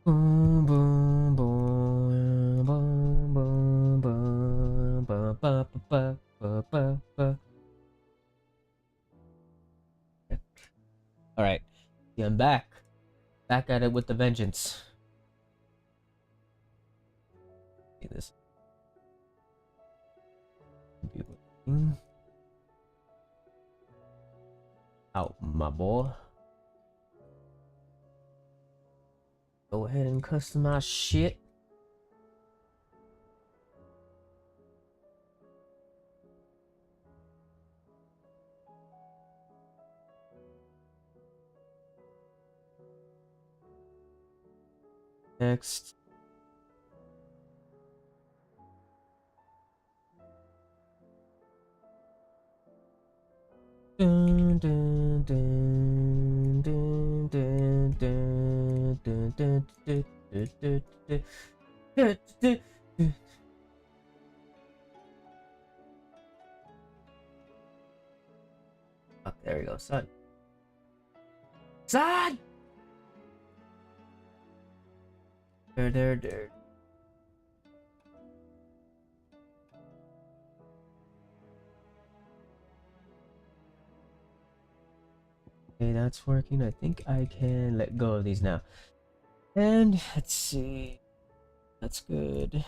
Boom, boom, boom, boom, boom, boom, ba, ba, ba, ba, ba, ba. All right, yeah, I'm back at it with the vengeance. See this out, my boy. Go ahead and customize shit. Next. Dun, dun, dun, dun, dun, dun, dun, dun, dun, dun, dun, dun, dun, dun, dun. Oh, there we go, son. Son! There. Okay, that's working. I think I can let go of these now. And let's see. That's good.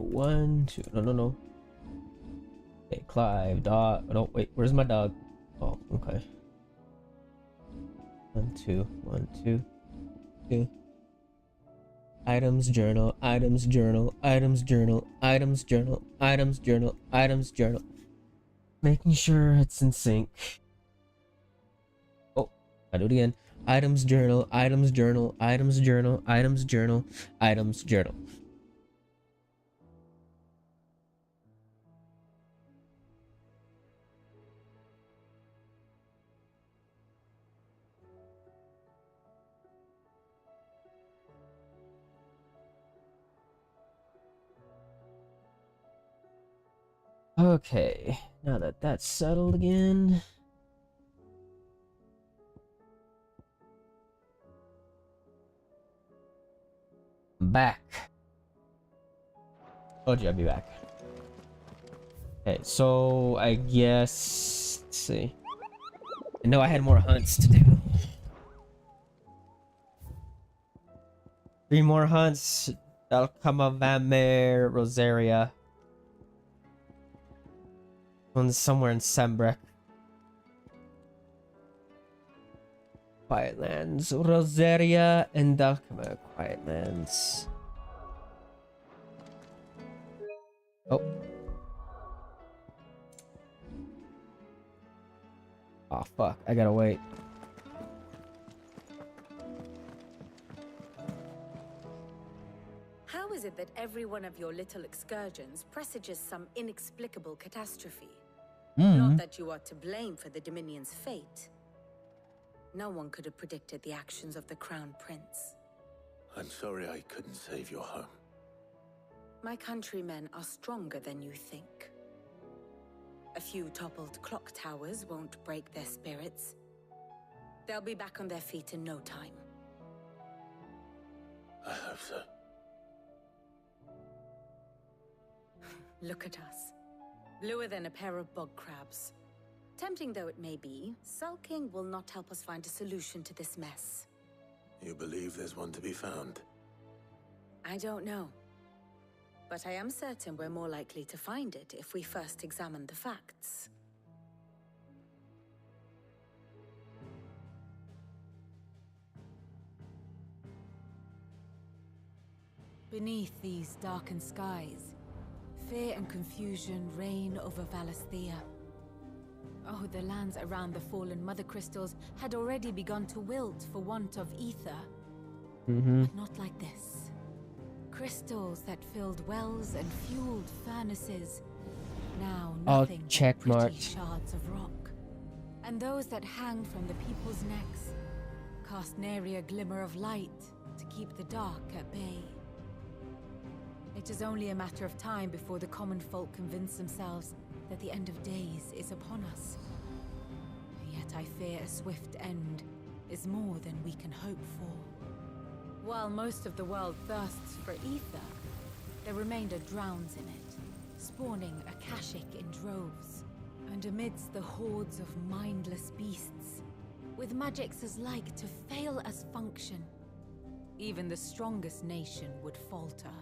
One, two. No. Okay, Clive, dog. No, wait, where's my dog? Oh, okay. 1, 2, 1, 2, 2. Items journal, items journal, items journal, items journal, items journal, items journal. Making sure it's in sync. Oh, I do it again. Items journal, items journal, items journal, items journal, items journal. Okay, now that that's settled again. I'm back. Told you I'd be back. Okay, so I guess, let's see. I know I had more hunts to do. 3 more hunts. Alcama, Vampire, Rosaria. One's somewhere in Sembrek. Quietlands. Rosaria and Alcama. Quietlands. Oh. Oh, fuck. I gotta wait. How is it that every one of your little excursions presages some inexplicable catastrophe? Not that you are to blame for the Dominion's fate. No one could have predicted the actions of the Crown Prince. I'm sorry I couldn't save your home. My countrymen are stronger than you think. A few toppled clock towers won't break their spirits. They'll be back on their feet in no time. I hope so. Look at us. Bluer than a pair of bog crabs. Tempting though it may be, sulking will not help us find a solution to this mess. You believe there's one to be found? I don't know. But I am certain we're more likely to find it if we first examine the facts. Beneath these darkened skies, fear and confusion reign over Valisthea. Oh, the lands around the fallen mother crystals had already begun to wilt for want of ether. But not like this. Crystals that filled wells and fueled furnaces. Now nothing but pretty shards of rock. And those that hang from the people's necks cast nary a glimmer of light to keep the dark at bay. It is only a matter of time before the common folk convince themselves that the end of days is upon us. Yet I fear a swift end is more than we can hope for. While most of the world thirsts for ether, the remainder drowns in it, spawning Akashic in droves. And amidst the hordes of mindless beasts, with magics as like to fail as function, even the strongest nation would falter.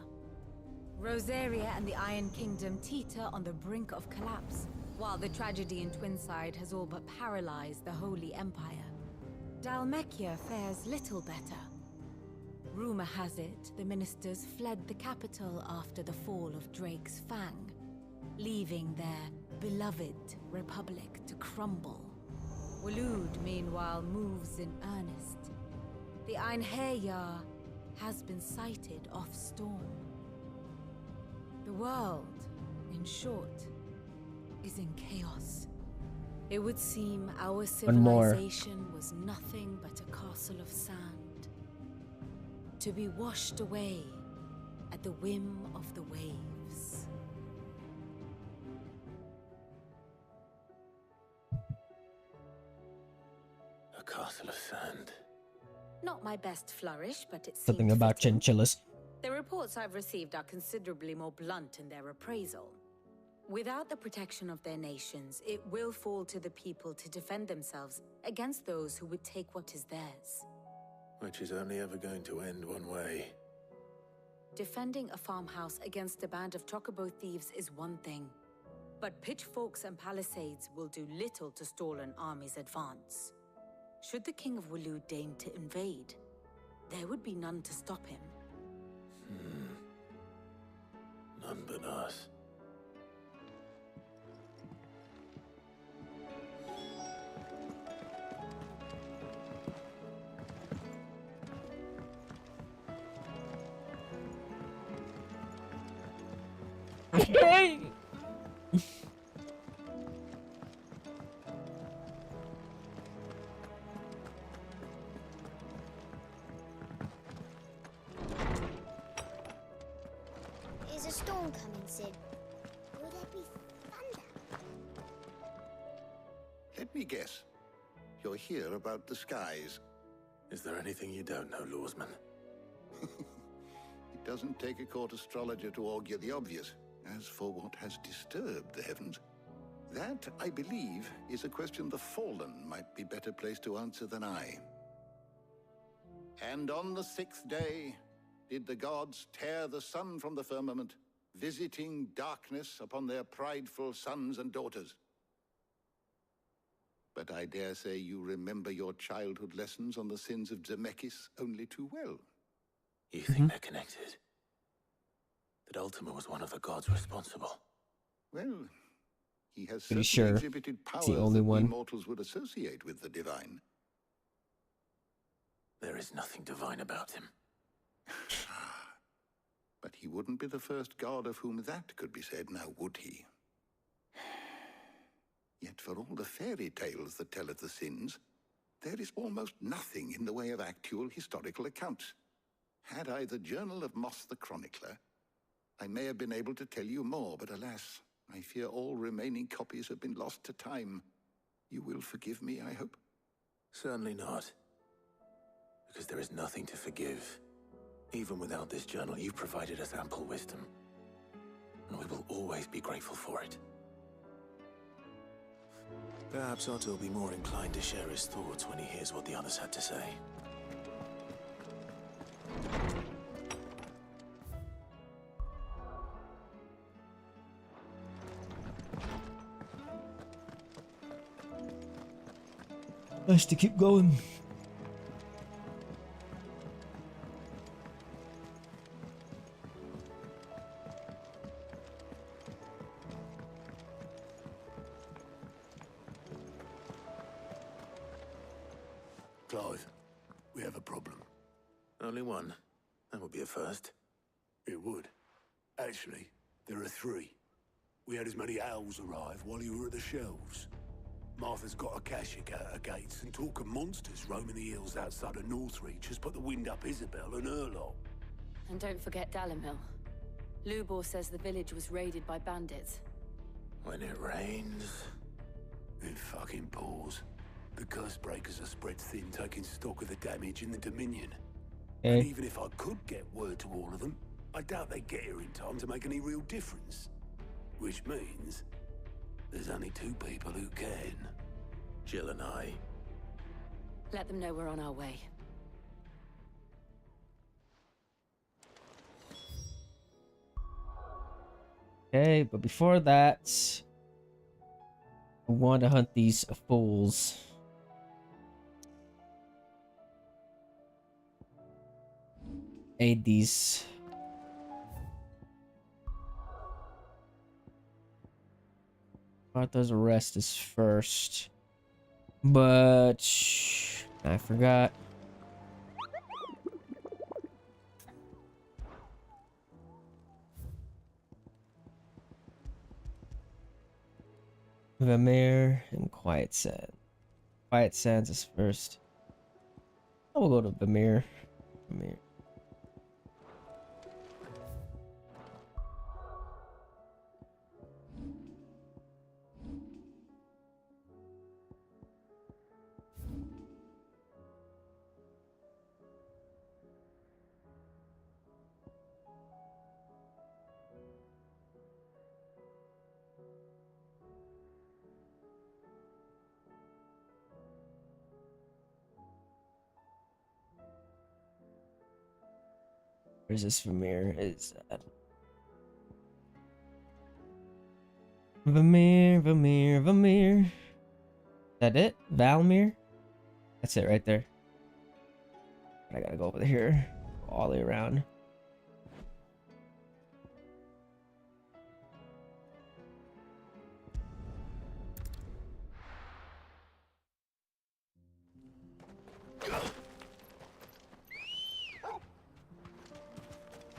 Rosaria and the Iron Kingdom teeter on the brink of collapse, while the tragedy in Twinside has all but paralyzed the Holy Empire. Dhalmekia fares little better. Rumor has it the ministers fled the capital after the fall of Drake's Fang, leaving their beloved republic to crumble. Waloed, meanwhile, moves in earnest. The Einherjar has been sighted off Storm. The world, in short, is in chaos. It would seem our civilization was nothing but a castle of sand, to be washed away at the whim of the waves. A castle of sand. Not my best flourish, but it seems Something about fitting. chinchillas. The reports I've received are considerably more blunt in their appraisal. Without the protection of their nations, it will fall to the people to defend themselves against those who would take what is theirs. Which is only ever going to end one way. Defending a farmhouse against a band of chocobo thieves is one thing, but pitchforks and palisades will do little to stall an army's advance. Should the King of Waloed deign to invade, there would be none to stop him. None but us. Hey! Is a storm coming, Sid? Will there be thunder? Let me guess. You're here about the skies. Is there anything you don't know, Lawsman? It doesn't take a court astrologer to augur the obvious. As for what has disturbed the heavens, that, I believe, is a question the Fallen might be better placed to answer than I. And on the 6th day did the gods tear the sun from the firmament, visiting darkness upon their prideful sons and daughters. But I dare say you remember your childhood lessons on the sins of Zemeckis only too well. You think they're connected? That Ultima was one of the gods responsible? Well, he has Pretty certainly sure exhibited powers the only that we one. mortals would associate with the divine. There is nothing divine about him. But he wouldn't be the first god of whom that could be said, now would he? Yet for all the fairy tales that tell of the sins, there is almost nothing in the way of actual historical accounts. Had I the Journal of Moss the Chronicler, I may have been able to tell you more, but alas, I fear all remaining copies have been lost to time. You will forgive me, I hope? Certainly not. Because there is nothing to forgive. Even without this journal, you've provided us ample wisdom. And we will always be grateful for it. Perhaps Otto will be more inclined to share his thoughts when he hears what the others had to say. Nice to keep going. Clive, we have a problem. Only one. That would be a first. It would. Actually, there are three. We had as many owls arrive while you were at the shelves. Martha's got Akashic out her gates, and talk of monsters roaming the hills outside of Northreach has put the wind up Isabel and her lot. And don't forget Dalimil. Lubor says the village was raided by bandits. When it rains, It fucking pours. The curse breakers are spread thin, taking stock of the damage in the Dominion. And Okay. even if I could get word to all of them, I doubt they'd get here in time to make any real difference. Which means there's only two people who can. Jill and I. Let them know we're on our way. Okay, but before that, I want to hunt these fools. Aid these. Martha's arrest is first. But I forgot. Vamir and Quiet Sand. Quiet Sands is first. I will go to Vamir. Vamir. Where's this Vamir? Is that Vamir, Vamir, Vamir? Is that it? Valmir? That's it right there. I gotta go over here. All the way around.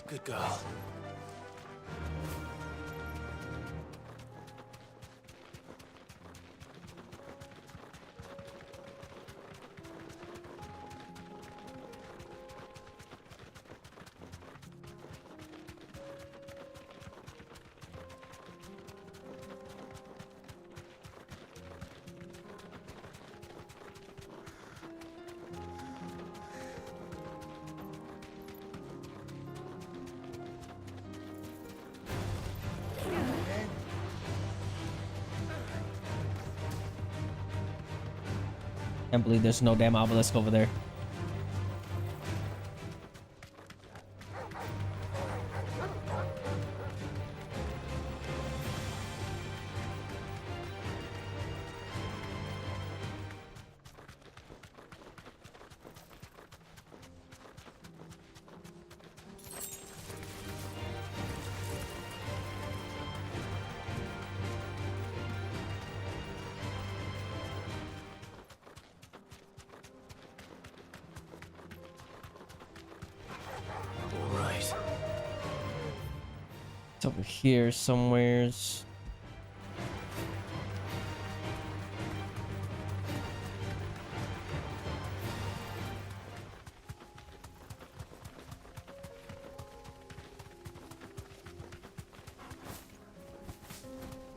Good girl. Can't believe there's no damn obelisk over there. All right. It's over here somewheres.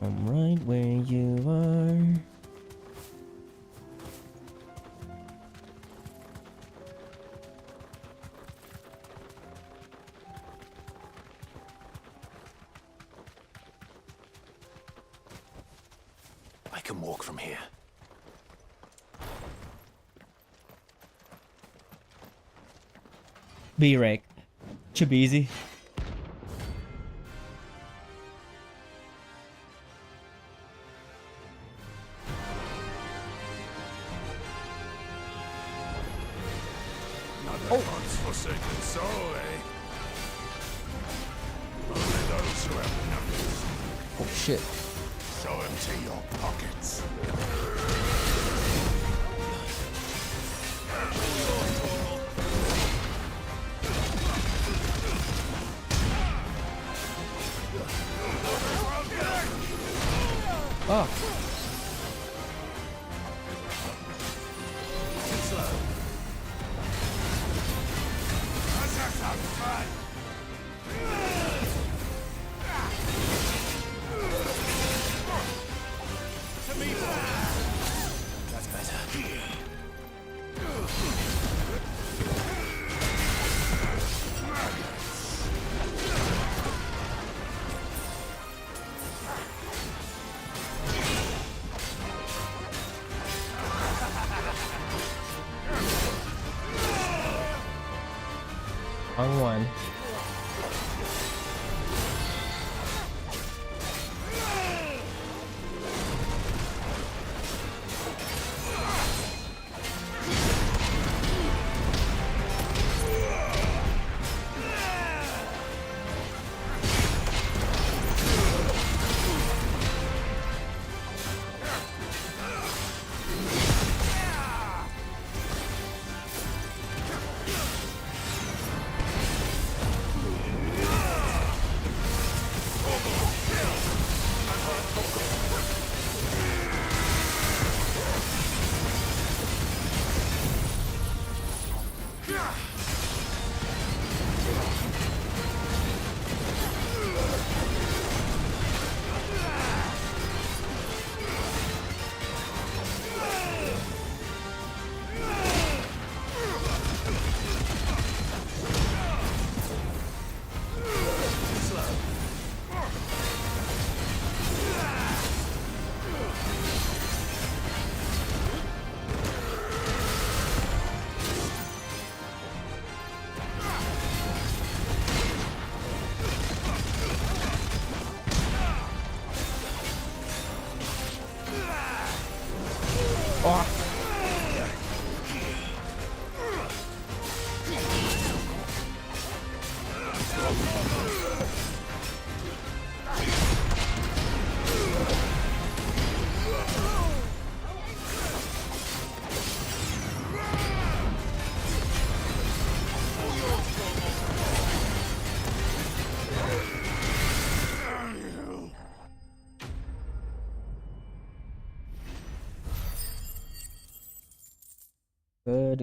I'm right where you are. I can walk from here. B rank. Should be easy. Not the God's forsaken soul, eh? Only those who have nothing. Oh shit. So empty your pockets. Oh. Wrong one.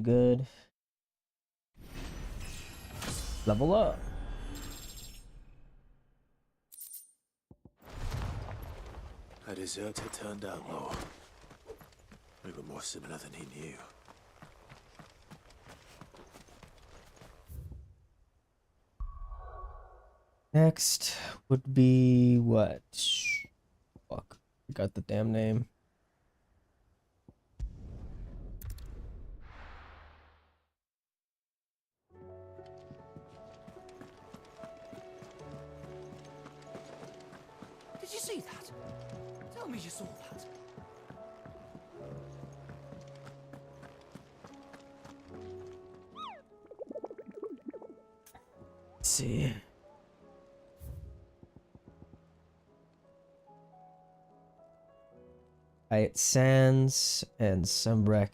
Good. Level up. A deserter turned outlaw. We were more similar than he knew. Next would be what? Fuck. Forgot the damn name. Did you see that? Tell me you saw that. Let's see. Quiet Sands and Sunbreak.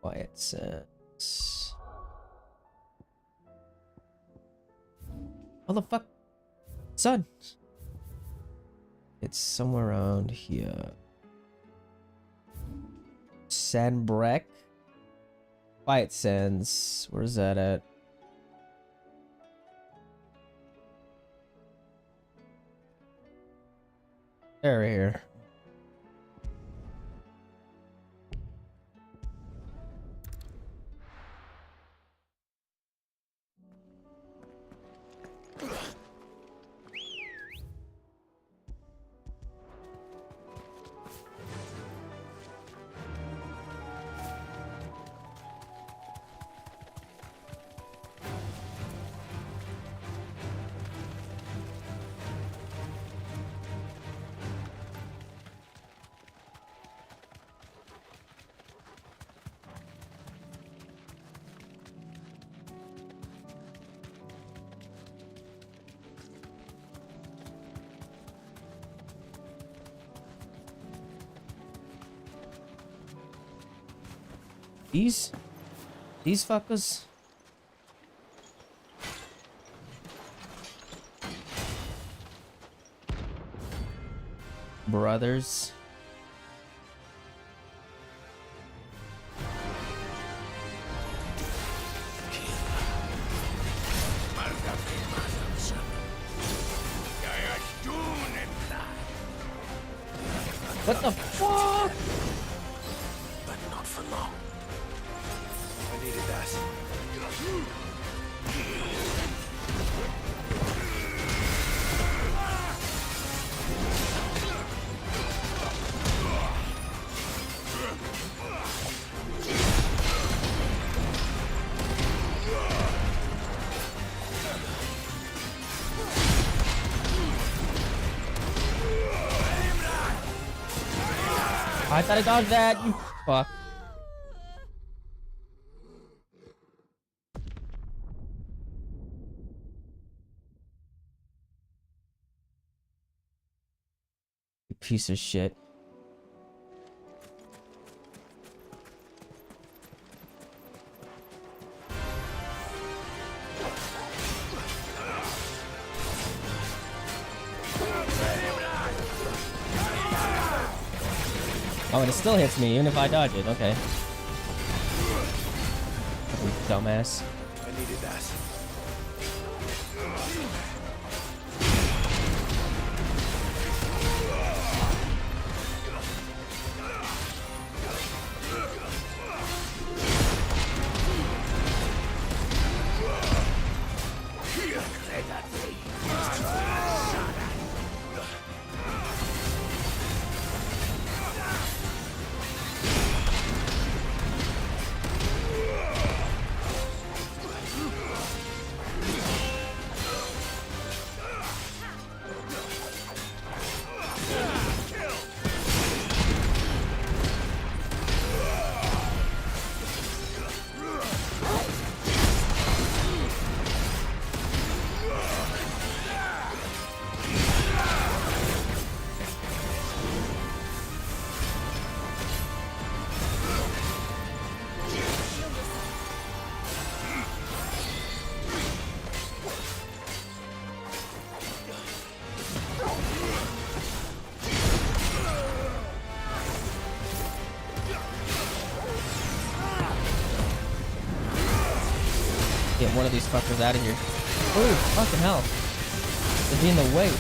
Quiet Sands. How the fuck? Son! It's somewhere around here. Sandbreak? Quiet Sands. Where's that at? There, right here. These fuckers. Brothers. What the fuck? But not for long. I needed that. I thought I dodged that, you fuck. You piece of shit. Oh, and it still hits me, even if I dodge it. Okay. Fucking dumbass. I needed that. Get one of these fuckers out of here. Ooh, fucking hell. They're being the way.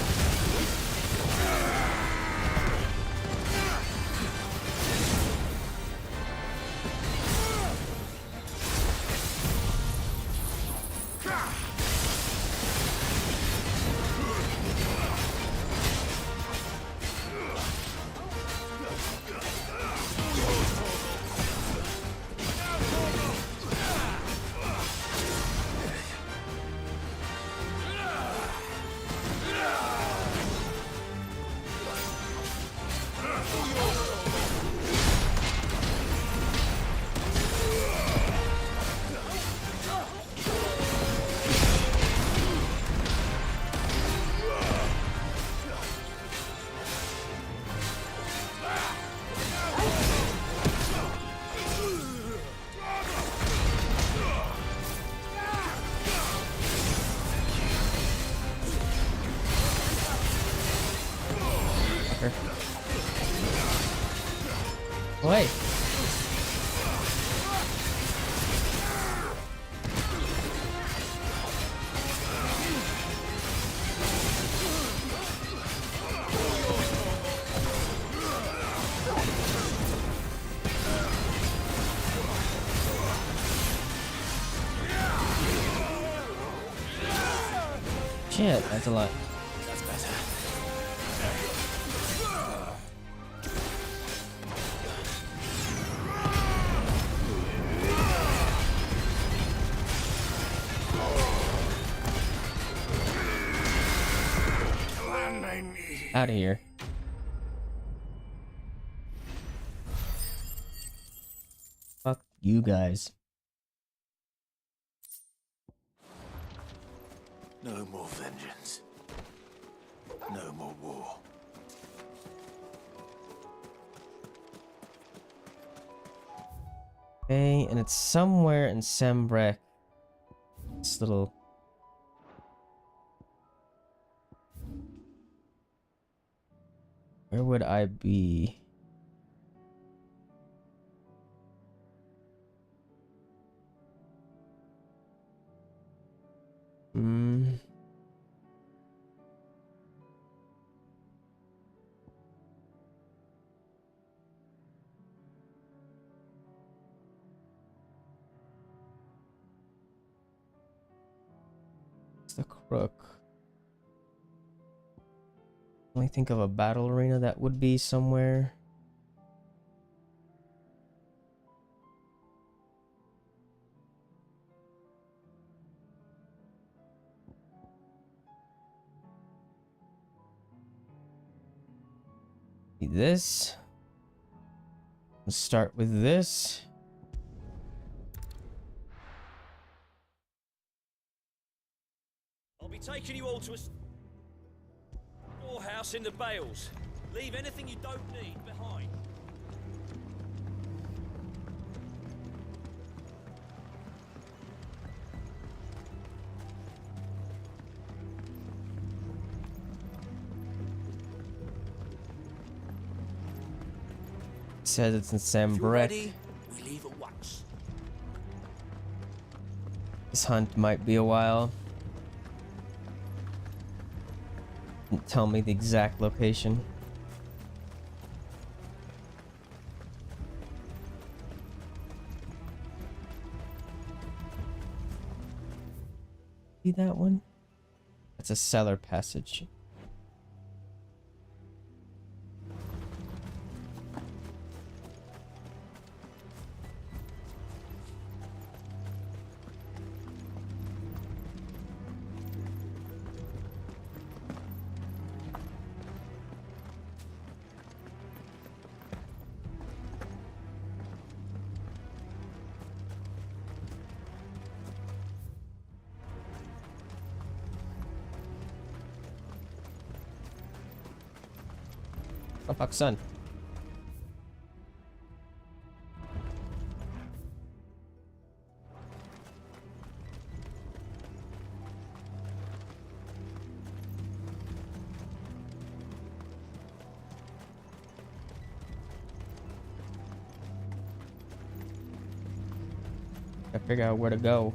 Wait. Shit, that's a lot. That's better. Out of here. Fuck you guys. No more vengeance. No more war. Okay, and it's somewhere in Sembrek. This little... Where would I be? It's the Crook. Only think of a battle arena that would be somewhere. This. Let's start with this. I'll be taking you all to a storehouse in the bales. Leave anything you don't need behind. Says it's in Sam If you're Brett. ready, we leave at once. This hunt might be a while. Didn't tell me the exact location. See that one? That's a cellar passage. Oh fuck, son. I figure out where to go.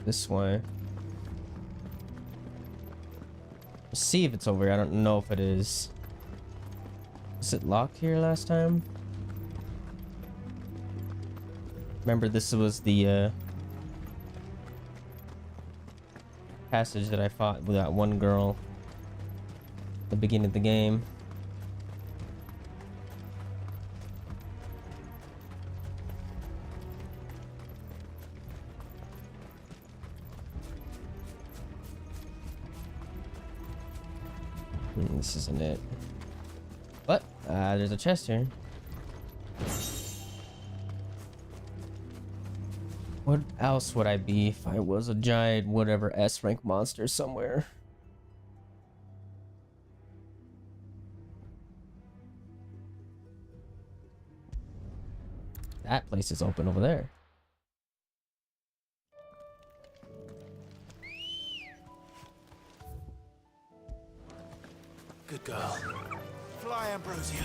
This way. Let's see if it's over here. I don't know if it is. Was it locked here last time? Remember, this was the passage that I fought with that one girl at the beginning of the game. This isn't it. But there's a chest here. What else would I be if I was a giant whatever S rank monster somewhere? That place is open over there. Good girl. Fly, Ambrosia.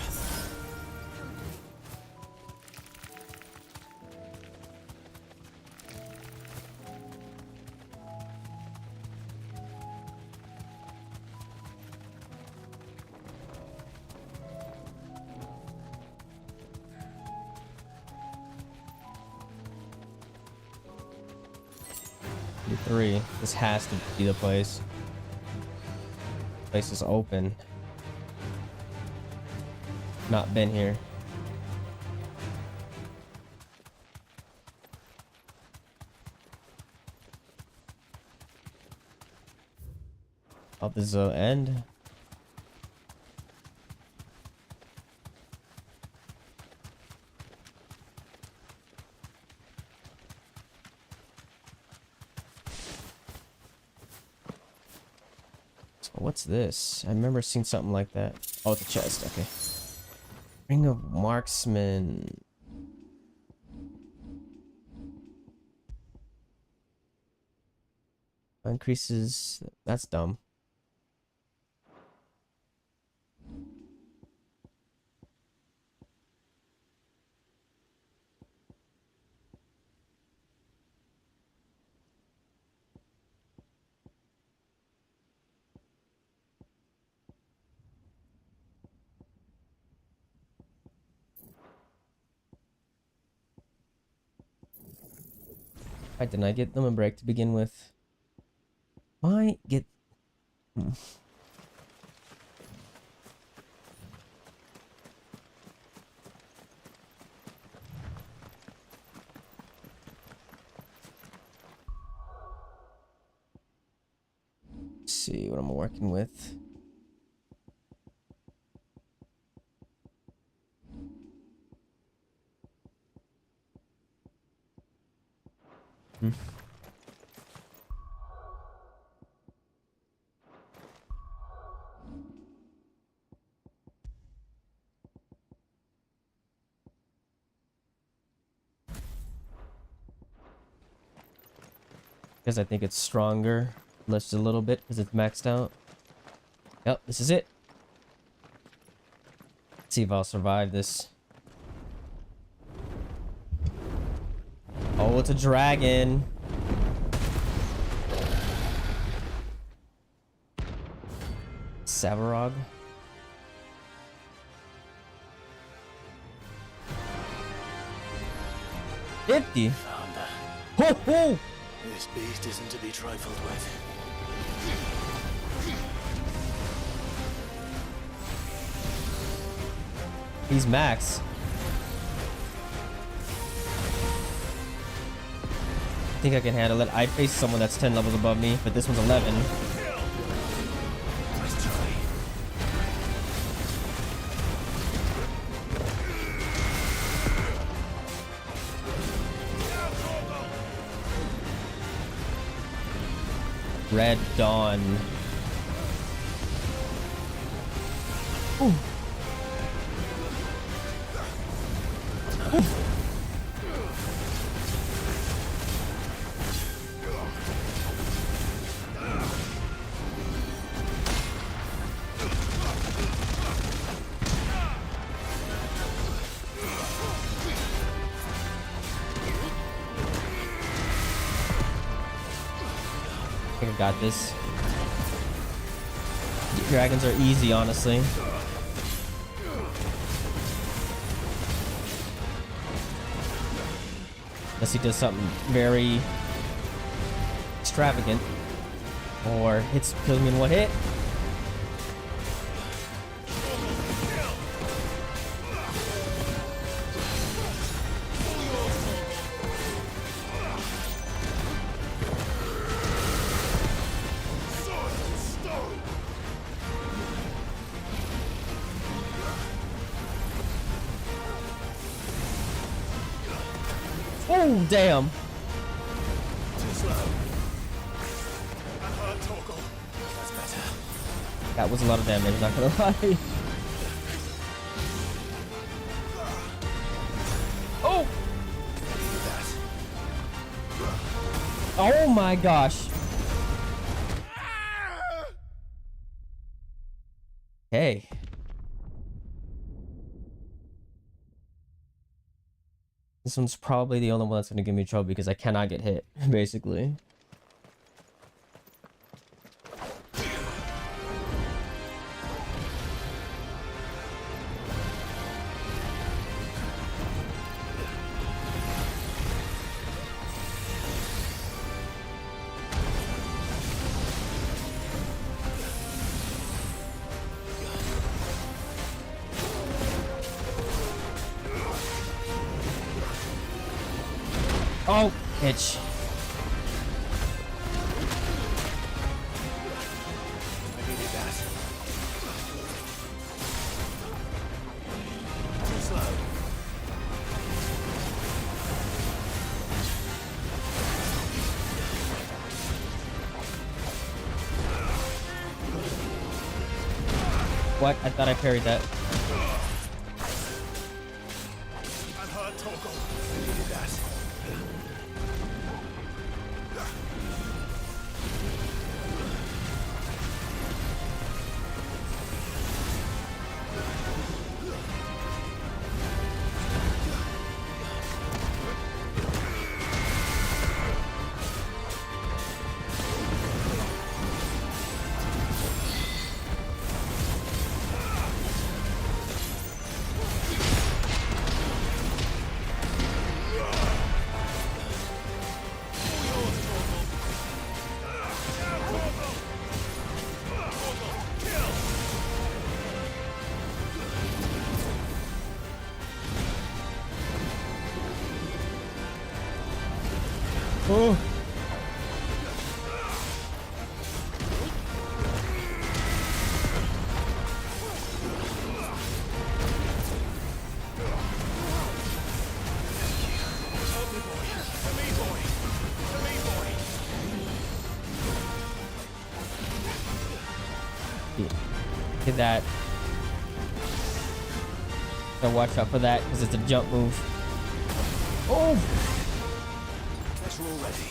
Three. This has to be the place. Place is open. Not been here. Oh, this is the end. So what's this? I remember seeing something like that. Oh, it's a chest. Okay. Ring of Marksman. Increases. That's dumb. Why didn't I get them a break to begin with? Why get... Let's see what I'm working with. Because I think it's stronger. Just a little bit because it's maxed out. Yep, this is it. Let's see if I'll survive this. Oh, it's a dragon. Savarog. $50. Found her. Ho ho! This beast isn't to be trifled with. He's max. I think I can handle it. I face someone that's 10 levels above me, but this one's 11. Nice try. Red Dawn. Ooh. Ooh. I think I got this. Dragons are easy, honestly. Unless he does something very extravagant or kills me in one hit. Oh, damn. Too slow. That hurt, Torgal. That's better. That was a lot of damage, not gonna lie. Oh! Oh my gosh. Hey. This one's probably the only one that's gonna give me trouble because I cannot get hit, basically. Oh, itch. I needed that. Too slow. What? I thought I parried that. That hurt, Torgal. I needed that. Oh. Hit that. Gotta watch out for that because it's a jump move. Oh! Guess we're all ready.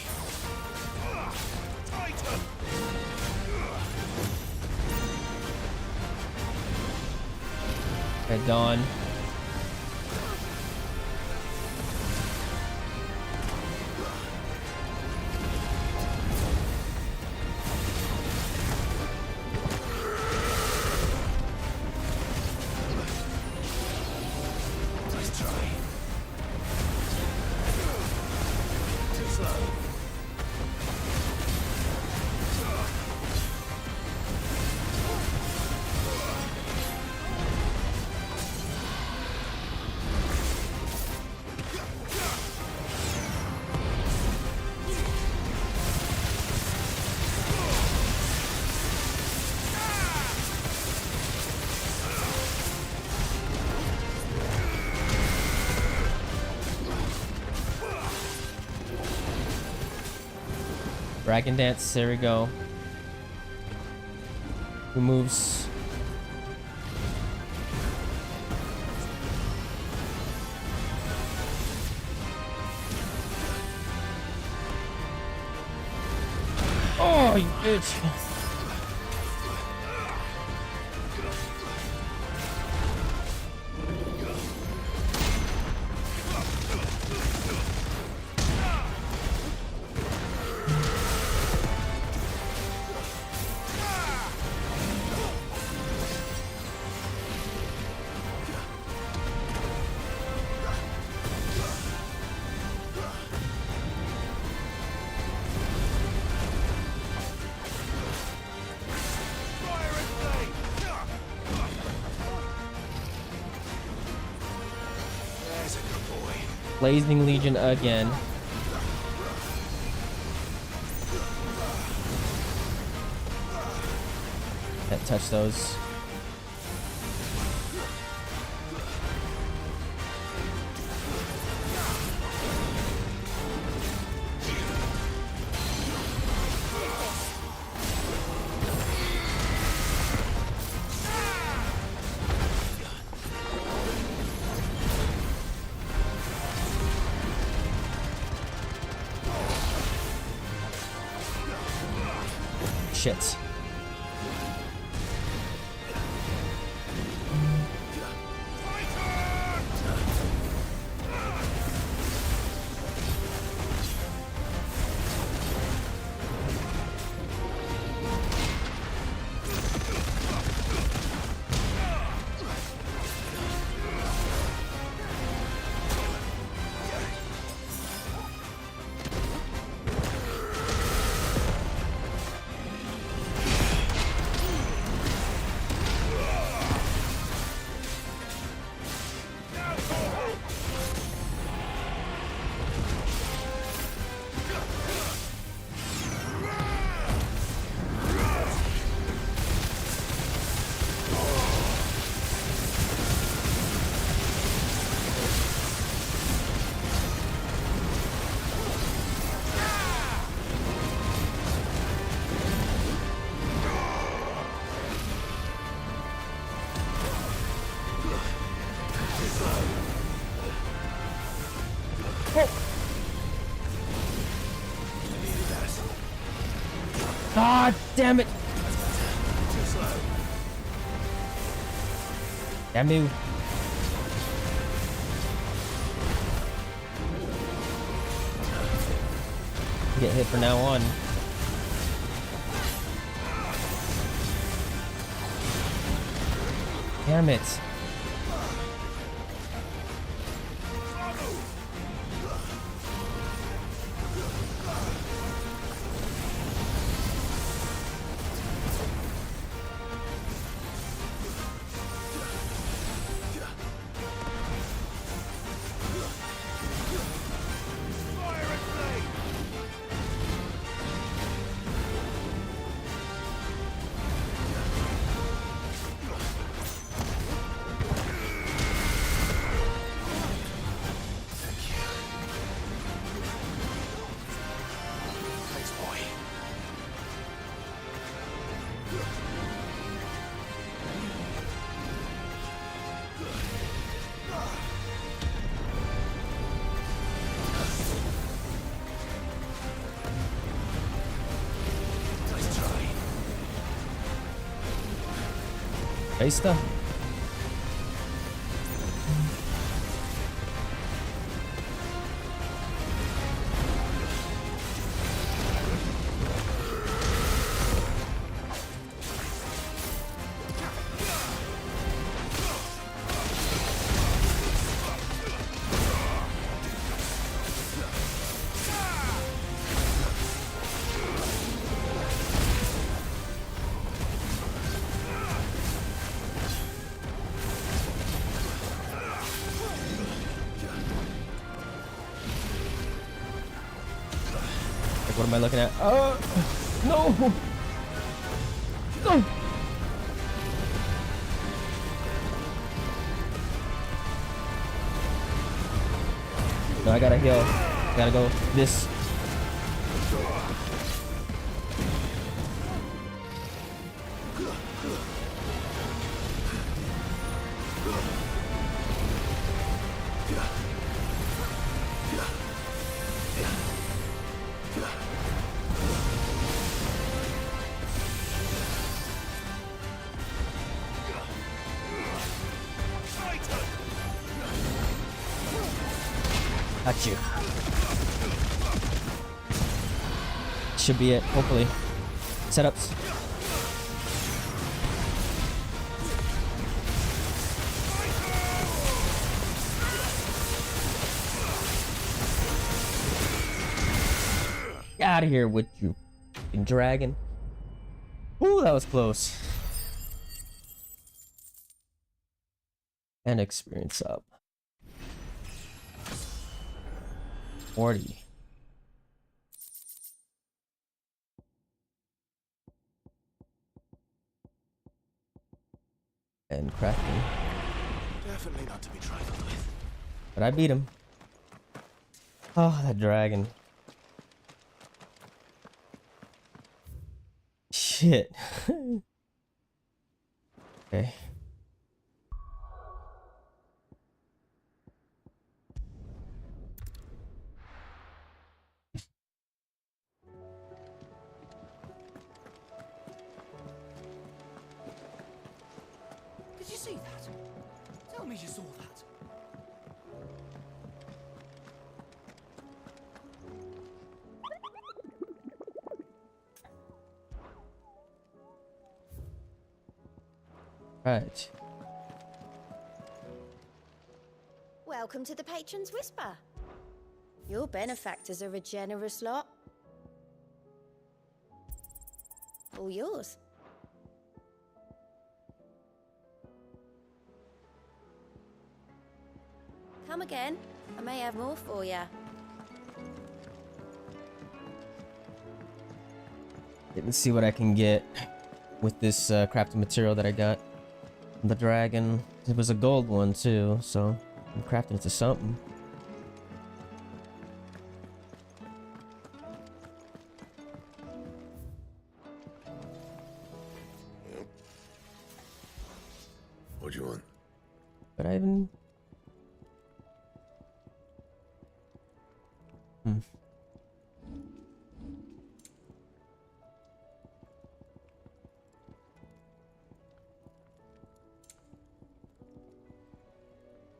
Head on. Dragon dance, there we go. Who moves? Oh, you bitch. Blazing Legion again. Can't touch those. Shit. God damn it! Damn you! Get hit from now on. Damn it! Heista. What am I looking at? No! No! No, I gotta heal. Gotta go this. Got you. Should be it, hopefully. Setups. Get out of here with you, fucking dragon. Ooh, that was close. And experience up. 40. And crafting. Definitely not to be trifled with. But I beat him. Oh, that dragon. Shit. Okay. Did you see that? Tell me you saw that. Right. Welcome to the Patron's Whisper. Your benefactors are a generous lot. All yours. Come again. I may have more for you. Let's see what I can get with this crafting material that I got. The dragon. It was a gold one too, so I'm crafting it to something. What do you want? But I even...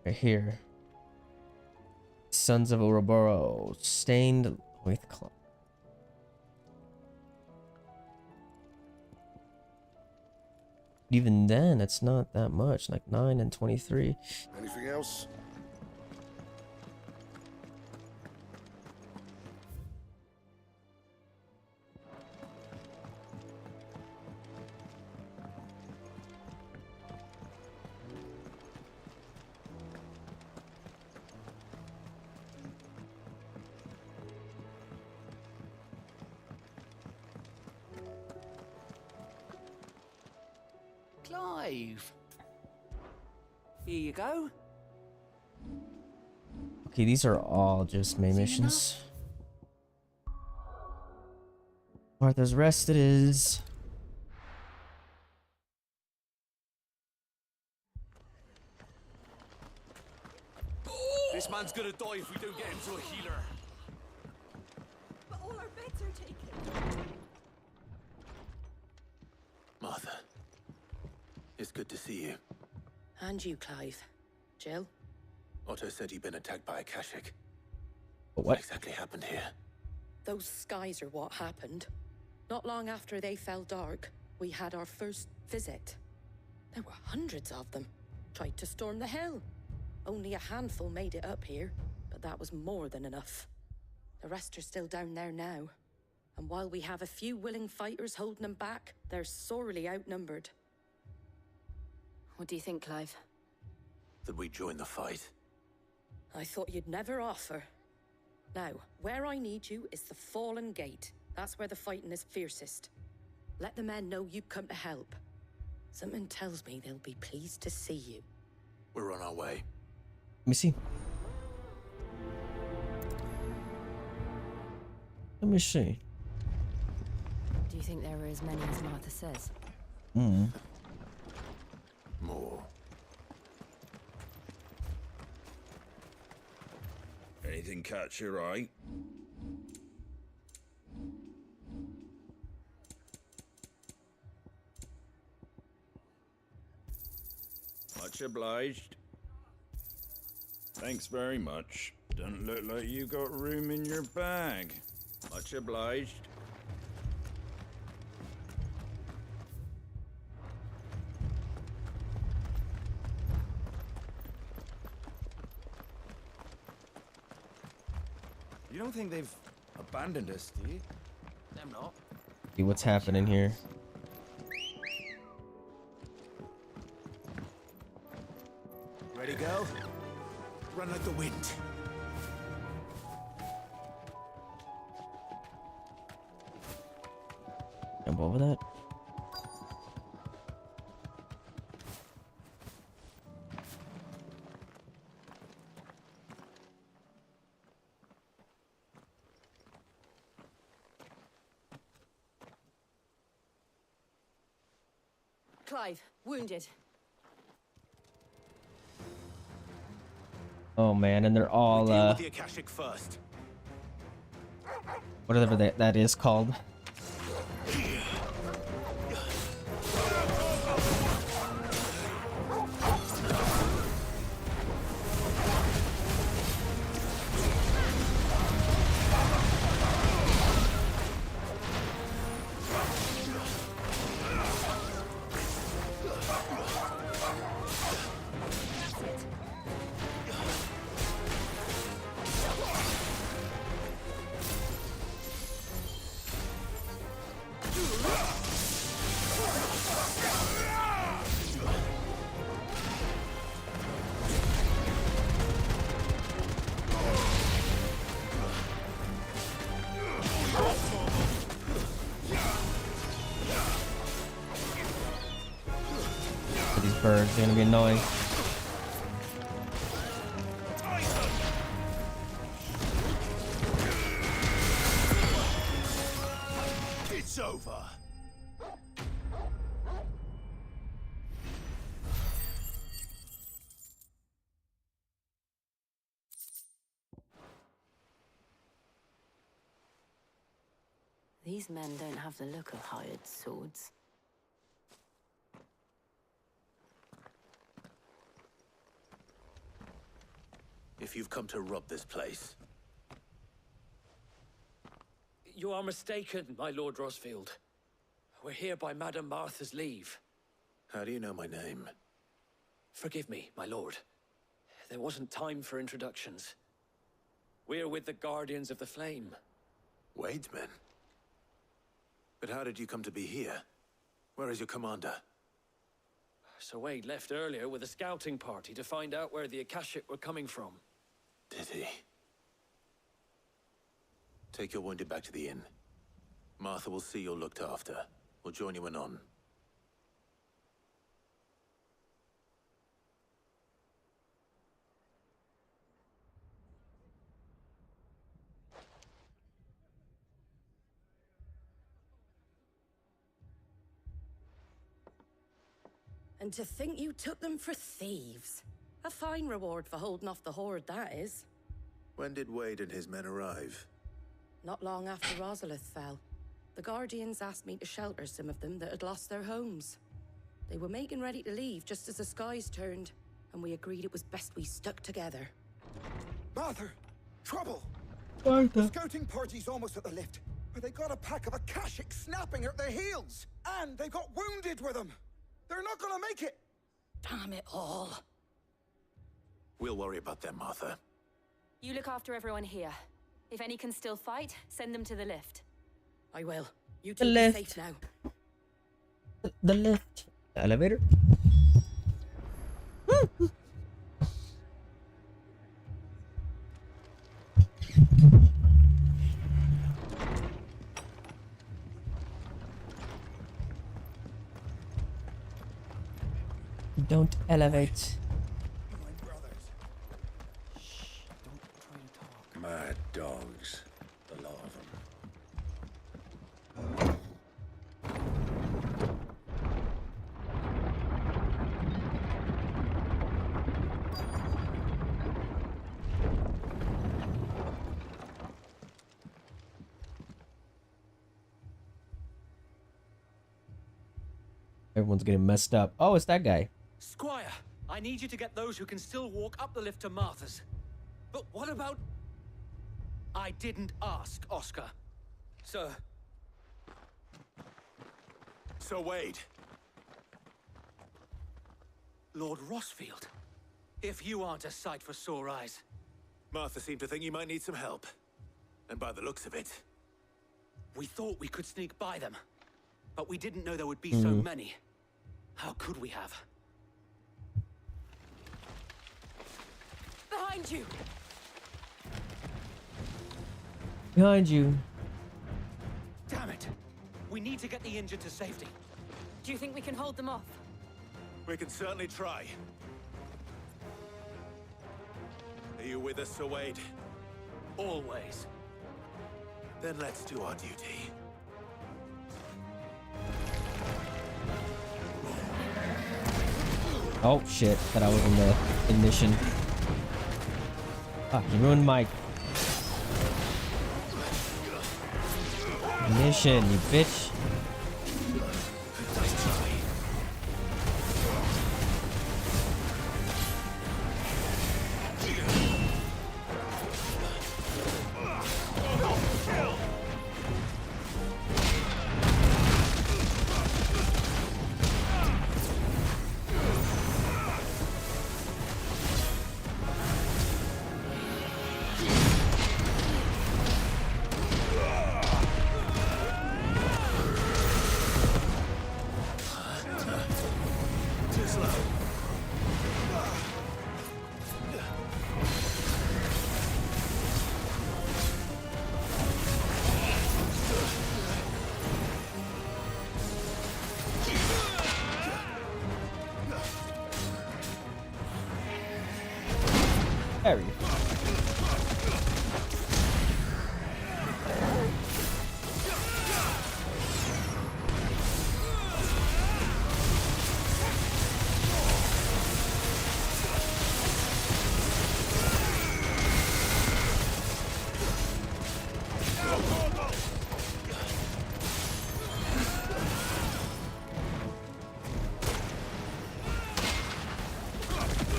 Right here. Sons of Ouroboros. Stained with cloth. Even then, it's not that much. Like 9 and 23. Anything else? Clive. Here you go. Okay, these are all just main missions. Arthur's Rest it is. This man's gonna die if we don't get him to a healer. But all our beds are taken. Martha. Is good to see you. And you, Clive. Jill? Otto said you'd been attacked by a Kashik. What? exactly happened here? Those skies are what happened. Not long after they fell dark, we had our first visit. There were hundreds of them. Tried to storm the hill. Only a handful made it up here, but that was more than enough. The rest are still down there now. And while we have a few willing fighters holding them back, they're sorely outnumbered. What do you think, Clive? That we join the fight? I thought you'd never offer. Now, where I need you is the Fallen Gate. That's where the fighting is fiercest. Let the men know you come to help. Something tells me they'll be pleased to see you. We're on our way. Let me see. Let me see. Do you think there are as many as Martha says? More. Anything catch your eye? Much obliged. Thanks very much. Doesn't look like you got room in your bag. Much obliged. You don't think they've abandoned us, do you? Them not. See what's happening here. Ready, go? Run like the wind. Jump over that. Clive, wounded. Oh man, and they're all Deal with the Akashic first. whatever that is called. These birds are gonna be annoying. It's over. These men don't have the look of hired swords. If you've come to rob this place, You are mistaken, my Lord Rosfield. We're here by Madame Martha's leave. how do you know my name? Forgive me, my lord. There wasn't time for introductions. We're with the Guardians of the Flame. Wade's men? But how did you come to be here? Where is your commander? Sir Wade left earlier with a scouting party to find out where the Akashic were coming from. Did he? Take your wounded back to the inn. Martha will see you're looked after. We'll join you anon. And to think you took them for thieves. A fine reward for holding off the horde, that is. When did Wade and his men arrive? Not long after Rosalith fell. The Guardians asked me to shelter some of them that had lost their homes. They were making ready to leave just as the skies turned, and we agreed it was best we stuck together. Martha! Trouble! Martha. The scouting party's almost at the lift, where they got a pack of Akashic snapping at their heels! And they got wounded with them! They're not gonna make it! Damn it all. We'll worry about them, Martha. You look after everyone here. If any can still fight, send them to the lift. I will. You The two be lift. safe now. The lift. The elevator. Don't elevate. Mad dogs. The lot of them. Everyone's getting messed up. Oh, it's that guy. Squire, I need you to get those who can still walk up the lift to Martha's. But what about... I didn't ask, Oscar. Sir. Sir Wade. Lord Rossfield. If you aren't a sight for sore eyes. Martha seemed to think you might need some help. And by the looks of it... We thought we could sneak by them. But we didn't know there would be so many. How could we have? Behind you! Behind you. Damn it! We need to get the injured to safety. Do you think we can hold them off? We can certainly try. Are you with us, Sir Wade? Always. Then let's do our duty. Oh shit, thought I was in the ignition. Ah, you ruined my ignition, you bitch. There we go.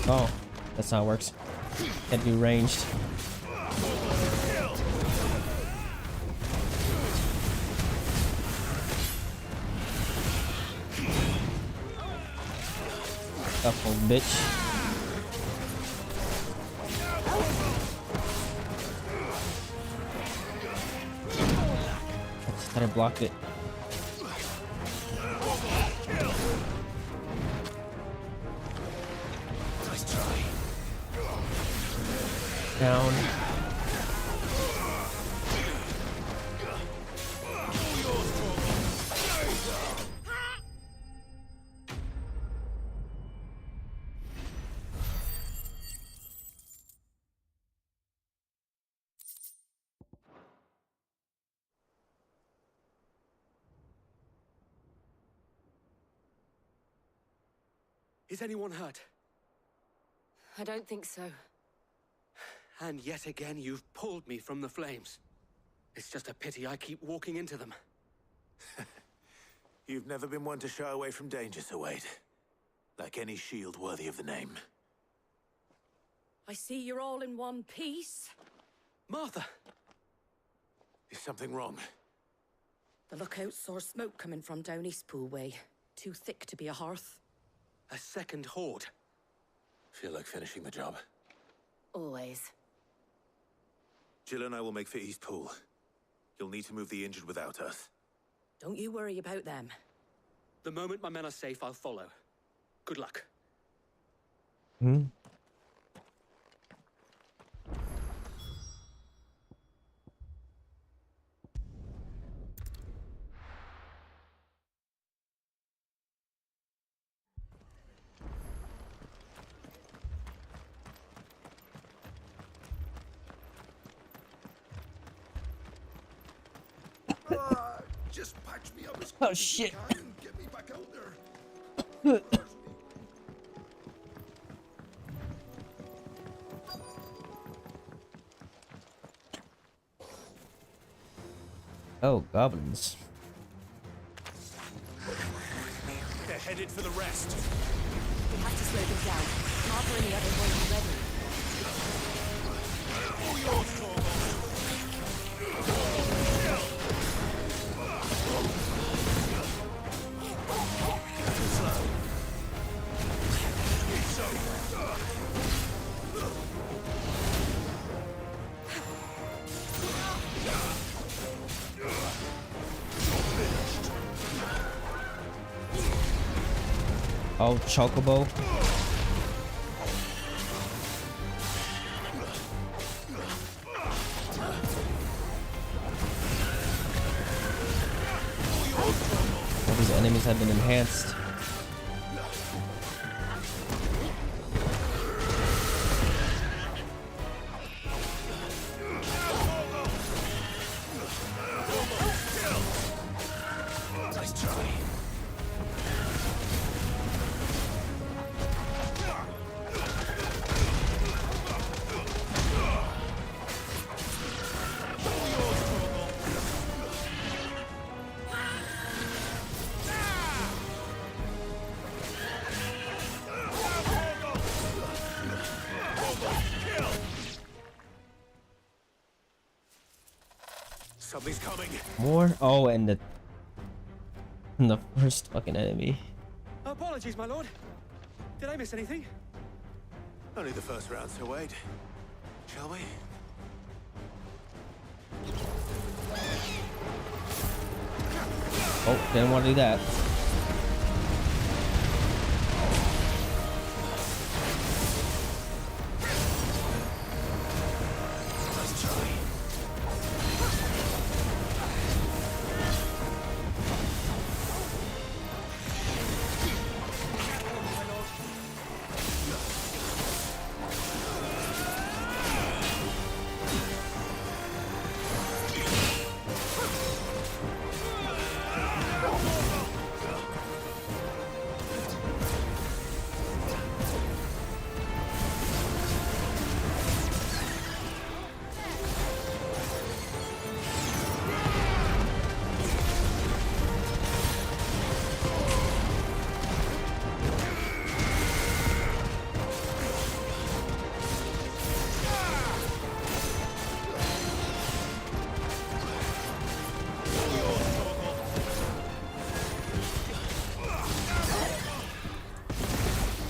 Oh, that's how it works. Can't be ranged. Tough old bitch. I just thought I blocked it. Down. Is anyone hurt? I don't think so. And yet again, you've pulled me from the flames. It's just a pity I keep walking into them. You've never been one to shy away from danger, Sir Wade. Like any shield worthy of the name. I see you're all in one piece. Martha! Is something wrong? The lookout saw smoke coming from down Eastpool way. Too thick to be a hearth. A second horde. Feel like finishing the job. Always. Jill and I will make for Eastpool. You'll need to move the injured without us. Don't you worry about them. The moment my men are safe, I'll follow. Good luck. Hmm? Just patch me up as Oh, quick as you shit. can and get me back out there. Oh, goblins. They're headed for the rest. We have to slow them down. Martha and the others won't be ready. Oh, Chocobo. All these enemies have been enhanced. Nice try. Something's coming. More? Oh, and the first fucking enemy. Apologies, my lord. Did I miss anything? Only the first round, Sir Wade. Shall we? Oh, didn't want to do that. Nice try.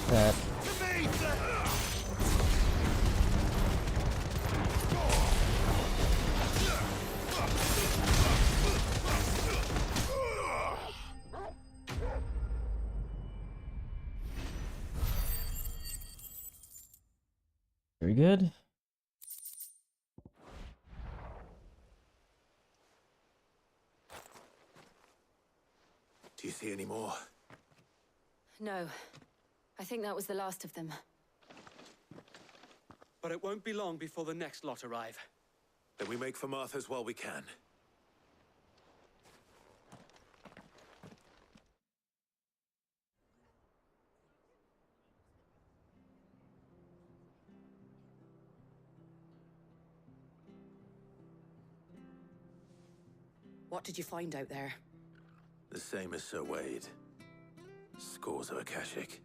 That. Very good. Do you see any more? No. I think that was the last of them. But it won't be long before the next lot arrive. Then we make for Martha's while we can. What did you find out there? The The same as Sir Wade. Scores of Akashic.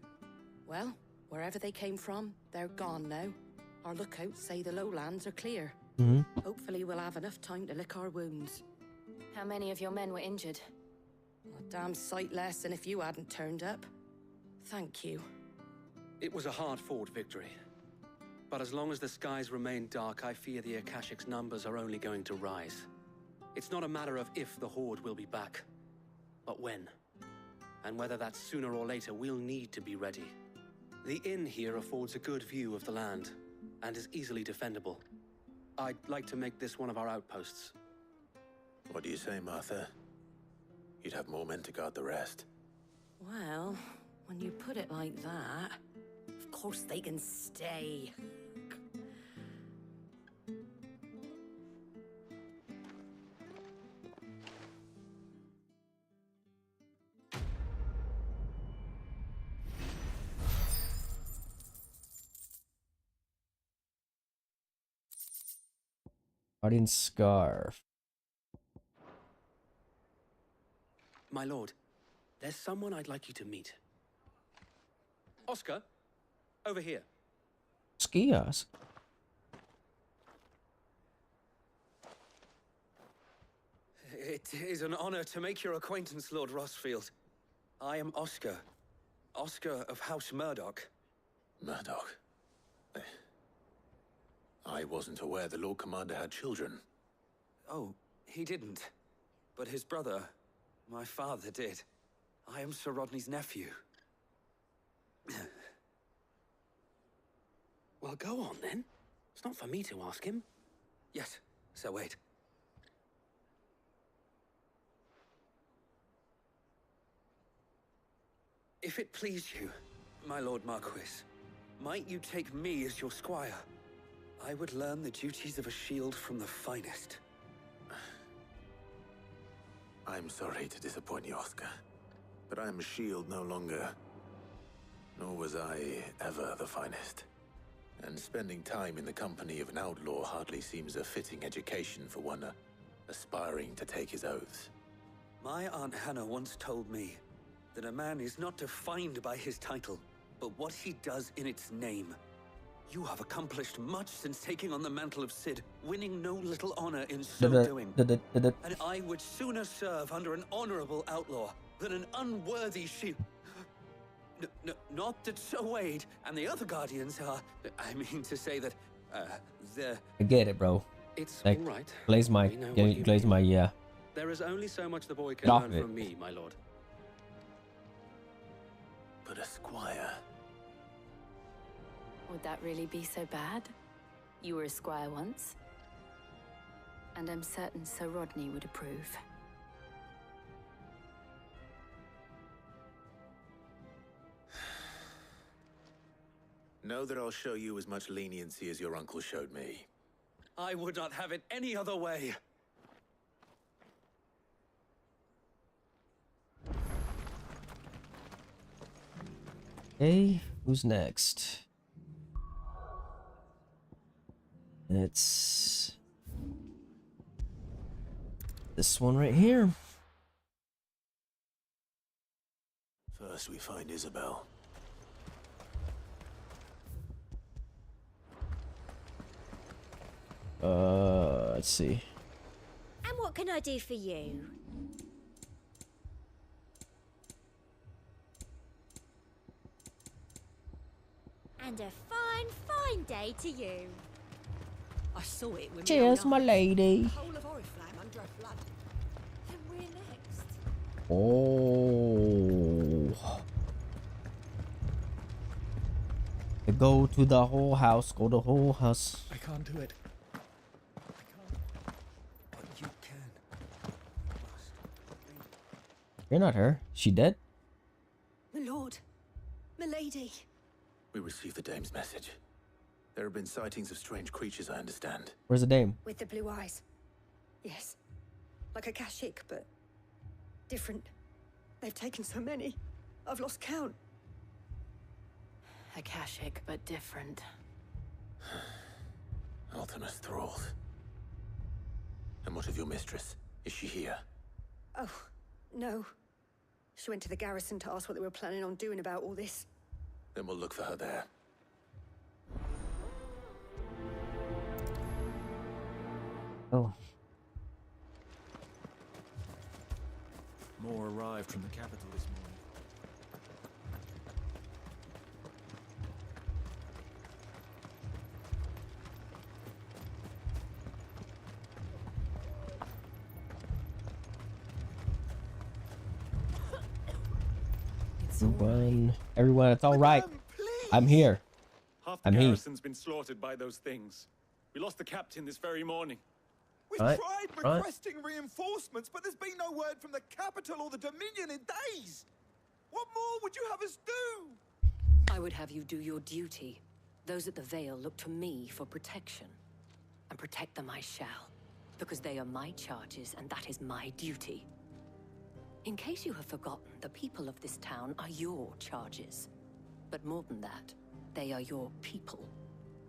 Well, wherever they came from, they're gone now. Our lookouts say the lowlands are clear. Hopefully we'll have enough time to lick our wounds. How many of your men were injured? A damn sight less than if you hadn't turned up. Thank you. It was a hard-fought victory. But as long as the skies remain dark, I fear the Akashic's numbers are only going to rise. It's not a matter of if the Horde will be back, but when. And whether that's sooner or later, we'll need to be ready. The inn here affords a good view of the land, and is easily defendable. I'd like to make this one of our outposts. What do you say, Martha? You'd have more men to guard the rest. Well, when you put it like that, of course they can stay. Guardian Scarf. My lord, there's someone I'd like you to meet. Oscar, over here. Skias. It is an honor to make your acquaintance, Lord Rossfield. I am Oscar. Oscar of House Murdoch. Murdoch? I wasn't aware the Lord Commander had children. Oh, he didn't. But his brother, my father, did. I am Sir Rodney's nephew. Well, go on then. It's not for me to ask him. Yes, Sir Wade. If it please you, my Lord Marquis, might you take me as your squire? I would learn the duties of a shield from the finest. I'm sorry to disappoint you, Oscar, but I am a shield no longer. Nor was I ever the finest. And spending time in the company of an outlaw hardly seems a fitting education for one aspiring to take his oaths. My Aunt Hannah once told me that a man is not defined by his title, but what he does in its name. You have accomplished much since taking on the mantle of Cid, winning no little honor in so doing. And I would sooner serve under an honorable outlaw than an unworthy shield. Not that Sir Wade and the other guardians are. I mean to say that the. I get it, bro. It's like, all right. Glaze my, glaze my, yeah. There is only so much the boy can Stop learn it. from me, my lord. But a squire. Would that really be so bad? You were a squire once. And I'm certain Sir Rodney would approve. Know that I'll show you as much leniency as your uncle showed me. I would not have it any other way. Okay, who's next? It's this one right here. First we find Isabel. Let's see. And what can I do for you? And a fine, fine day to you. I saw it with Cheers, my lady. Whole of Oriflamme under flood. Then we're next. Oh. Go to the whole house. Go to the whole house. I can't do it. I can't. But you can. You're not her. She dead? My lord, my lady. We received the dame's message. There have been sightings of strange creatures, I understand. Where's the dame? With the blue eyes. Yes. Like a Kashik, but different. They've taken so many. I've lost count. Akashic, but different. Ultimus thralls. And what of your mistress? Is she here? Oh, no. She went to the garrison to ask what they were planning on doing about all this. Then we'll look for her there. Oh. More arrived from the capital this morning. Everyone, it's all right. I'm here. Half the garrison's been slaughtered by those things. We lost the captain this very morning. We've tried requesting reinforcements, but there's been no word from the capital or the Dominion in days. What more would you have us do? I would have you do your duty. Those at the Vale look to me for protection. And protect them I shall. Because they are my charges, and that is my duty. In case you have forgotten, the people of this town are your charges. But more than that, they are your people.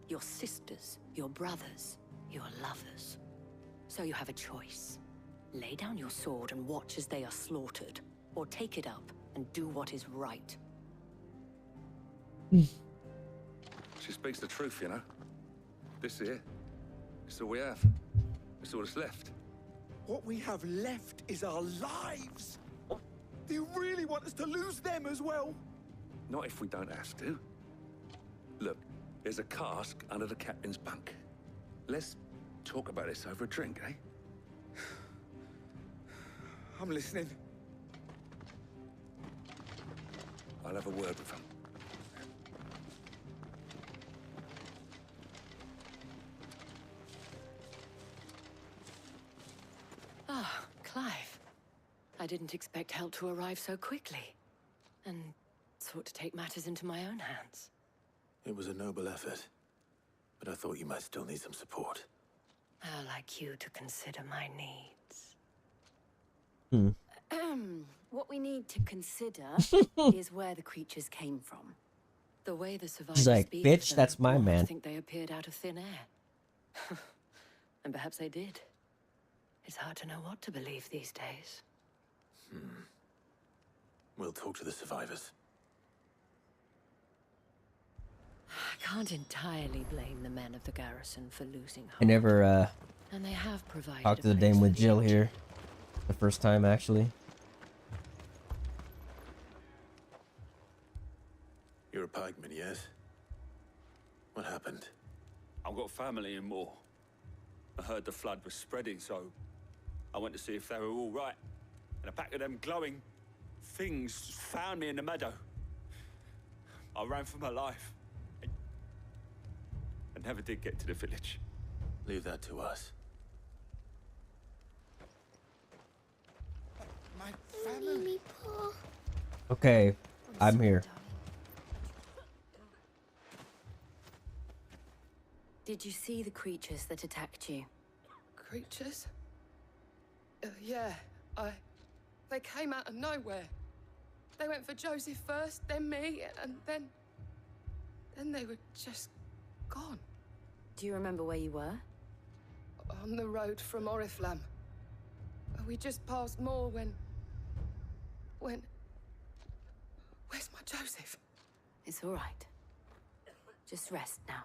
Your sisters, your brothers, your lovers. So you have a choice. Lay down your sword and watch as they are slaughtered, or take it up and do what is right. She speaks the truth, you know. This here, it's all we have. It's all that's left. What we have left is our lives. Do you really want us to lose them as well? Not if we don't have to. Look, there's a cask under the captain's bunk. Let's talk about this over a drink, eh? I'm listening. I'll have a word with him. Ah, Clive. I didn't expect help to arrive so quickly. And sought to take matters into my own hands. It was a noble effort, but I thought you might still need some support. I'd like you to consider my needs. What we need to consider is where the creatures came from. The way the survivors She's like, speak bitch, of them, that's my man. I think they appeared out of thin air. And perhaps they did. It's hard to know what to believe these days. We'll talk to the survivors. I can't entirely blame the men of the garrison for losing hope. I never And they have provided talked to a the place dame for with the Jill injured. here. The first time, actually. You're a pikeman, yes? What happened? I've got family in Moor. I heard the flood was spreading, so I went to see if they were all right. And a pack of them glowing things found me in the meadow. I ran for my life. I never did get to the village. Leave that to us. My family. Okay, I'm here. Did you see the creatures that attacked you? Creatures? Yeah, They came out of nowhere. They went for Joseph first, then me, and then they were just gone. Do you remember where you were? On the road from Oriflamme. We just passed Moor when... Where's my Joseph? It's all right. Just rest now.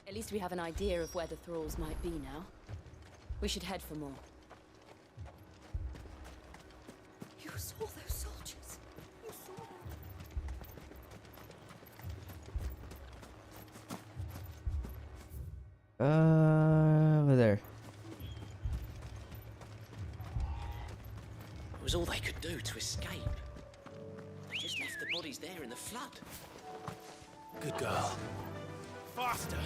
At least we have an idea of where the thralls might be now. We should head for more. You saw those soldiers? You saw them? Over there. It was all they could do to escape. They just left the bodies there in the flood. Good girl. Faster!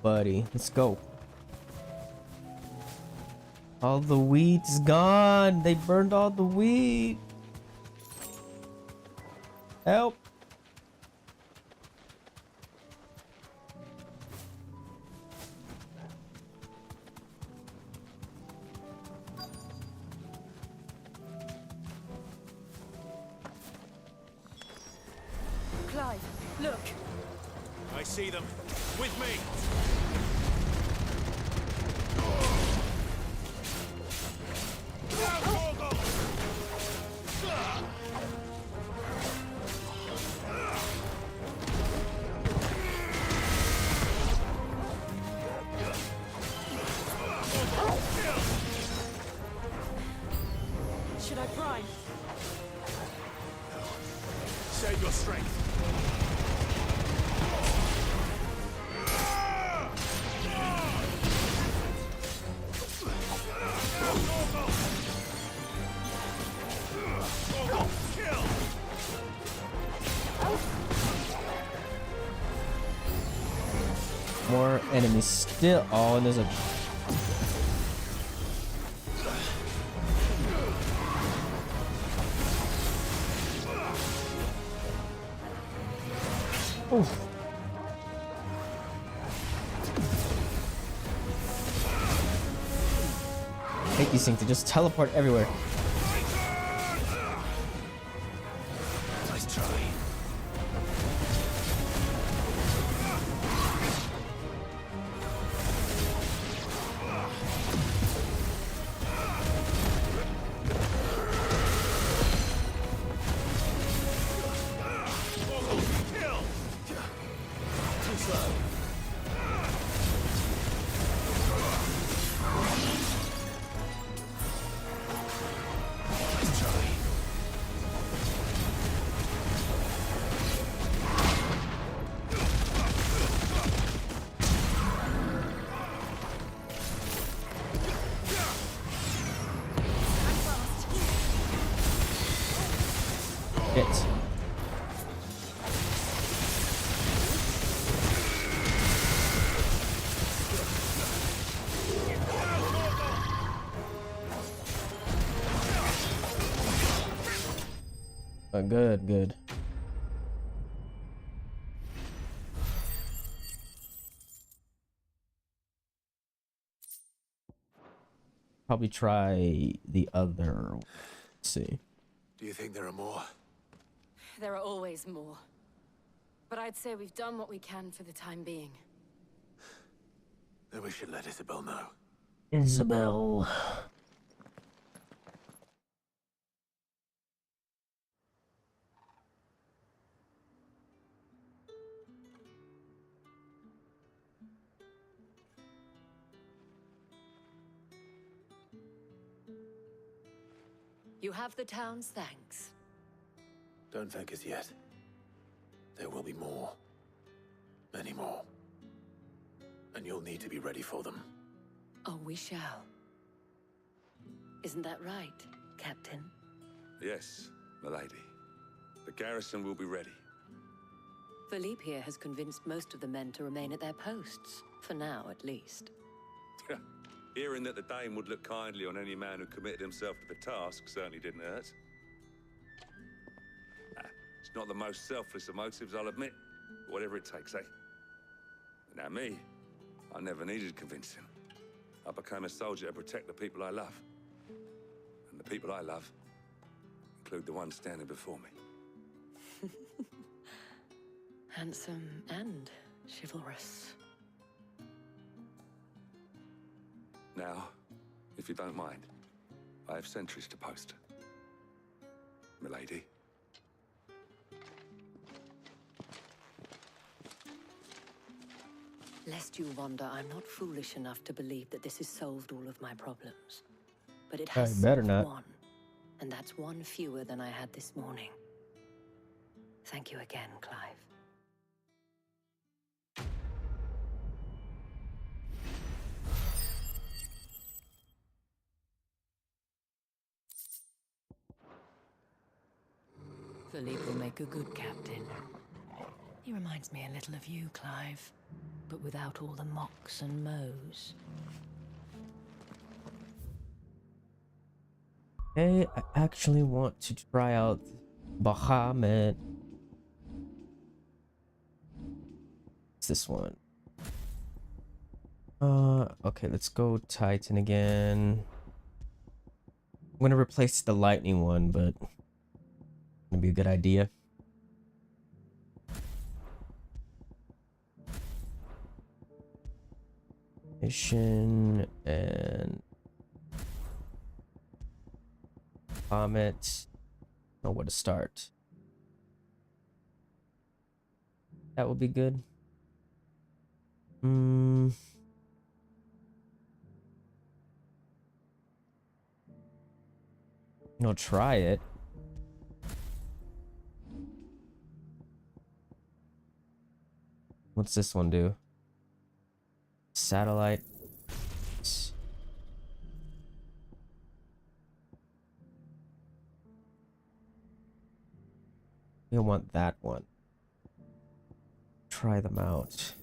Buddy, let's go. All the wheat's gone. They burned all the wheat. Help. Look. I see them. With me. Should I prime? Save your strength. More enemies still. Oh, and there's a. Oof. I hate these things to just teleport everywhere. Nice try. Hit. Good, good. Probably try the other. Let's see. Do you think there are more? There are always more. But I'd say we've done what we can for the time being. Then we should let Isabel know. Isabel. You have the town's thanks. Don't thank us yet. There will be more. Many more. And you'll need to be ready for them. Oh, we shall. Isn't that right, Captain? Yes, milady. The garrison will be ready. Philippe here has convinced most of the men to remain at their posts. For now, at least. Hearing that the Dane would look kindly on any man who committed himself to the task certainly didn't hurt. It's not the most selfless of motives, I'll admit. Whatever it takes, eh? Now me, I never needed convincing. I became a soldier to protect the people I love. And the people I love include the ones standing before me. Handsome and chivalrous. Now, if you don't mind, I have sentries to post. Milady. Lest you wonder, I'm not foolish enough to believe that this has solved all of my problems. But it has better solved not. one. And that's one fewer than I had this morning. Thank you again, Clive. Philippe will make a good captain. He reminds me a little of you, Clive, but without all the mocks and mows. Hey, I actually want to try out Bahamut. What's this one? Okay, let's go Titan again. I'm gonna replace the lightning one, but gonna be a good idea. Mission and Comet. Know where to start. That would be good. No, try it. What's this one do? Satellite. You'll want that one. Try them out.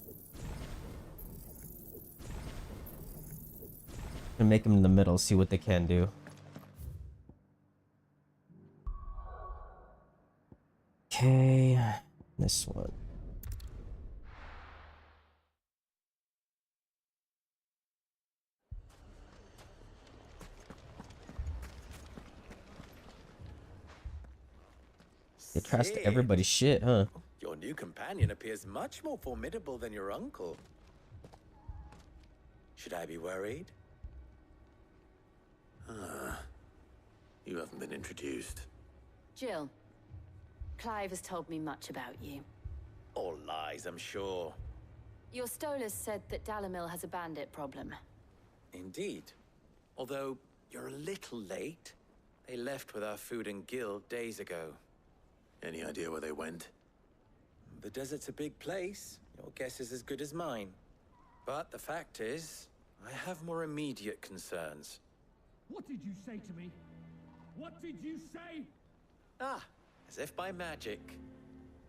And make them in the middle, see what they can do. Okay, this one. They trust everybody's shit, huh? Your new companion appears much more formidable than your uncle. Should I be worried? You haven't been introduced. Jill, Clive has told me much about you. All lies, I'm sure. Your Stolas said that Dalamil has a bandit problem. Indeed. Although, you're a little late. They left with our food and guild days ago. Any idea where they went? The desert's a big place. Your guess is as good as mine. But the fact is, I have more immediate concerns. What did you say to me? What did you say? Ah, as if by magic.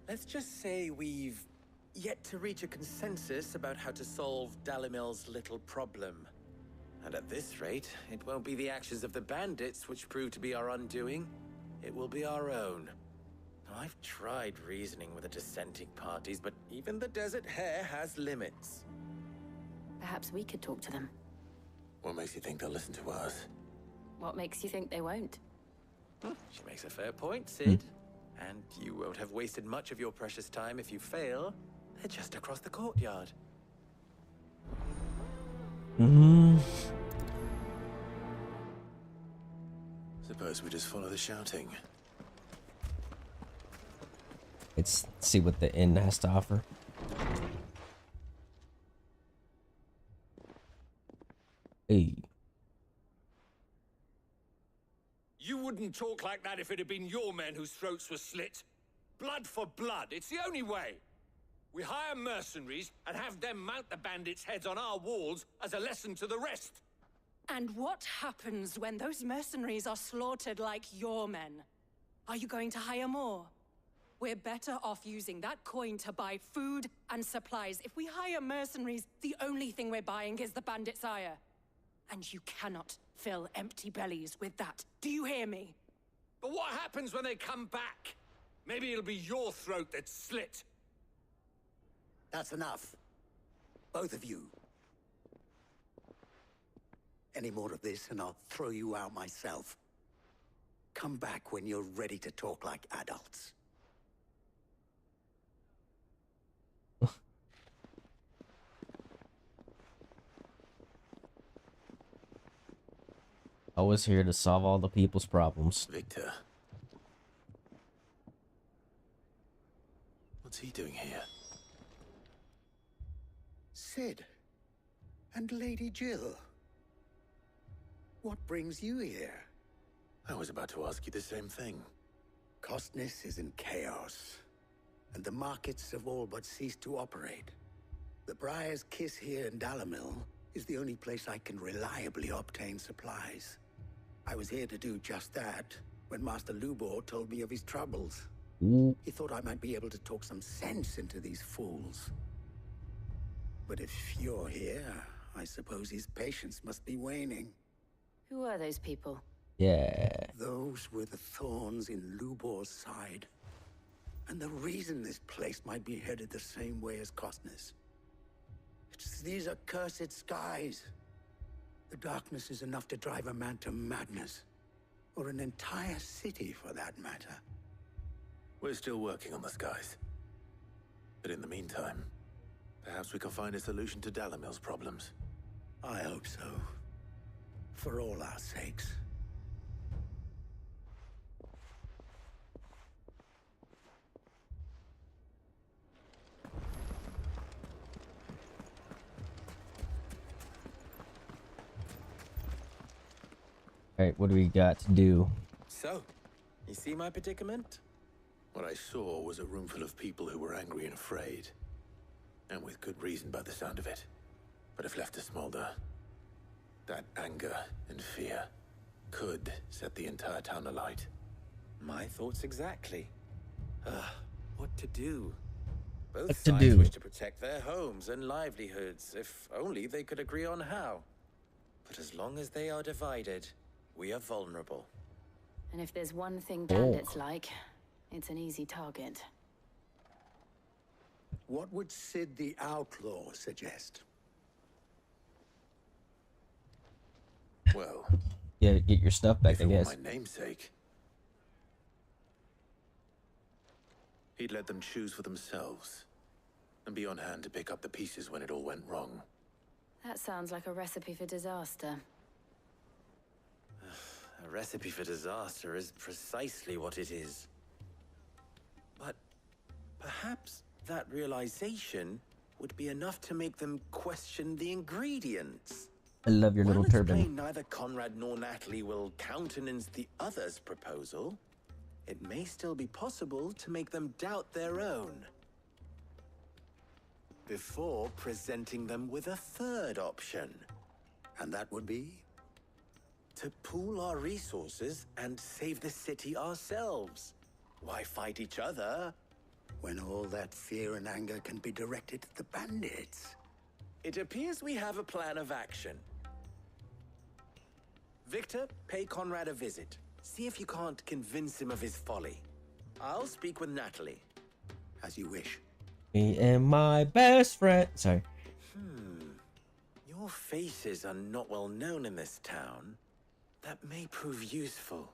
Let's just say we've yet to reach a consensus about how to solve Dalimil's little problem. And at this rate, it won't be the actions of the bandits which prove to be our undoing. It will be our own. Now, I've tried reasoning with the dissenting parties, but even the Desert Hare has limits. Perhaps we could talk to them. What makes you think they'll listen to us? What makes you think they won't? She makes a fair point, Sid. And you won't have wasted much of your precious time if you fail. They're just across the courtyard. Suppose we just follow the shouting. Let's see what the inn has to offer. Hey. You wouldn't talk like that if it had been your men whose throats were slit. Blood for blood, it's the only way. We hire mercenaries and have them mount the bandits' heads on our walls as a lesson to the rest. And what happens when those mercenaries are slaughtered like your men? Are you going to hire more? We're better off using that coin to buy food and supplies. If we hire mercenaries, the only thing we're buying is the bandits' ire. And you cannot fill empty bellies with that. Do you hear me? But what happens when they come back? Maybe it'll be your throat that's slit. That's enough. Both of you. Any more of this and I'll throw you out myself. Come back when you're ready to talk like adults. I was here to solve all the people's problems. Victor. What's he doing here? Sid. And Lady Jill. What brings you here? I was about to ask you the same thing. Costness is in chaos, and the markets have all but ceased to operate. The Briar's Kiss here in Dalamil is the only place I can reliably obtain supplies. I was here to do just that when Master Lubor told me of his troubles. He thought I might be able to talk some sense into these fools. But if you're here, I suppose his patience must be waning. Who are those people? Yeah. Those were the thorns in Lubor's side. And the reason this place might be headed the same way as Costness. It's these accursed skies. The darkness is enough to drive a man to madness. Or an entire city, for that matter. We're still working on the skies. But in the meantime, perhaps we can find a solution to Dalamil's problems. I hope so. For all our sakes. Alright, what do we got to do? So, you see my predicament? What I saw was a room full of people who were angry and afraid. And with good reason by the sound of it. But if left to smolder, that anger and fear could set the entire town alight. My thoughts exactly. What to do? Both What to sides do? wish to protect their homes and livelihoods, if only they could agree on how. But as long as they are divided, we are vulnerable. And if there's one thing bandits like, it's an easy target. What would Sid the Outlaw suggest? Well, Yeah, get your stuff back, if I it were guess. my namesake, he'd let them choose for themselves and be on hand to pick up the pieces when it all went wrong. That sounds like a recipe for disaster. A recipe for disaster is precisely what it is. But perhaps that realization would be enough to make them question the ingredients. I love your little While it's turban. plain neither Conrad nor Natalie will countenance the other's proposal, it may still be possible to make them doubt their own. Before presenting them with a third option. And that would be? To pool our resources and save the city ourselves. Why fight each other? When all that fear and anger can be directed at the bandits. It appears we have a plan of action. Victor, pay Conrad a visit. See if you can't convince him of his folly. I'll speak with Natalie. As you wish. Me and my best friend. Sorry. Your faces are not well known in this town. That may prove useful.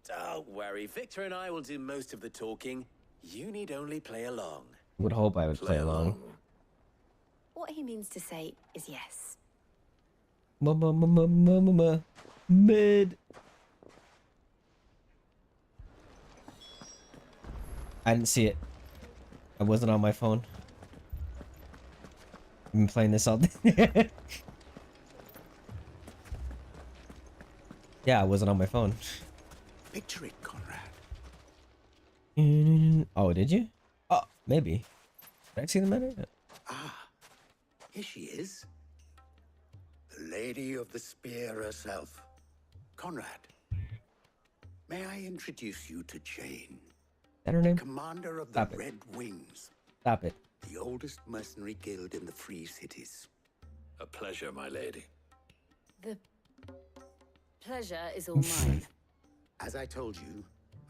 Don't worry, Victor and I will do most of the talking. You need only play along. Would hope I would play along. What he means to say is yes. Mid. I didn't see it. I wasn't on my phone. I've been playing this all day. Yeah, I wasn't on my phone. Picture it, Conrad. Oh, did you? Oh, maybe. Did I see the matter? Ah, here she is. The Lady of the Spear herself. Conrad, may I introduce you to Jane? Is that her name? Commander of the Stop it. Red Wings. Stop it. The oldest mercenary guild in the Free Cities. A pleasure, my lady. The pleasure is all mine. As I told you,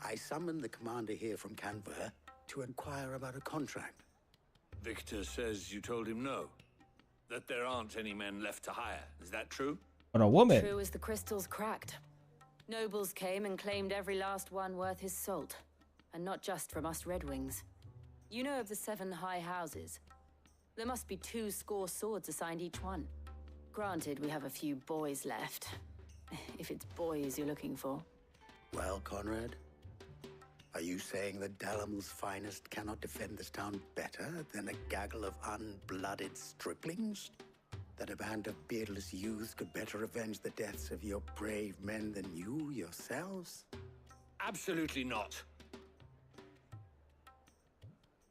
I summoned the commander here from Canberra to inquire about a contract. Victor says you told him no. That there aren't any men left to hire. Is that true? But a woman. True as the crystals cracked. Nobles came and claimed every last one worth his salt. And not just from us Red Wings. You know of the 7 high houses. There must be 2 swords assigned each one. Granted, we have a few boys left. If it's boys you're looking for. Well, Conrad, are you saying that Dalamil's finest cannot defend this town better than a gaggle of unblooded striplings? That a band of beardless youths could better avenge the deaths of your brave men than you yourselves? Absolutely not.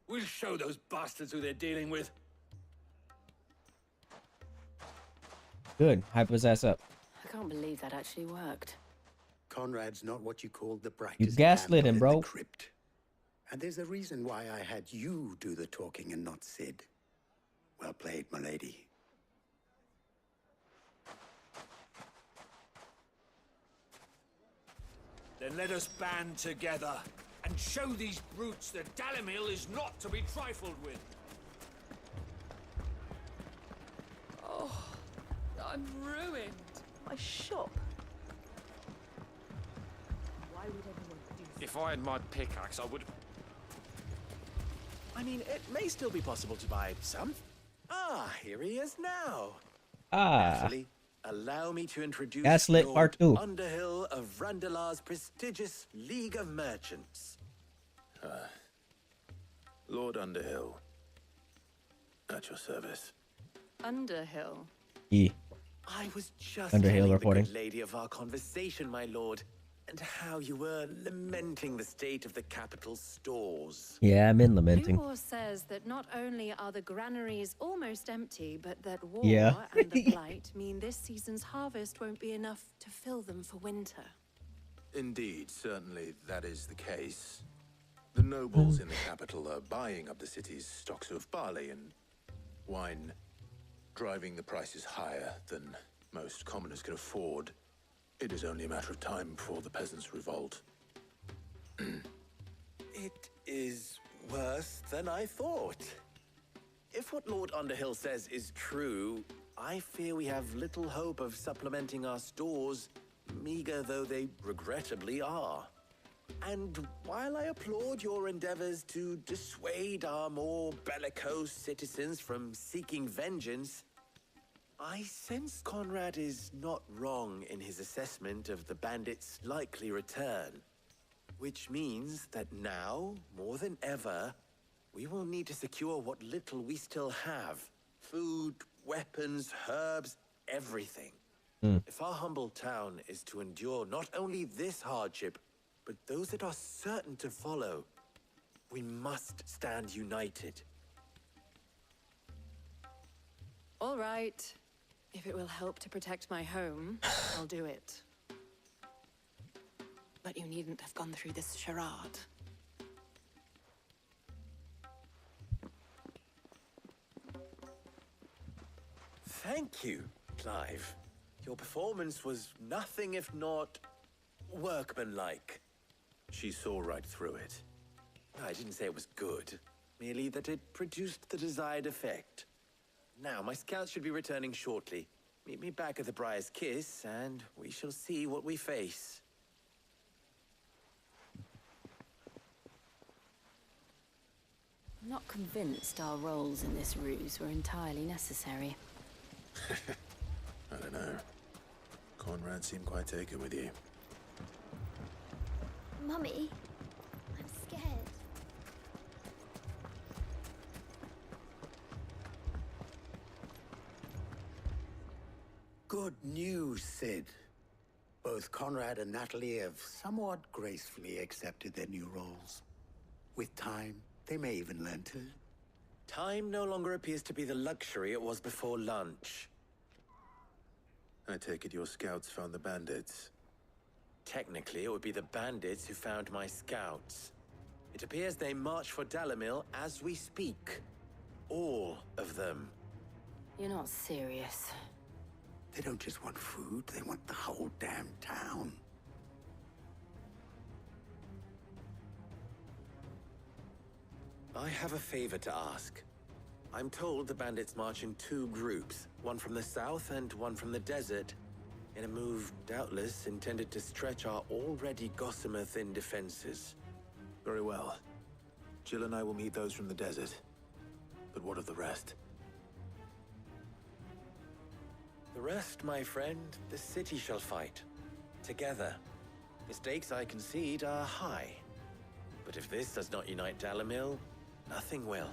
We'll show those bastards who they're dealing with. Good. Hype his ass up. I can't believe that actually worked. Conrad's not what you call the brightest You gaslit him, candle in bro. the crypt. And there's a reason why I had you do the talking and not Sid. Well played, my lady. Then let us band together and show these brutes that Dalamil is not to be trifled with. Oh, I'm ruined. My shop. Why would everyone do so? If I had my pickaxe, I would. I mean, it may still be possible to buy some. Ah, here he is now. Naturally, allow me to introduce Gaslit Lord Part 2. Underhill of Randalar's prestigious League of Merchants. Lord Underhill, at your service. Underhill. I was just Underhill telling reporting. the good lady of our conversation, my lord, and how you were lamenting the state of the capital's stores. Yeah, I'm in lamenting. War says that not only are the granaries almost empty, but that war Yeah. and the blight mean this season's harvest won't be enough to fill them for winter. Indeed, certainly that is the case. The nobles in the capital are buying up the city's stocks of barley and wine, driving the prices higher than most commoners can afford. It is only a matter of time before the peasants revolt. It is worse than I thought. If what Lord Underhill says is true, I fear we have little hope of supplementing our stores, meager though they regrettably are. And while I applaud your endeavors to dissuade our more bellicose citizens from seeking vengeance, I sense Conrad is not wrong in his assessment of the bandits' likely return. Which means that now, more than ever, we will need to secure what little we still have. Food, weapons, herbs, everything. If our humble town is to endure not only this hardship, but those that are certain to follow, we must stand united. All right. If it will help to protect my home, I'll do it. But you needn't have gone through this charade. Thank you, Clive. Your performance was nothing if not workmanlike. She saw right through it. I didn't say it was good, merely that it produced the desired effect. Now, my scouts should be returning shortly. Meet me back at the Briar's Kiss, and we shall see what we face. I'm not convinced our roles in this ruse were entirely necessary. I don't know. Conrad seemed quite taken with you. Mummy, I'm scared. Good news, Sid. Both Conrad and Natalie have somewhat gracefully accepted their new roles. With time, they may even learn to. Time no longer appears to be the luxury it was before lunch. I take it your scouts found the bandits. Technically, it would be the bandits who found my scouts. It appears they march for Dalamil as we speak. All of them. You're not serious. They don't just want food, they want the whole damn town. I have a favor to ask. I'm told the bandits march in two groups, one from the south and one from the desert, in a move doubtless intended to stretch our already gossamer-thin defenses. Very well. Jill and I will meet those from the desert. But what of the rest? The rest, my friend, the city shall fight. Together. The stakes, I concede, are high. But if this does not unite Dalamil, nothing will.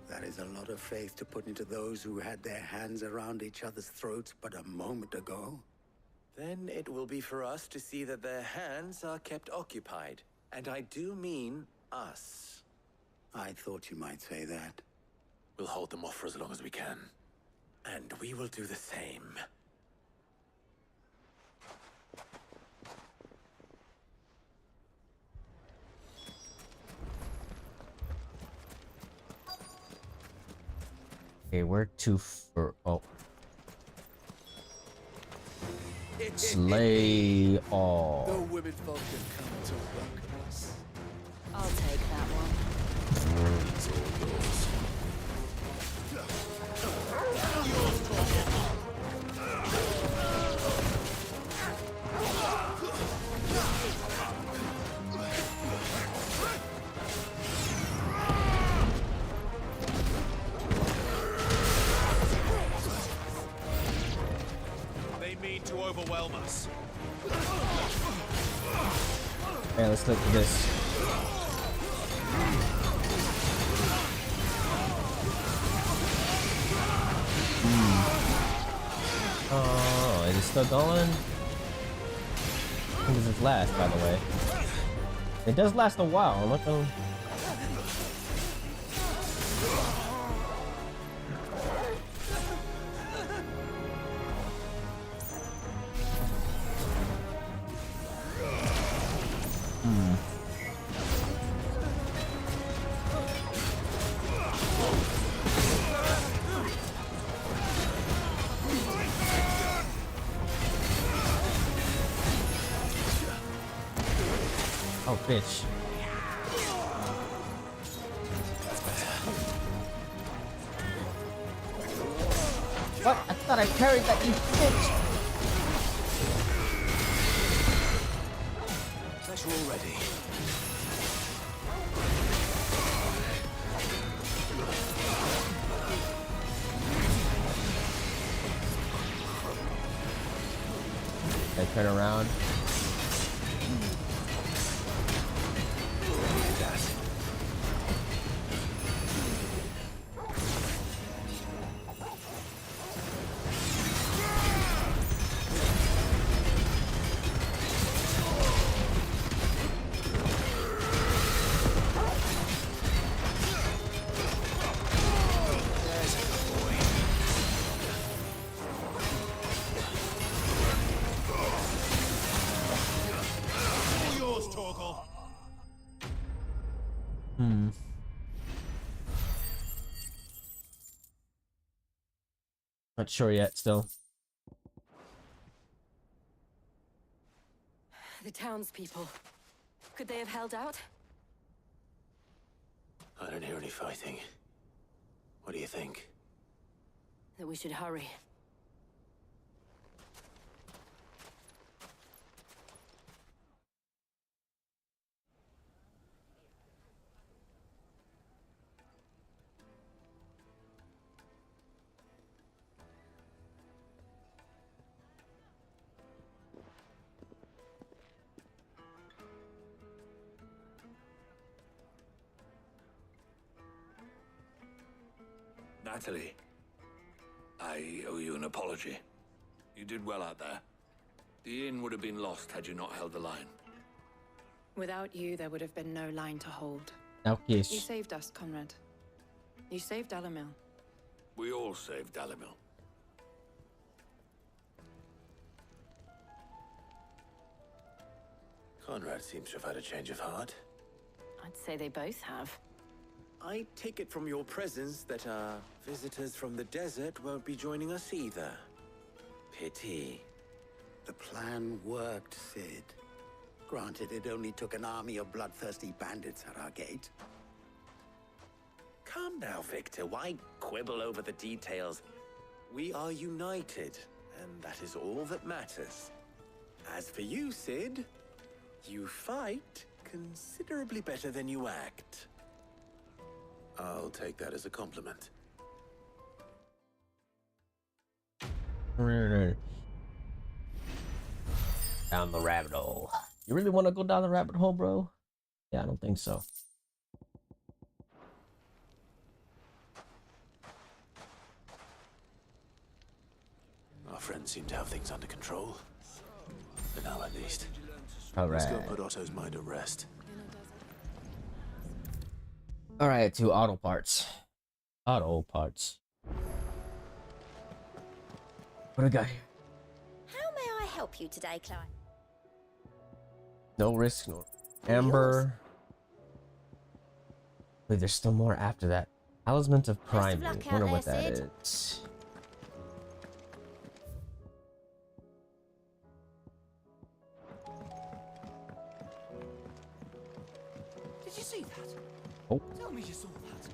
That is a lot of faith to put into those who had their hands around each other's throats but a moment ago. Then it will be for us to see that their hands are kept occupied. And I do mean us. I thought you might say that. We'll hold them off for as long as we can. And we will do the same. Okay, where to for? Oh, slay all. The women folk have come to welcome us. I'll take that one. It's all yours. need to overwhelm us. Okay, let's look at this. Oh, is it still going? How long does this last, by the way? It does last a while. Look at. Oh, bitch. What? I thought I carried that, you bitch! Pleasure already. I turn around. Not sure yet, still. The townspeople. Could they have held out? I don't hear any fighting. What do you think? That we should hurry. Natalie, I owe you an apology. You did well out there. The inn would have been lost had you not held the line. Without you, there would have been no line to hold. Now, yes. You saved us, Conrad. You saved Dalamil. We all saved Dalamil. Conrad seems to have had a change of heart. I'd say they both have. I take it from your presence that our visitors from the desert won't be joining us either. Pity. The plan worked, Sid. Granted, it only took an army of bloodthirsty bandits at our gate. Calm now, Victor. Why quibble over the details? We are united, and that is all that matters. As for you, Sid, you fight considerably better than you act. I'll take that as a compliment. Down the rabbit hole. You really want to go down the rabbit hole, bro? Yeah, I don't think so. Our friends seem to have things under control. For now, at least. All Let's go right. put Otto's mind at rest. All right, to auto parts. Auto parts. What do we got here? How may I help you today, Clive? No risk, no amber. Wait, there's still more after that. Talisman of Crime. luck out Wonder what there, that Sid. is. Did you see that? Oh. Tell me you saw that.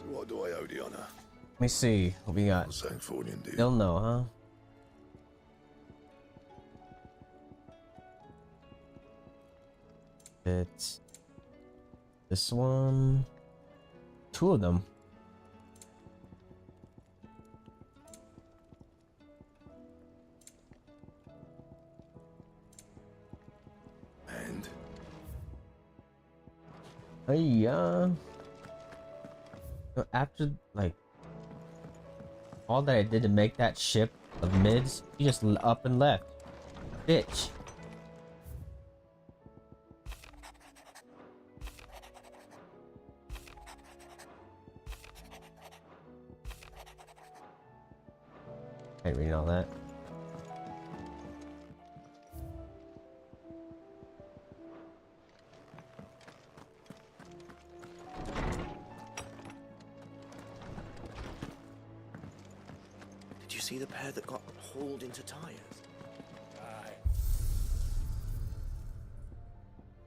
What do I owe the honor? Let me see what we got. Sancfordian deal. Still no, huh? It's this one. 2 of them. And Yeah. After like all that I did to make that ship of mids, you just up and left, bitch. Can't read all that. Did you see the pair that got hauled into tires?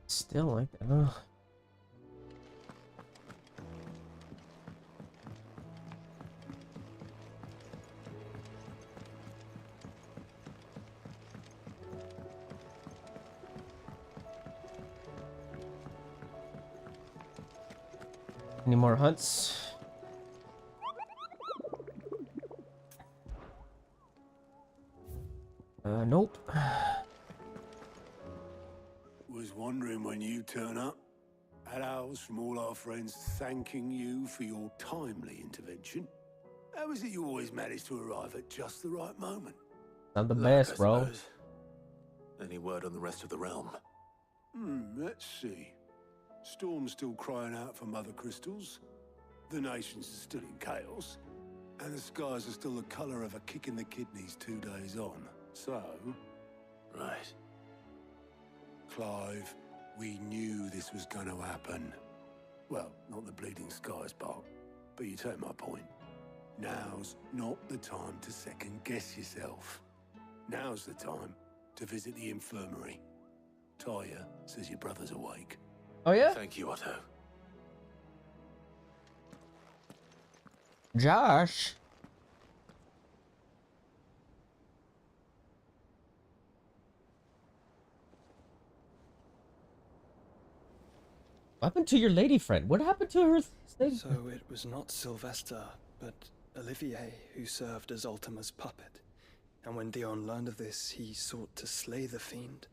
Still like that. Ugh. Any more hunts? Nope. Was wondering when you turn up. Had owls from all our friends thanking you for your timely intervention. How is it you always manage to arrive at just the right moment? Not the Luck, best, I bro. suppose. Any word on the rest of the realm? Let's see. Storm's still crying out for mother crystals. The nations are still in chaos. And the skies are still the colour of a kick in the kidneys 2 days on. So... Right. Clive, we knew this was going to happen. Well, not the bleeding skies part, but you take my point. Now's not the time to second-guess yourself. Now's the time to visit the infirmary. Taya says your brother's awake. Oh yeah? Thank you, Otto. Josh. What happened to your lady friend? What happened to her? So it was not Sylvester, but Olivier who served as Ultima's puppet. And when Dion learned of this, he sought to slay the fiend.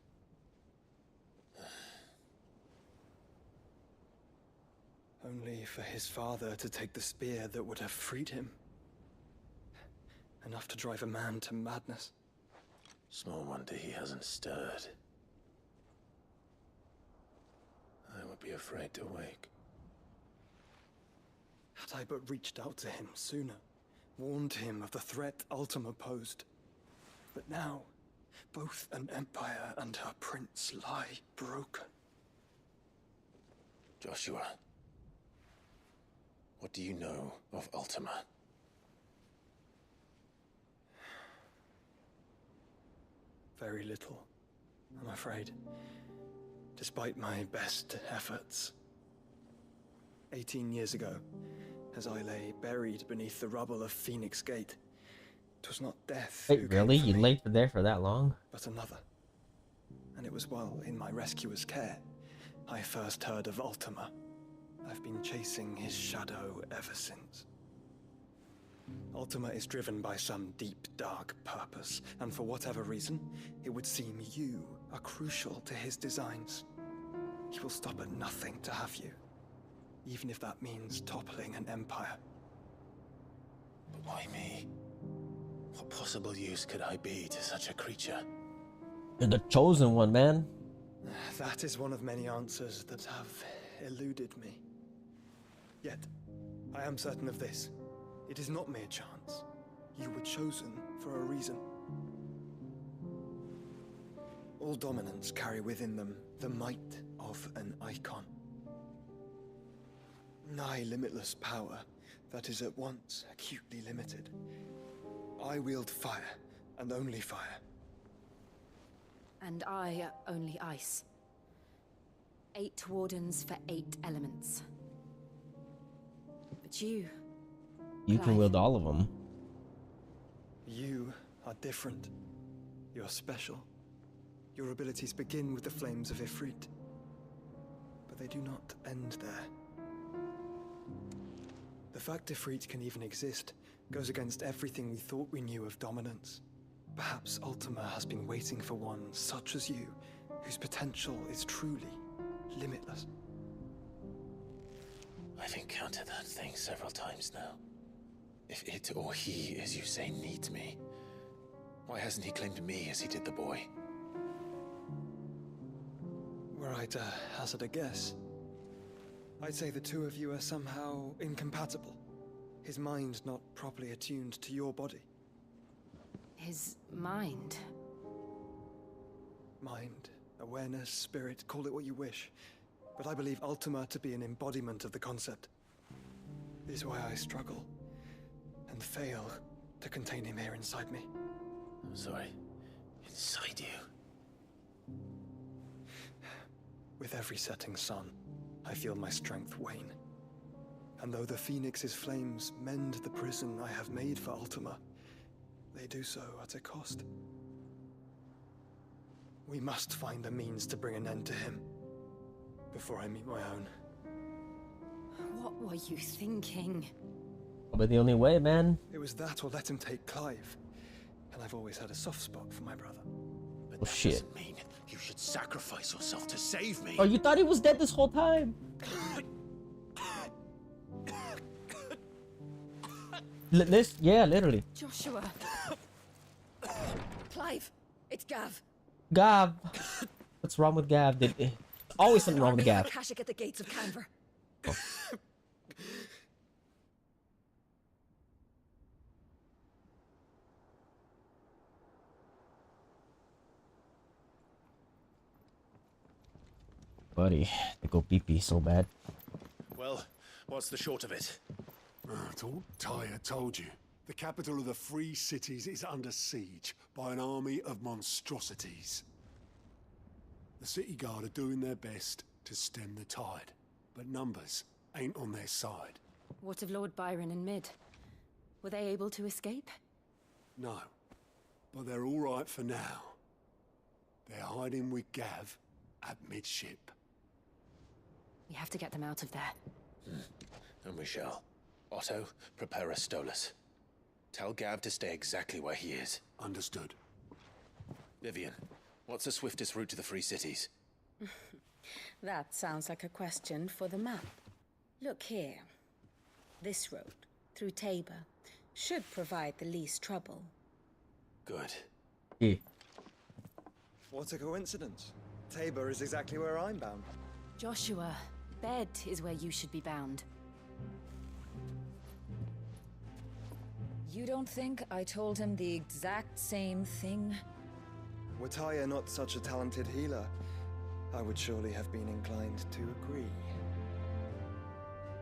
Only for his father to take the spear that would have freed him. Enough to drive a man to madness. Small wonder he hasn't stirred. I would be afraid to wake. Had I but reached out to him sooner, warned him of the threat Ultima posed. But now, both an empire and her prince lie broken. Joshua, what do you know of Ultima? Very little, I'm afraid. Despite my best efforts. 18 years ago, as I lay buried beneath the rubble of Phoenix Gate, 'twas not death who Wait, came really? for You me, laid there for that long? but another. And it was while in my rescuer's care, I first heard of Ultima. I've been chasing his shadow ever since. Ultima is driven by some deep, dark purpose, and for whatever reason, it would seem you are crucial to his designs. He will stop at nothing to have you, even if that means toppling an empire. But why me? What possible use could I be to such a creature? You're the chosen one, man. That is one of many answers that have eluded me. Yet, I am certain of this. It is not mere chance. You were chosen for a reason. All dominants carry within them the might of an icon. Nigh limitless power that is at once acutely limited. I wield fire, and only fire. And I only ice. 8 wardens for 8 elements. But you You can wield all of them. You are different. You're special. Your abilities begin with the flames of Ifrit. but they do not end there. The fact Ifrit can even exist goes against everything we thought we knew of dominance. Perhaps Ultima has been waiting for one such as you, whose potential is truly limitless. I've encountered that thing several times now. If it or he, as you say, needs me, why hasn't he claimed me as he did the boy? Were I to hazard a guess, I'd say the two of you are somehow incompatible. His mind not properly attuned to your body. His mind? Mind, awareness, spirit, call it what you wish. But I believe Ultima to be an embodiment of the concept. This is why I struggle and fail to contain him here inside me. I'm sorry. Inside you? With every setting sun, I feel my strength wane. And though the Phoenix's flames mend the prison I have made for Ultima, they do so at a cost. We must find a means to bring an end to him before I meet my own. What were you thinking? But the only way, man. It was that or let him take Clive. And I've always had a soft spot for my brother. But oh, that shit. doesn't mean you should sacrifice yourself to save me. Oh, you thought he was dead this whole time? This, yeah, literally. Joshua. Clive, it's Gav. Gav. What's wrong with Gav? Always something wrong with Gav. Akashic at the gates of Canver. Oh. Buddy, they go pee-pee so bad. Well, what's the short of it? All Tyre told you. The capital of the Free Cities is under siege by an army of monstrosities. The city guard are doing their best to stem the tide, but numbers ain't on their side. What of Lord Byron and Mid? Were they able to escape? No, but they're all right for now. They're hiding with Gav at midship. We have to get them out of there. And we shall. Otto, prepare a Stolas. Tell Gav to stay exactly where he is. Understood. Vivian, what's the swiftest route to the Free Cities? That sounds like a question for the map. Look here. This road, through Tabor, should provide the least trouble. Good. Yeah. What a coincidence. Tabor is exactly where I'm bound. Joshua, bed is where you should be bound. You don't think I told him the exact same thing? Were Tyre not such a talented healer, I would surely have been inclined to agree.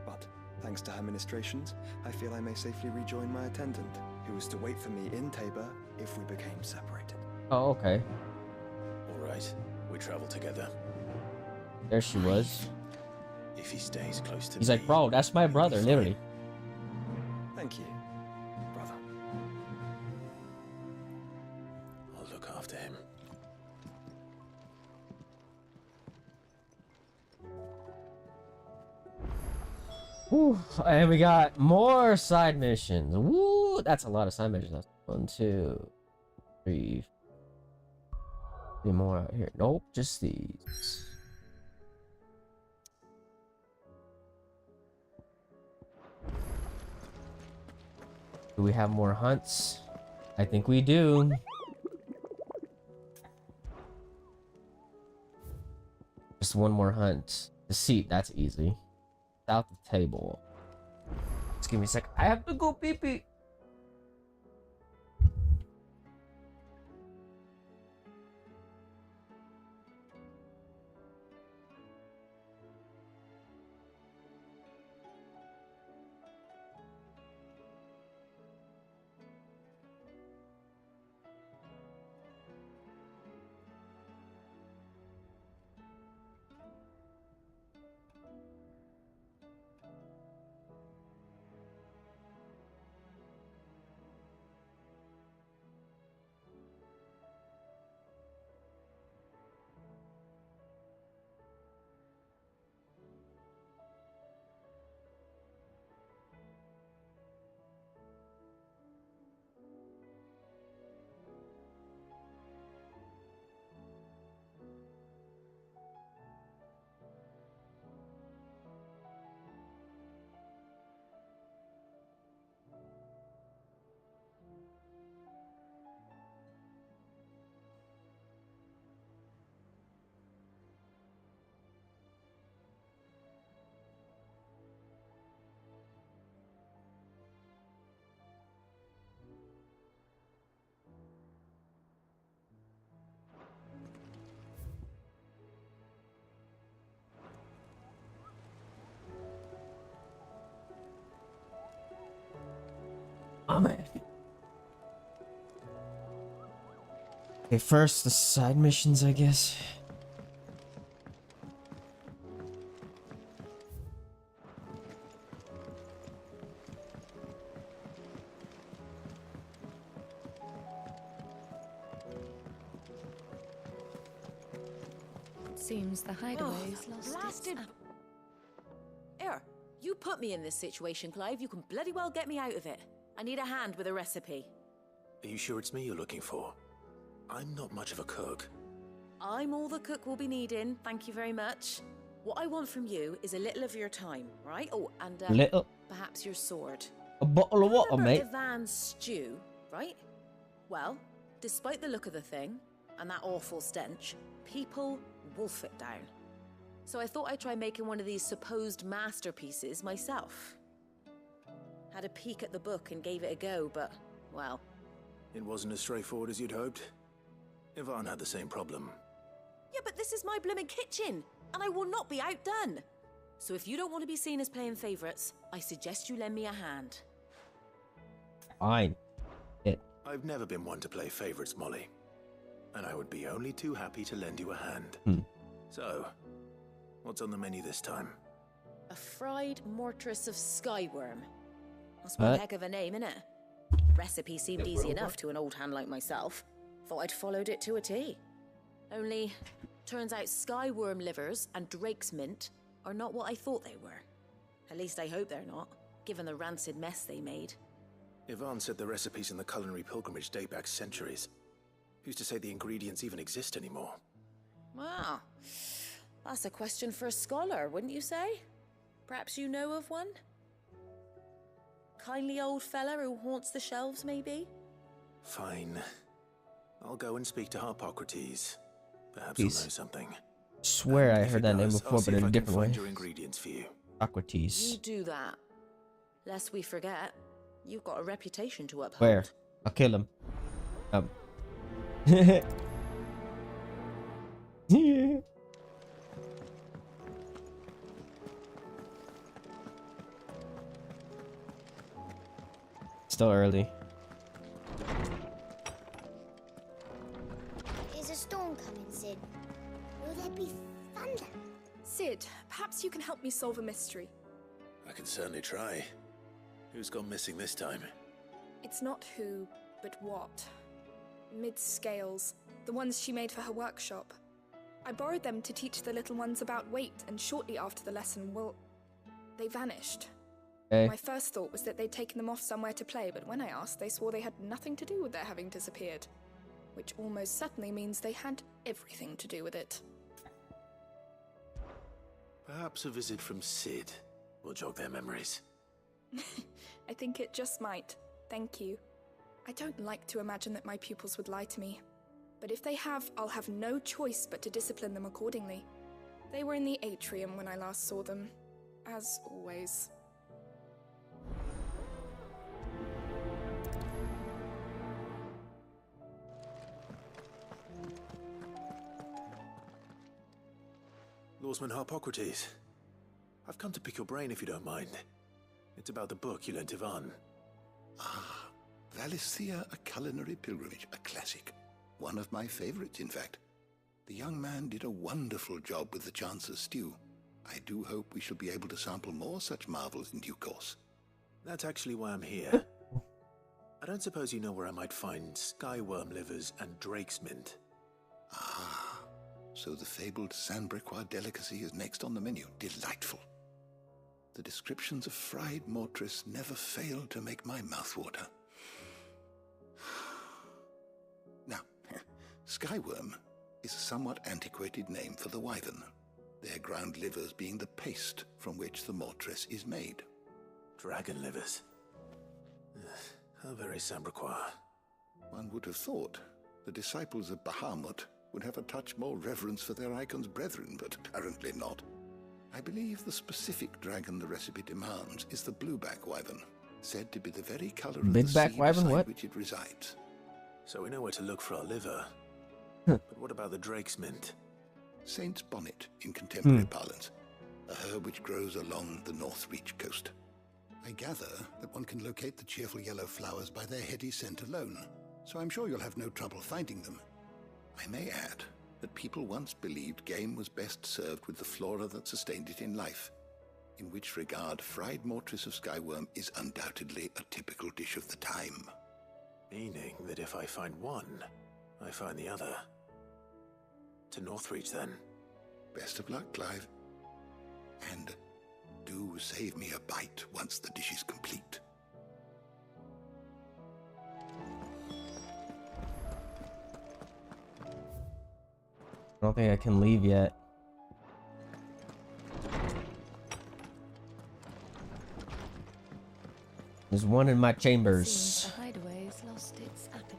But, thanks to her ministrations, I feel I may safely rejoin my attendant, who was to wait for me in Tabor if we became separated. Oh, okay. All right, we travel together. There she was. If he stays close to me... He's like, bro, that's my brother, literally. Thank you, brother. I'll look after him. Whew, and we got more side missions. Woo, that's a lot of side missions. That's 1, 2, 3. 3 more out here. Nope, just these. Do we have more hunts? I think we do. Just one more hunt. The seat, that's easy. Out the table. Just give me a sec. I have to go pee pee. man. Okay, first the side missions, I guess. Seems the hideaway's lost Blasted. its... Here, you put me in this situation, Clive. You can bloody well get me out of it. I need a hand with a recipe. Are you sure it's me you're looking for? I'm not much of a cook. I'm all the cook will be needing, thank you very much. What I want from you is a little of your time, right? Oh, and Little? perhaps your sword. A bottle of water, Remember mate. Ivan's stew, right? Well, despite the look of the thing, and that awful stench, people wolf it down. So I thought I'd try making one of these supposed masterpieces myself. Had a peek at the book and gave it a go, but, well... It wasn't as straightforward as you'd hoped. Ivan had the same problem. Yeah, but this is my blooming kitchen, and I will not be outdone. So if you don't want to be seen as playing favourites, I suggest you lend me a hand. Fine. I've never been one to play favourites, Molly. And I would be only too happy to lend you a hand. So, what's on the menu this time? A fried mortress of skyworm. That's one What? heck of a name, innit? Recipe seemed easy enough to an old hand like myself. Thought I'd followed it to a T. Only, turns out skyworm livers and drake's mint are not what I thought they were. At least I hope they're not, given the rancid mess they made. Ivan said the recipes in the culinary pilgrimage date back centuries. Who's to say the ingredients even exist anymore? Wow. That's a question for a scholar, wouldn't you say? Perhaps you know of one? Kindly old fella who haunts the shelves, maybe? Fine. I'll go and speak to Harpocrates. Perhaps he'll know something. Swear I If heard he that name does, before, I'll but see in if a I can different way. find your ingredients for you. Socrates. You do that. Lest we forget, you've got a reputation to uphold. Where? I'll kill him. Still early. Is a storm coming, Sid? Will there be thunder? Sid, perhaps you can help me solve a mystery. I can certainly try. Who's gone missing this time? It's not who, but what. Mid's scales, the ones she made for her workshop. I borrowed them to teach the little ones about weight, and shortly after the lesson, well, they vanished. Hey. My first thought was that they'd taken them off somewhere to play, but when I asked, they swore they had nothing to do with their having disappeared. Which almost certainly means they had everything to do with it. Perhaps a visit from Sid will jog their memories. I think it just might. Thank you. I don't like to imagine that my pupils would lie to me. But if they have, I'll have no choice but to discipline them accordingly. They were in the atrium when I last saw them. As always. Lawsman Harpocrates. I've come to pick your brain if you don't mind. It's about the book you lent Ivan. Ah, Valisthea, A Culinary Pilgrimage, a classic. One of my favorites, in fact. The young man did a wonderful job with the Chance's stew. I do hope we shall be able to sample more such marvels in due course. That's actually why I'm here. I don't suppose you know where I might find skyworm livers and drake's mint. Ah, so the fabled Sandbrequois delicacy is next on the menu. Delightful. The descriptions of fried mortress never fail to make my mouth water. Now, skyworm is a somewhat antiquated name for the wyvern, their ground livers being the paste from which the mortress is made. Dragon livers. How very Sandbrequois. One would have thought the disciples of Bahamut would have a touch more reverence for their icon's brethren, but apparently not. I believe the specific dragon the recipe demands is the blueback wyvern, said to be the very color of Big the back sea wyvern, beside what? which it resides. So we know where to look for our liver. But what about the drake's mint? Saint's bonnet in contemporary parlance, a herb which grows along the North Reach coast. I gather that one can locate the cheerful yellow flowers by their heady scent alone, so I'm sure you'll have no trouble finding them. I may add that people once believed game was best served with the flora that sustained it in life, in which regard fried mortress of skyworm is undoubtedly a typical dish of the time. Meaning that if I find one, I find the other. To Northreach, then. Best of luck, Clive. And do save me a bite once the dish is complete. I don't think I can leave yet. There's one in my chambers. The hideaway has lost its appetite.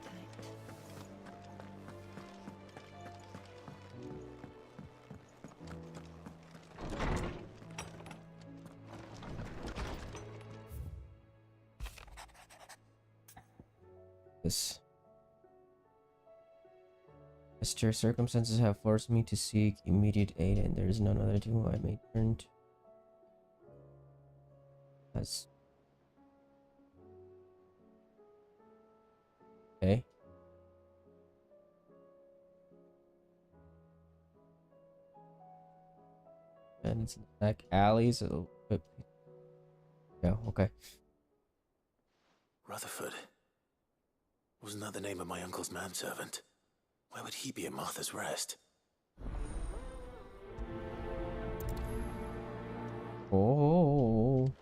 This. Mr. Circumstances have forced me to seek immediate aid, and there is none other to whom I may turn to. That's okay. And it's in the back alley, so yeah, okay. Rutherford. Wasn't that the name of my uncle's manservant? Why would he be at Martha's Rest? Oh.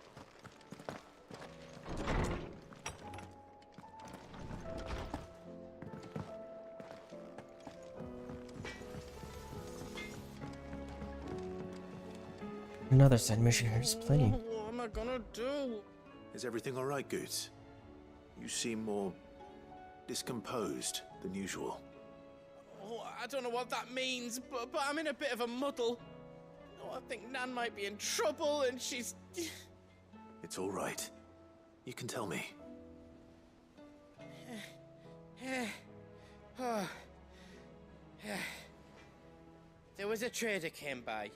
Another side mission here, there's plenty. What am I gonna do? Is everything all right, Goots? You seem more discomposed than usual. Oh, I don't know what that means, but I'm in a bit of a muddle. Oh, I think Nan might be in trouble, and she's... It's all right. You can tell me. There was a trader came by.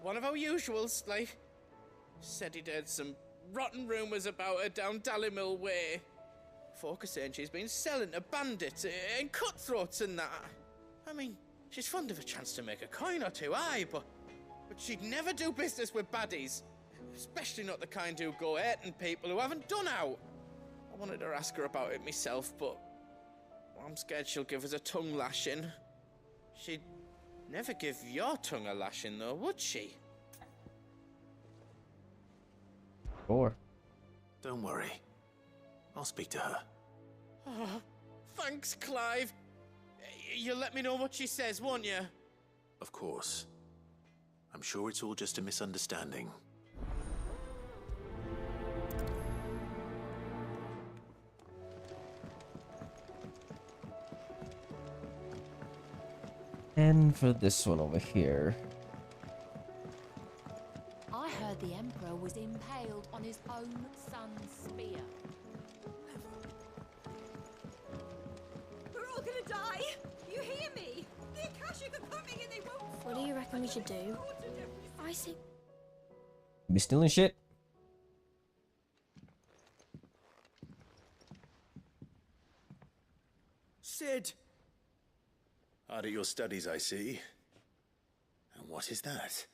One of our usuals, like. Said he'd heard some rotten rumours about her down Dalimil Way. Folk are saying she's been selling to bandits and cutthroats and that. I mean, she's fond of a chance to make a coin or two, aye, but she'd never do business with baddies. Especially not the kind who go hurting people who haven't done out. I wanted to ask her about it myself, but I'm scared she'll give us a tongue lashing. She'd never give your tongue a lashing, though, would she? Sure. Don't worry. I'll speak to her. Oh, thanks, Clive. You'll let me know what she says, won't you? Of course. I'm sure it's all just a misunderstanding. And for this one over here. I heard the Emperor was impaled on his own son's spear. We're all gonna die! You hear me? The Akashic are coming and they won't. What do you reckon we should do? I think. Be stealing shit. Sid! Hard at your studies, I see. And what is that?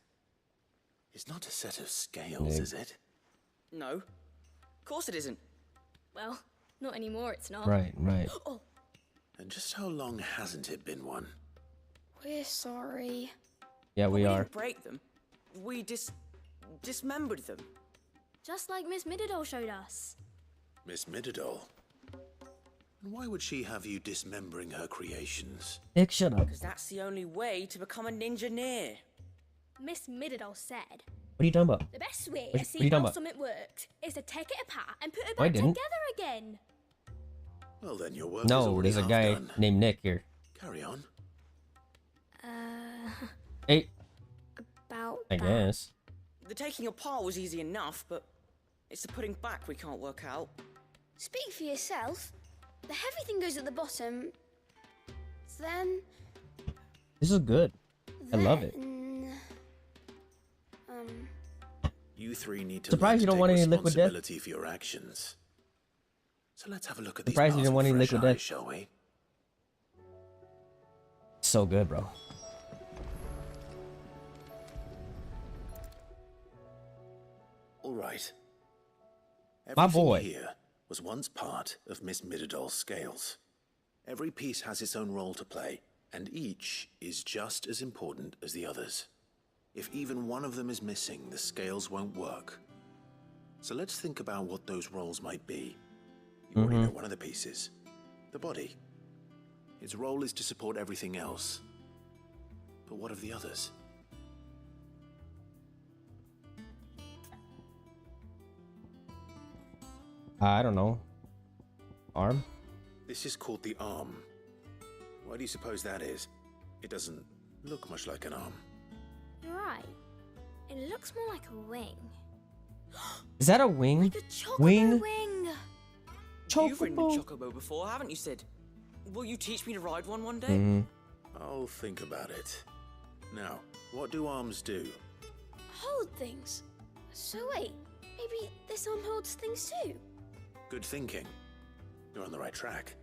It's not a set of scales, is it? No. Of course it isn't. Well, not anymore, it's not. Right. Oh, And just how long hasn't it been one? we're sorry. Yeah, we are. Didn't break them. We dismembered them. Just like Miss Mididol showed us. Miss Mididol? And why would she have you dismembering her creations? Nick, shut up. Because that's the only way to become a ninja-neer. Miss Mididol said. What are you talking about? The best way What to are see you talking how about? something worked is to take it apart and put it I back didn't. together again. Well, then your work is No, already there's a half guy done. named Nick here. Carry on. Hey, About I that. guess. The taking apart was easy enough, but it's the putting back we can't work out. Speak for yourself. The heavy thing goes at the bottom. Then. This is good. I love it. then, You You three need to Surprised you don't want any liquid death. responsibility for your actions. So let's have a look at these Surprised you parts didn't want with any fresh liquid eyes, death. shall we? So good, bro. All right. My Everything boy. here was once part of Miss Midadol's scales. Every piece has its own role to play, and each is just as important as the others. If even one of them is missing, the scales won't work. So let's think about what those roles might be. You already know one of the pieces, the body. Its role is to support everything else. But what of the others? I don't know. Arm? This is called the arm. Why do you suppose that is? It doesn't look much like an arm. You're right. It looks more like a wing. Is that a wing? Like a chocobo wing? wing. You've ridden a chocobo before, haven't you, Sid? Will you teach me to ride one day? Mm-hmm. I'll think about it. Now, what do arms do? Hold things. So wait, maybe this arm holds things too? Good thinking. You're on the right track.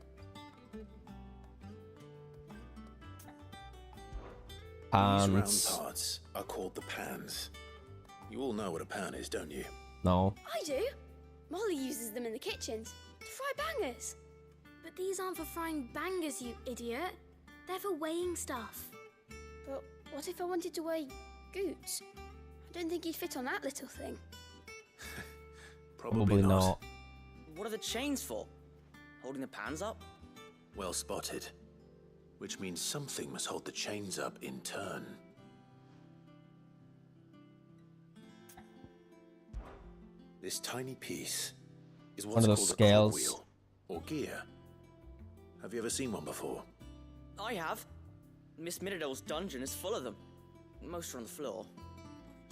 These round parts are called the pans. You all know what a pan is, don't you? No. I do. Molly uses them in the kitchens to fry bangers. But these aren't for frying bangers, you idiot. They're for weighing stuff. But what if I wanted to weigh goods? I don't think he'd fit on that little thing. Probably not. What are the chains for? Holding the pans up? Well spotted. Which means something must hold the chains up in turn. This tiny piece is One what's of those called scales. a cogwheel or gear. Have you ever seen one before? I have. Miss Midadol's dungeon is full of them. Most are on the floor.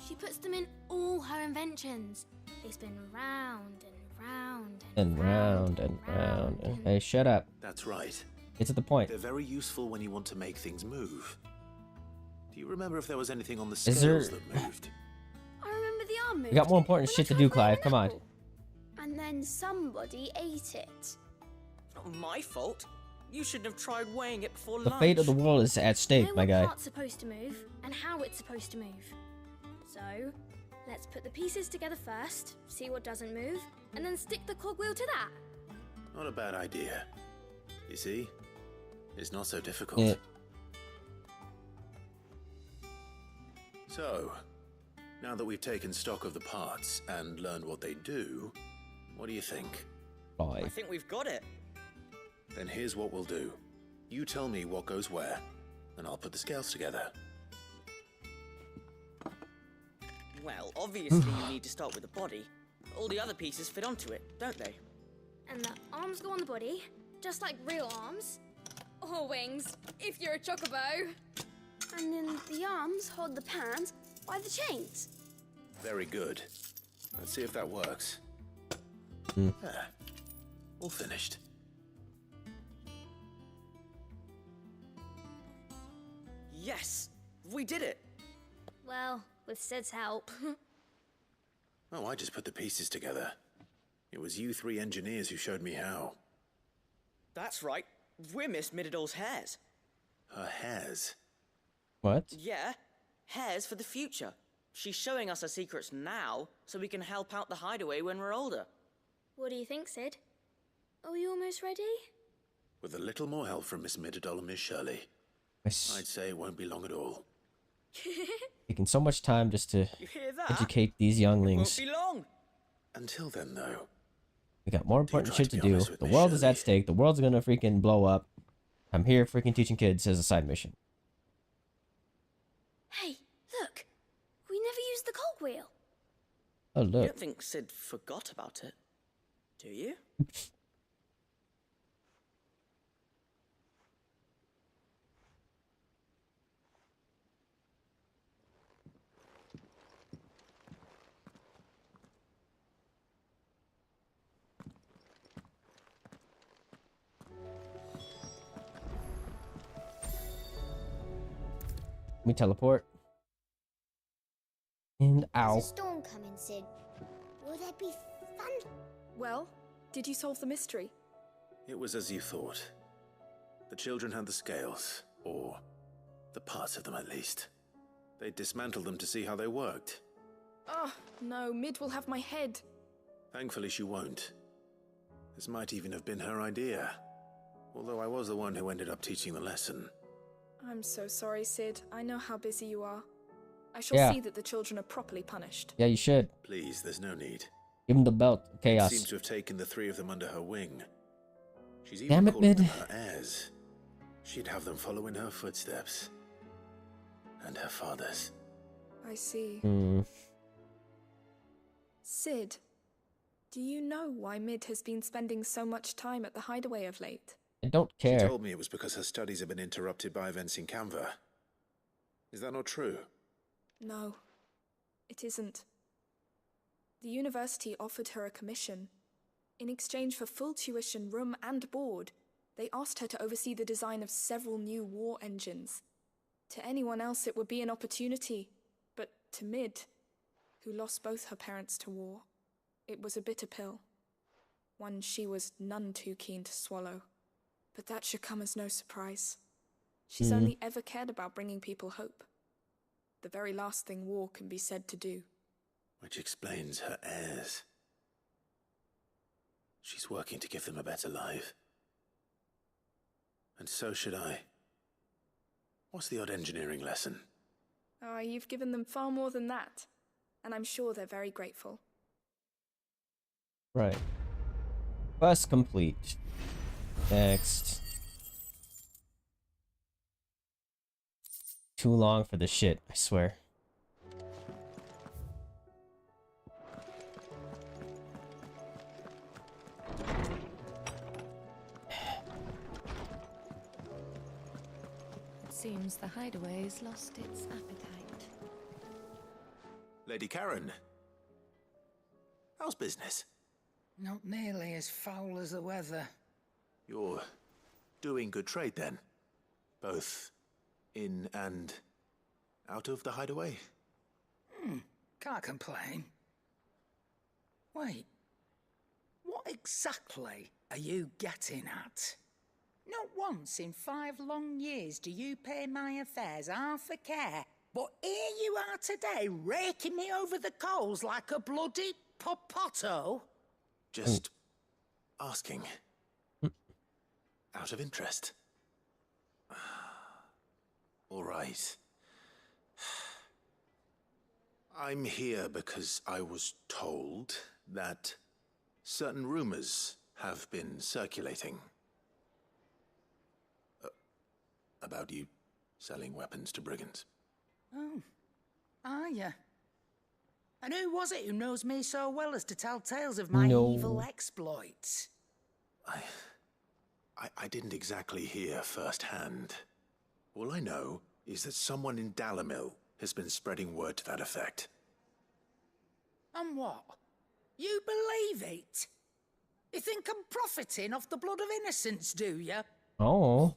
She puts them in all her inventions. They spin round and round And round and round. Hey, shut up. That's right. Get to the point. They're very useful when you want to make things move. Do you remember if there was anything on the Is there- scales that moved? I remember the arm moved. We got more important shit to do, Clive. Come on. And then somebody ate it. Not my fault. You shouldn't have tried weighing it before The lunch. fate of the world is at stake, know my what guy. part's supposed to move and how it's supposed to move. So, let's put the pieces together first, see what doesn't move, and then stick the cogwheel to that. Not a bad idea. You see? It's not so difficult. Yeah. So, now that we've taken stock of the parts and learned what they do, what do you think? I think we've got it. Then here's what we'll do. You tell me what goes where, and I'll put the scales together. Well, obviously you need to start with the body. All the other pieces fit onto it, don't they? And the arms go on the body, just like real arms. Or wings, if you're a chocobo. And then the arms hold the pans by the chains. Very good. Let's see if that works. Hmm. There. All finished. Yes! We did it! Well, with Sid's help. Oh, I just put the pieces together. It was you three engineers who showed me how. That's right. We're Miss Midadol's hairs. Her hairs? What? Yeah, hairs for the future. She's showing us her secrets now, so we can help out the hideaway when we're older. What do you think, Sid? Are you almost ready? With a little more help from Miss Midadol and Miss Shirley, I'd say it won't be long at all. Taking so much time just to You hear that? educate these younglings. Won't be long. Until then, though. We got more important try shit to to be do. honest with The me, world is Shirley? at stake. The world's gonna freaking blow up. I'm here freaking teaching kids as a side mission. Hey, look! We never used the cogwheel. Oh, You look. don't think Sid forgot about it, do you? Let me teleport. And ow. There's a storm coming, Sid. Will there be thunder? Well, did you solve the mystery? It was as you thought. The children had the scales, or the parts of them at least. They dismantled them to see how they worked. Oh, no, Mid will have my head. Thankfully she won't. This might even have been her idea. Although I was the one who ended up teaching the lesson. I'm so sorry, Sid. I know how busy you are. I shall see that the children are properly punished. Yeah, you should. Please, there's no need. Give him the belt. Chaos. She seems to have taken the 3 of them under her wing. She's Damn even it, calling Mid. them her heirs. She'd have them follow in her footsteps. And her father's. I see. Hmm. Sid, do you know why Mid has been spending so much time at the hideaway of late? I don't care. She told me it was because her studies have been interrupted by events in Canva. Is that not true? No, it isn't. The university offered her a commission. In exchange for full tuition, room and board, they asked her to oversee the design of several new war engines. To anyone else it would be an opportunity, but to Mid, who lost both her parents to war, it was a bitter pill. One she was none too keen to swallow. But that should come as no surprise. She's only ever cared about bringing people hope. The very last thing war can be said to do. Which explains her heirs. She's working to give them a better life. And so should I. What's the odd engineering lesson? Oh, you've given them far more than that. And I'm sure they're very grateful. Right. Quest complete. Next. Too long for the shit, I swear. It seems the hideaway's lost its appetite. Lady Karen. How's business? Not nearly as foul as the weather. You're doing good trade then? Both in and out of the hideaway? Can't complain. Wait, what exactly are you getting at? Not once in 5 long years do you pay my affairs half a care, but here you are today, raking me over the coals like a bloody popoto? Just asking. Out of interest. All right. I'm here because I was told that certain rumors have been circulating. About you selling weapons to brigands. Oh, are ya? And who was it who knows me so well as to tell tales of my evil exploits? I didn't exactly hear firsthand. All I know is that someone in Dalimil has been spreading word to that effect. And what? You believe it? You think I'm profiting off the blood of innocents, do you? Oh.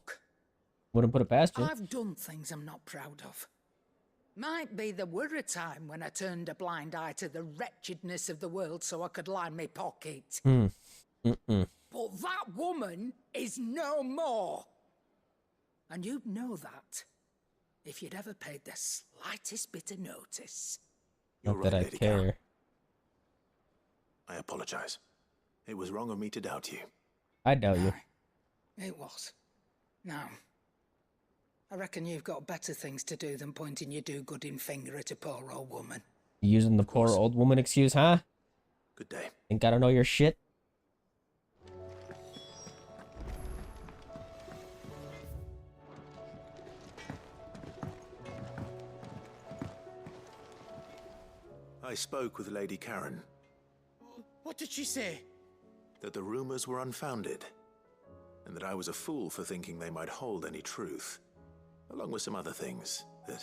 Wouldn't put it past you. I've done things I'm not proud of. Might be there were a time when I turned a blind eye to the wretchedness of the world so I could line my pocket. But that woman is no more. And you'd know that if you'd ever paid the slightest bit of notice. Not that I care. I apologize. It was wrong of me to doubt you. I doubt you. It was. Now, I reckon you've got better things to do than pointing your do-gooding finger at a poor old woman. Using the poor old woman excuse, huh? Good day. Think I don't know your shit? I spoke with Lady Karen. What did she say? That the rumors were unfounded, and that I was a fool for thinking they might hold any truth, along with some other things that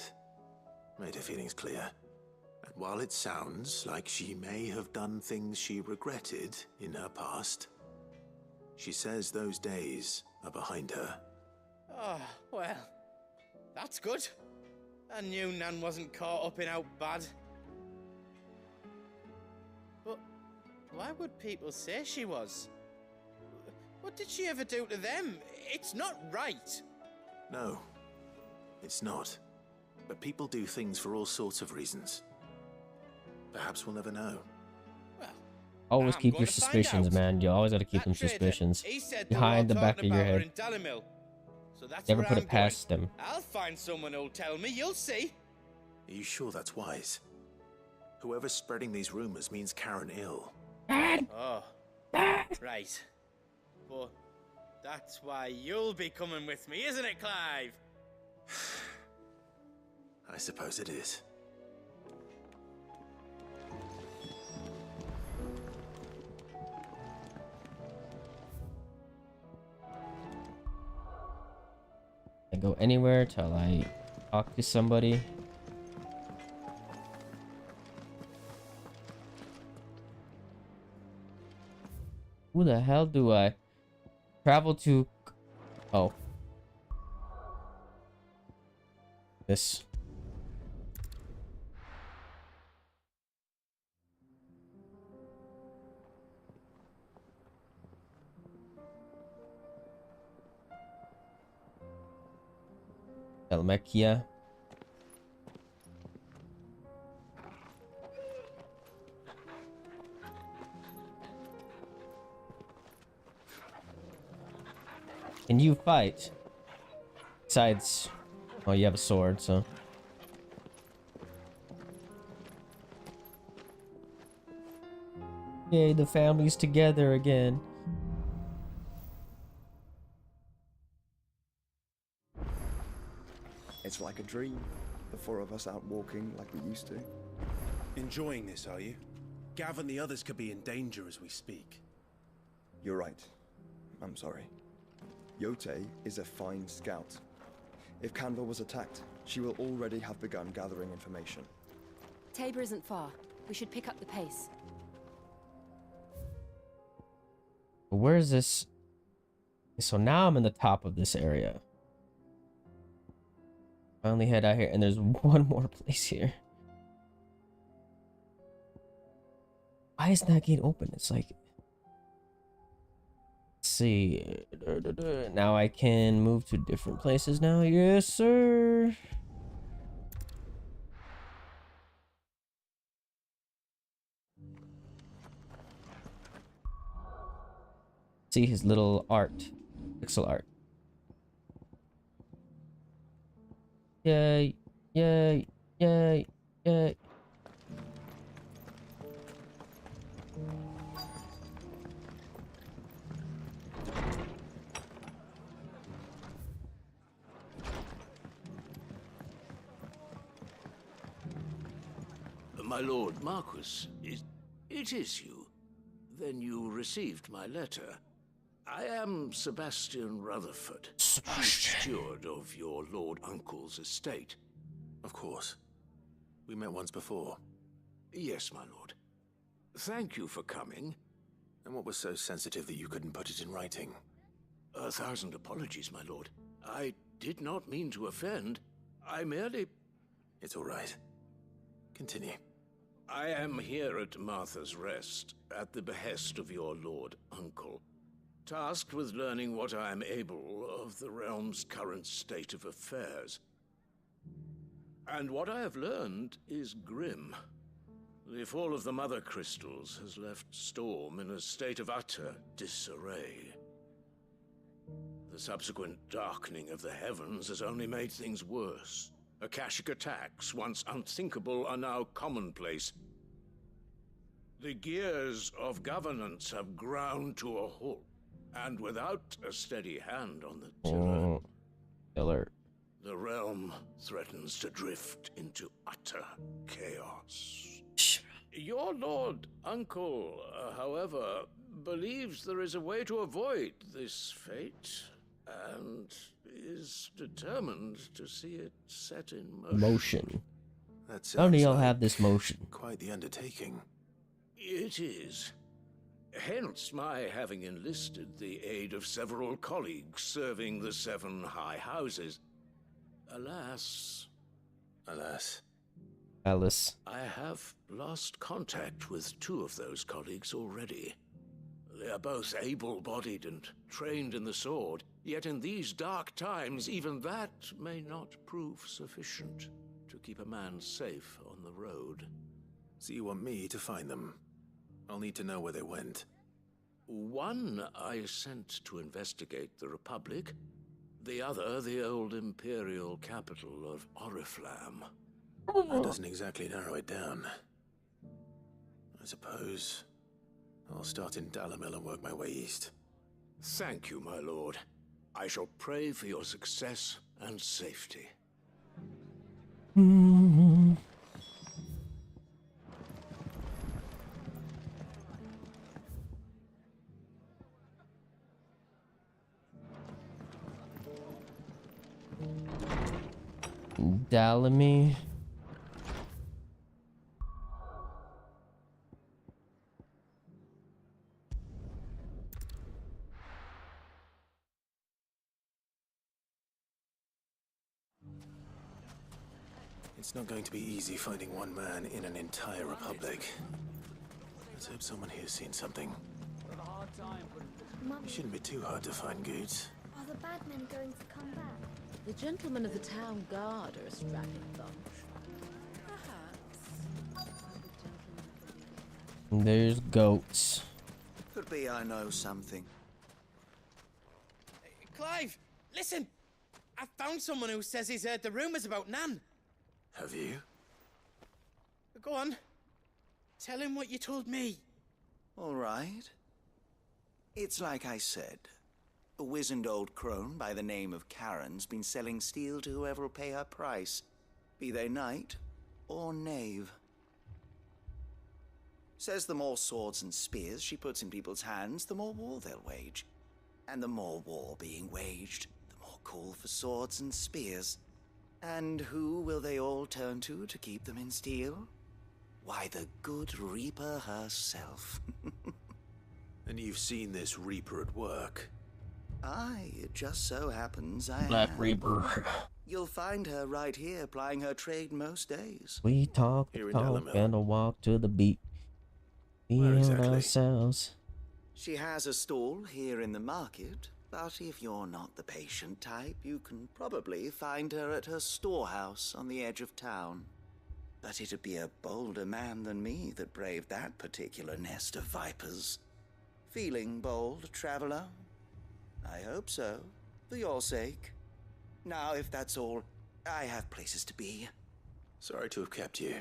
made her feelings clear. And while it sounds like she may have done things she regretted in her past, she says those days are behind her. Oh, well, that's good. I knew Nan wasn't caught up in out bad. Why would people say she was? What did she ever do to them? It's not right. No, it's not. But people do things for all sorts of reasons. Perhaps we'll never know. Always I'm keep going your to find suspicions, out. man. You always gotta keep That them trader, suspicions he said they were behind all the back of talking your about her head. in Dalimil. So that's Never where put I'm it past going. them. I'll find someone who'll tell me. You'll see. Are you sure that's wise? Whoever's spreading these rumors means Karen ill. Oh, right. But that's why you'll be coming with me, isn't it, Clive? I suppose it is. I go anywhere till I talk to somebody. Who the hell do I travel to? Oh. This. Elmekia. Can you fight? Besides, oh, you have a sword, so. Yay, the family's together again. It's like a dream. The four of us out walking like we used to. Enjoying this, are you? Gav and the others could be in danger as we speak. You're right. I'm sorry. Yote is a fine scout. If Canva was attacked, she will already have begun gathering information. Tabor isn't far. We should pick up the pace. Where is this? So now I'm in the top of this area. Finally head out here, and there's one more place here. Why is that gate open? It's like, let's see. Now I can move to different places now. Yes, sir. See his little art, pixel art. Yay, yay, yay, yay. My lord Marquis, it is you. Then you received my letter. I am Sebastian Rutherford, steward of your lord uncle's estate. Of course. We met once before. Yes, my lord. Thank you for coming. And what was so sensitive that you couldn't put it in writing? 1,000 apologies, my lord. I did not mean to offend. I merely... It's all right. Continue. I am here at Martha's Rest, at the behest of your lord uncle, tasked with learning what I am able of the realm's current state of affairs. And what I have learned is grim. The fall of the Mother Crystals has left Storm in a state of utter disarray. The subsequent darkening of the heavens has only made things worse. Akashic attacks, once unthinkable, are now commonplace. The gears of governance have ground to a halt, and without a steady hand on the tiller, the realm threatens to drift into utter chaos. Your lord uncle, however, believes there is a way to avoid this fate, and is determined to see it set in motion. That How many sounds y'all like have this motion? quite the undertaking. It is. Hence my having enlisted the aid of several colleagues serving the 7 high houses. Alas. Alas. Alice. I have lost contact with 2 of those colleagues already. They are both able-bodied and trained in the sword, yet in these dark times, even that may not prove sufficient to keep a man safe on the road. So you want me to find them? I'll need to know where they went. One I sent to investigate the Republic, the other the old Imperial capital of Oriflamme. That doesn't exactly narrow it down. I suppose I'll start in Dalimil and work my way east. Thank you, my lord. I shall pray for your success and safety. Dalamy. It's not going to be easy finding one man in an entire republic. Let's hope someone here's seen something. It shouldn't be too hard to find goods. Are the bad men going to come back? The gentlemen of the town guard are a strapping bunch. There's goats. Could be I know something. Clive, listen! I found someone who says he's heard the rumors about Nan. Have you? Go on. Tell him what you told me. All right. It's like I said. A wizened old crone by the name of Karen's been selling steel to whoever will pay her price, be they knight or knave. Says the more swords and spears she puts in people's hands, the more war they'll wage. And the more war being waged, the more call for swords and spears. And who will they all turn to keep them in steel? Why, the good Reaper herself. And you've seen this Reaper at work? Aye, it just so happens I Black have. Reaper. You'll find her right here plying her trade most days. We talk the Here in talk Dalimil. and a walk to the beat. Where Feel exactly? ourselves. She has a stall here in the market, but if you're not the patient type, you can probably find her at her storehouse on the edge of town. But it'd be a bolder man than me that braved that particular nest of vipers. Feeling bold, traveler? I hope so, for your sake. Now, if that's all, I have places to be. Sorry to have kept you.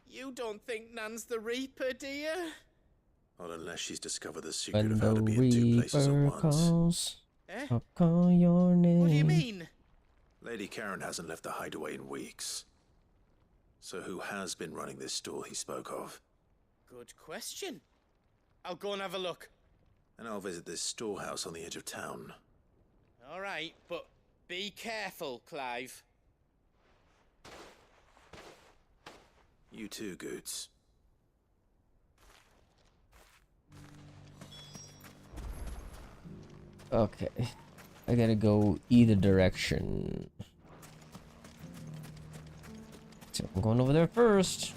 You don't think Nan's the Reaper, do you? Not unless she's discovered the secret When of the how to be in 2 places at Reaper once. calls, Eh? I'll call your name. What do you mean? Lady Karen hasn't left the hideaway in weeks. So who has been running this stall he spoke of? Good question. I'll go and have a look. And I'll visit this storehouse on the edge of town. All right, but be careful, Clive. You too, Goots. Okay. I gotta go either direction. So I'm going over there first.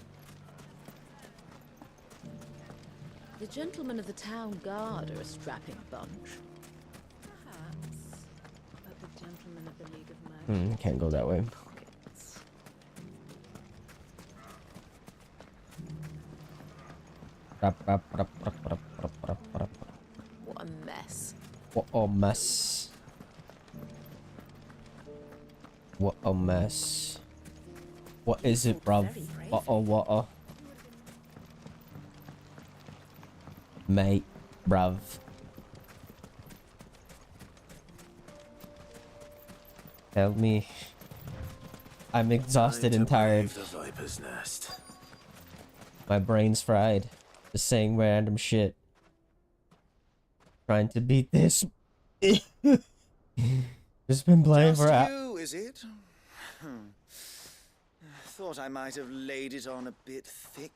The gentlemen of the town guard are a strapping bunch. Perhaps. But the gentlemen of the League of Merchants. Can't go that way. Pockets. What a mess. What a mess. What a mess. What is it, bruv? What a. Mate, bruv. Tell me. I'm exhausted and tired. The Viper's Nest. My brain's fried. Just saying random shit. Trying to beat this. Just been playing Just for you, is it? Thought I might have laid it on a bit thick.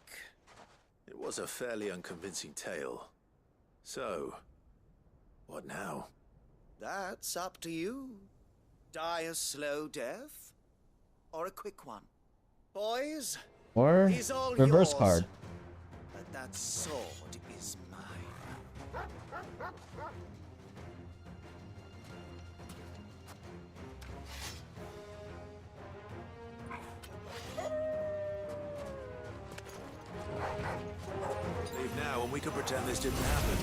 It was a fairly unconvincing tale. So, what now? That's up to you. Die a slow death? Or a quick one? Boys, Or he's all reverse yours. card. But that sword is mine. Leave now and we can pretend this didn't happen.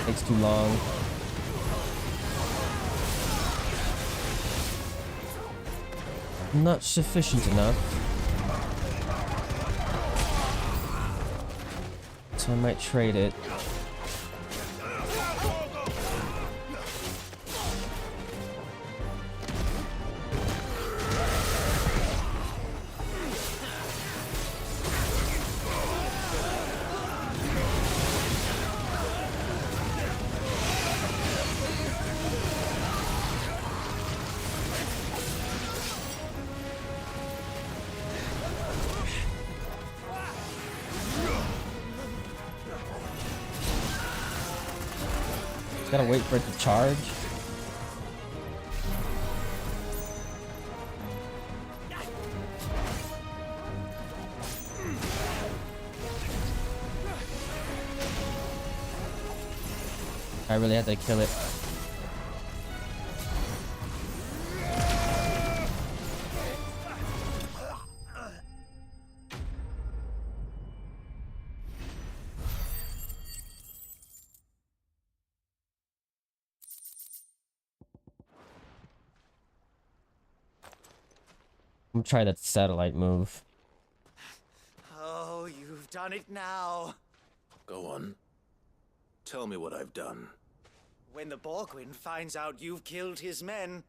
Takes too long. Not sufficient enough. So I might trade it. Gotta wait for it to charge. I really had to kill it. I'm trying that satellite move. Oh, you've done it now. Go on. Tell me what I've done. When the Borgwyn finds out you've killed his men,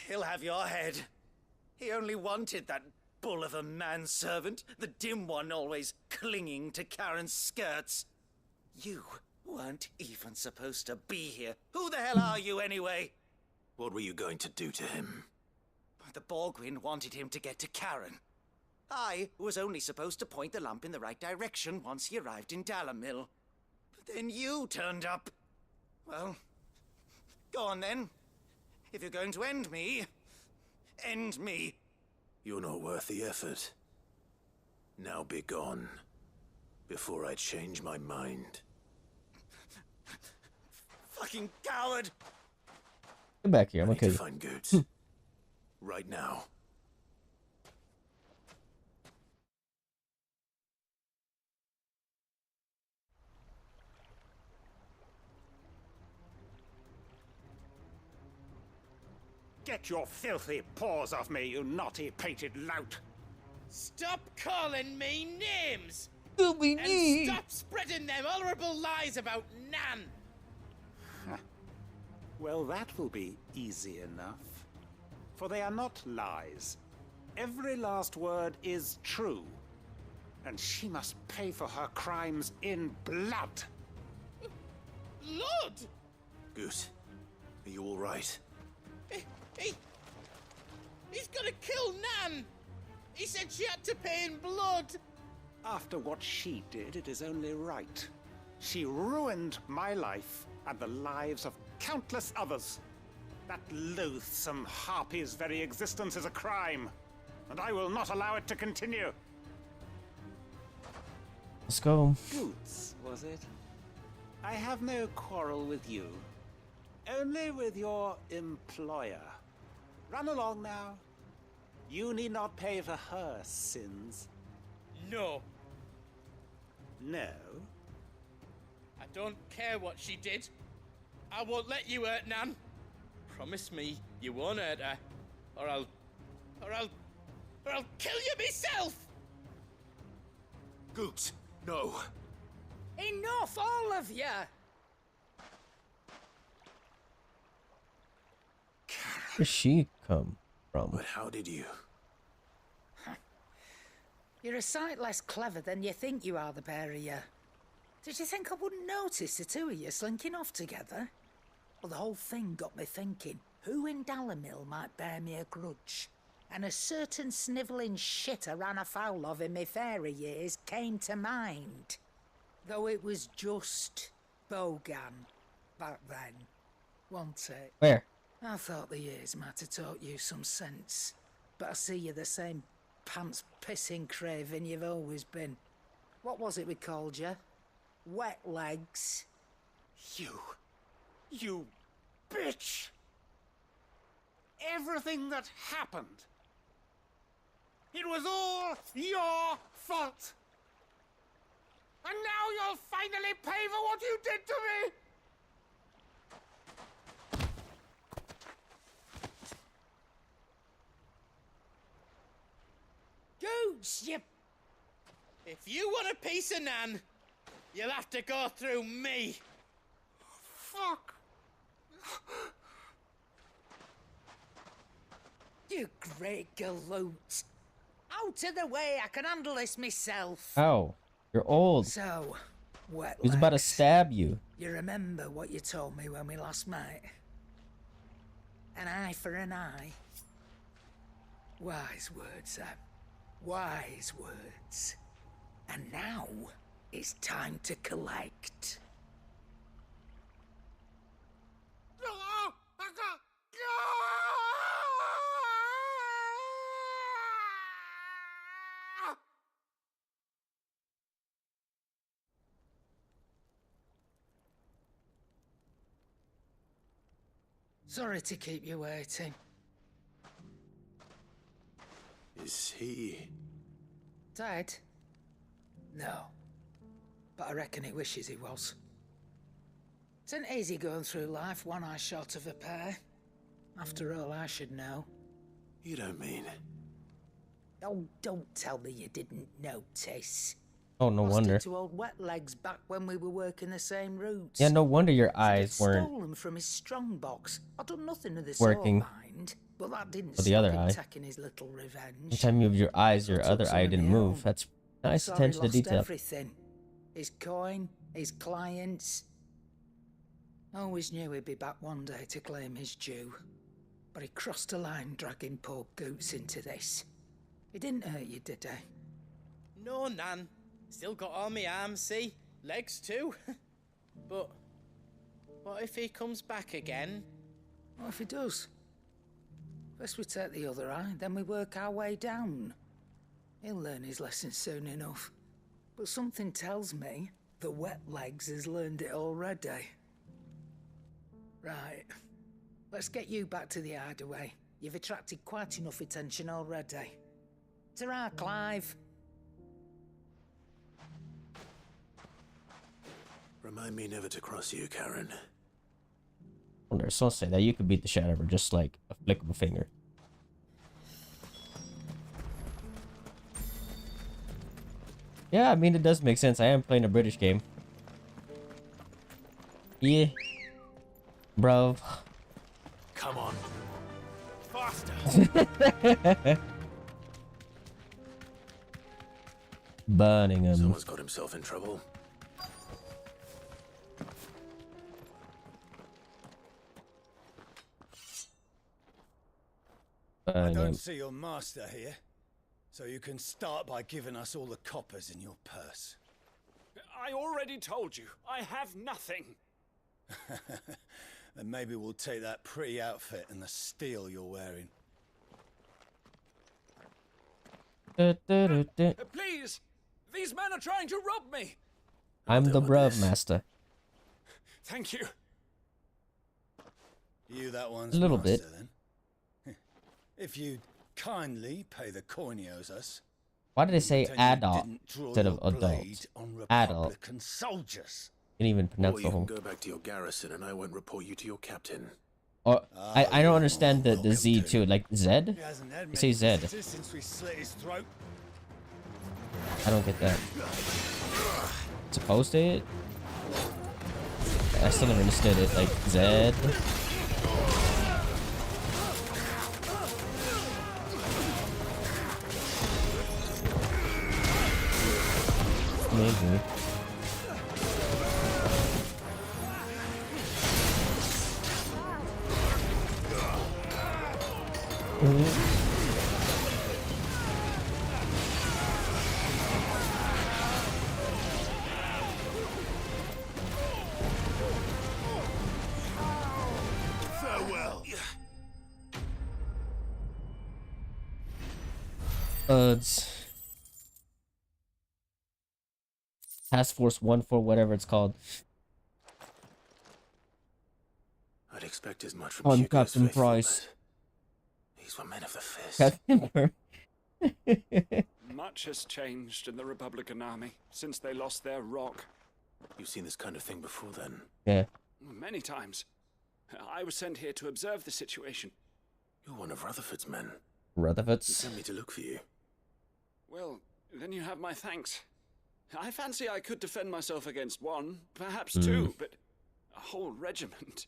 he'll have your head. He only wanted that bull of a manservant, the dim one always clinging to Karen's skirts. You weren't even supposed to be here. Who the hell are you anyway? What were you going to do to him? The Borgwyn wanted him to get to Karen. I was only supposed to point the lamp in the right direction once he arrived in Dalamil. But then you turned up. Well, go on then. If you're going to end me, end me. You're not worth the effort. Now be gone, before I change my mind. Fucking coward! Get back here, I'm I need okay. to find Goots. Right now. Get your filthy paws off me, you naughty-pated lout! Stop calling me names! Scooby And stop spreading them horrible lies about Nan! Well, that will be easy enough. For they are not lies. Every last word is true. And she must pay for her crimes in blood. Blood? Goot, are you all right? He's gonna kill Nan! He said she had to pay in blood! After what she did, it is only right. She ruined my life and the lives of countless others. That loathsome harpy's very existence is a crime, and I will not allow it to continue. Let's go. Goots, was it? I have no quarrel with you. Only with your employer. Run along now. You need not pay for her sins. No. No? I don't care what she did. I won't let you hurt Nan. Promise me you won't hurt her, or I'll kill you myself! Goots, no. Enough, all of you! Where'd she come from? But how did you? You're a sight less clever than you think you are, the pair of you. Did you think I wouldn't notice the two of you slinking off together? Well, the whole thing got me thinking, who in Dalamil might bear me a grudge? and a certain snivelling shit I ran afoul of in my fairy years came to mind. Though it was just Bogan back then, wasn't it? Where? I thought the years might have taught you some sense, but I see you're the same pants-pissing craven you've always been. What was it we called you? Wet legs? You bitch! Everything that happened, it was all your fault! And now you'll finally pay for what you did to me! Goose, you... If you want a piece of Nan, you'll have to go through me. Fuck! You great galoot. Out of the way, I can handle this myself. Ow. You're old. So, wet He's about to legs. stab you. You remember what you told me when we last met? An eye for an eye. Wise words, Sam. Wise words. And now, it's time to collect. Sorry to keep you waiting. Is he... Dead? No. But I reckon he wishes he was. It isn't easy going through life one eye short of a pair. After all, I should know. You don't mean... Oh, don't tell me you didn't notice. Oh, no Lost wonder. it to old wet legs back when we were working the same routes. Yeah, no wonder your I'd eyes weren't stolen from his strongbox. I'd done nothing of the working. sort, mind, but that didn't For the stop other him eye. taking his little revenge. Every time you moved your eyes, your I took other some eye of didn't my move. own. That's nice Sorry, attention to lost detail. everything. His coin, his clients. Always knew he'd be back one day to claim his due. But he crossed a line dragging poor Goots into this. He didn't hurt you, did he? No, Nan. Still got all my arms, see? Legs too. But what if he comes back again? What if he does? First we take the other eye, then we work our way down. He'll learn his lesson soon enough. But something tells me the wet legs has learned it already. Right. Let's get you back to the hideaway. You've attracted quite enough attention already. Ta-ra, Clive. Remind me never to cross you, Karen. Wonder, so say that you could beat the shit out of her just like a flick of a finger. Yeah, I mean, it does make sense. I am playing a British game. Yeah. Bro. Come on. Faster! Burning him. Someone's got himself in trouble. I don't see your master here, so you can start by giving us all the coppers in your purse. I already told you, I have nothing. Then maybe we'll take that pretty outfit and the steel you're wearing. Please! These men are trying to rob me! I'm the bruv master. Thank you. You that one's A little master, bit. then? If you'd kindly pay the coin he owes us. Why did they say pretend you adult didn't draw instead of your adult? blade on Adult. Republican soldiers. Didn't even Or pronounce you the can whole. go back to your garrison and I won't report you to your captain. Or I don't understand the Z too. Like Zed? He hasn't had You say many Zed. visitors since we slit his throat. I don't get that. Supposed to it? I still never understood it. Like Zed. Maybe. Rosebuds. Task Force 1-4, whatever it's called. I'd expect as much from I'm Hugo's Captain faithful, Price. but these were men of the fist. Captain Price. Much has changed in the Republican Army since they lost their rock. You've seen this kind of thing before, then? Yeah. Many times. I was sent here to observe the situation. You're one of Rutherford's men. Rutherford's? He sent me to look for you. Well, then you have my thanks. I fancy I could defend myself against one, perhaps Hmm. two, but a whole regiment.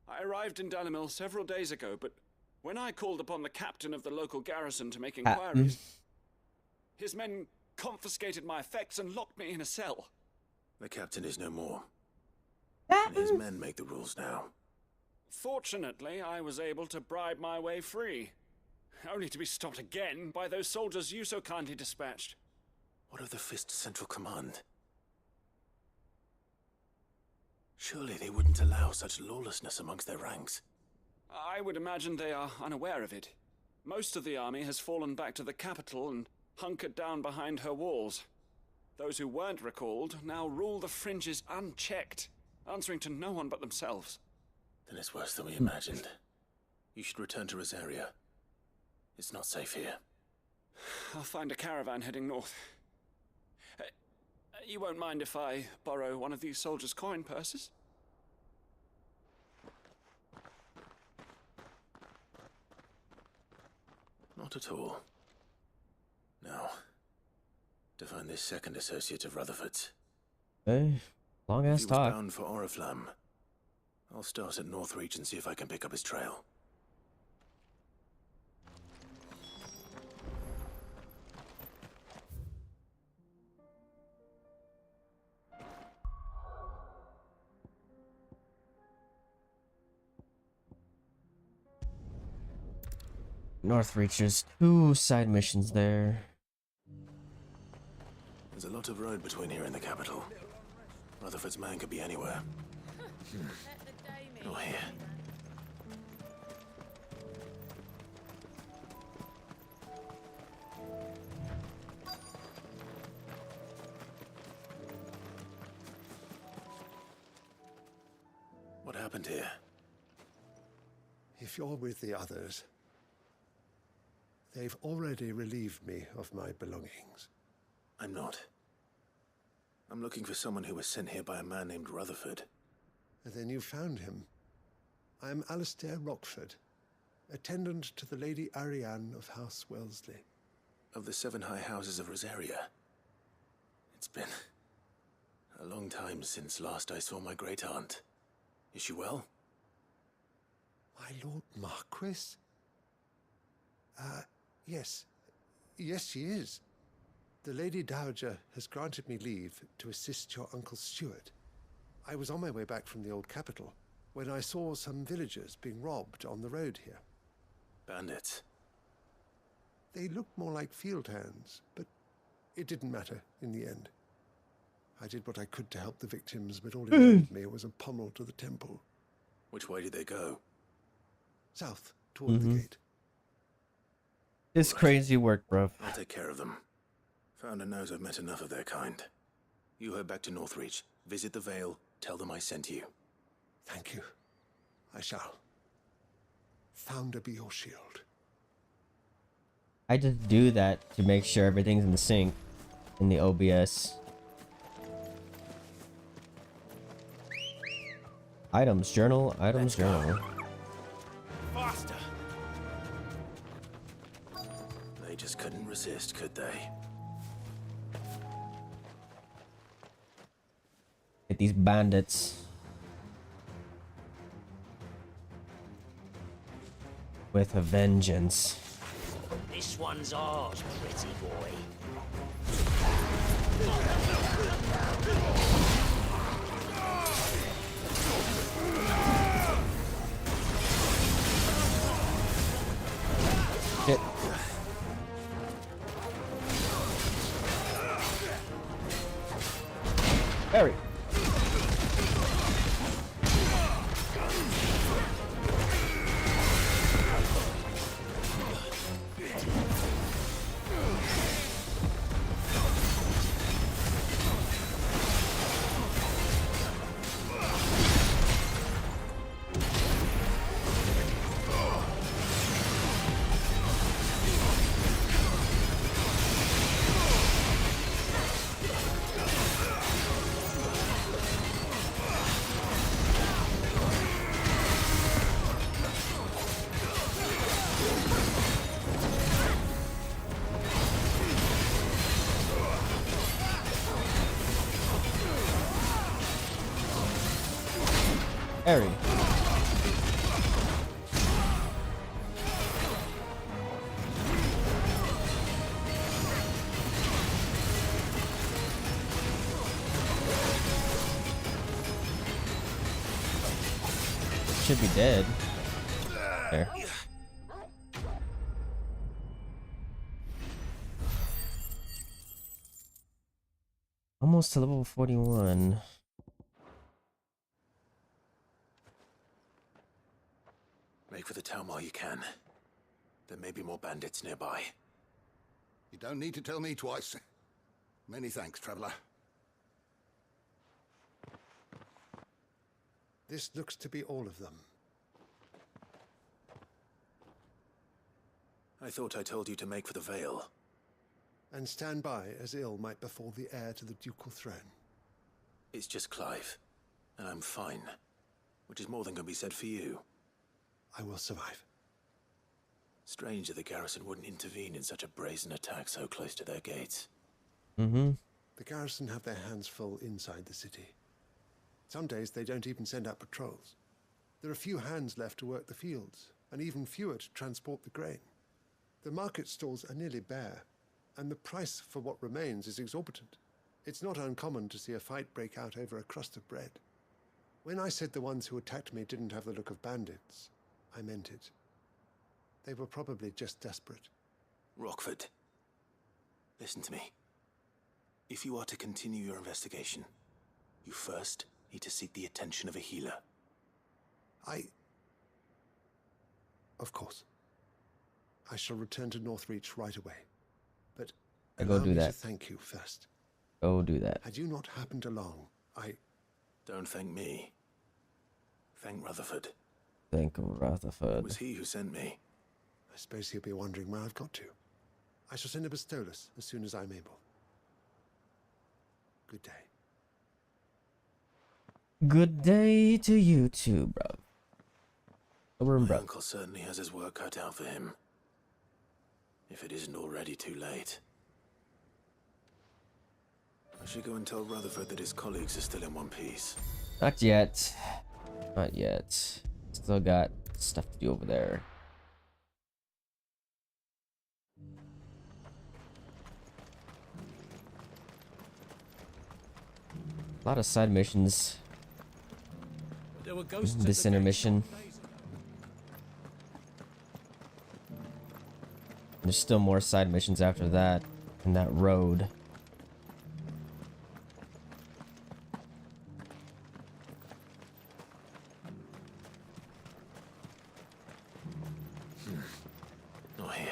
I arrived in Dalimil several days ago, but when I called upon the captain of the local garrison to make inquiries, his men confiscated my effects and locked me in a cell. The captain is no more. And his men make the rules now. Fortunately, I was able to bribe my way free, only to be stopped again by those soldiers you so kindly dispatched. What of the Fist's central command? Surely they wouldn't allow such lawlessness amongst their ranks. I would imagine they are unaware of it. Most of the army has fallen back to the capital and hunkered down behind her walls. Those who weren't recalled now rule the fringes unchecked, answering to no one but themselves. Then it's worse than we imagined. You should return to Rosaria. It's not safe here. I'll find a caravan heading north. You won't mind if I borrow one of these soldiers' coin purses? Not at all. Now, to find this second associate of Rutherford's. Hey, long ass He was talk. bound for Oriflamme. I'll start at Northreach and see if I can pick up his trail. Northreach, there's 2 side missions there. There's a lot of road between here and the capital. Rutherford's man could be anywhere. Or here. What happened here? If you're with the others, they've already relieved me of my belongings. I'm not. I'm looking for someone who was sent here by a man named Rutherford. And then you found him. I'm Alistair Rockford, attendant to the Lady Ariane of House Wellesley. Of the 7 high houses of Rosaria. It's been a long time since last I saw my great-aunt. Is she well? My Lord Marquis? Yes. Yes, she is. The Lady Dowager has granted me leave to assist your Uncle Stuart. I was on my way back from the old capital when I saw some villagers being robbed on the road here. Bandits? They looked more like field hands, but it didn't matter in the end. I did what I could to help the victims, but all it made me was a pommel to the temple. Which way did they go? South, toward the gate. It's crazy work, bruv. I'll take care of them. Founder knows I've met enough of their kind. You head back to Northreach, visit the Vale, tell them I sent you. Thank you. I shall. Founder be your shield. I just do that to make sure everything's in sync in the OBS. Items journal, items journal. Faster! They just couldn't resist, could they? Get these bandits. With a vengeance. This one's ours, pretty boy. Shit. Harry. Harry. Should be dead. There. Almost to level 41. Make for the town while you can. There may be more bandits nearby. You don't need to tell me twice. Many thanks, traveler. This looks to be all of them. I thought I told you to make for the Vale. And stand by as ill might befall the heir to the ducal throne. It's just Clive, and I'm fine. Which is more than can be said for you. I will survive. Strange that the garrison wouldn't intervene in such a brazen attack so close to their gates. Mm-hmm. The garrison have their hands full inside the city. Some days they don't even send out patrols. There are few hands left to work the fields, and even fewer to transport the grain. The market stalls are nearly bare, and the price for what remains is exorbitant. It's not uncommon to see a fight break out over a crust of bread. When I said the ones who attacked me didn't have the look of bandits, I meant it. They were probably just desperate. Rockford, listen to me. If you are to continue your investigation, you first need to seek the attention of a healer. Of course. I shall return to Northreach right away. But I go do me that. to thank you first. Go do that. Had you not happened along, Don't thank me. Thank Rutherford. Thank Rutherford. It was he who sent me. I suppose he'll be wondering where I've got to. I shall send a Bastolus as soon as I'm able. Good day. Good day to you too, bro. Over, My bro. uncle certainly has his work cut out for him. If it isn't already too late. I should go and tell Rutherford that his colleagues are still in one piece. Not yet. Not yet. Still got stuff to do over there. A lot of side missions. There were ghosts at This the intermission. There's still more side missions after that in that road. Not here.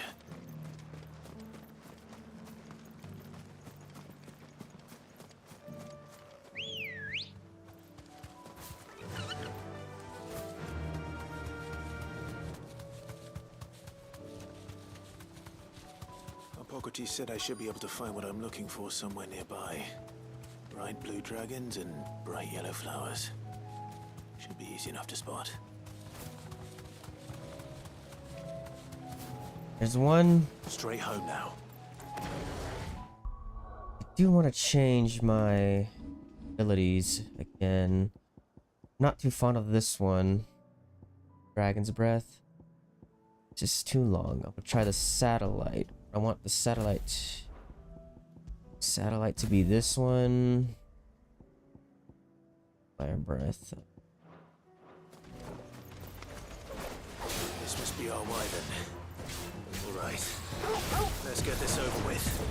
Hippocrates said I should be able to find what I'm looking for somewhere nearby. Bright blue dragons and bright yellow flowers. Should be easy enough to spot. There's one. Straight home now. I do want to change my abilities again. Not too fond of this one. Dragon's Breath. Just too long. I'm gonna try the satellite. I want the satellite to be this one. Fire Breath. This must be our way then. Alright. Let's get this over with.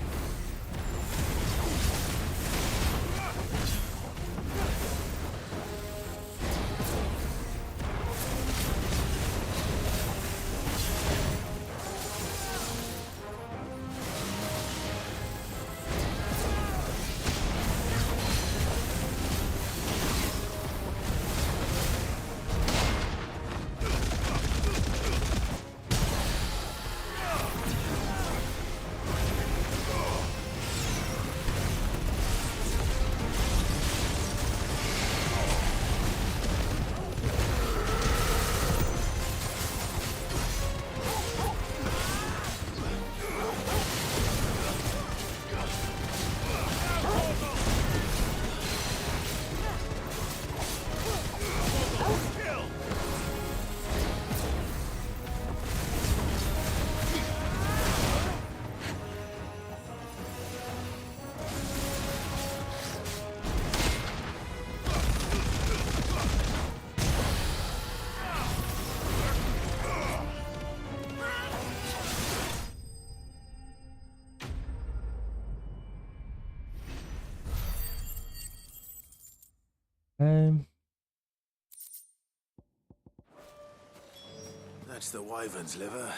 That's the wyvern's liver.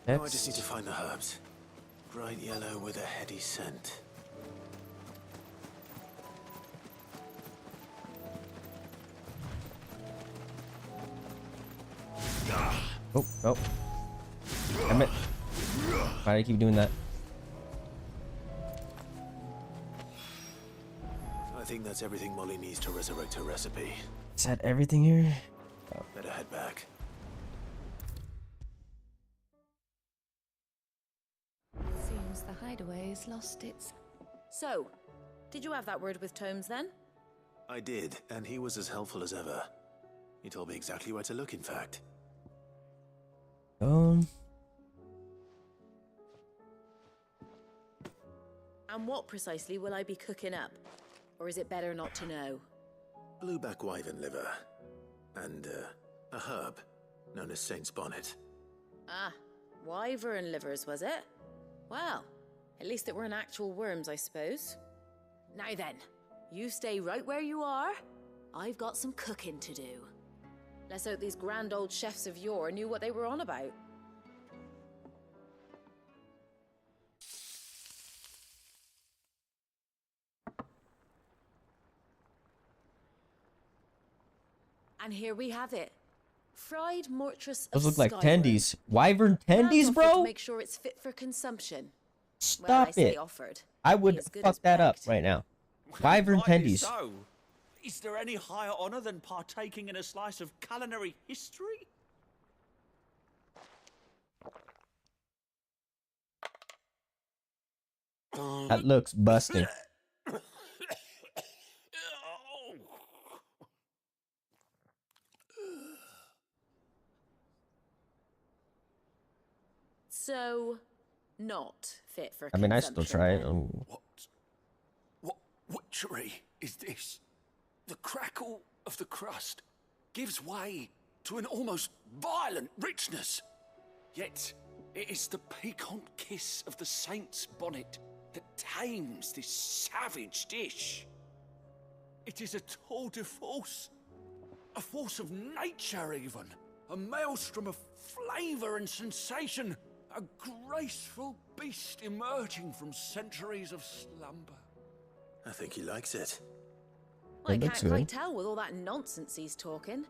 Now I just need to Next. find the herbs. Bright yellow with a heady scent. Oh, oh. Damn it. Why do I keep doing that? I think that's everything Molly needs to resurrect her recipe. Is that everything here? Oh. Better head back. Seems the hideaway's lost its... So, did you have that word with Tomes then? I did, and he was as helpful as ever. He told me exactly where to look, in fact. And what precisely will I be cooking up? Or is it better not to know? Blueback wyvern liver. And, a herb known as Saint's Bonnet. Ah, wyvern livers, was it? Well, at least it weren't actual worms, I suppose. Now then, you stay right where you are. I've got some cooking to do. Let's hope these grand old chefs of yore knew what they were on about. And here we have it. Fried mortress of Those look like skyworm. tendies. Wyvern Planned tendies, offered bro? To make sure it's fit for consumption. Stop well, I say it. offered. I would Be as good fuck as that up begged. right now. Wyvern Rightly tendies. so. Is there any higher honor than partaking in a slice of culinary history? That looks busting. So, not fit for I mean, I consumption. still try it. then. What witchery is this? The crackle of the crust gives way to an almost violent richness. Yet, it is the piquant kiss of the saint's bonnet that tames this savage dish. It is a tour de force, a force of nature even, a maelstrom of flavour and sensation, a graceful beast emerging from centuries of slumber. I think he likes it. Well, I It can't looks quite good. tell with all that nonsense he's talking.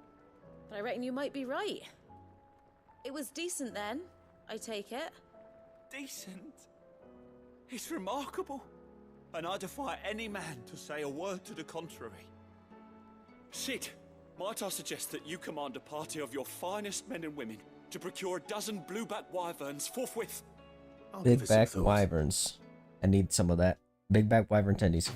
But I reckon you might be right. It was decent then, I take it. Decent? It's remarkable. And I defy any man to say a word to the contrary. Sid, might I suggest that you command a party of your finest men and women to procure a dozen blueback wyverns forthwith? Big back wyverns. I need some of that. Big back wyvern tendies.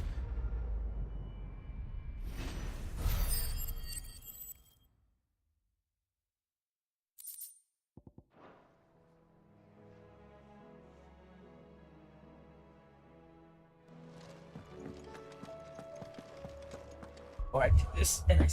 Alright, do this and I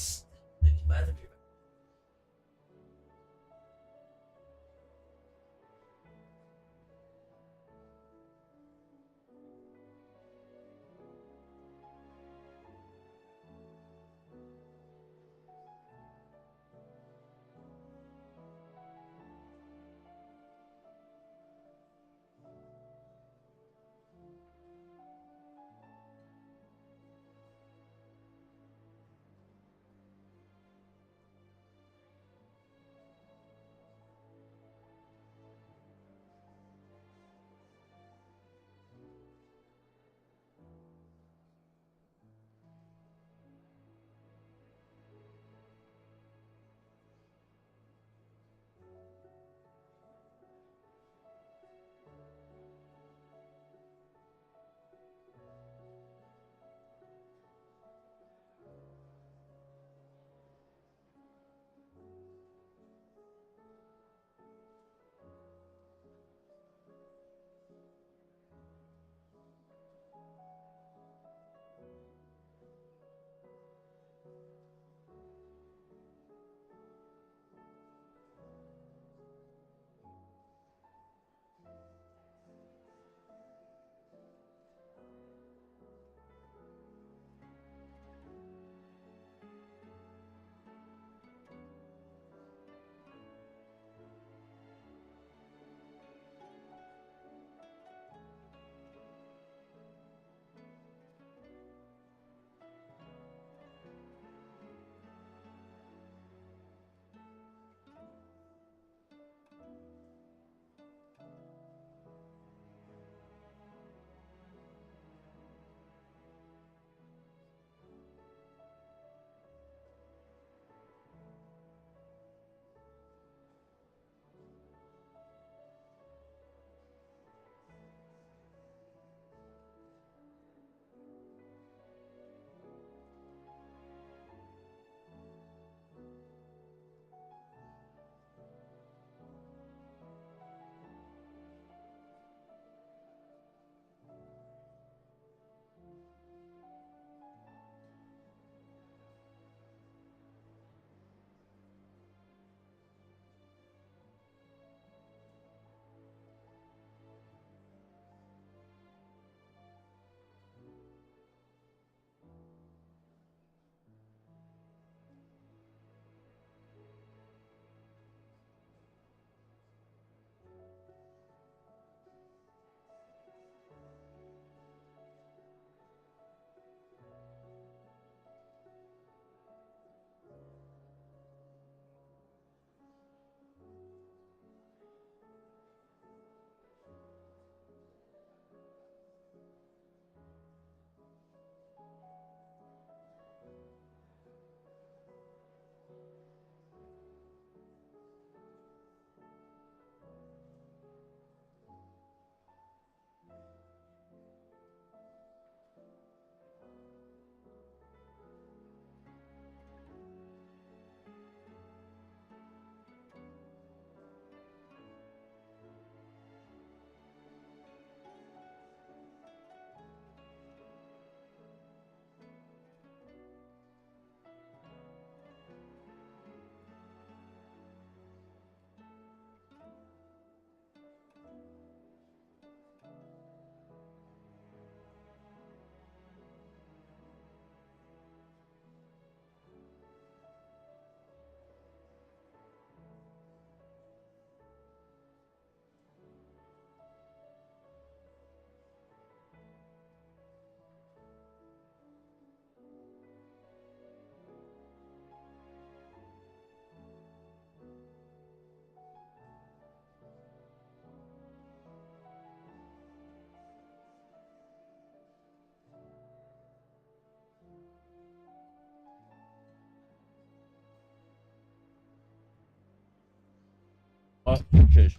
Ostriches.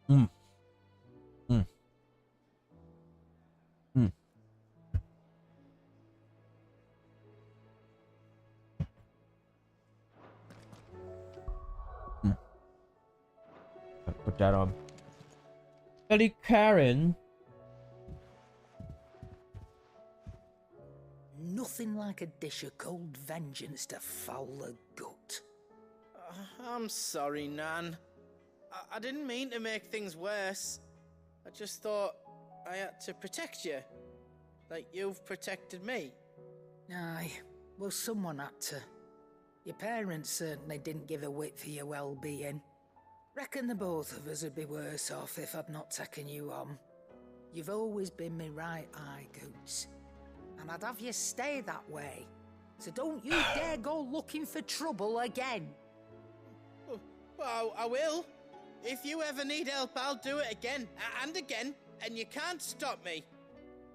Mm. Mm. Mm. Mm. Put that on. Ellie Karen. Nothing like a dish of cold vengeance to foul the gut. I'm sorry, Nan. I didn't mean to make things worse. I just thought I had to protect you. Like you've protected me. Aye, well, someone had to. Your parents certainly didn't give a whit for your well-being. Reckon the both of us would be worse off if I'd not taken you on. You've always been me right eye, Goose. And I'd have you stay that way. So don't you dare go looking for trouble again. Well, I will. If you ever need help, I'll do it again and again, and you can't stop me.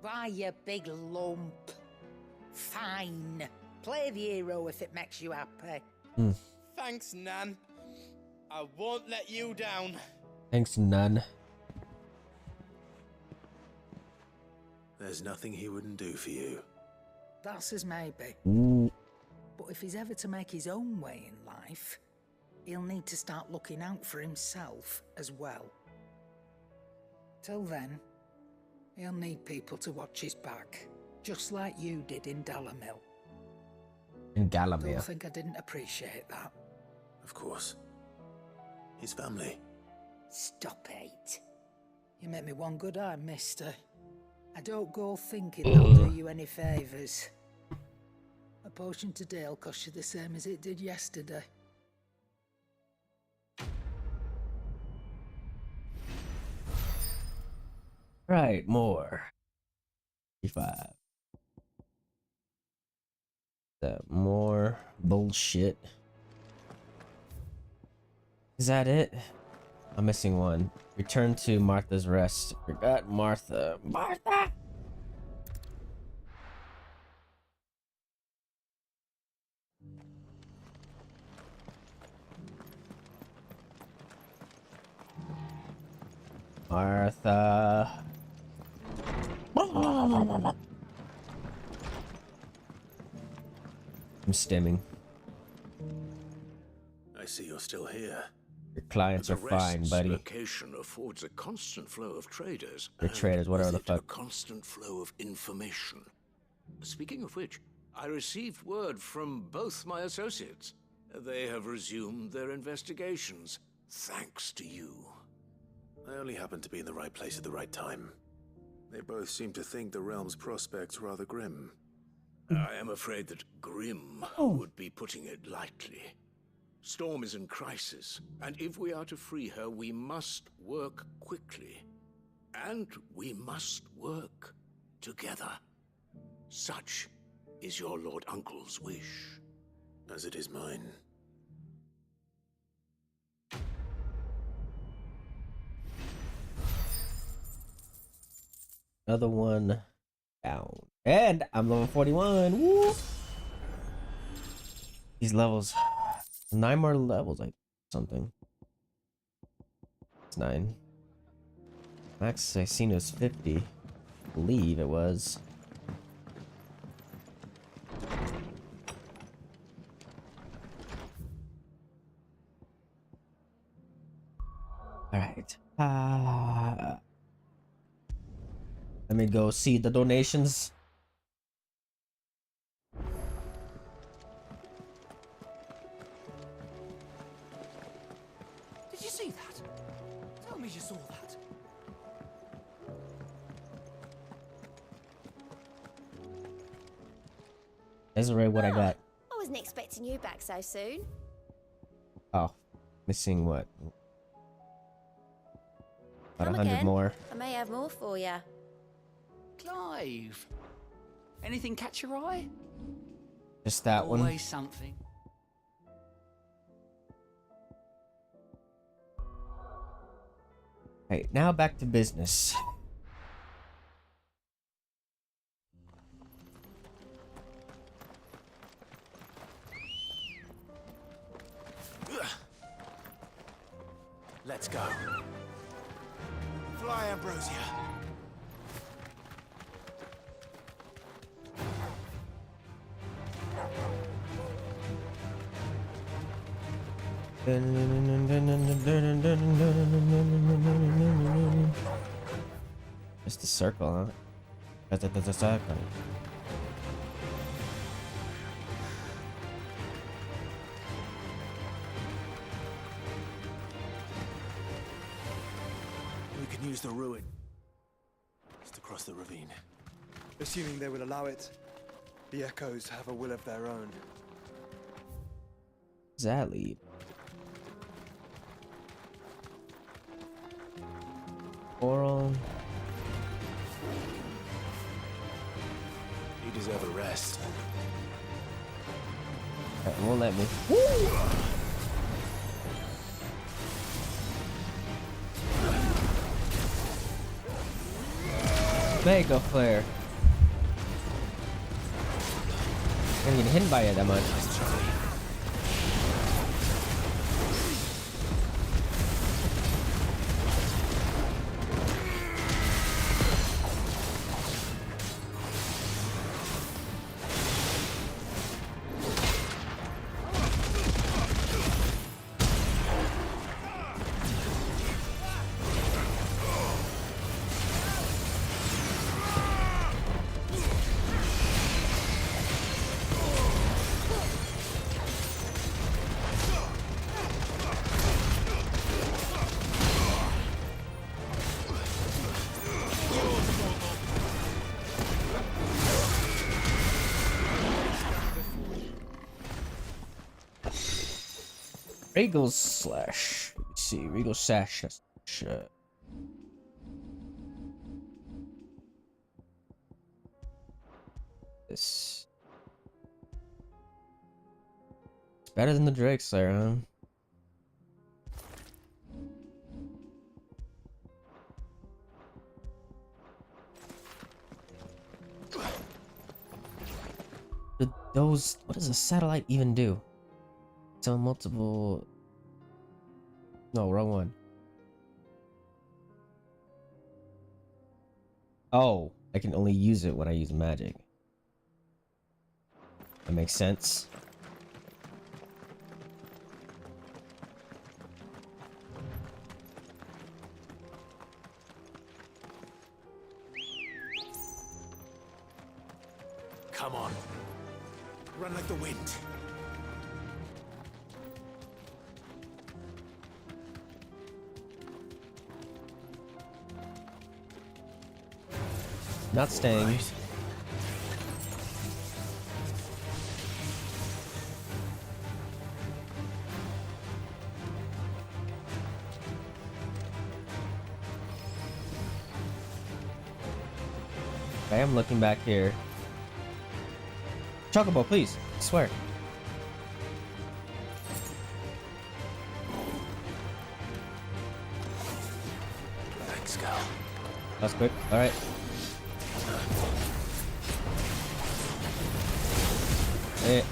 Why, you big lump. Fine. Play the hero if it makes you happy. Thanks, Nan. I won't let you down. Thanks, Nan. There's nothing he wouldn't do for you. That's as maybe. Ooh. But if he's ever to make his own way in life, he'll need to start looking out for himself as well. Till then, he'll need people to watch his back, just like you did in Dalamil. In Galamir. Don't think I didn't appreciate that. Of course. His family. Stop it. You make me one good eye, mister. I don't go thinking that'll do you any favours. A potion today'll cost you the same as it did yesterday. Right, more. 55. More bullshit. Is that it? I'm missing one. Return to Martha's Rest. Forgot Martha. Martha! Martha. I'm stimming. I see you're still here. Your clients are fine, buddy. Location affords a constant flow of traders. Your traders, whatever the fuck. A constant flow of information. Speaking of which, I received word from both my associates. They have resumed their investigations, thanks to you. I only happened to be in the right place at the right time. They both seem to think the realm's prospects rather grim. I am afraid that grim would be putting it lightly. Storm is in crisis, and if we are to free her, we must work quickly. And we must work together. Such is your Lord Uncle's wish. As it is mine. Another one down. And I'm level 41. Woo! These levels. 9 more levels, like something. It's 9. Max I seen it was 50. I believe it was. Alright. Let me go see the donations. Did you see that? Tell me you saw that. Desiree, what I got? I wasn't expecting you back so soon. Oh, missing what? About Come 100 again. more. I may have more for you. Clive, anything catch your eye? Just that one. Always something. Right, now back to business. Let's go. Fly, Ambrosia. Just a circle, huh? That's a circle. We can use the ruin. Just across the ravine. Assuming they will allow it, the echoes have a will of their own. Does that lead? Oral. You deserve a rest. It won't let me. Mega flare. I'm getting hit by it that much. Regal slash. Let's see, Regal slash. This. It's better than the Drake Slayer, huh? Those. What does a satellite even do? So multiple. No, wrong one. Oh, I can only use it when I use magic. That makes sense. Come on. Run like the wind. Not staying. Right. I am looking back here. Chocobo, please. I swear. Thanks, Cal. That's quick. All right. Hey.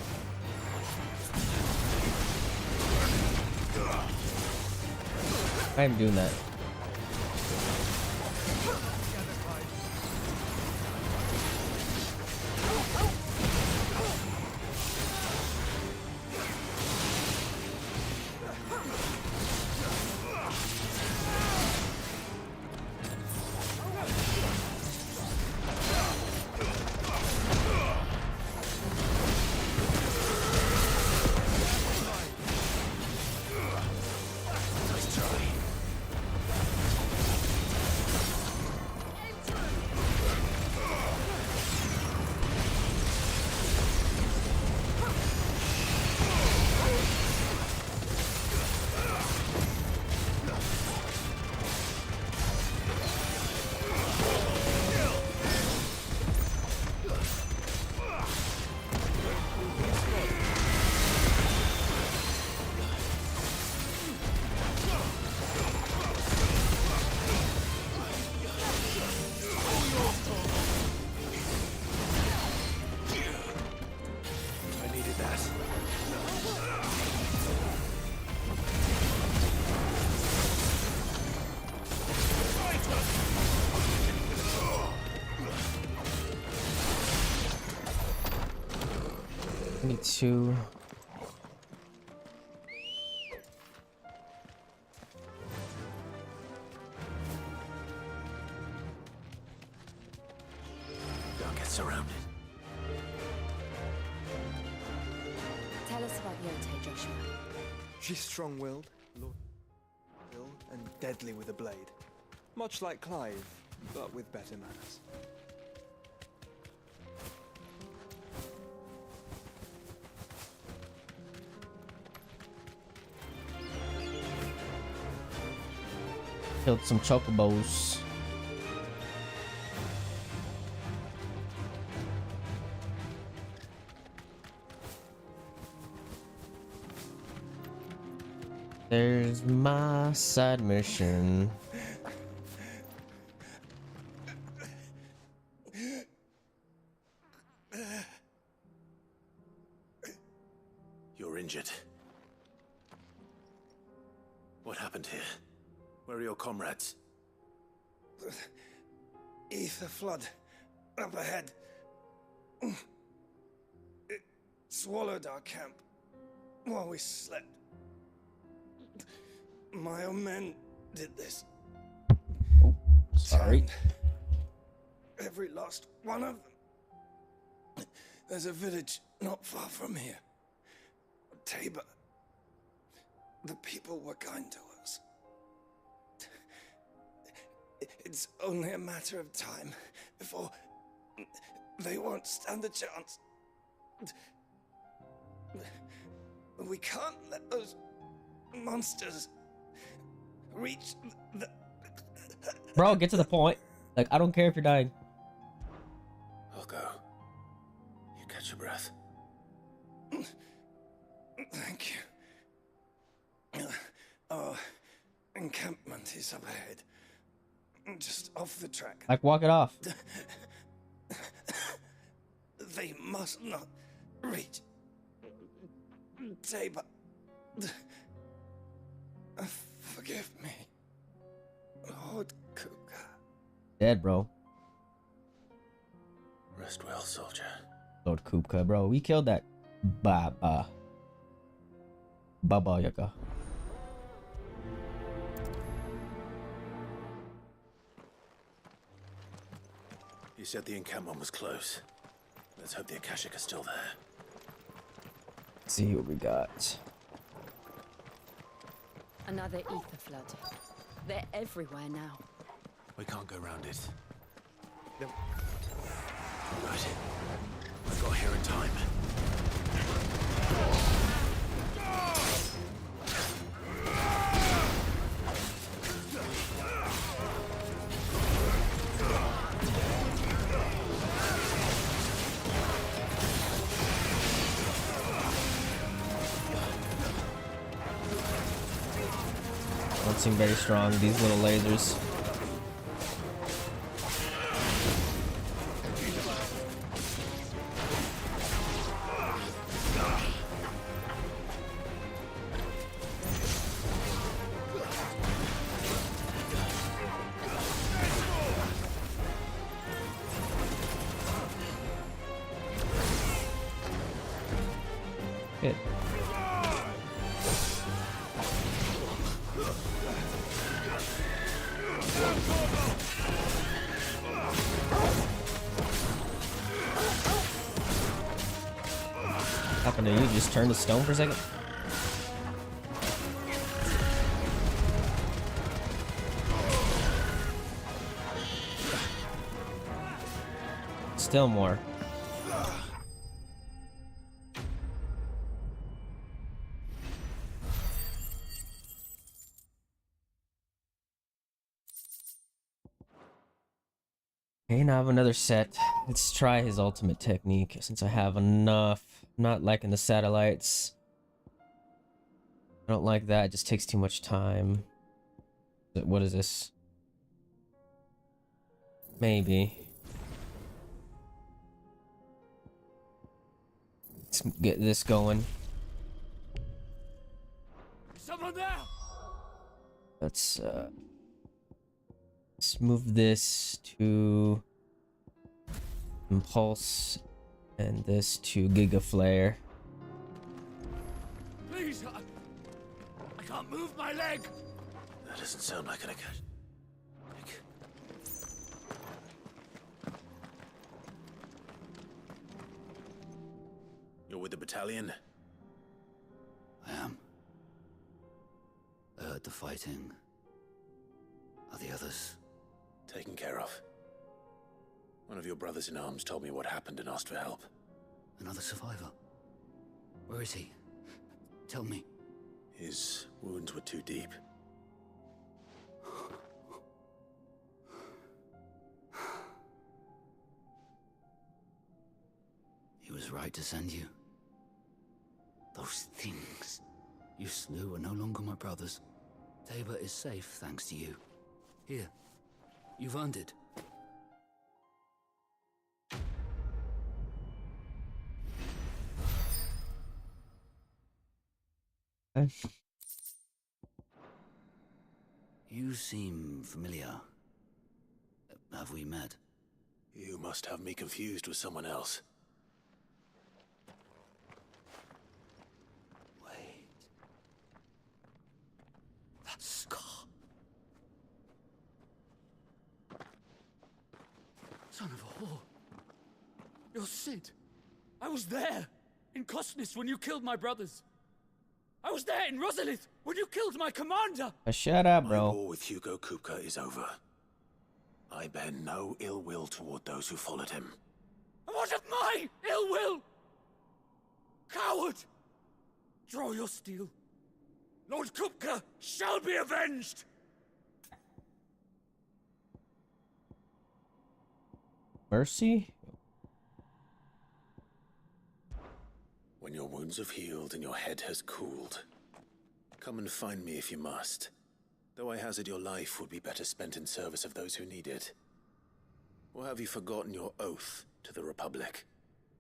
I am doing that. Me too. Don't get surrounded. Tell us about Yotei, Joshua. She's strong-willed, loyal, and deadly with a blade. Much like Clive, but with better manners. Killed some chocobos. There's my side mission. You're injured. What happened here? Where are your comrades? Ether flood. Up ahead. It swallowed our camp while we slept. My own men did this. Sorry. Turned every last one of them. There's a village not far from here. Tabor. The people were kind to us. It's only a matter of time before they won't stand a chance. We can't let those monsters reach the... Bro, get to the point. Like, I don't care if you're dying. I'll go. You catch your breath. Thank you. Our encampment is up ahead. Just off the track. Like, walk it off. They must not reach Tabor. Forgive me, Lord Kuka. Dead, bro. Rest well, soldier. Lord Kupka, bro. We killed that Baba Yaga. You said the encampment was close. Let's hope the Akashic are still there. Let's see what we got. Another ether flood. They're everywhere now. We can't go around it. No. Right. We got here in time. Don't seem very strong, these little lasers. Good. Happened to you? Just turn to stone for a second? Still more. Okay, now I have another set. Let's try his ultimate technique since I have enough. I'm not liking the satellites. I don't like that. It just takes too much time. What is this? Maybe. Let's get this going. Someone there! Let's move this to Impulse and this to Giga Flare. Move my leg! That doesn't sound like an attack. You're with the battalion? I am. I heard the fighting. Are the others? Taken care of. One of your brothers in arms told me what happened and asked for help. Another survivor? Where is he? Tell me. His wounds were too deep. He was right to send you. Those things you slew are no longer my brothers. Tabor is safe thanks to you. Here, you've earned it. You seem familiar. Have we met? You must have me confused with someone else. Wait. That scar. Son of a whore. You're Sid. I was there in Cosnis when you killed my brothers. I was there in Rosalith when you killed my commander. Shut up, bro. My war with Hugo Kupka is over. I bear no ill will toward those who followed him. And what of my ill will? Coward! Draw your steel. Lord Kupka shall be avenged! Mercy? When your wounds have healed and your head has cooled, come and find me if you must. Though I hazard your life would be better spent in service of those who need it. Or have you forgotten your oath to the Republic?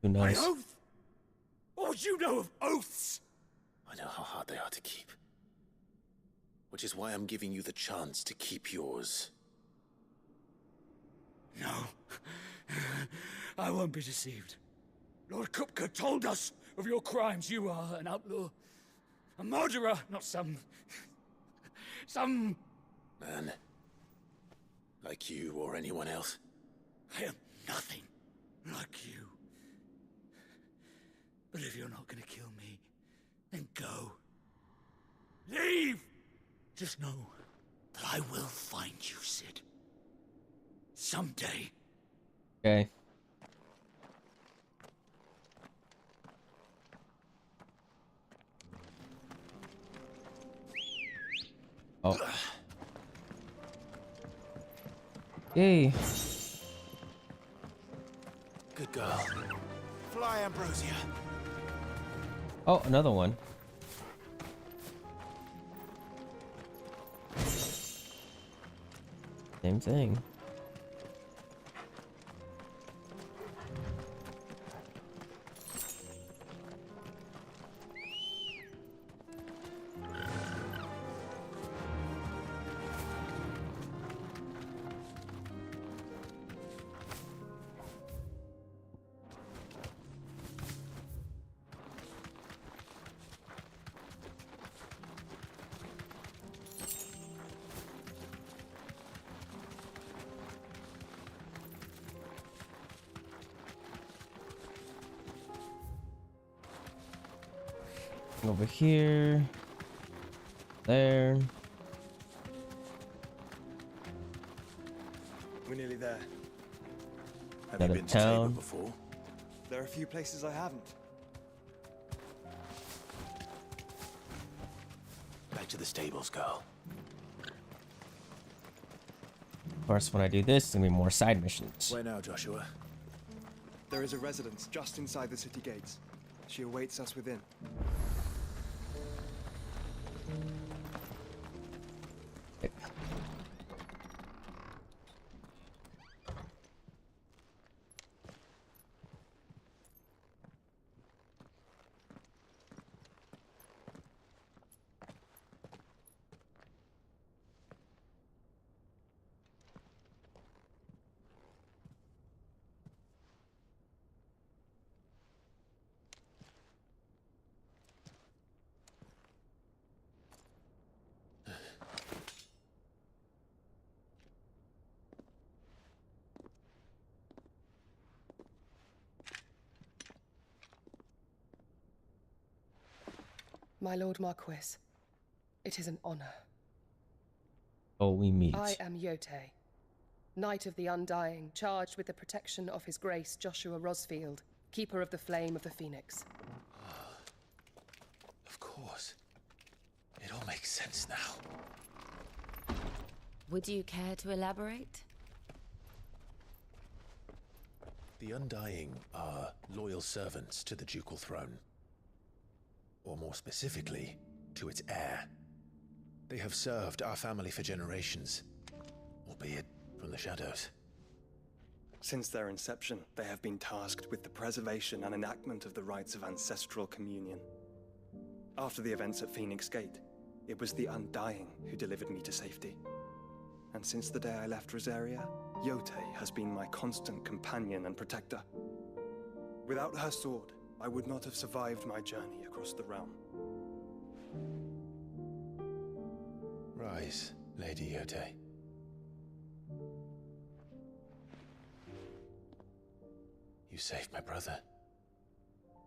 Who knows? My oath? What would you know of oaths? I know how hard they are to keep. Which is why I'm giving you the chance to keep yours. No. I won't be deceived. Lord Kupka told us of your crimes. You are an outlaw. A murderer, not some man. Like you or anyone else. I am nothing like you. But if you're not gonna kill me, then go. Leave! Just know that I will find you, Sid. Someday. Okay. Oh. Yay. Good girl. Fly, Ambrosia. Oh, another one. Same thing. Over here. There. We're nearly there. Have you been to Tabor before? There are a few places I haven't. Back to the stables, girl. Of course, when I do this, there's gonna be more side missions. Where now, Joshua? There is a residence just inside the city gates. She awaits us within. My Lord Marquis, it is an honor. Oh, we meet. I am Yote, Knight of the Undying, charged with the protection of His Grace Joshua Rosfield, Keeper of the Flame of the Phoenix. Of course. It all makes sense now. Would you care to elaborate? The Undying are loyal servants to the ducal throne. Or more specifically, to its heir. They have served our family for generations, albeit from the shadows. Since their inception, they have been tasked with the preservation and enactment of the rites of ancestral communion. After the events at Phoenix Gate, it was the Undying who delivered me to safety. And since the day I left Rosaria, Yote has been my constant companion and protector. Without her sword, I would not have survived my journey across the realm. Rise, Lady Yote. You saved my brother.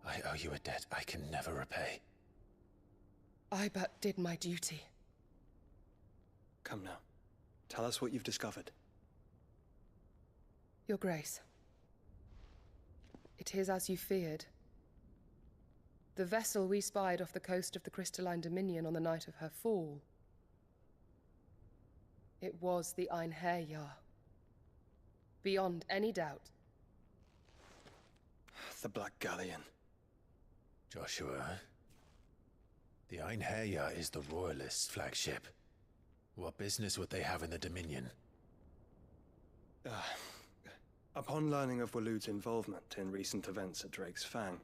I owe you a debt I can never repay. I but did my duty. Come now. Tell us what you've discovered. Your Grace. It is as you feared. The vessel we spied off the coast of the Crystalline Dominion on the night of her fall. It was the Einherjar. Beyond any doubt. The Black Galleon. Joshua, the Einherjar is the Royalists' flagship. What business would they have in the Dominion? Upon learning of Waloed's involvement in recent events at Drake's Fang,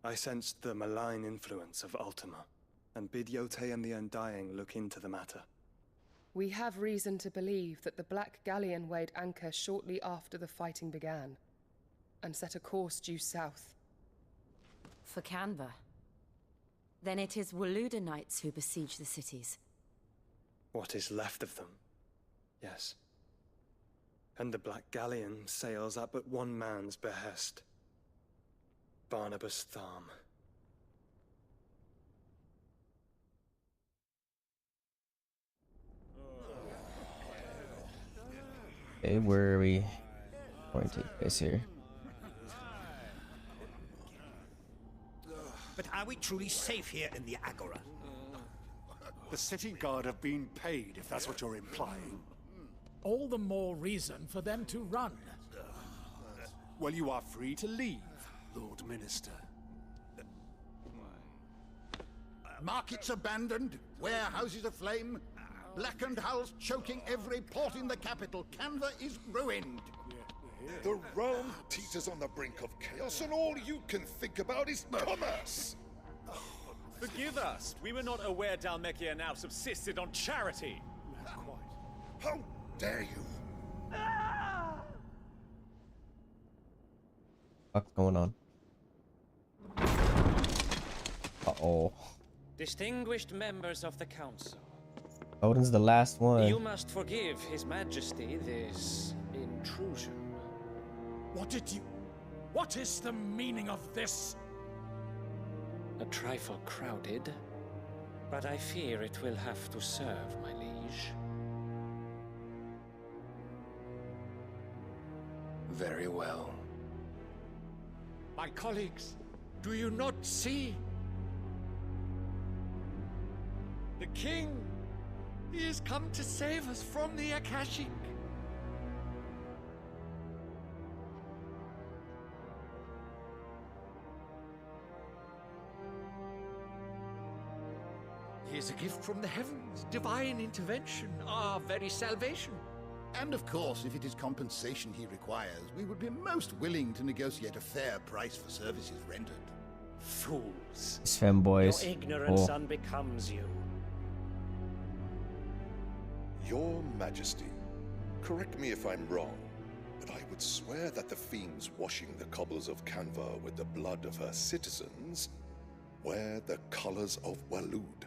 I sensed the malign influence of Ultima, and bid Yote and the Undying look into the matter. We have reason to believe that the Black Galleon weighed anchor shortly after the fighting began, and set a course due south. For Canva. Then it is Waloed knights who besiege the cities. What is left of them, yes. And the Black Galleon sails at but one man's behest. Barnabas Tharm. Okay, where are we going to take place here? But are we truly safe here in the Agora? The city guard have been paid, if that's what you're implying. All the more reason for them to run. Well, you are free to leave, Lord Minister. Markets abandoned, warehouses aflame, blackened hulls choking every port in the capital. Canva is ruined. The realm teeters on the brink of chaos, and all you can think about is commerce. Forgive us. We were not aware Dhalmekia now subsisted on charity. How dare you? What's going on? Uh-oh. Distinguished members of the council. Odin's the last one. You must forgive His Majesty this intrusion. What is the meaning of this? A trifle crowded, but I fear it will have to serve, my liege. Very well. My colleagues, do you not see? The king, he has come to save us from the Akashic. He is a gift from the heavens, divine intervention, our very salvation. And of course, if it is compensation he requires, we would be most willing to negotiate a fair price for services rendered. Fools. These femboys. Your ignorance Oh. unbecomes you. Your Majesty, correct me if I'm wrong, but I would swear that the fiends washing the cobbles of Canva with the blood of her citizens wear the colors of Waloed.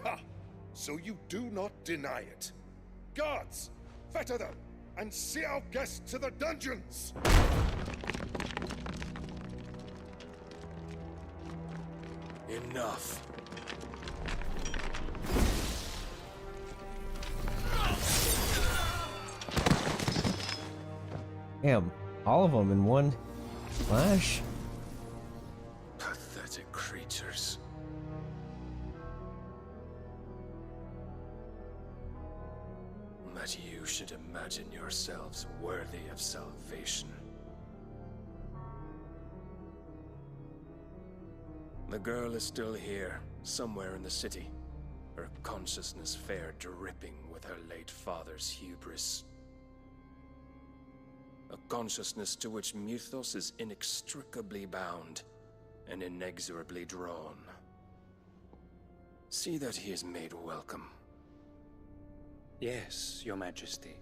Ha! So you do not deny it. Guards, fetter them, and see our guests to the dungeons! Enough. Damn, all of them in one flash. Pathetic creatures. That you should imagine yourselves worthy of salvation. The girl is still here, somewhere in the city. Her consciousness fair dripping with her late father's hubris. A consciousness to which Mythos is inextricably bound and inexorably drawn. See that he is made welcome. Yes, Your Majesty.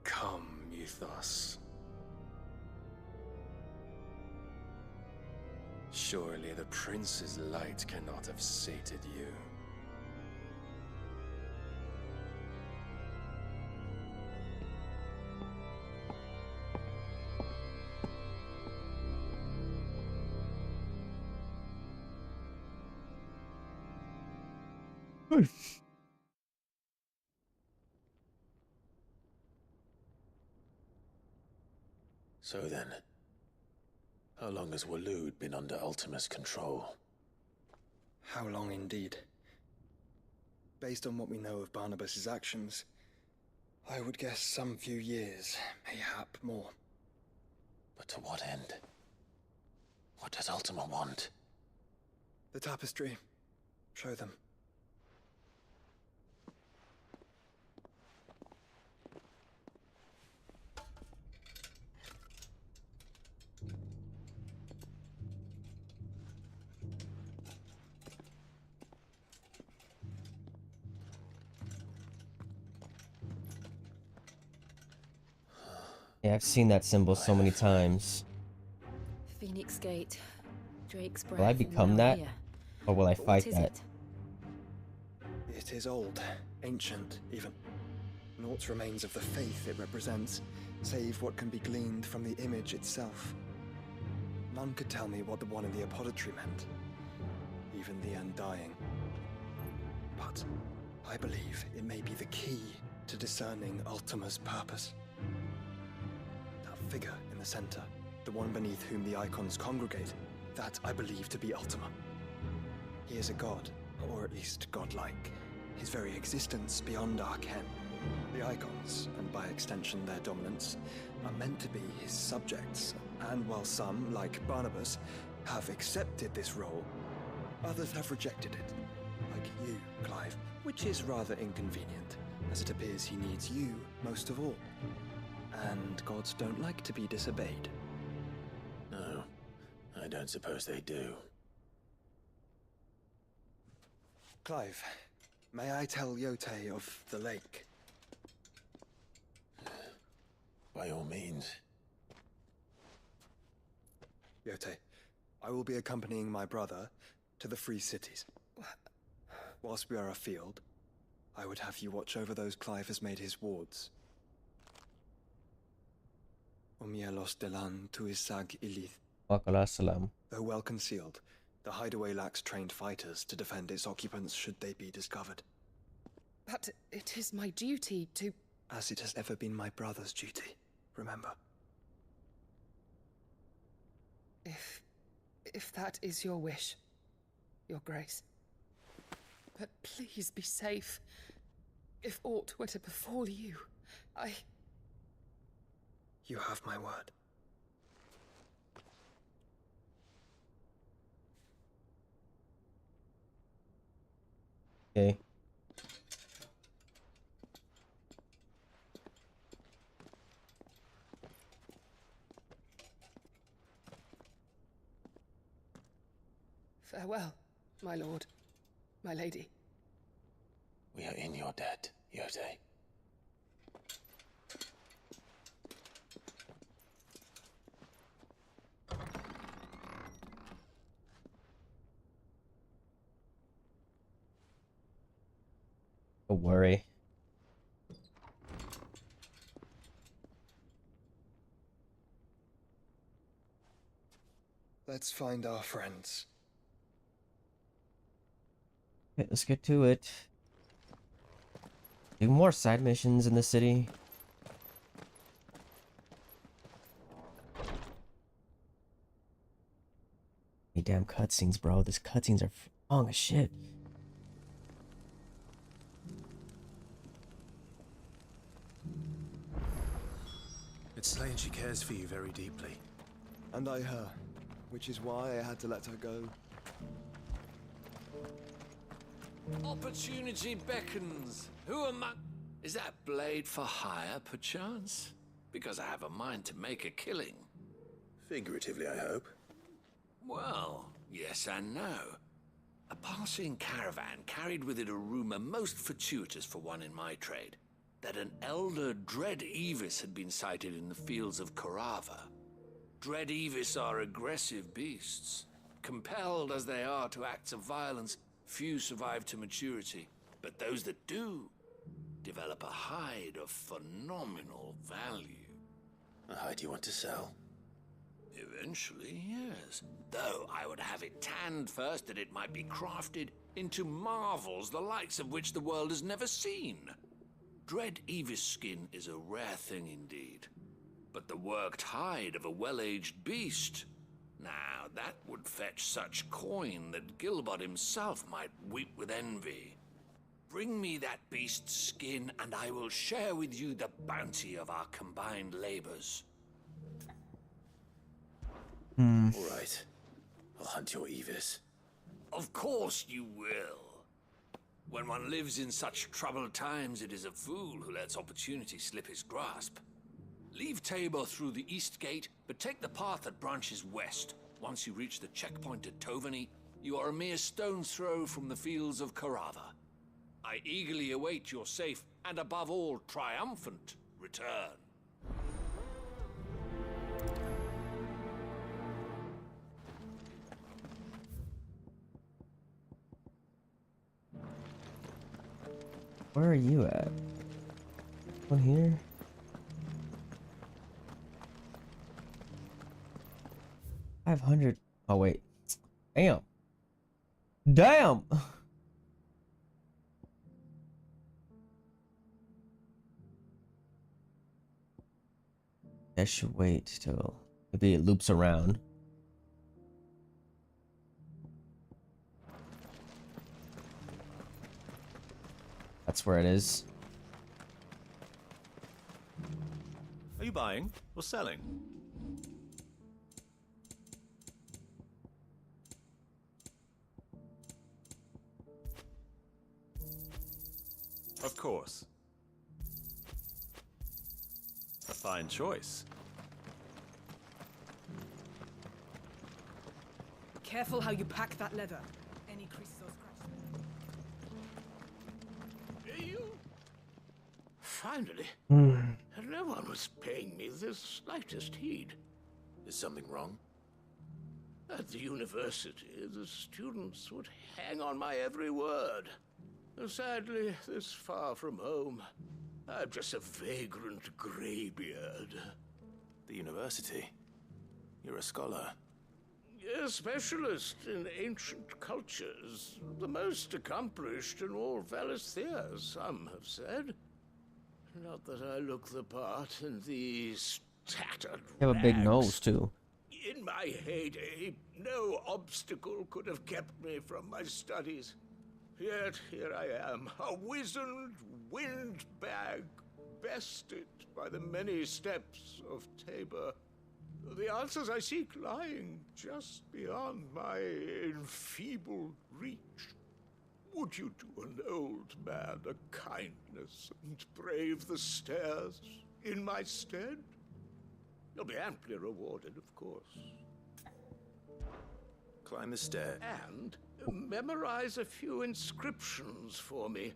Come, Mythos. Surely the prince's light cannot have sated you. So then, how long has Waloed been under Ultima's control? How long indeed? Based on what we know of Barnabas's actions, I would guess some few years, mayhap more. But to what end? What does Ultima want? The tapestry. Show them. Yeah, I've seen that symbol so many times. Phoenix Gate. Drake's breath. Will I become that? Or will I fight that? It is old, ancient, even. Naught remains of the faith it represents, save what can be gleaned from the image itself. None could tell me what the one in the apothecary meant, even the Undying. But I believe it may be the key to discerning Ultima's purpose. That figure in the center, the one beneath whom the icons congregate, that I believe to be Ultima. He is a god, or at least godlike, his very existence beyond our ken. The icons, and by extension their dominants, are meant to be his subjects, and while some, like Barnabas, have accepted this role, others have rejected it, like you, Clive, which is rather inconvenient, as it appears he needs you most of all. And gods don't like to be disobeyed. No, I don't suppose they do. Clive, may I tell Yote of the lake? By all means. Yote, I will be accompanying my brother to the Free Cities. Whilst we are afield, I would have you watch over those Clive has made his wards. Omielos delan tuisag ilith. Waalaikumsalam. Though well concealed, the hideaway lacks trained fighters to defend its occupants should they be discovered. But it is my duty to... As it has ever been my brother's duty, remember. If that is your wish, Your Grace. But please be safe. If aught were to befall you, You have my word. Okay. Farewell, my lord, my lady. We are in your debt, Yote. Don't worry. Let's find our friends. Okay, let's get to it. Do more side missions in the city. Hey, damn cutscenes, bro. These cutscenes are long as shit. It's plain she cares for you very deeply. And I her, which is why I had to let her go. Opportunity beckons. Who among... Is that blade for hire, perchance? Because I have a mind to make a killing. Figuratively, I hope. Well, yes and no. A passing caravan carried with it a rumor most fortuitous for one in my trade, that an elder Dread Evis had been sighted in the fields of Korava. Dread Evis are aggressive beasts. Compelled as they are to acts of violence, few survive to maturity, but those that do develop a hide of phenomenal value. A hide you want to sell? Eventually, yes. Though I would have it tanned first that it might be crafted into marvels the likes of which the world has never seen. Dread Evis skin is a rare thing indeed. But the worked hide of a well-aged beast, now that would fetch such coin that Gilbert himself might weep with envy. Bring me that beast's skin, and I will share with you the bounty of our combined labors. All right. I'll hunt your Evis. Of course you will. When one lives in such troubled times, it is a fool who lets opportunity slip his grasp. Leave Tabor through the east gate, but take the path that branches west. Once you reach the checkpoint at Tovany, you are a mere stone's throw from the fields of Korava. I eagerly await your safe, and above all, triumphant return. Where are you at? One here? $500. Oh, wait. Damn. Damn! I should wait till maybe it loops around. That's where it is. Are you buying or selling? Of course. A fine choice. Careful how you pack that leather. Any creases or scratches. You? Finally. No one was paying me the slightest heed. Is something wrong? At the university, the students would hang on my every word. Sadly, this far from home, I'm just a vagrant greybeard. The university? You're a scholar. A specialist in ancient cultures. The most accomplished in all Valisthea, some have said. Not that I look the part in these tattered You have a big rags. nose, too. In my heyday, no obstacle could have kept me from my studies. Yet here I am, a wizened windbag, bested by the many steps of Tabor. The answers I seek lying just beyond my enfeebled reach. Would you do an old man a kindness and brave the stairs in my stead? You'll be amply rewarded, of course. Climb the stair. And memorize a few inscriptions for me,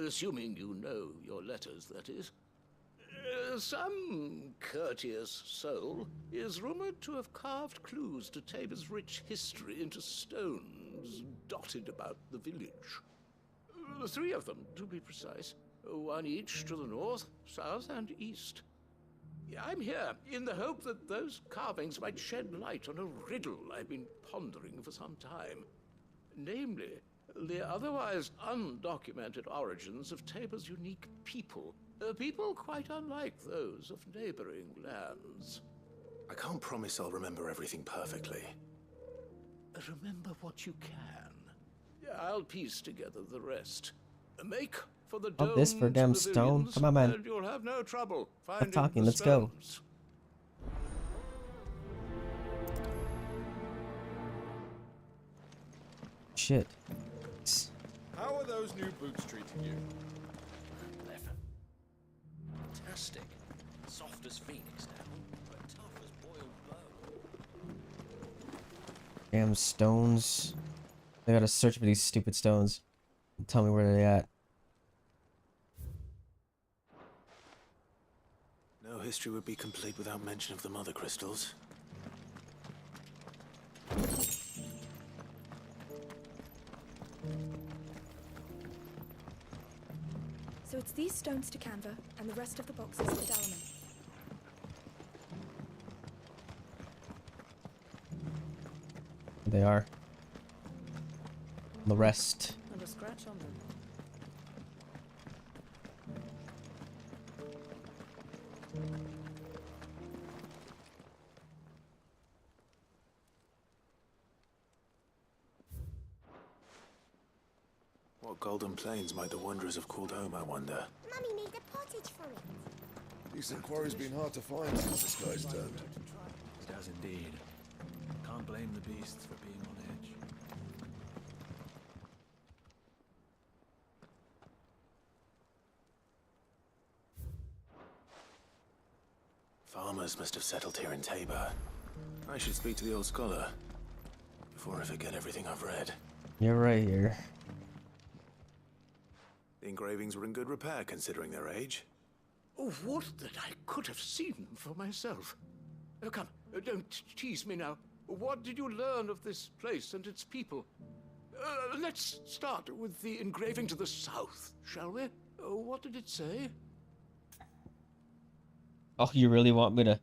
assuming you know your letters, that is. Some courteous soul is rumored to have carved clues to Tabor's rich history into stones dotted about the village. 3 of them, to be precise. One each to the north, south, and east. I'm here in the hope that those carvings might shed light on a riddle I've been pondering for some time. Namely, the otherwise undocumented origins of Tabor's unique people. People quite unlike those of neighboring lands. I can't promise I'll remember everything perfectly. Remember what you can. I'll piece together the rest. Make for the Oh, this for damn stone. Come on, man. And you'll have no trouble Stop finding talking. the Let's go. stones. Shit. How are those new boots treating you? Fantastic. Soft as phoenix down, but tough as boiled bone. Damn stones. I gotta search for these stupid stones. Tell me where they at. No history would be complete without mention of the mother crystals. So it's these stones to Canva, and the rest of the boxes to Dalaman. They are. The rest. Not a scratch on them. What golden plains might the wanderers have called home, I wonder? Mummy made the pottage for it. Decent quarry's been hard to find since the sky's turned. It has indeed. Can't blame the beasts for being on edge. Farmers must have settled here in Tabor. I should speak to the old scholar before I forget everything I've read. You're right here. The engravings were in good repair considering their age. Oh, would that I could have seen them for myself. Oh, come, don't tease me now. What did you learn of this place and its people? Let's start with the engraving to the south, shall we? What did it say? Oh, you really want me to?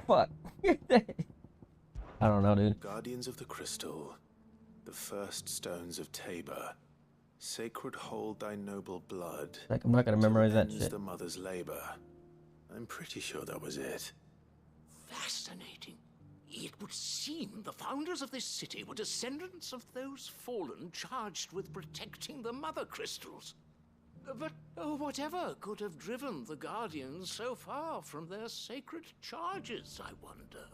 Fuck. I don't know, dude. Guardians of the Crystal, the first stones of Tabor. Sacred hold thy noble blood. Like, I'm not gonna memorize that shit. The mother's labor. I'm pretty sure that was it. Fascinating. It would seem the founders of this city were descendants of those fallen charged with protecting the mother crystals. But whatever could have driven the Guardians so far from their sacred charges, I wonder?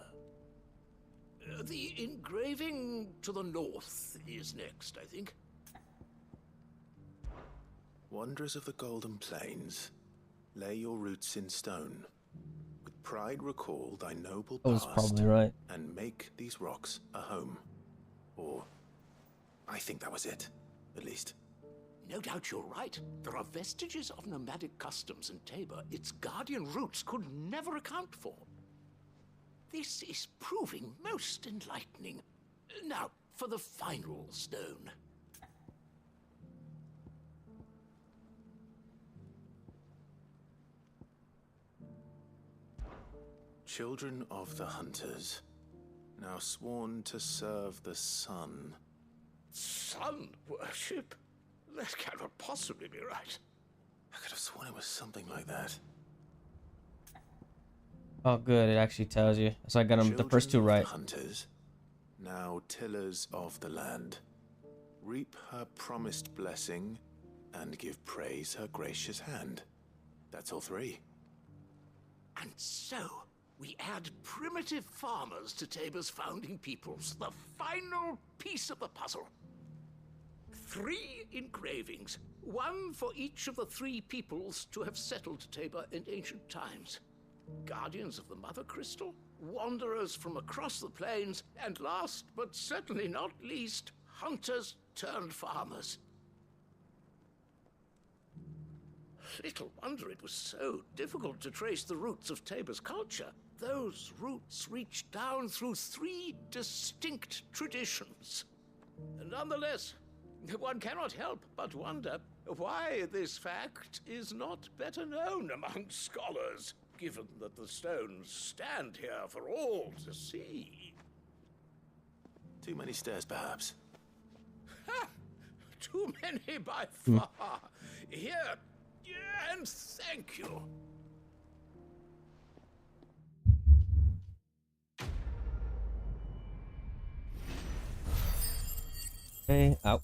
The engraving to the north is next, I think. Wanderers of the Golden Plains, lay your roots in stone. With pride recall thy noble past, probably right. and make these rocks a home. Or, I think that was it, at least. No doubt you're right. There are vestiges of nomadic customs in Tabor its guardian roots could never account for. This is proving most enlightening. Now, for the final stone. Children of the Hunters, now sworn to serve the sun. Sun worship? That cannot possibly be right. I could have sworn it was something like that. Oh, good. It actually tells you. So I got them the first two Children of right. the Hunters, now tillers of the land, reap her promised blessing and give praise her gracious hand. That's all three. And so, we add primitive farmers to Tabor's founding peoples, the final piece of the puzzle. 3 engravings, one for each of the 3 peoples to have settled Tabor in ancient times. Guardians of the Mother Crystal, wanderers from across the plains, and last but certainly not least, hunters turned farmers. Little wonder it was so difficult to trace the roots of Tabor's culture. Those roots reach down through 3 distinct traditions. And nonetheless, One cannot help but wonder why this fact is not better known among scholars, given that the stones stand here for all to see. Too many stairs, perhaps. Ha! Too many by far. Here, and thank you. Okay, out.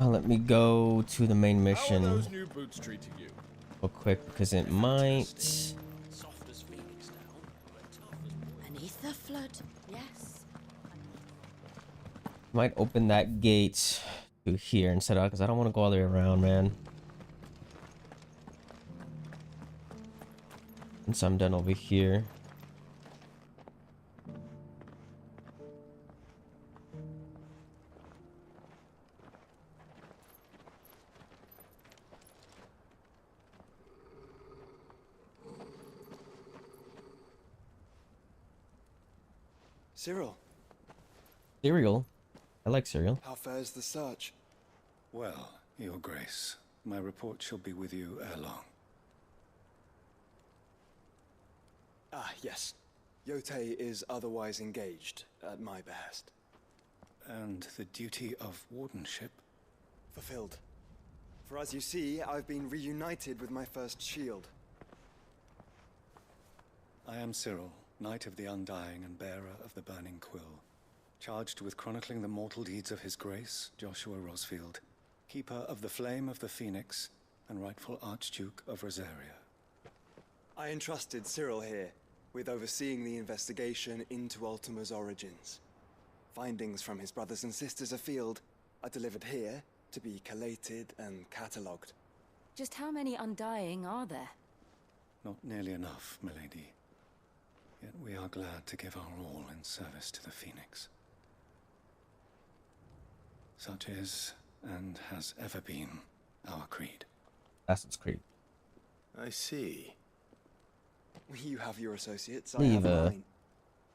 Let me go to the main mission How are those new boots treating you? real quick because it might. Soft as phoenix down, but tough as Beneath the flood, yes. Might open that gate to here instead of, because I don't want to go all the way around, man. Once I'm done over here. Cyril. Cereal? I like cereal. How fares the search? Well, Your Grace, my report shall be with you ere long. Ah, yes. Yotei is otherwise engaged, at my behest. And the duty of wardenship? Fulfilled. For as you see, I've been reunited with my first shield. I am Cyril, Knight of the Undying and bearer of the Burning Quill, charged with chronicling the mortal deeds of His Grace, Joshua Rosfield, keeper of the Flame of the Phoenix and rightful Archduke of Rosaria. I entrusted Cyril here with overseeing the investigation into Ultima's origins. Findings from his brothers and sisters afield are delivered here to be collated and catalogued. Just how many Undying are there? Not nearly enough, milady. Yet we are glad to give our all in service to the Phoenix. Such is, and has ever been, our creed. Assassin's Creed. I see. You have your associates, I I have believe mine.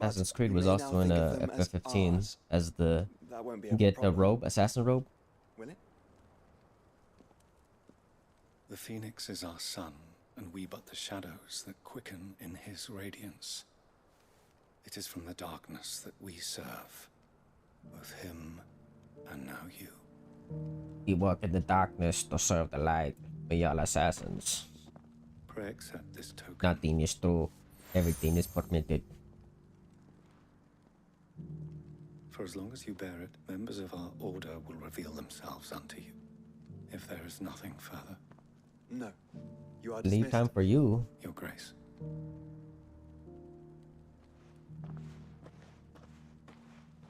Assassin's Creed we was may also now in think of them as FF15 ours. as the That won't be a get a problem. robe, assassin robe. Will it? The Phoenix is our sun, and we but the shadows that quicken in his radiance. It is from the darkness that we serve, both him and now you. We walk in the darkness to serve the light. We are assassins. Pray accept this token. Nothing is true. Everything is permitted. For as long as you bear it, members of our order will reveal themselves unto you. If there is nothing further. No. You are Leave dismissed. time for you. Your Grace.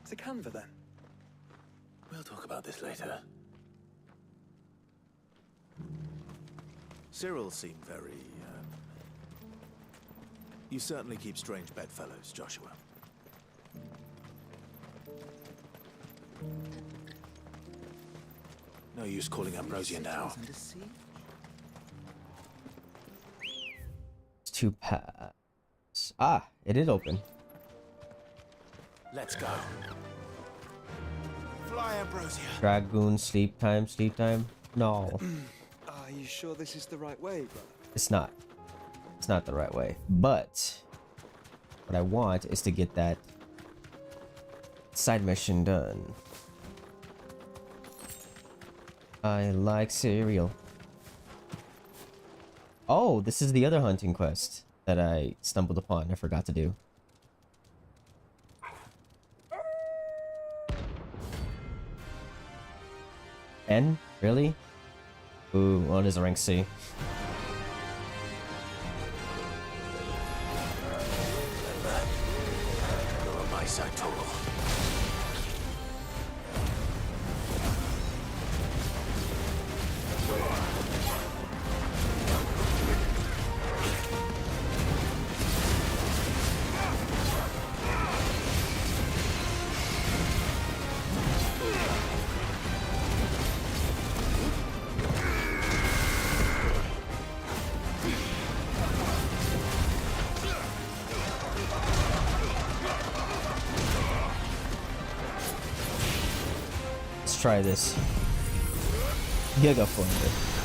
To Canva, then. We'll talk about this later. Cyril seemed very, You certainly keep strange bedfellows, Joshua. No use calling Ambrosia now. It's two paths. Ah, it is open. Let's go. Fly, Ambrosia. Dragoon, sleep time, sleep time. No, Are you sure this is the right way, brother? it's not. It's not the right way. But what I want is to get that side mission done. I like cereal. Oh, this is the other hunting quest that I stumbled upon. I forgot to do. N? Really? Ooh, one is a rank C. You're on my side, Total. Let's try this. Giga Flanger.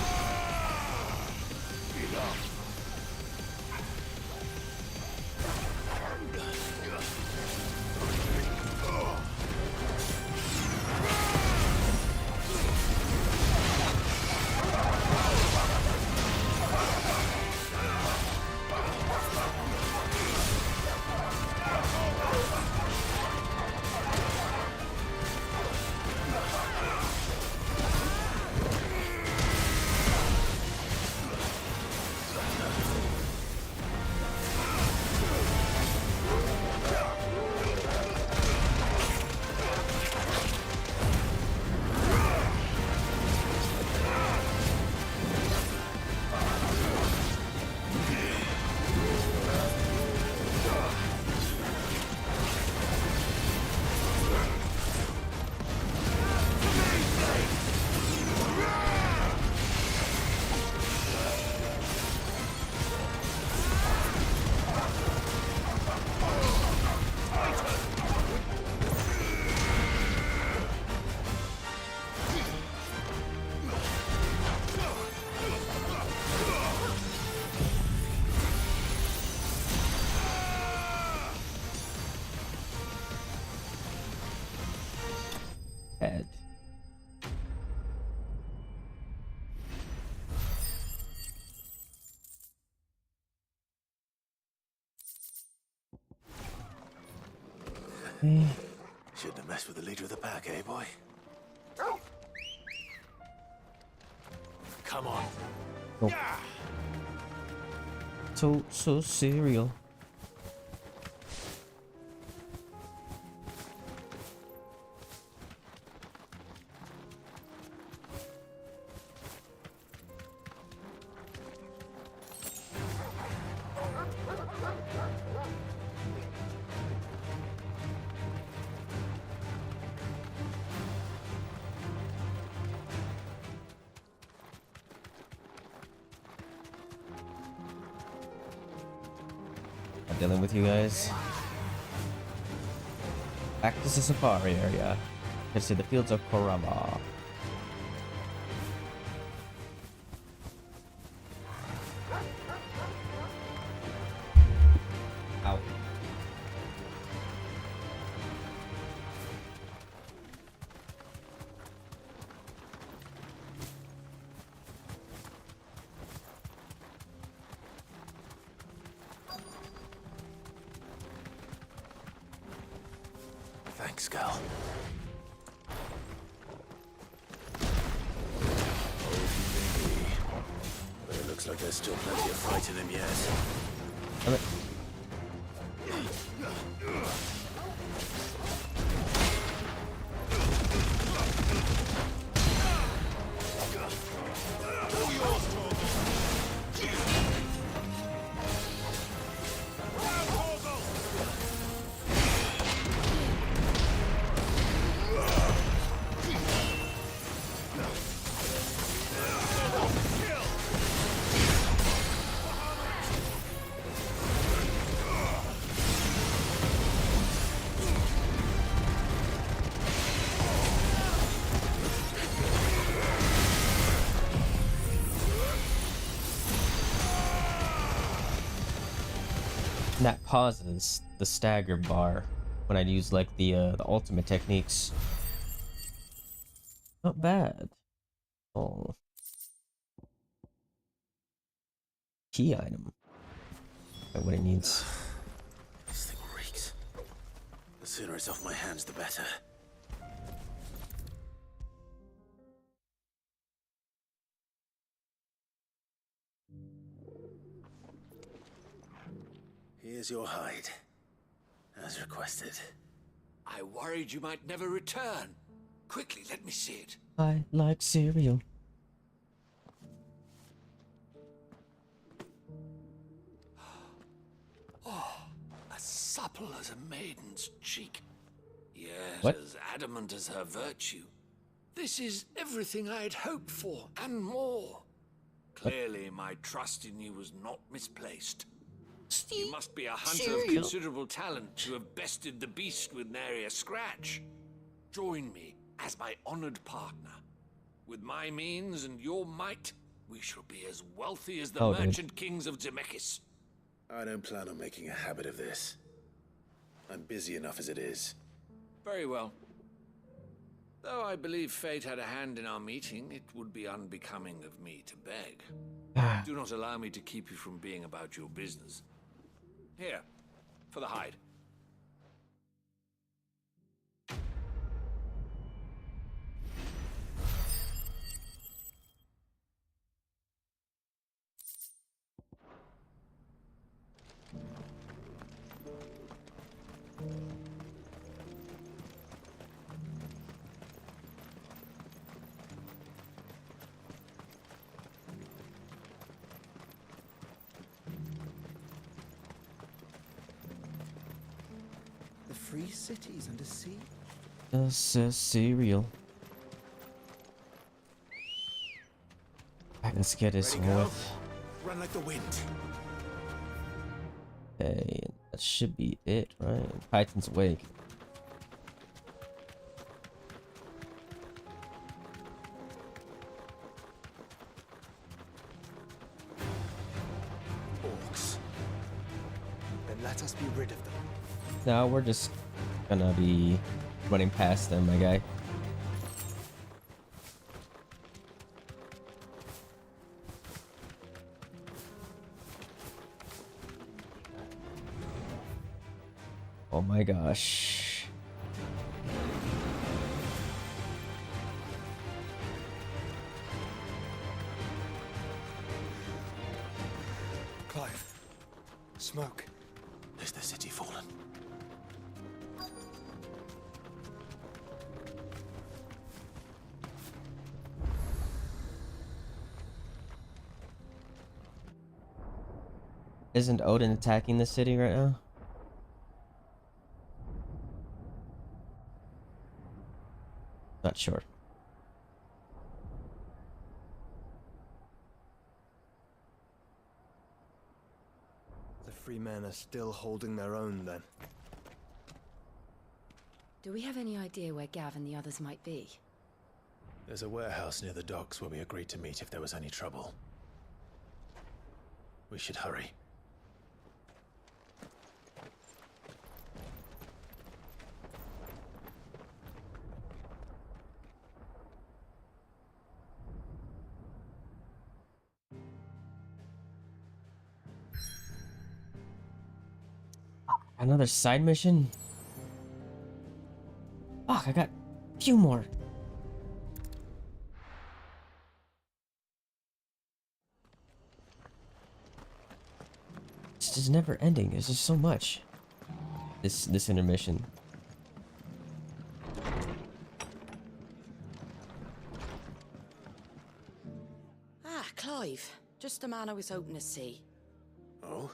Head. Shouldn't have messed with the leader of the pack, eh, boy? Come on. Oh. So cereal. I'm dealing with you guys. Back to the safari area. Let's see the fields of Korama. Ow. Thanks, Gal. But it looks like there's still plenty of fight in him yet. Okay. That pauses the stagger bar when I use like the ultimate techniques. Not bad. Oh, key item. Got what it needs. This thing reeks. The sooner it's off my hands, the better. Here's your hide, as requested. I worried you might never return. Quickly, let me see it. I like cereal. Oh, as supple as a maiden's cheek. Yet What? as adamant as her virtue. This is everything I'd hoped for, and more. Clearly, my trust in you was not misplaced. You must be a hunter of considerable talent to have bested the beast with nary a scratch. Join me, as my honored partner. With my means and your might, we shall be as wealthy as the merchant kings of Zemeckis. I don't plan on making a habit of this. I'm busy enough as it is. Very well. Though I believe fate had a hand in our meeting, it would be unbecoming of me to beg. Do not allow me to keep you from being about your business. Here, for the hide. Free cities under sea? This is cereal. Alright, let's get this with. Run like the wind. Hey, that should be it, right? Titan's Wake. Orcs. Then let us be rid of them. No, we're just gonna be running past them, my guy. Oh my gosh. Clive. Smoke. Is the city fallen? Isn't Odin attacking the city right now? Not sure. The free men are still holding their own then. Do we have any idea where Gav and the others might be? There's a warehouse near the docks where we agreed to meet if there was any trouble. We should hurry. Another side mission? Fuck, I got a few more. This is never ending. There's just so much. This intermission. Ah, Clive. Just the man I was hoping to see. Oh?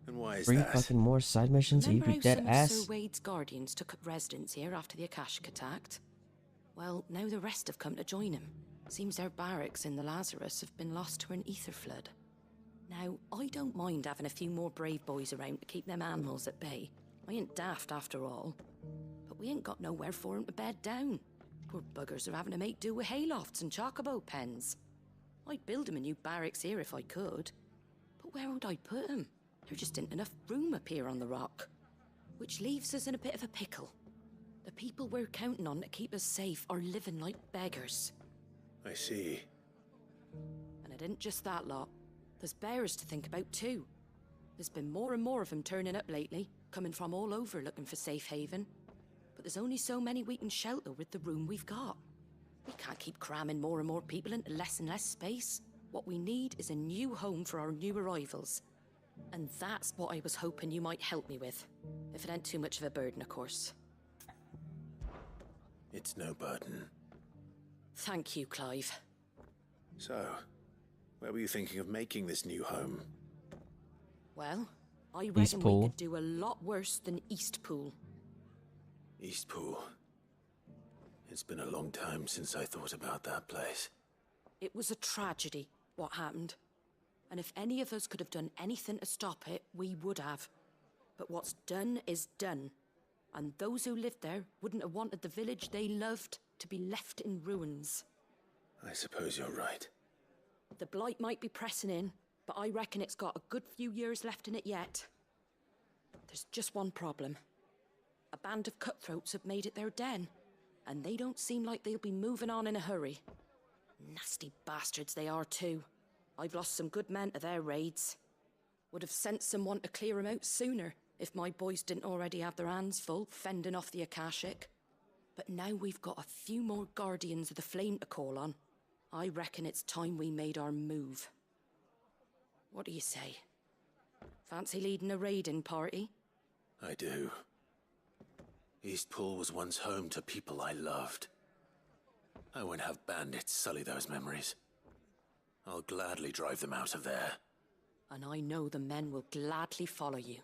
And why is 3 that? fucking more side missions? Are you Remember be how dead some ass? of Sir Wade's guardians took up residence here after the Akashic attacked? Well, now the rest have come to join him. Seems their barracks in the Lazarus have been lost to an ether flood. Now, I don't mind having a few more brave boys around to keep them animals at bay. I ain't daft after all. But we ain't got nowhere for 'em to bed down. Poor buggers are having to make do with haylofts and chocobo pens. I'd build 'em a new barracks here if I could. But where would I put 'em? There just isn't enough room up here on the rock. Which leaves us in a bit of a pickle. The people we're counting on to keep us safe are living like beggars. I see. And it isn't just that lot. There's bears to think about too. There's been more and more of them turning up lately, coming from all over looking for safe haven. But there's only so many we can shelter with the room we've got. We can't keep cramming more and more people into less and less space. What we need is a new home for our new arrivals. And that's what I was hoping you might help me with. If it ain't too much of a burden, of course. It's no burden. Thank you, Clive. So, where were you thinking of making this new home? Well, I reckon we could do a lot worse than Eastpool. Eastpool. It's been a long time since I thought about that place. It was a tragedy, what happened. And if any of us could have done anything to stop it, we would have. But what's done is done. And those who lived there wouldn't have wanted the village they loved to be left in ruins. I suppose you're right. The blight might be pressing in, but I reckon it's got a good few years left in it yet. There's just one problem. A band of cutthroats have made it their den, and they don't seem like they'll be moving on in a hurry. Nasty bastards they are too. I've lost some good men to their raids. Would have sent someone to clear 'em out sooner if my boys didn't already have their hands full fending off the Akashic. But now we've got a few more Guardians of the Flame to call on. I reckon it's time we made our move. What do you say? Fancy leading a raiding party? I do. Eastpool was once home to people I loved. I won't have bandits sully those memories. I'll gladly drive them out of there. And I know the men will gladly follow you.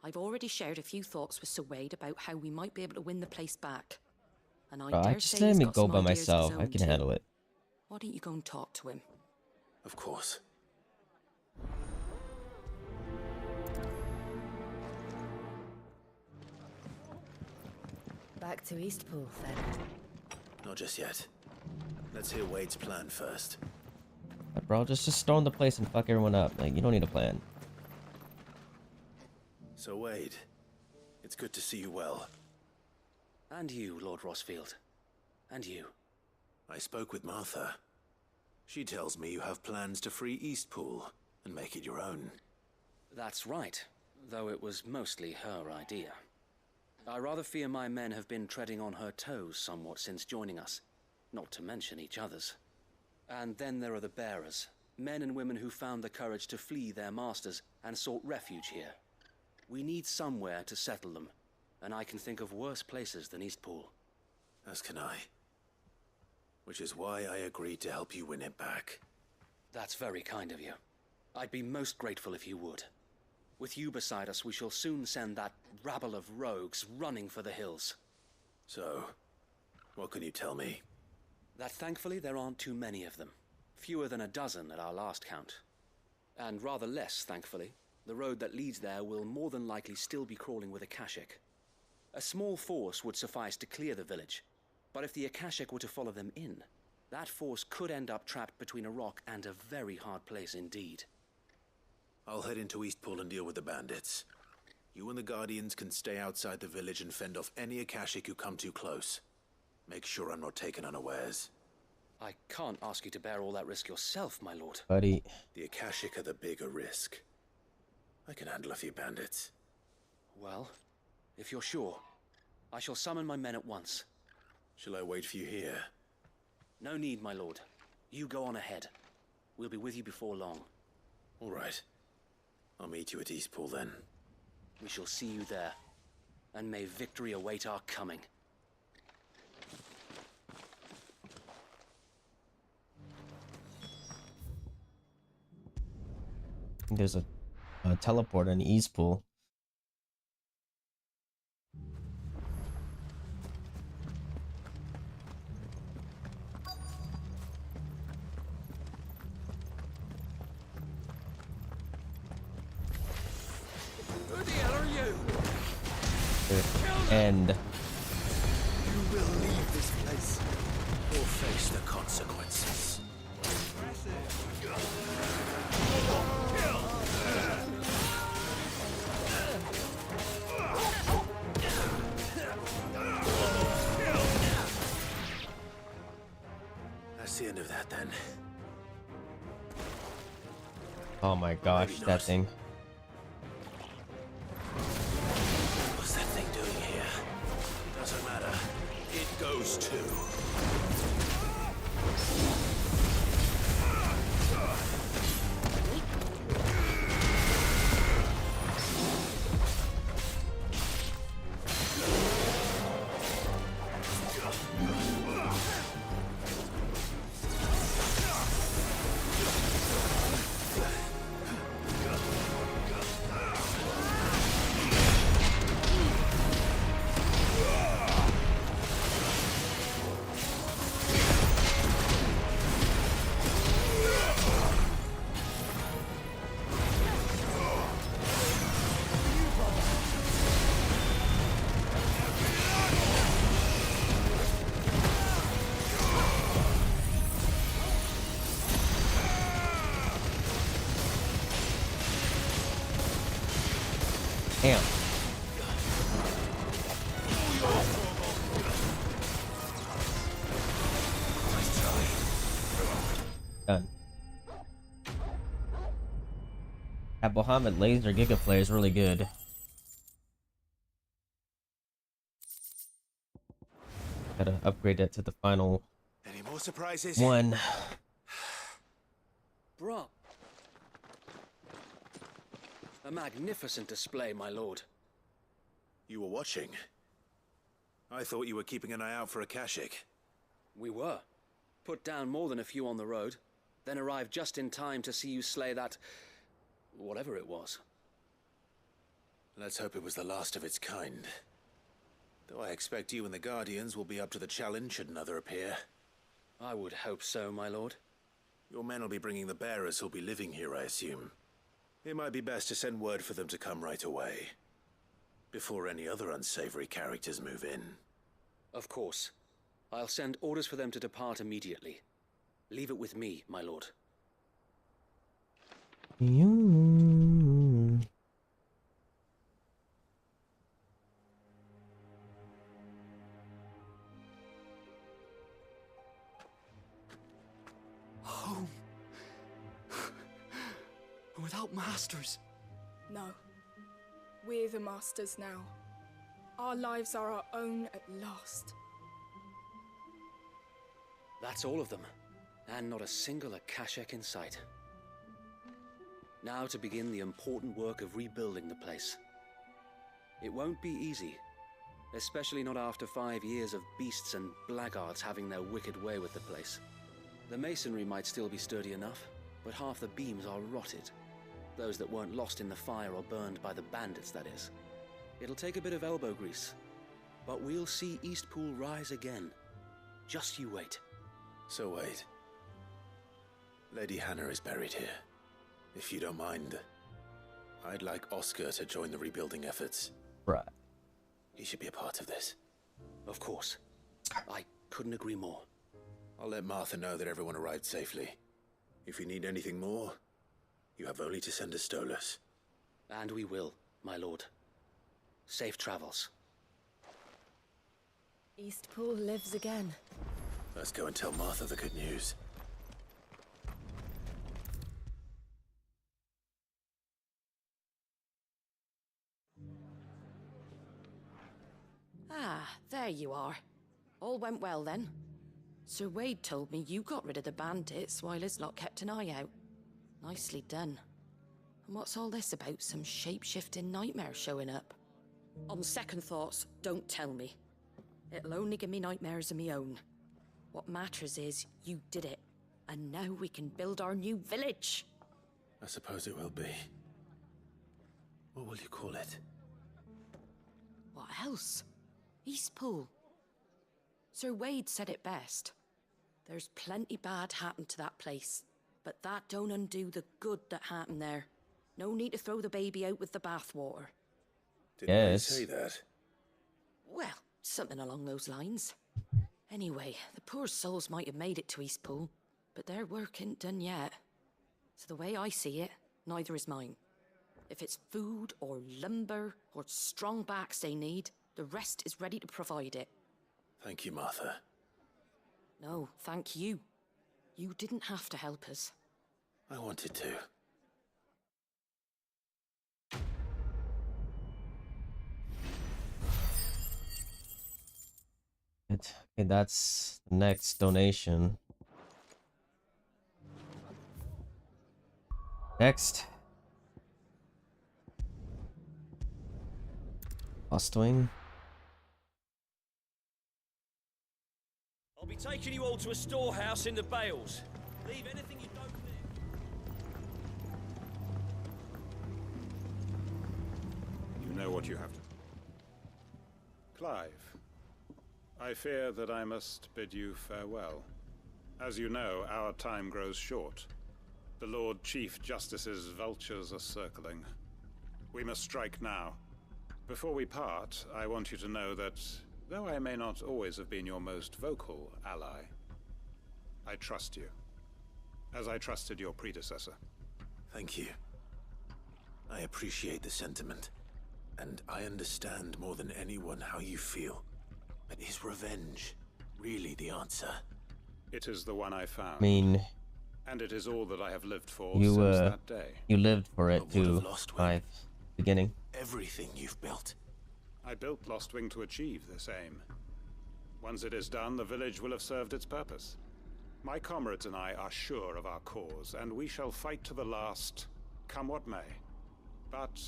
I've already shared a few thoughts with Sir Wade about how we might be able to win the place back. And I dare just say let he's me got go some by ideas of his myself. I own can too. handle it. Why don't you go and talk to him? Of course. Back to Eastpool, then. Not just yet. Let's hear Wade's plan first. Bro, just storm the place and fuck everyone up. Like, you don't need a plan. So Wade, it's good to see you well. And you, Lord Rosfield. And you. I spoke with Martha. She tells me you have plans to free Eastpool and make it your own. That's right, though it was mostly her idea. I rather fear my men have been treading on her toes somewhat since joining us, not to mention each other's. And then there are the bearers, men and women who found the courage to flee their masters and sought refuge here. We need somewhere to settle them, and I can think of worse places than Eastpool. As can I. Which is why I agreed to help you win it back. That's very kind of you. I'd be most grateful if you would. With you beside us, we shall soon send that rabble of rogues running for the hills. So, what can you tell me? That thankfully there aren't too many of them. Fewer than a dozen at our last count. And rather less, thankfully, the road that leads there will more than likely still be crawling with Akashic. A small force would suffice to clear the village, but if the Akashic were to follow them in, that force could end up trapped between a rock and a very hard place indeed. I'll head into Eastpool and deal with the bandits. You and the Guardians can stay outside the village and fend off any Akashic who come too close. Make sure I'm not taken unawares. I can't ask you to bear all that risk yourself, my lord. Buddy. The Akashic are the bigger risk. I can handle a few bandits. Well, if you're sure, I shall summon my men at once. Shall I wait for you here? No need, my lord. You go on ahead. We'll be with you before long. All right. I'll meet you at Eastpool then. We shall see you there. And may victory await our coming. There's a teleporter in Eastpool. Who the hell are you? And You will leave this place or face the consequences. That's the end of that then. oh my gosh, that thing. What's that thing doing here? Doesn't matter. It goes too. Damn. Done. That Mohammed laser Giga Flare is really good. Gotta upgrade that to the final Any more surprises? one. Bro. A magnificent display, my lord. You were watching. I thought you were keeping an eye out for a Kashik. We were. Put down more than a few on the road, then arrived just in time to see you slay that... whatever it was. Let's hope it was the last of its kind. Though I expect you and the Guardians will be up to the challenge should another appear. I would hope so, my lord. Your men will be bringing the bearers who'll be living here, I assume. It might be best to send word for them to come right away, before any other unsavory characters move in. Of course. I'll send orders for them to depart immediately. Leave it with me, my lord. Home. Without masters. No. We're the masters now. Our lives are our own at last. That's all of them, and not a single Akashek in sight. Now to begin the important work of rebuilding the place. It won't be easy, especially not after 5 years of beasts and blackguards having their wicked way with the place. The masonry might still be sturdy enough, but half the beams are rotted. Those that weren't lost in the fire or burned by the bandits, that is. It'll take a bit of elbow grease, but we'll see Eastpool rise again. Just you wait. So wait. Lady Hannah is buried here. If you don't mind, I'd like Oscar to join the rebuilding efforts. Right. He should be a part of this. Of course. I couldn't agree more. I'll let Martha know that everyone arrived safely. If you need anything more, you have only to send a Stolas. And we will, my lord. Safe travels. Eastpool lives again. Let's go and tell Martha the good news. Ah, there you are. All went well then. Sir Wade told me you got rid of the bandits while his lot kept an eye out. Nicely done. And what's all this about some shape-shifting nightmare showing up? On second thoughts, don't tell me. It'll only give me nightmares of me own. What matters is you did it, and now we can build our new village. I suppose it will be. What will you call it? What else? Eastpool. Sir Wade said it best. There's plenty bad happened to that place, but that don't undo the good that happened there. No need to throw the baby out with the bathwater. Didn't I say that? Well, something along those lines. Anyway, the poor souls might have made it to Eastpool, but their work ain't done yet. So the way I see it, neither is mine. If it's food or lumber or strong backs they need, the rest is ready to provide it. Thank you, Martha. No, thank you. You didn't have to help us. I wanted to. Okay, that's the next donation. Next. Ostwing. I'll be taking you all to a storehouse in the Bales. Leave anything you don't need. You know what you have to... Clive, I fear that I must bid you farewell. As you know, our time grows short. The Lord Chief Justice's vultures are circling. We must strike now. Before we part, I want you to know that, though I may not always have been your most vocal ally, I trust you, as I trusted your predecessor. Thank you. I appreciate the sentiment. And I understand more than anyone how you feel. But is revenge really the answer? It is the one I found. I mean, and it is all that I have lived for you since that day. you lived for it too. By beginning. Everything you've built. I built Lostwing to achieve this aim. Once it is done, the village will have served its purpose. My comrades and I are sure of our cause, and we shall fight to the last, come what may. But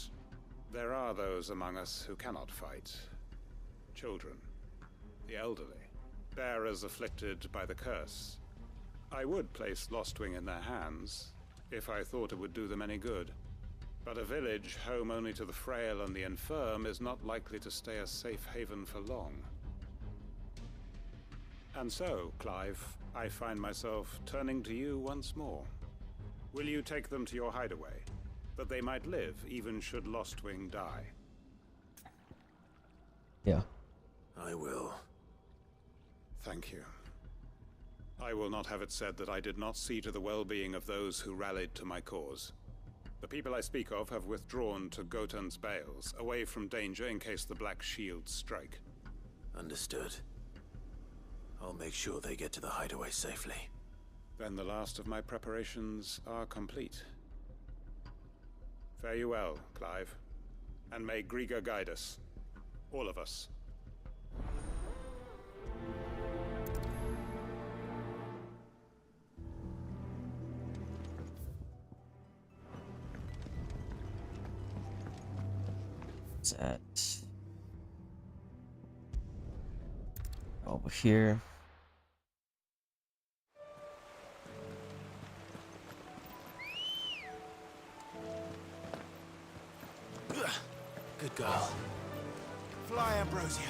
there are those among us who cannot fight. Children, the elderly, bearers afflicted by the curse. I would place Lostwing in their hands, if I thought it would do them any good. But a village home only to the frail and the infirm is not likely to stay a safe haven for long. And so, Clive, I find myself turning to you once more. Will you take them to your hideaway, that they might live even should Lostwing die? Yeah. I will. Thank you. I will not have it said that I did not see to the well-being of those who rallied to my cause. The people I speak of have withdrawn to Gotan's Bales, away from danger in case the Black Shields strike. Understood. I'll make sure they get to the hideaway safely. Then the last of my preparations are complete. Fare you well, Clive. And may Griga guide us. All of us. What's that? Over here. Good girl. Fly, Ambrosia.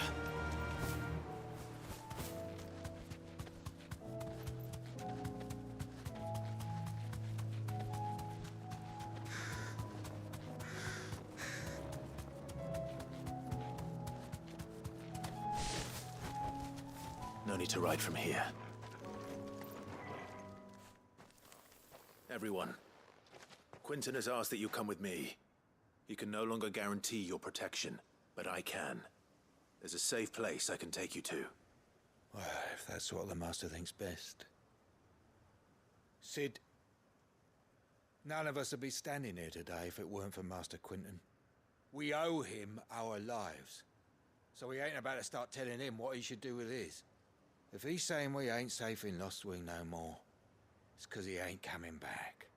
No need to ride from here. Everyone, Quinton has asked that you come with me. He can no longer guarantee your protection, but I can. There's a safe place I can take you to. Well, if that's what the Master thinks best. Sid, none of us would be standing here today if it weren't for Master Quinton. We owe him our lives. So we ain't about to start telling him what he should do with his. If he's saying we ain't safe in Lostwing no more, it's 'cause he ain't coming back.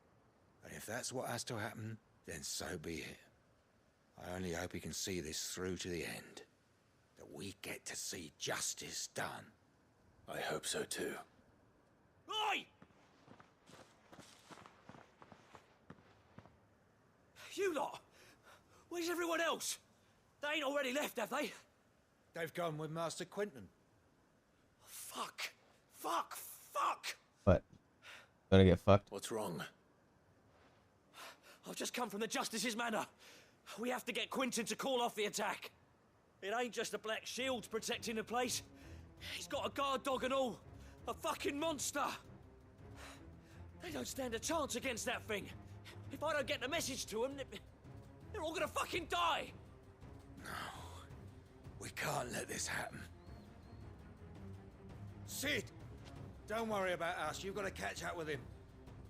And if that's what has to happen, then so be it. I only hope he can see this through to the end. That we get to see justice done. I hope so too. Oi! You lot! Where's everyone else? They ain't already left, have they? They've gone with Master Quinton. Fuck! Fuck! Fuck! What? Gonna get fucked? What's wrong? I've just come from the Justice's manor. We have to get Quinton to call off the attack. It ain't just the Black Shields protecting the place. He's got a guard dog and all. A fucking monster. They don't stand a chance against that thing. If I don't get the message to them, they're all gonna fucking die. No. We can't let this happen. Sid! Don't worry about us. You've got to catch up with him.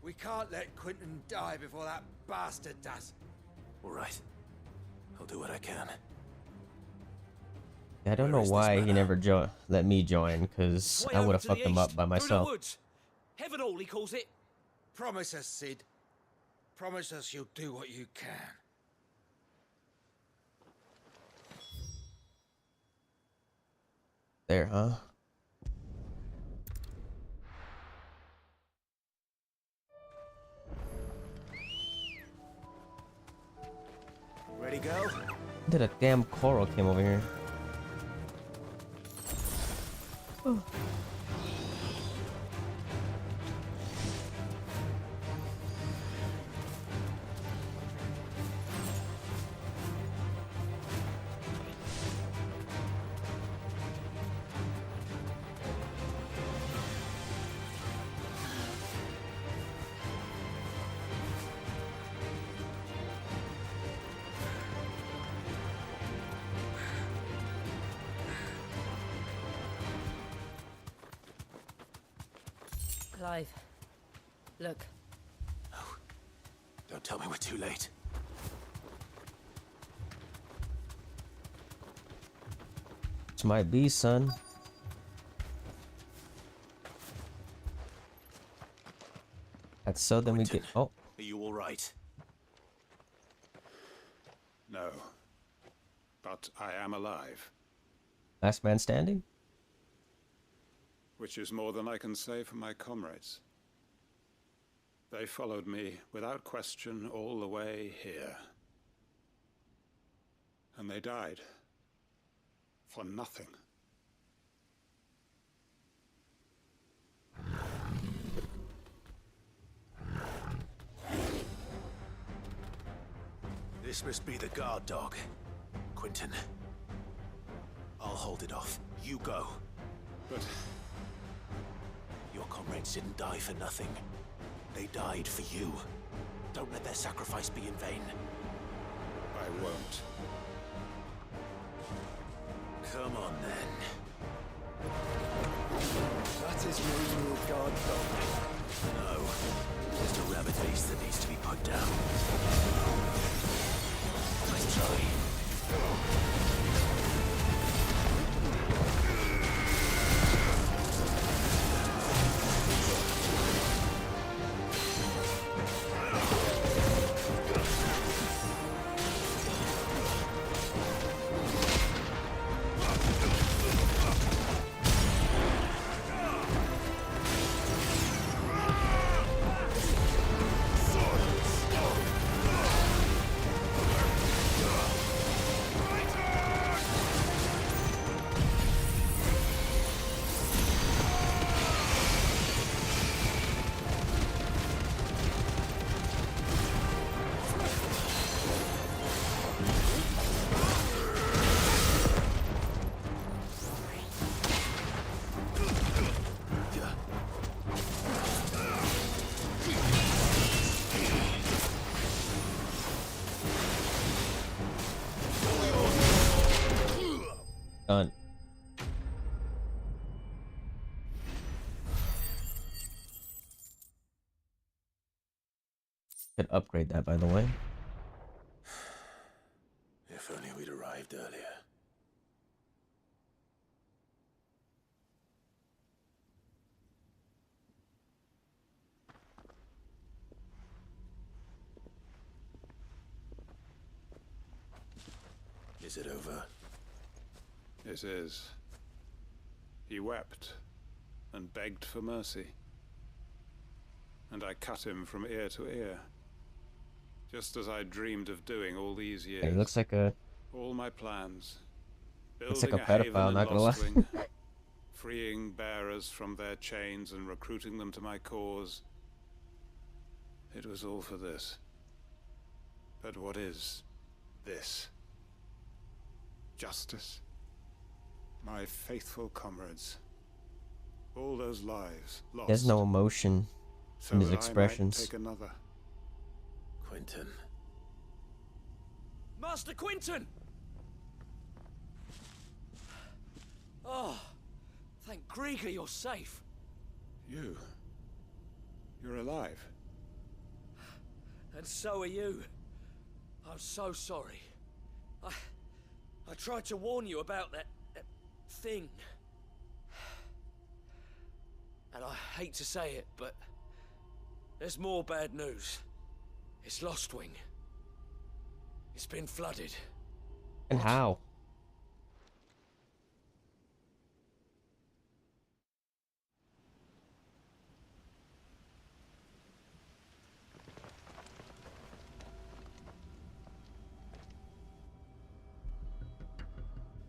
We can't let Quinton die before that bastard does. All right. I'll do what I can. Yeah, I don't know why he never let me join, because I would have fucked him up by myself. Heaven all, he calls it. Promise us, Sid. Promise us you'll do what you can. There, huh? Ready, go? Did a damn coral came over here? Oh. Clive, look. Don't tell me we're too late. This might be, son. That's so then we get. Oh. Are you all right? No. But I am alive. Last man standing? Which is more than I can say for my comrades. They followed me without question all the way here. And they died. For nothing. This must be the guard dog. Quentin. I'll hold it off. You go. But... your comrades didn't die for nothing. They died for you. Don't let their sacrifice be in vain. I won't. Come on, then. That is no mere guard dog. No. Just a rabbit beast that needs to be put down. Nice try. Done. Could upgrade that, by the way. If only we'd arrived earlier. Is it over? It is. He wept and begged for mercy. And I cut him from ear to ear. Just as I dreamed of doing all these years. He looks like a... all my plans. Looks like a Building pedophile, not gonna lie. Lostwing, freeing bearers from their chains and recruiting them to my cause. It was all for this. But what is this? Justice? My faithful comrades. All those lives lost. There's no emotion in his expressions. Take another. Quentin. Master Quentin! Oh, thank Grieger you're safe. You're alive. And so are you. I'm so sorry. I tried to warn you about that thing. And I hate to say it, but there's more bad news. It's Lostwing. It's been flooded. And how?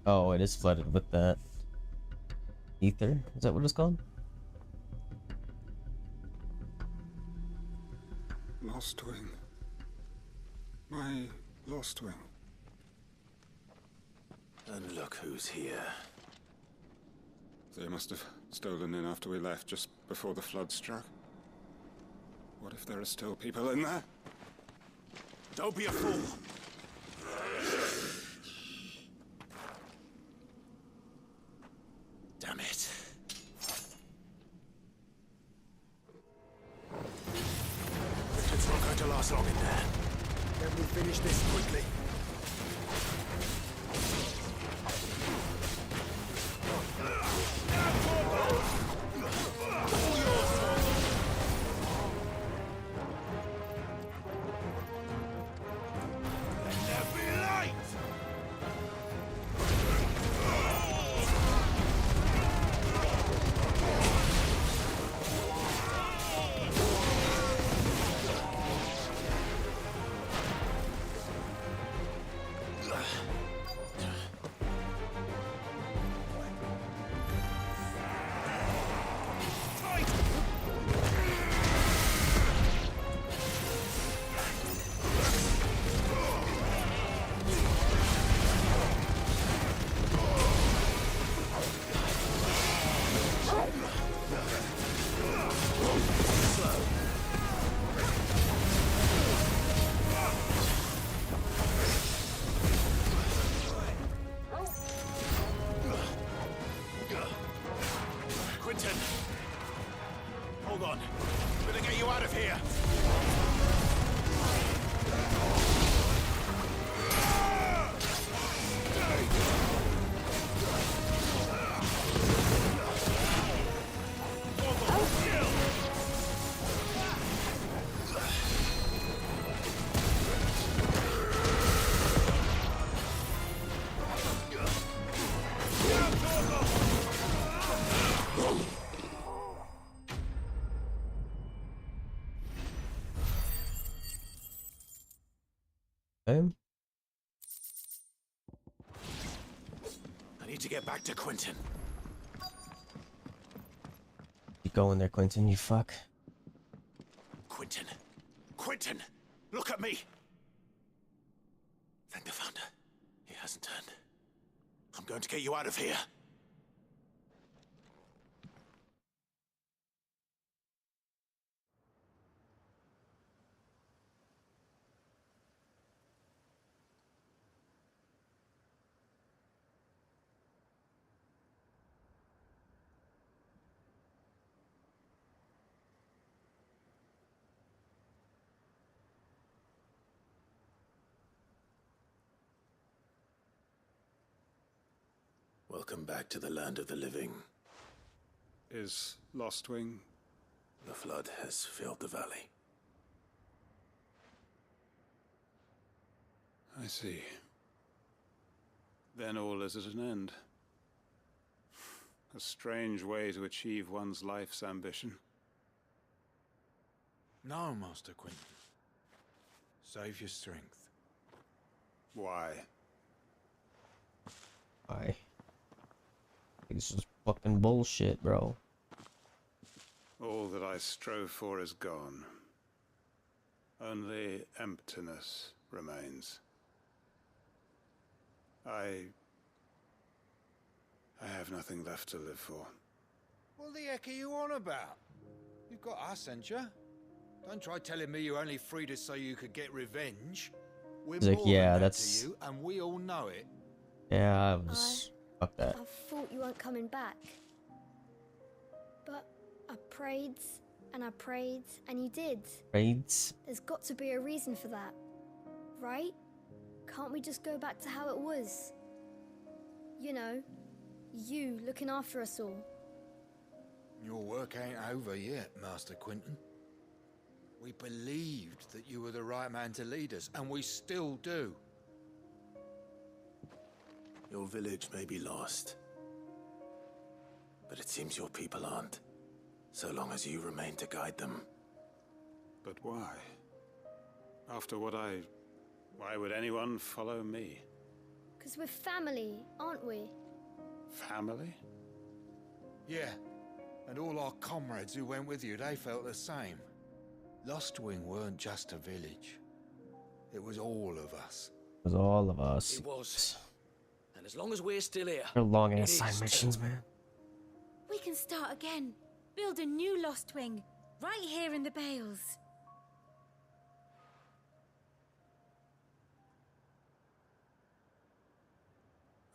Oh, it is flooded with that ether. Is that what it's called? Lostwing. My Lostwing. And look who's here. They must have stolen in after we left, just before the flood struck. What if there are still people in there? Don't be a fool! Damn it. finish this quickly. Okay. I need to get back to Quentin. Keep going there, Quentin, you fuck. Quentin! Quentin! Look at me! Thank the Founder. He hasn't turned. I'm going to get you out of here. Welcome back to the land of the living. Is Lostwing? The flood has filled the valley. I see. Then all is at an end. A strange way to achieve one's life's ambition. No, Master Quentin. Save your strength. Why? Why? This is fucking bullshit, bro. All that I strove for is gone. Only emptiness remains. I have nothing left to live for. What the heck are you on about? You've got us, ain't you? Don't try telling me you only freed us so you could get revenge. We're He's like, more yeah, than that that's... to you, and we all know it. Yeah, I was... Fuck that. I thought you weren't coming back. But I prayed, and you did. Raids? There's got to be a reason for that, right? Can't we just go back to how it was? You know, you looking after us all. Your work ain't over yet, Master Quentin. We believed that you were the right man to lead us, and we still do. Your village may be lost, but it seems your people aren't, so long as you remain to guide them. But why? After what why would anyone follow me? 'Cause we're family, aren't we? Family? Yeah, and all our comrades who went with you, they felt the same. Lostwing weren't just a village. It was all of us. It was all of us. It was. And as long as we're still here... They're long ass side missions, man. We can start again. Build a new Lostwing. Right here in the Bales.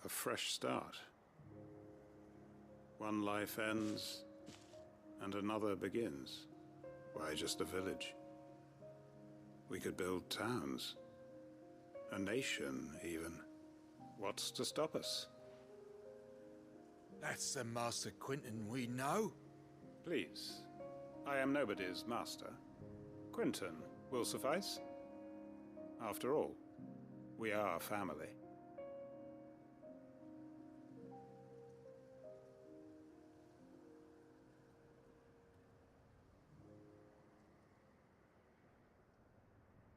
A fresh start. One life ends, and another begins. Why just a village? We could build towns. A nation, even. What's to stop us? That's the Master Quinton we know. Please. I am nobody's master. Quinton will suffice. After all, we are family.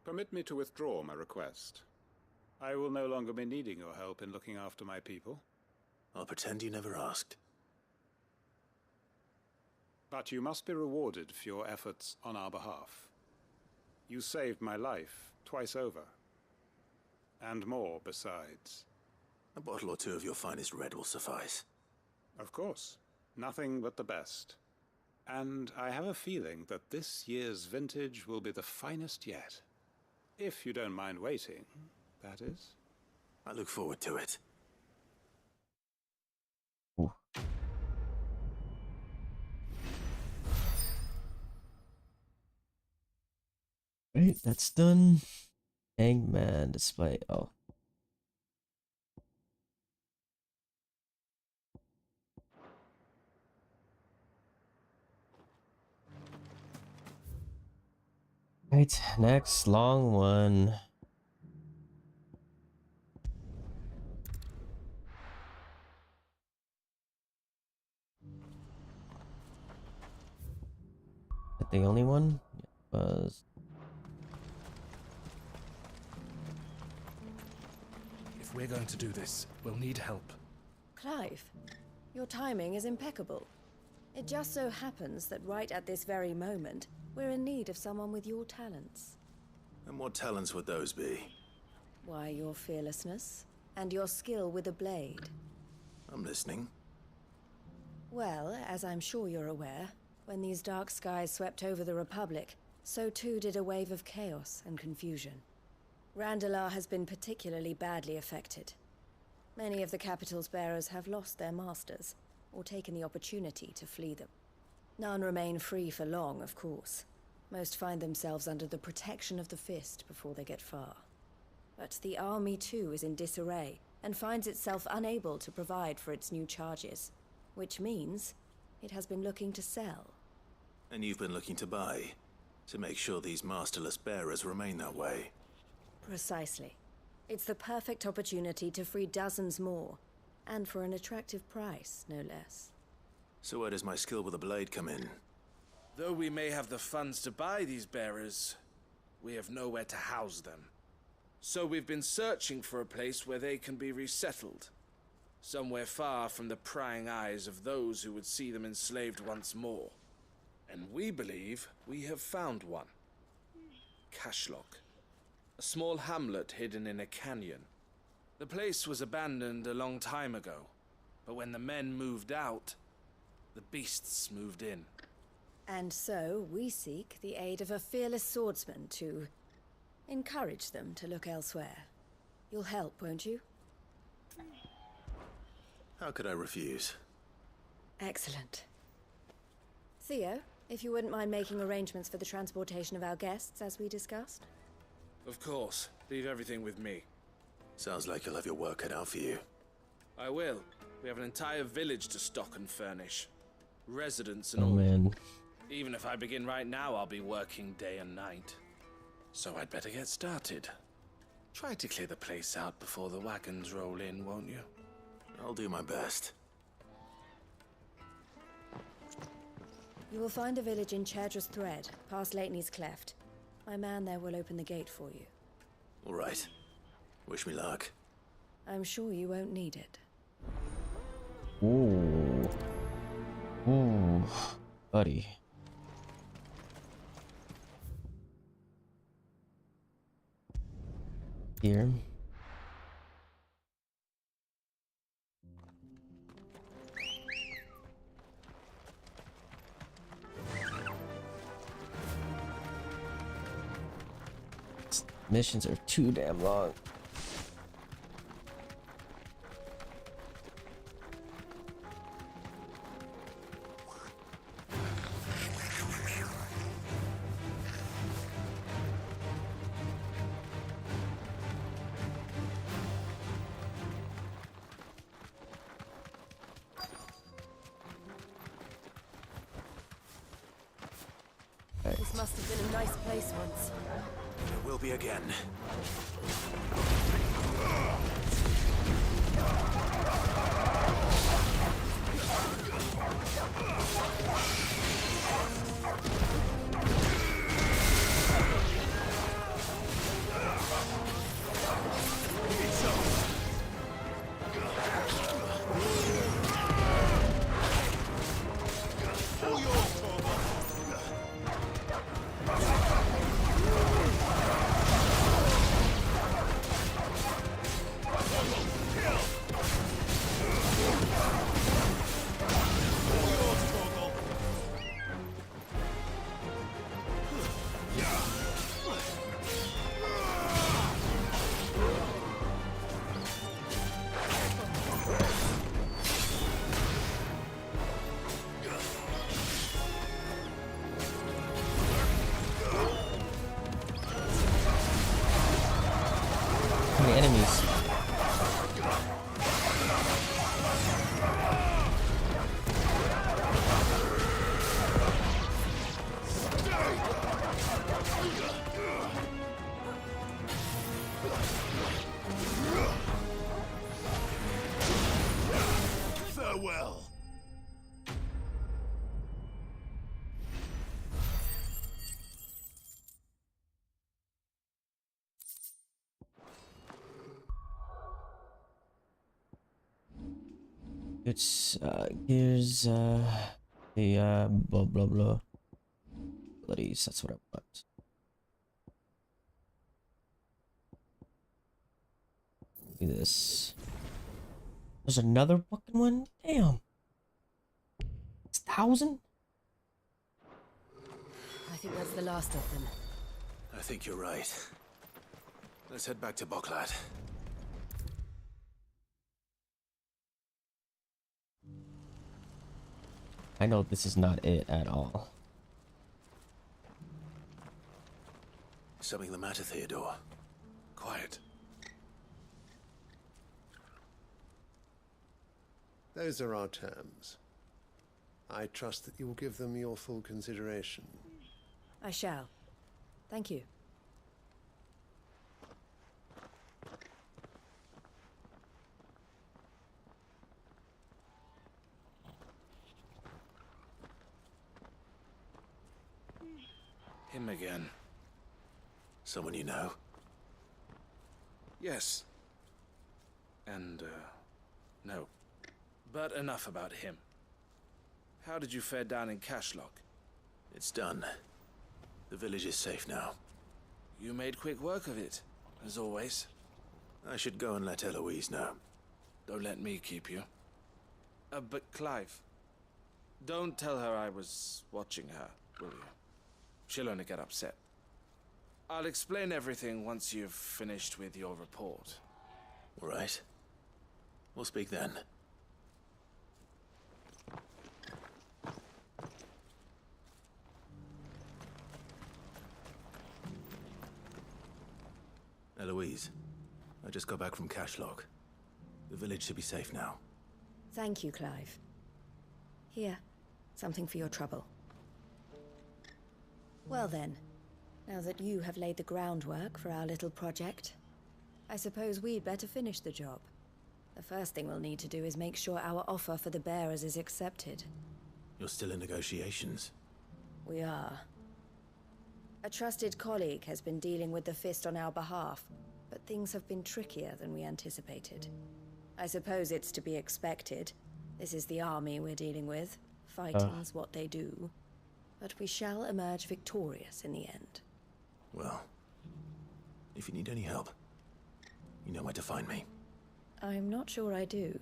Permit me to withdraw my request. I will no longer be needing your help in looking after my people. I'll pretend you never asked. But you must be rewarded for your efforts on our behalf. You saved my life twice over. And more besides. A bottle or two of your finest red will suffice. Of course. Nothing but the best. And I have a feeling that this year's vintage will be the finest yet. If you don't mind waiting, that is. I look forward to it. Ooh. Right, that's done. Hangman display. Oh. Right, next long one. That the only one? It was. If we're going to do this, we'll need help. Clive, your timing is impeccable. It just so happens that right at this very moment, we're in need of someone with your talents. And what talents would those be? Why, your fearlessness and your skill with a blade. I'm listening. Well, as I'm sure you're aware, when these dark skies swept over the Republic, so too did a wave of chaos and confusion. Randalar has been particularly badly affected. Many of the capital's bearers have lost their masters, or taken the opportunity to flee them. None remain free for long, of course. Most find themselves under the protection of the Fist before they get far. But the army too is in disarray, and finds itself unable to provide for its new charges. Which means it has been looking to sell. And you've been looking to buy, to make sure these masterless bearers remain that way. Precisely. It's the perfect opportunity to free dozens more, and for an attractive price, no less. So where does my skill with a blade come in? Though we may have the funds to buy these bearers, we have nowhere to house them. So we've been searching for a place where they can be resettled. Somewhere far from the prying eyes of those who would see them enslaved once more. And we believe we have found one. Cashlock. A small hamlet hidden in a canyon. The place was abandoned a long time ago, but when the men moved out, the beasts moved in. And so we seek the aid of a fearless swordsman to encourage them to look elsewhere. You'll help, won't you? How could I refuse? Excellent. Theo, if you wouldn't mind making arrangements for the transportation of our guests, as we discussed. Of course. Leave everything with me. Sounds like you'll have your work cut out for you. I will. We have an entire village to stock and furnish. Residents and Oh all. man. Even if I begin right now, I'll be working day and night. So I'd better get started. Try to clear the place out before the wagons roll in, won't you? I'll do my best. You will find a village in Chadra's Thread, past Lateney's Cleft. My man there will open the gate for you. All right. Wish me luck. I'm sure you won't need it. Ooh. Ooh. Buddy. Here. Missions are too damn long. This must have been a nice place once. It will be again. Enemies. Farewell. It's here's the blah blah blah abilities. That's what I want. Do this. There's another fucking one. Damn. It's 1,000. I think that's the last of them. I think you're right. Let's head back to Boklad. I know this is not it at all. Something the matter, Theodore? Quiet. Those are our terms. I trust that you will give them your full consideration. I shall. Thank you. Him again. Someone you know? Yes. And, no. But enough about him. How did you fare down in Cashlock? It's done. The village is safe now. You made quick work of it, as always. I should go and let Eloise know. Don't let me keep you. But Clive, don't tell her I was watching her, will you? She'll only get upset. I'll explain everything once you've finished with your report. All right. We'll speak then. Eloise, I just got back from Cashlock. The village should be safe now. Thank you, Clive. Here, something for your trouble. Well then, now that you have laid the groundwork for our little project, I suppose we'd better finish the job. The first thing we'll need to do is make sure our offer for the bearers is accepted. You're still in negotiations? We are. A trusted colleague has been dealing with the Fist on our behalf, but things have been trickier than we anticipated. I suppose it's to be expected. This is the army we're dealing with. Fighting's what they do. But we shall emerge victorious in the end. Well, if you need any help, you know where to find me. I'm not sure I do,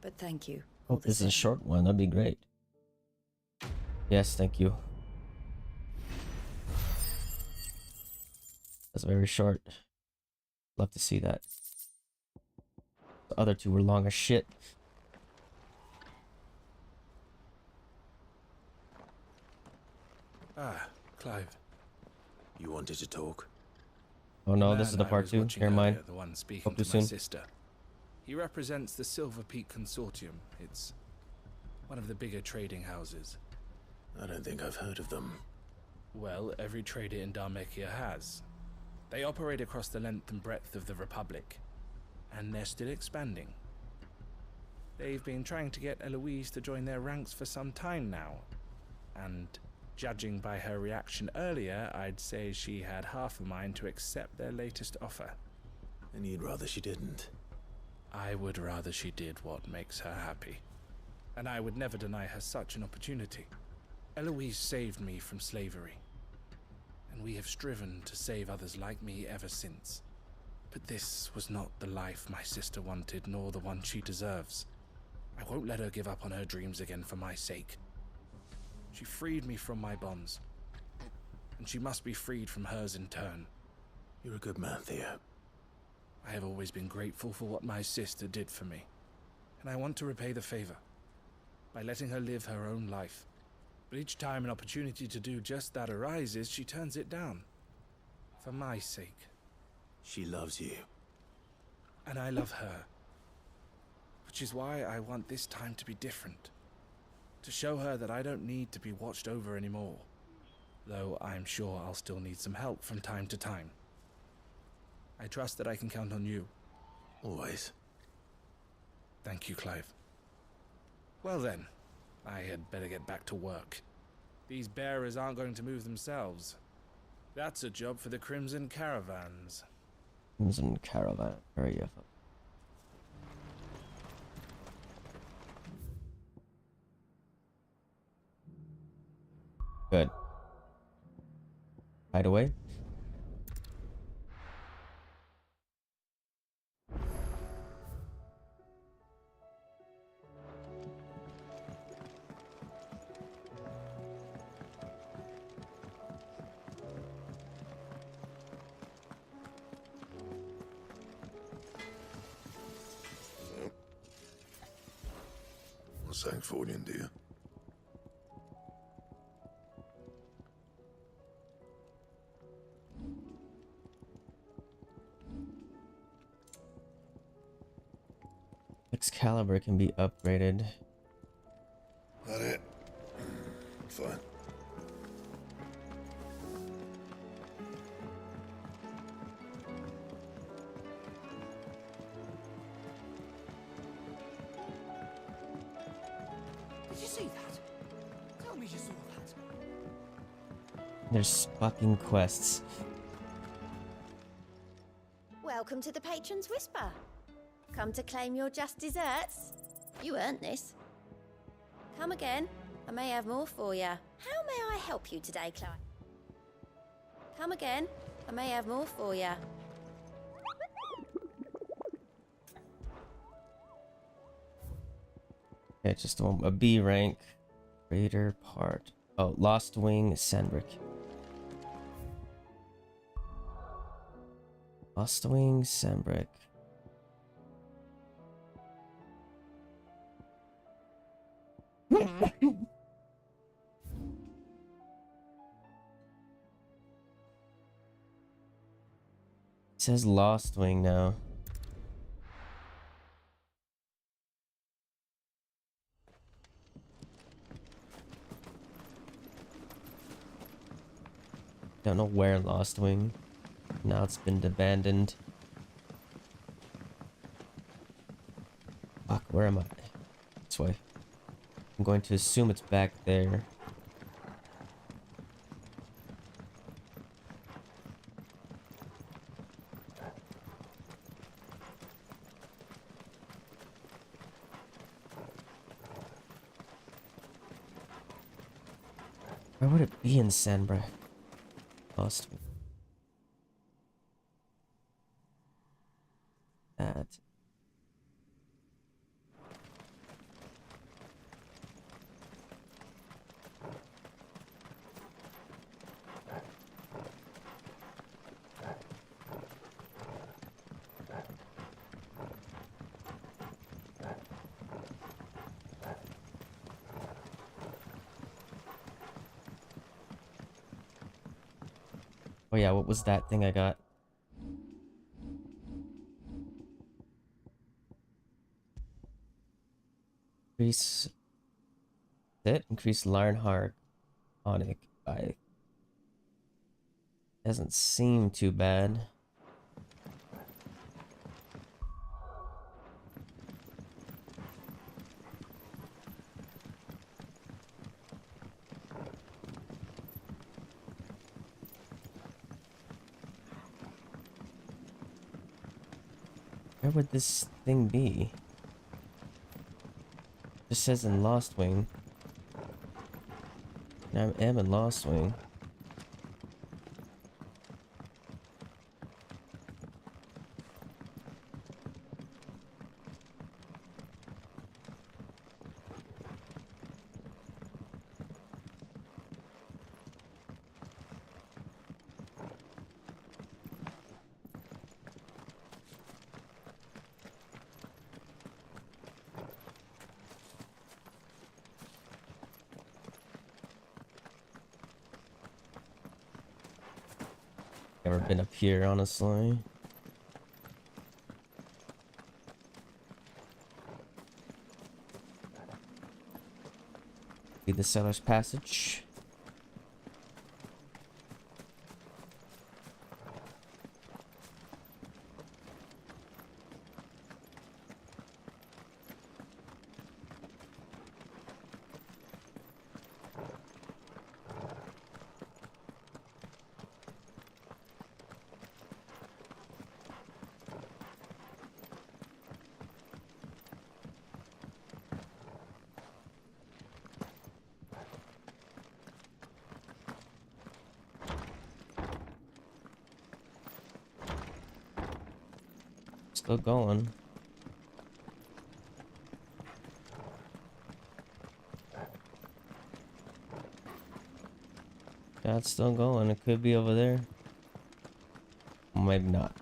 but thank you. Hope this is a short one. That'd be great. Yes, thank you. That's very short. Love to see that. The other two were long as shit. Ah, Clive. You wanted to talk? Oh no, this is the part 2. Never mind. The one speaking Hope to to my soon. sister. He represents the Silver Peak Consortium. It's one of the bigger trading houses. I don't think I've heard of them. Well, every trader in Dharmekia has. They operate across the length and breadth of the Republic, and they're still expanding. They've been trying to get Eloise to join their ranks for some time now, and judging by her reaction earlier, I'd say she had half a mind to accept their latest offer. And you'd rather she didn't? I would rather she did what makes her happy, and I would never deny her such an opportunity. Eloise saved me from slavery, and we have striven to save others like me ever since. But this was not the life my sister wanted, nor the one she deserves. I won't let her give up on her dreams again for my sake. She freed me from my bonds, and she must be freed from hers in turn. You're a good man, Theo. I have always been grateful for what my sister did for me, and I want to repay the favor by letting her live her own life. But each time an opportunity to do just that arises, she turns it down. For my sake. She loves you. And I love her. Which is why I want this time to be different. To show her that I don't need to be watched over anymore. Though I'm sure I'll still need some help from time to time. I trust that I can count on you. Always. Thank you, Clive. Well then, I had better get back to work. These bearers aren't going to move themselves. That's a job for the Crimson Caravans. Crimson Caravan. Hurry up. Good. Hide away. Sancfordian, do you? Excalibur can be upgraded. That it? Fine. Did you see that? Tell me you saw that. There's fucking quests. Welcome to the Patron's Whisper. Come to claim your just desserts? You earned this. Come again. I may have more for you. How may I help you today, Clive? Come again. I may have more for you. Okay, just a B rank. Raider part. Oh, Lost Wing, Sandbrick. Lost Wing, Sandbrick. It says Lost Wing now. Don't know where Lost Wing. Now it's been abandoned. Fuck, where am I? This way. I'm going to assume it's back there. Where would it be in Sandbra? Lost. That. Oh yeah, what was that thing I got? Increase Lionheart Onic by Doesn't seem too bad. Where would this thing be? Just says in Lost Wing. And I am in Lost Wing. Never been up here, honestly. Be the Cellar's Passage. Still going. Yeah, it's still going. It could be over there. Maybe not.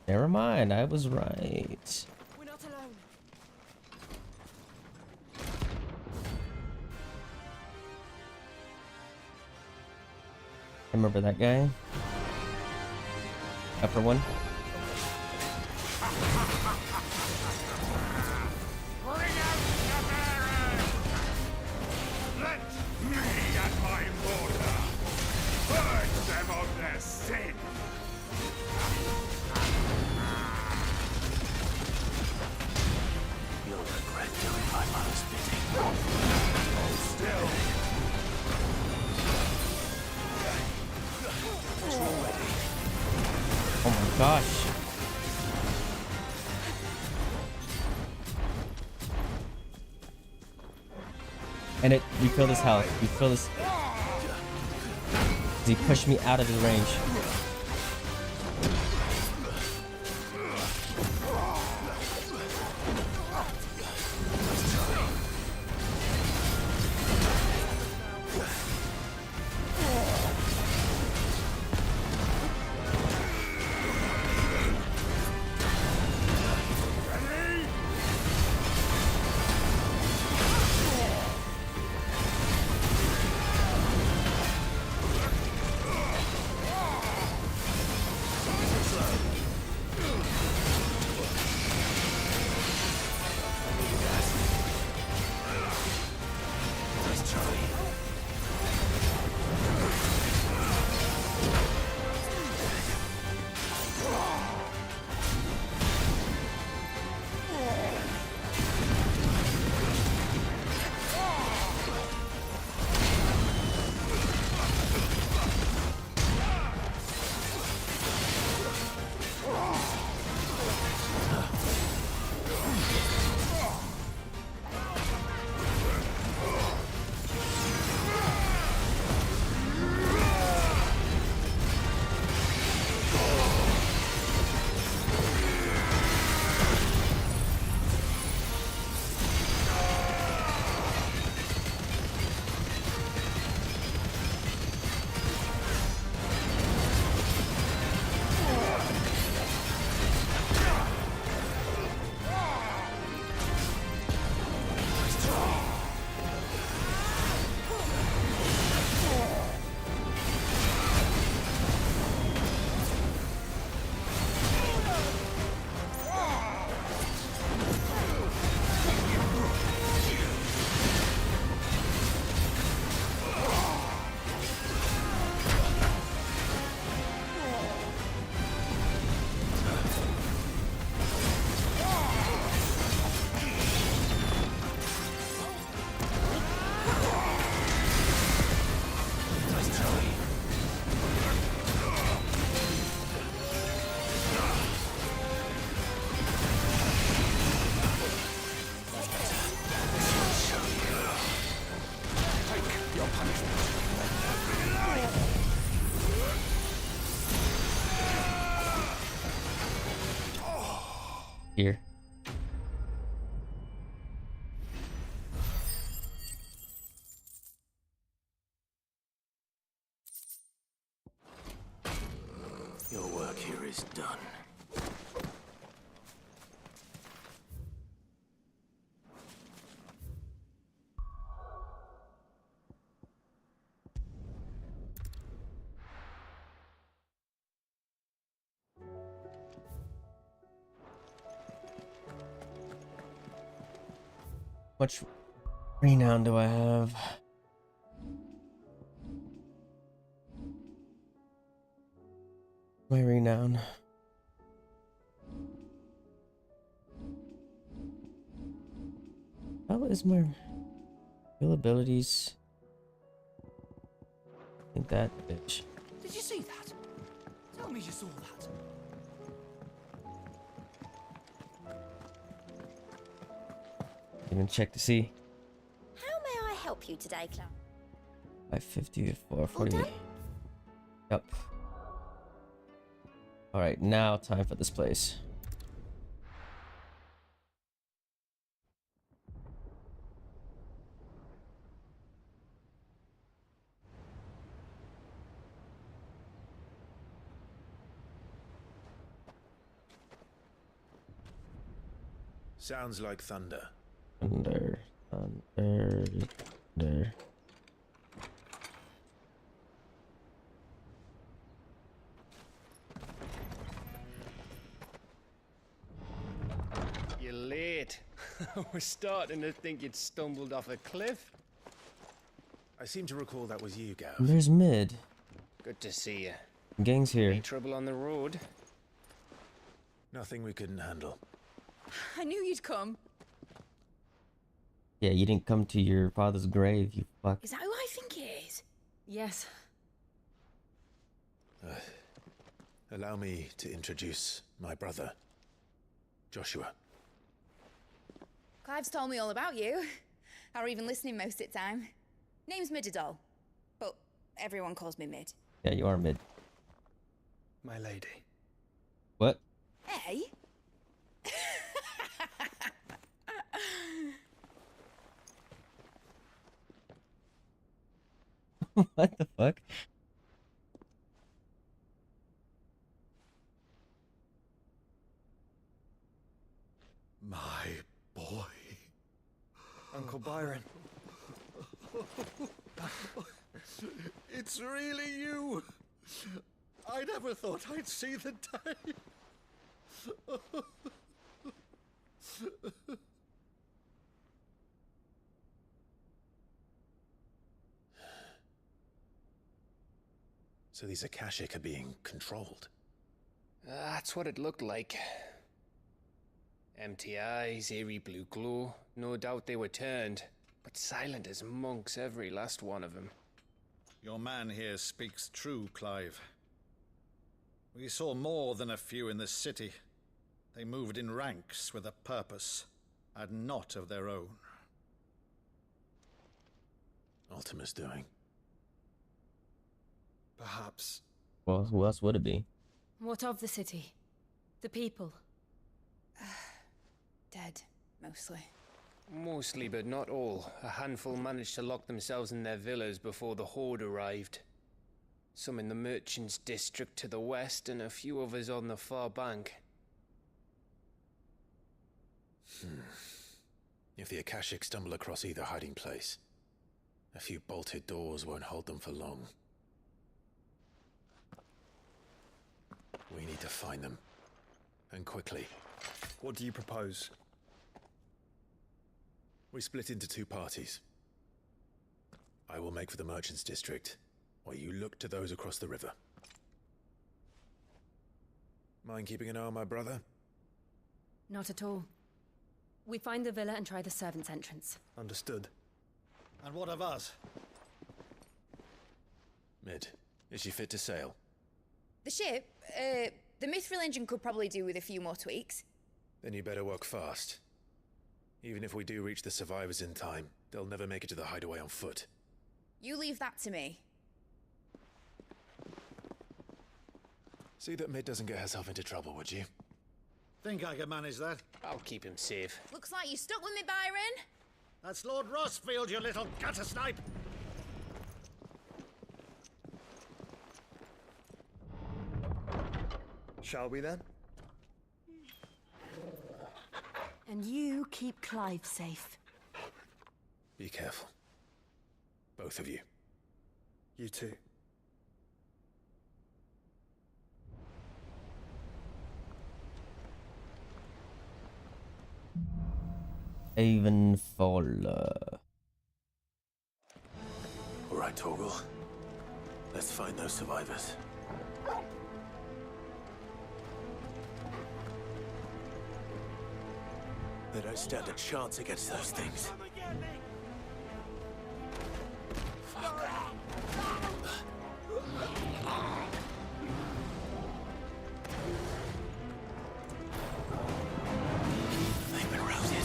Never mind, I was right. We're not alone. Remember that guy? Upper one? Bring out the bearers! Let me and my mortar purge them of their sin! You'll regret doing my mother's bidding. Hold still! Oh my gosh. And it, you feel this health. You feel this. He pushed me out of his range. Here. Your work here is done. Much renown do I have? My renown. How is my skill abilities? I think that bitch. Did you see that? Tell me you saw that. Even check to see. How may I help you today, Clara? 550, 448. Yep. Alright, now time for this place. Sounds like thunder. Thunder. You're late. We're starting to think you'd stumbled off a cliff. I seem to recall that was you, Gav. There's Mid. Good to see you. Gang's here. Any trouble on the road? Nothing we couldn't handle. I knew you'd come. Yeah, you didn't come to your father's grave, you fuck. Is that who I think it is? Yes. Allow me to introduce my brother, Joshua. Clive's told me all about you. Or even listening most of the time. Name's Midadol, but everyone calls me Mid. Yeah, you are Mid. My lady. What? Hey? What the fuck? My boy. Uncle Byron. It's really you. I never thought I'd see the day. So these Akashic are being controlled. That's what it looked like. Empty eyes, eerie blue glow. No doubt they were turned, but silent as monks, every last one of them. Your man here speaks true, Clive. We saw more than a few in the city. They moved in ranks with a purpose, and not of their own. Ultima's doing. Perhaps. Well, who else would it be? What of the city? The people? Dead, mostly. Mostly, but not all. A handful managed to lock themselves in their villas before the Horde arrived. Some in the merchants' district to the west, and a few others on the far bank. If the Akashic stumble across either hiding place, a few bolted doors won't hold them for long. We need to find them. And quickly. What do you propose? We split into two parties. I will make for the merchants' district, while you look to those across the river. Mind keeping an eye on my brother? Not at all. We find the villa and try the servants' entrance. Understood. And what of us? Mid, is she fit to sail? The ship, the Mithril engine could probably do with a few more tweaks. Then you better work fast. Even if we do reach the survivors in time, they'll never make it to the hideaway on foot. You leave that to me. See that Mid doesn't get herself into trouble, would you? Think I can manage that. I'll keep him safe. Looks like you stuck with me, Byron. That's Lord Rossfield, you little gutter snipe! Shall we then? And you keep Clive safe. Be careful. Both of you. You too. Havenfall. All right, Torgal. Let's find those survivors. They don't stand a chance against those things. They've been routed.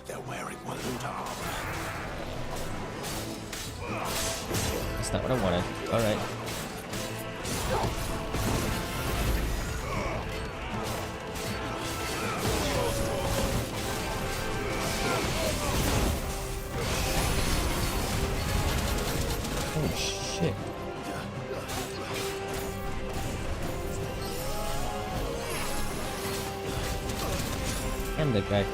They're wearing Walloon armor. That's not what I wanted. Alright. Oh shit. Damn that guy.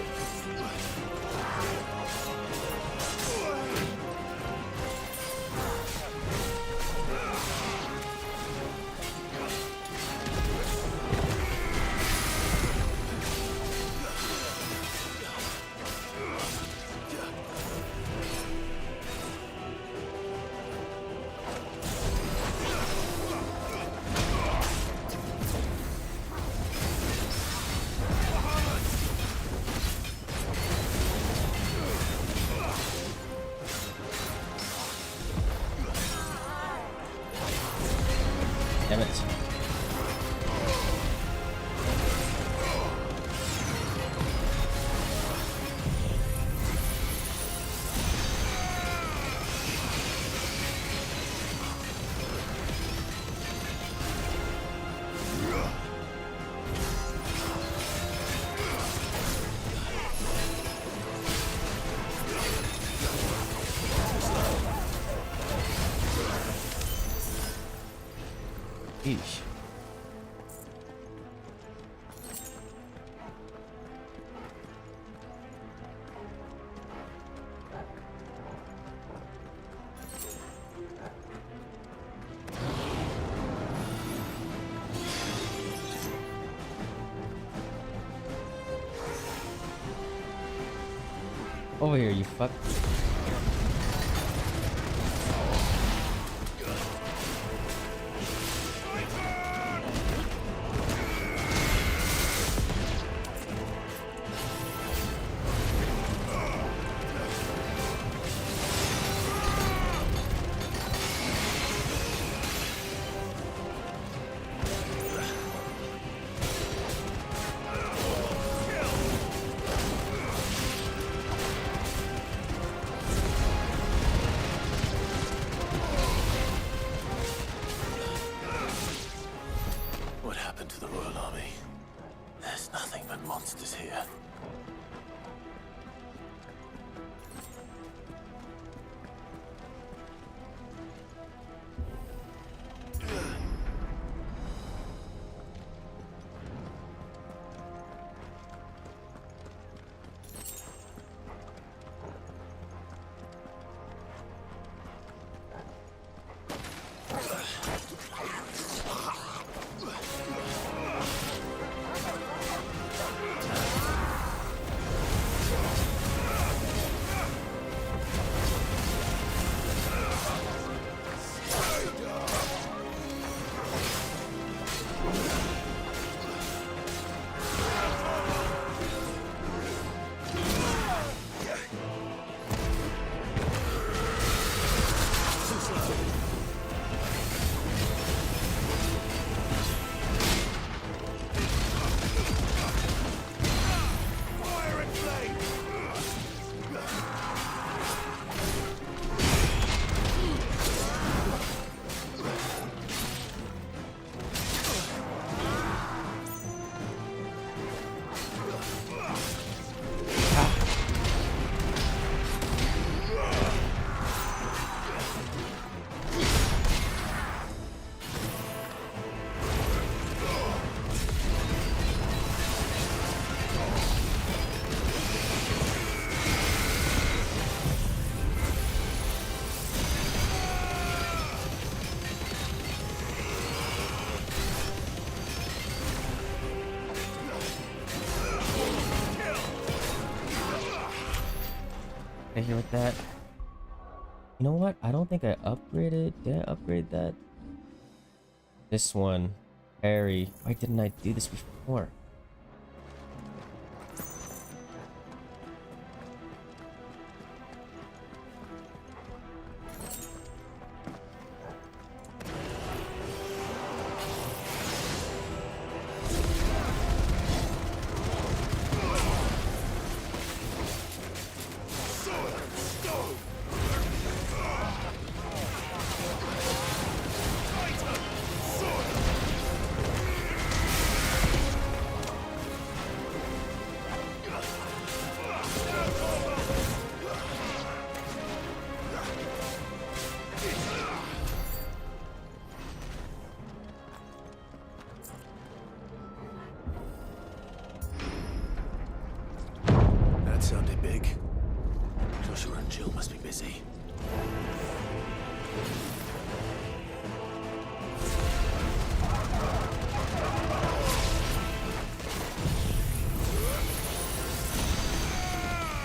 Damn it. Eesh. Over here, you fuck. What happened to the Royal Army? There's nothing but monsters here. Right here with that. You know what? I don't think I upgraded. Did I upgrade that? This one. Harry. Why didn't I do this before? That sounded big. Joshua and Jill must be busy.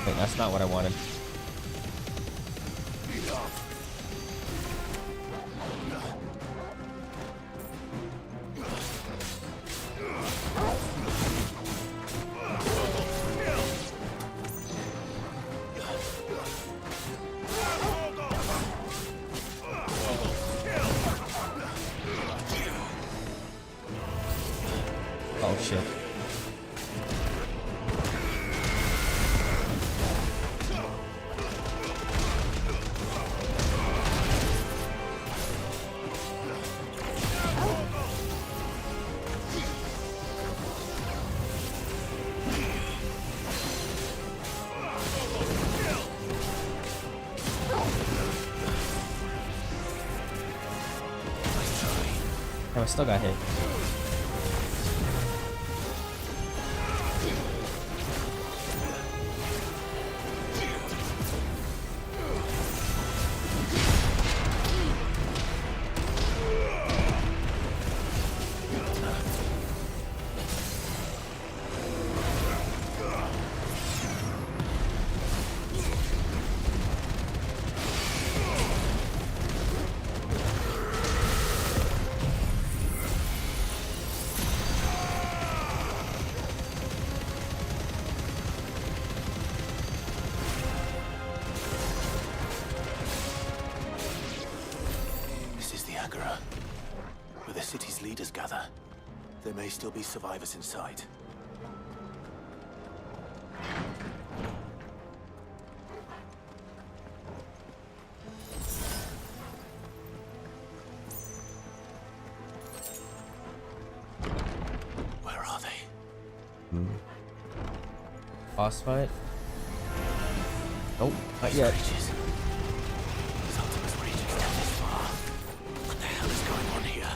Wait, that's not what I wanted. Oh shit. Oh, I still got hit. Where the city's leaders gather. There may still be survivors inside. Where are they? Boss fight? Nope, not yet. What the hell is going on here?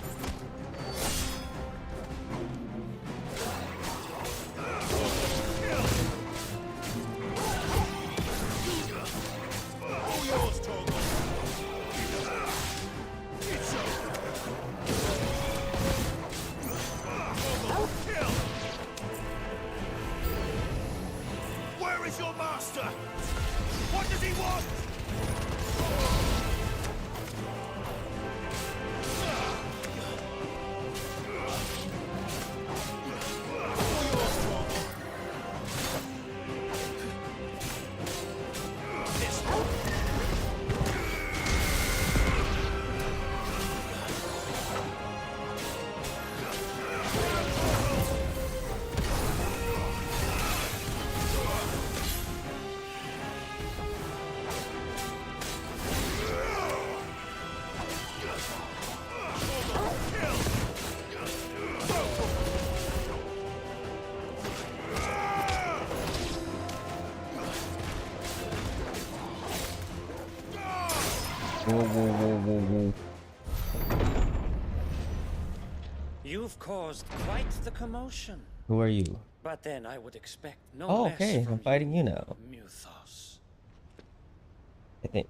Where is your master? What does he want? Whoa. You've caused quite the commotion. Who are you? But then I would expect no Oh, less okay, from I'm fighting you now. Muthos. I think.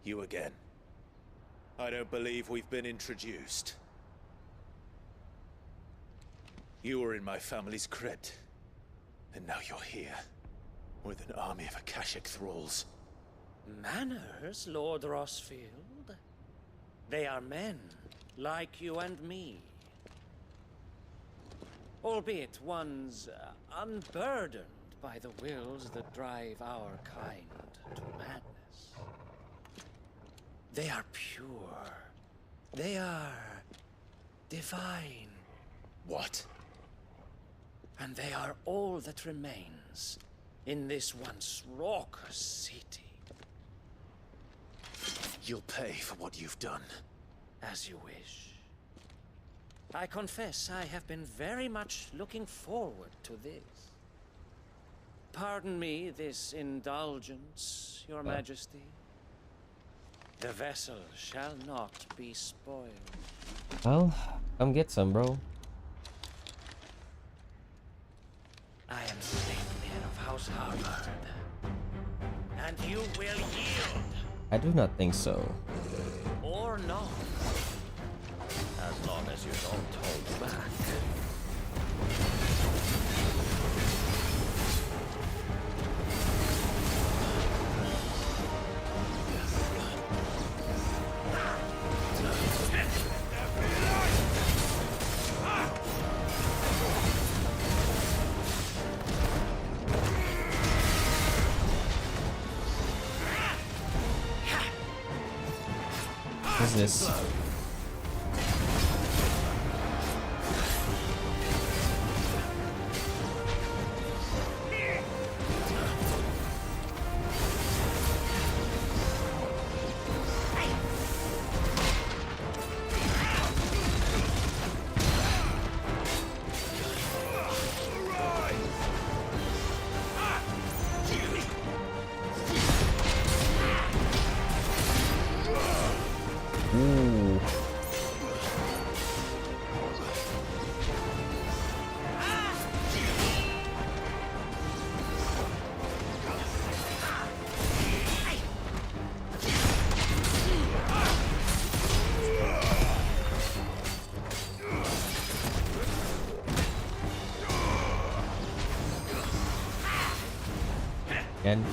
You again. I don't believe we've been introduced. You were in my family's crypt. And now you're here. With an army of Akashic thralls. Manners, Lord Rossfield? They are men, like you and me. Albeit ones unburdened by the wills that drive our kind to madness. They are pure. They are divine. What? And they are all that remains in this once raucous city. You'll pay for what you've done. As you wish. I confess I have been very much looking forward to this. Pardon me this indulgence, Your Majesty. The vessel shall not be spoiled. Well, come get some, bro. I am Sleipnir of House Harvard. And you will yield. I do not think so. Or not. As long as you don't hold back. What is this? Ooh. Again.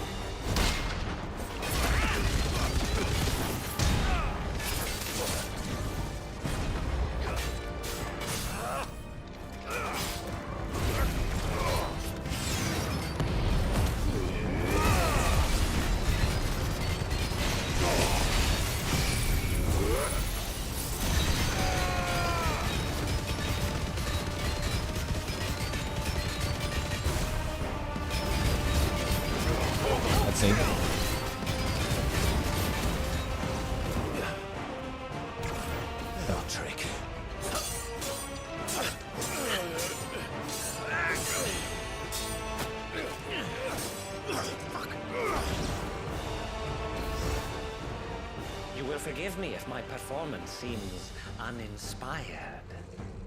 Let's see. No trick. You will forgive me if my performance seems uninspired.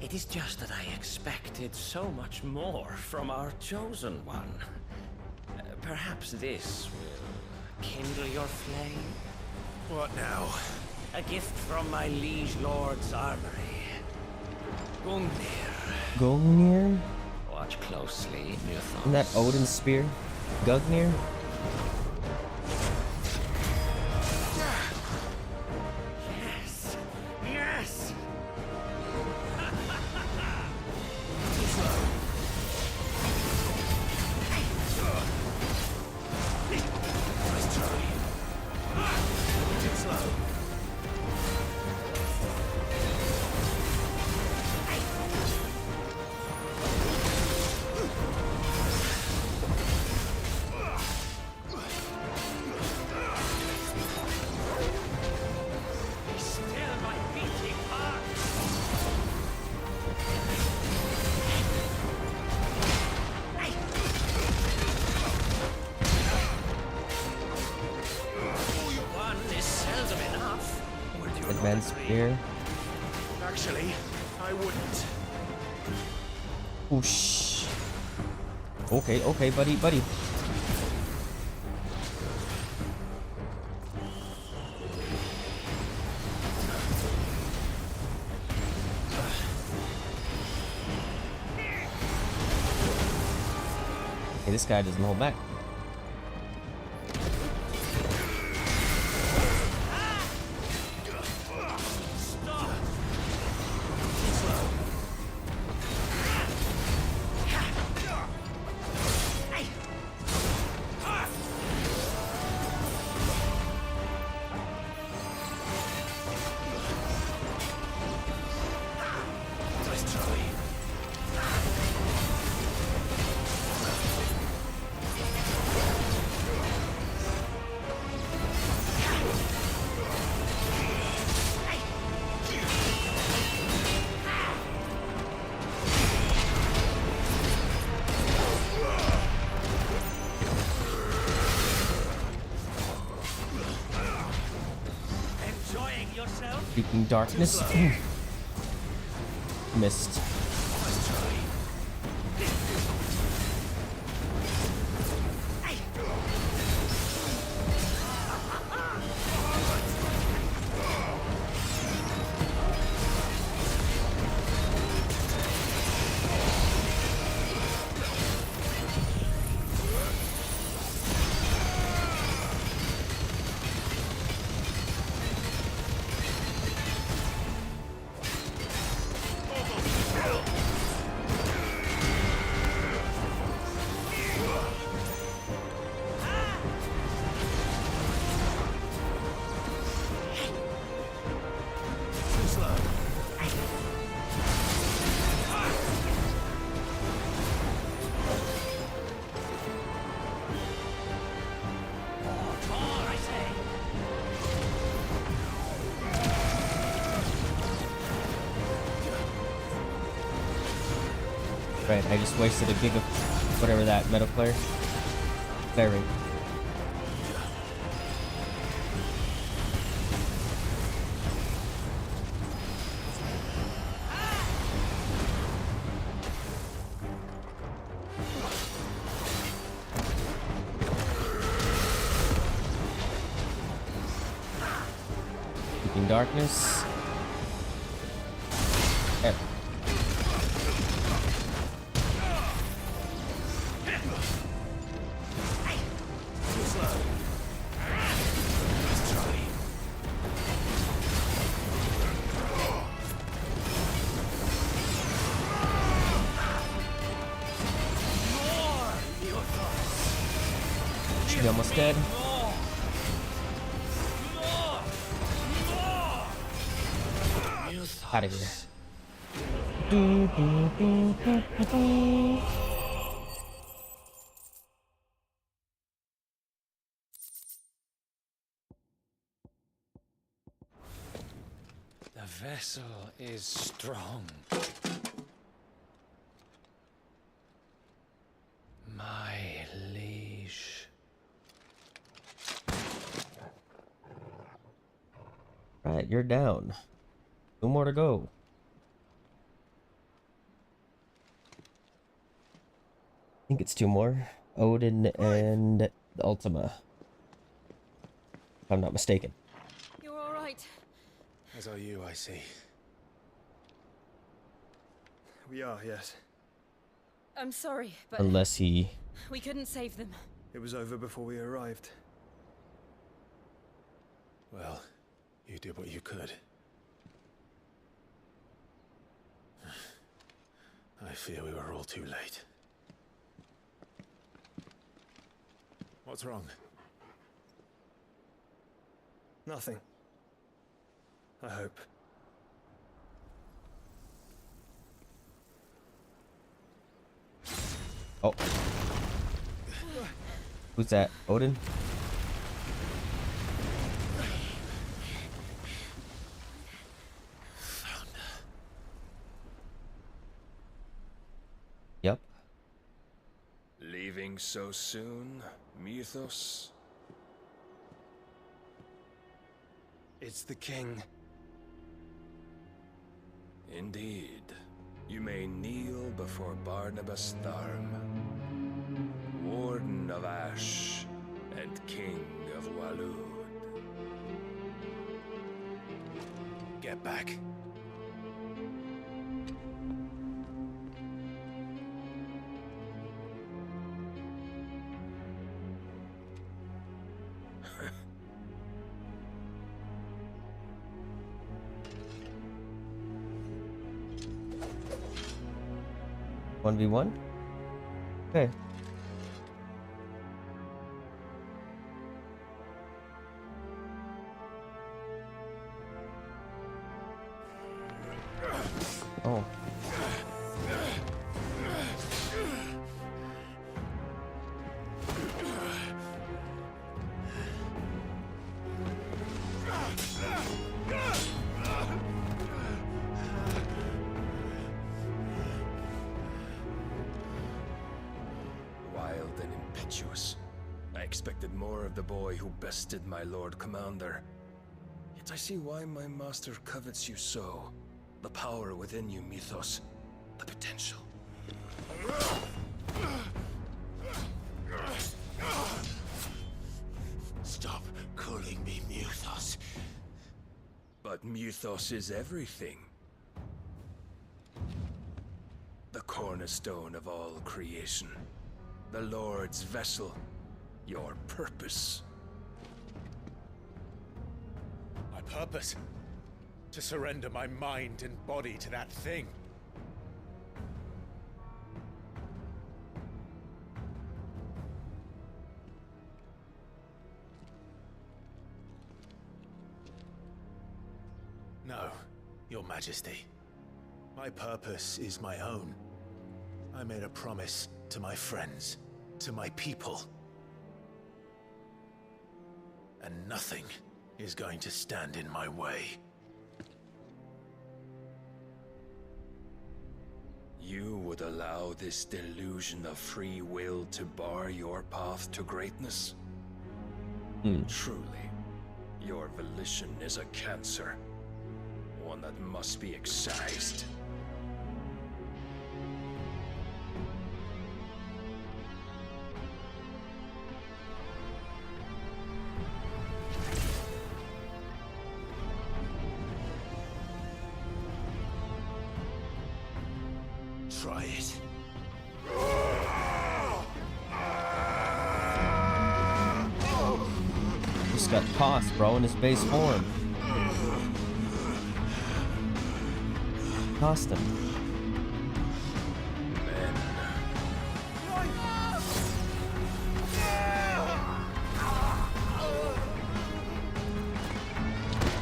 It is just that I expected so much more from our chosen one. Perhaps this will kindle your flame? What now? A gift from my liege lord's armory. Gungnir. Gungnir? Watch closely, Muthos. Isn't that Odin's spear? Gungnir? Yes! Yes! Nice try. It's slow. Still my beating heart! One is seldom enough. Advanced spear. Actually, I wouldn't. Whoosh. Okay, okay, buddy, buddy. Okay, this guy doesn't hold back. Speaking darkness. Missed. Right, I just wasted a gig of whatever that metal player. Very. Keeping darkness. There. She's almost dead. Out of here. The vessel is strong. My liege. Right, you're down. 2 more to go. I think it's 2 more. Odin and the Ultima. If I'm not mistaken. You're all right. As are you, I see. We are, yes. I'm sorry, but Unless he... we couldn't save them. It was over before we arrived. Well, you did what you could. I fear we were all too late. What's wrong? Nothing. I hope. Oh. Who's that? Odin? Yep. Leaving so soon, Mythos? It's the king. Indeed. You may kneel before Barnabas Tharm, Warden of Ash and King of Walud. Get back. One v one. Okay. Oh. Wild and impetuous. I expected more of the boy who bested my Lord Commander. You Yet I see why my master covets you so. The power within you, Mythos. The potential. Stop calling me Mythos. But Mythos is everything. The cornerstone of all creation. The Lord's vessel. Your purpose. My purpose? To surrender my mind and body to that thing. No, Your Majesty. My purpose is my own. I made a promise to my friends, to my people. And nothing is going to stand in my way. You would allow this delusion of free will to bar your path to greatness? Truly, your volition is a cancer. One that must be excised. Try it. Just got tossed, bro, in his base form. Tossed him.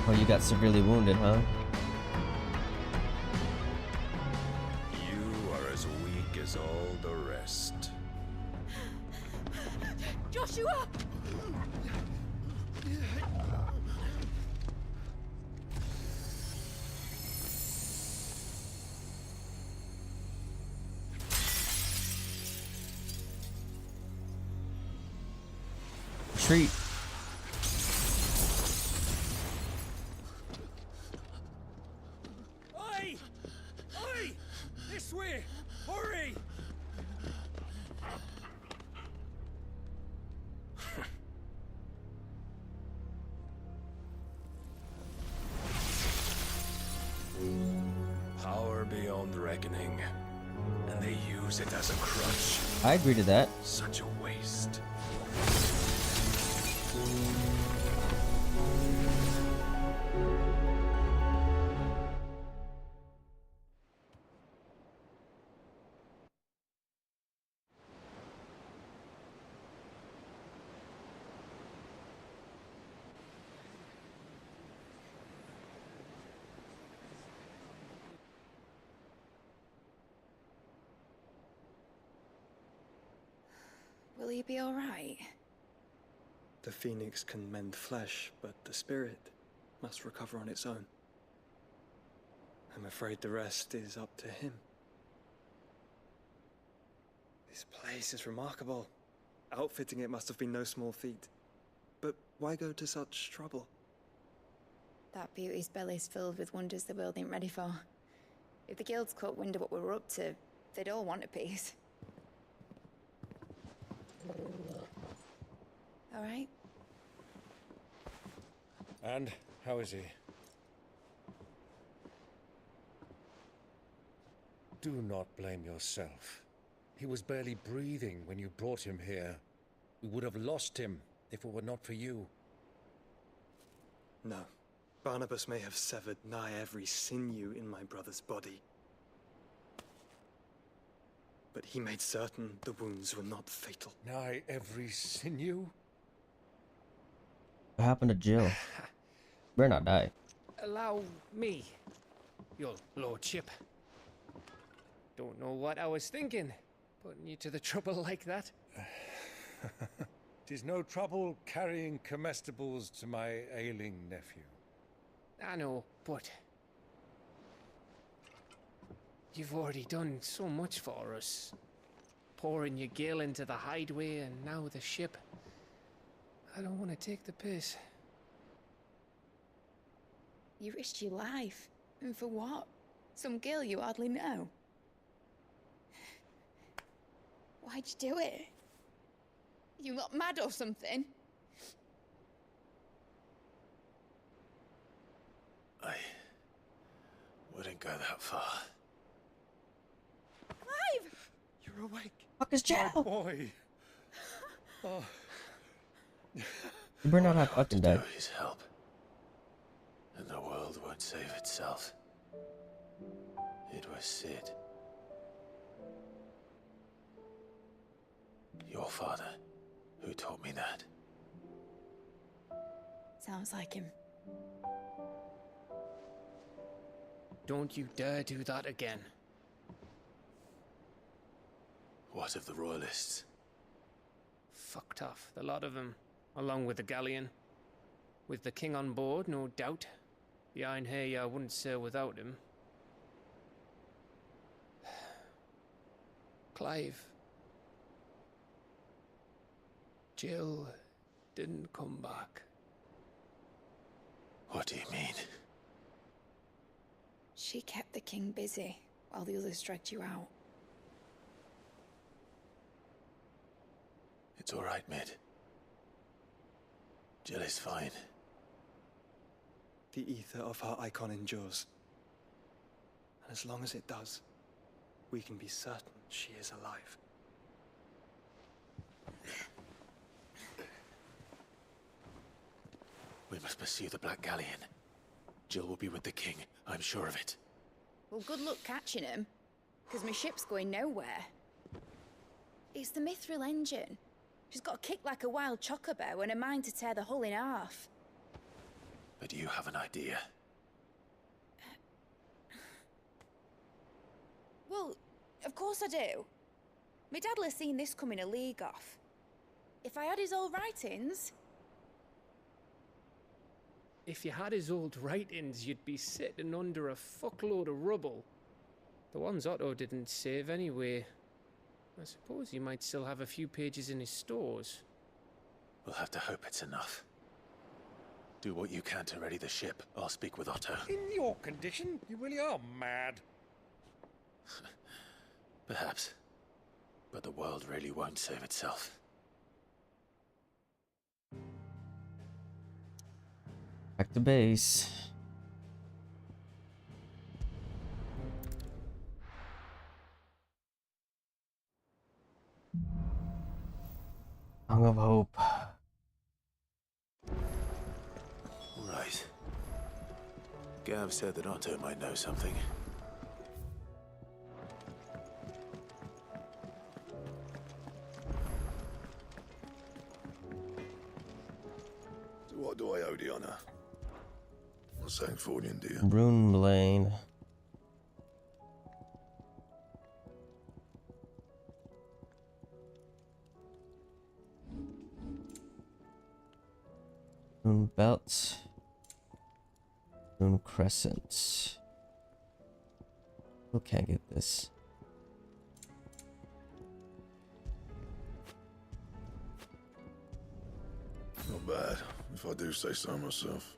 Oh, you got severely wounded, huh? You are as weak as all the rest. Joshua! Retreat. Oi! Oi! This way! Hurry! Power beyond reckoning. And they use it as a crutch. I agree to that. Such a waste. Will he be all right? The phoenix can mend flesh, but the spirit must recover on its own. I'm afraid the rest is up to him. This place is remarkable. Outfitting it must have been no small feat. But why go to such trouble? That beauty's belly's filled with wonders the world ain't ready for. If the guilds caught wind of what we were up to, they'd all want a piece. All right? And how is he? Do not blame yourself. He was barely breathing when you brought him here. We would have lost him if it were not for you. No. Barnabas may have severed nigh every sinew in my brother's body. But he made certain the wounds were not fatal. Nigh every sinew? What happened to Jill? Better not die. Allow me, your lordship. Don't know what I was thinking, putting you to the trouble like that. 'Tis no trouble carrying comestibles to my ailing nephew. I know, but you've already done so much for us. Pouring your gil into the hideaway and now the ship. I don't want to take the piss. You risked your life. And for what? Some girl you hardly know. Why'd you do it? You not mad or something? I wouldn't go that far. Clive! You're awake. Fuck is Joe? My boy. Oh. You better not have fucking died. His help, and the world won't save itself. It was Sid, your father, who taught me that. Sounds like him. Don't you dare do that again. What of the Royalists? Fucked off, the lot of them, along with the galleon. With the king on board, no doubt. Behind here, I wouldn't sail without him. Clive. Jill didn't come back. What do you mean? She kept the king busy while the others dragged you out. It's all right, Mid. Jill is fine. The ether of her icon endures. And as long as it does, we can be certain she is alive. We must pursue the Black Galleon. Jill will be with the king, I'm sure of it. Well, good luck catching him, because my ship's going nowhere. It's the Mithril engine. She's got a kick like a wild chocobo and a mind to tear the hull in half. But you have an idea. Well, of course I do. My dad'll have seen this coming a league off. If I had his old writings... If you had his old writings, you'd be sitting under a fuckload of rubble. The ones Otto didn't save anyway. I suppose he might still have a few pages in his stores. We'll have to hope it's enough. Do what you can to ready the ship. I'll speak with Otto. In your condition, you really are mad. Perhaps. But the world really won't save itself. Back to base. Song of Hope. Right. Gav said that Otto might know something. To what do I owe the honor? What's saying Fordian, dear? Brune Blade. Rune Belt. Rune Crescent. Still can't get this. Not bad, if I do say so myself.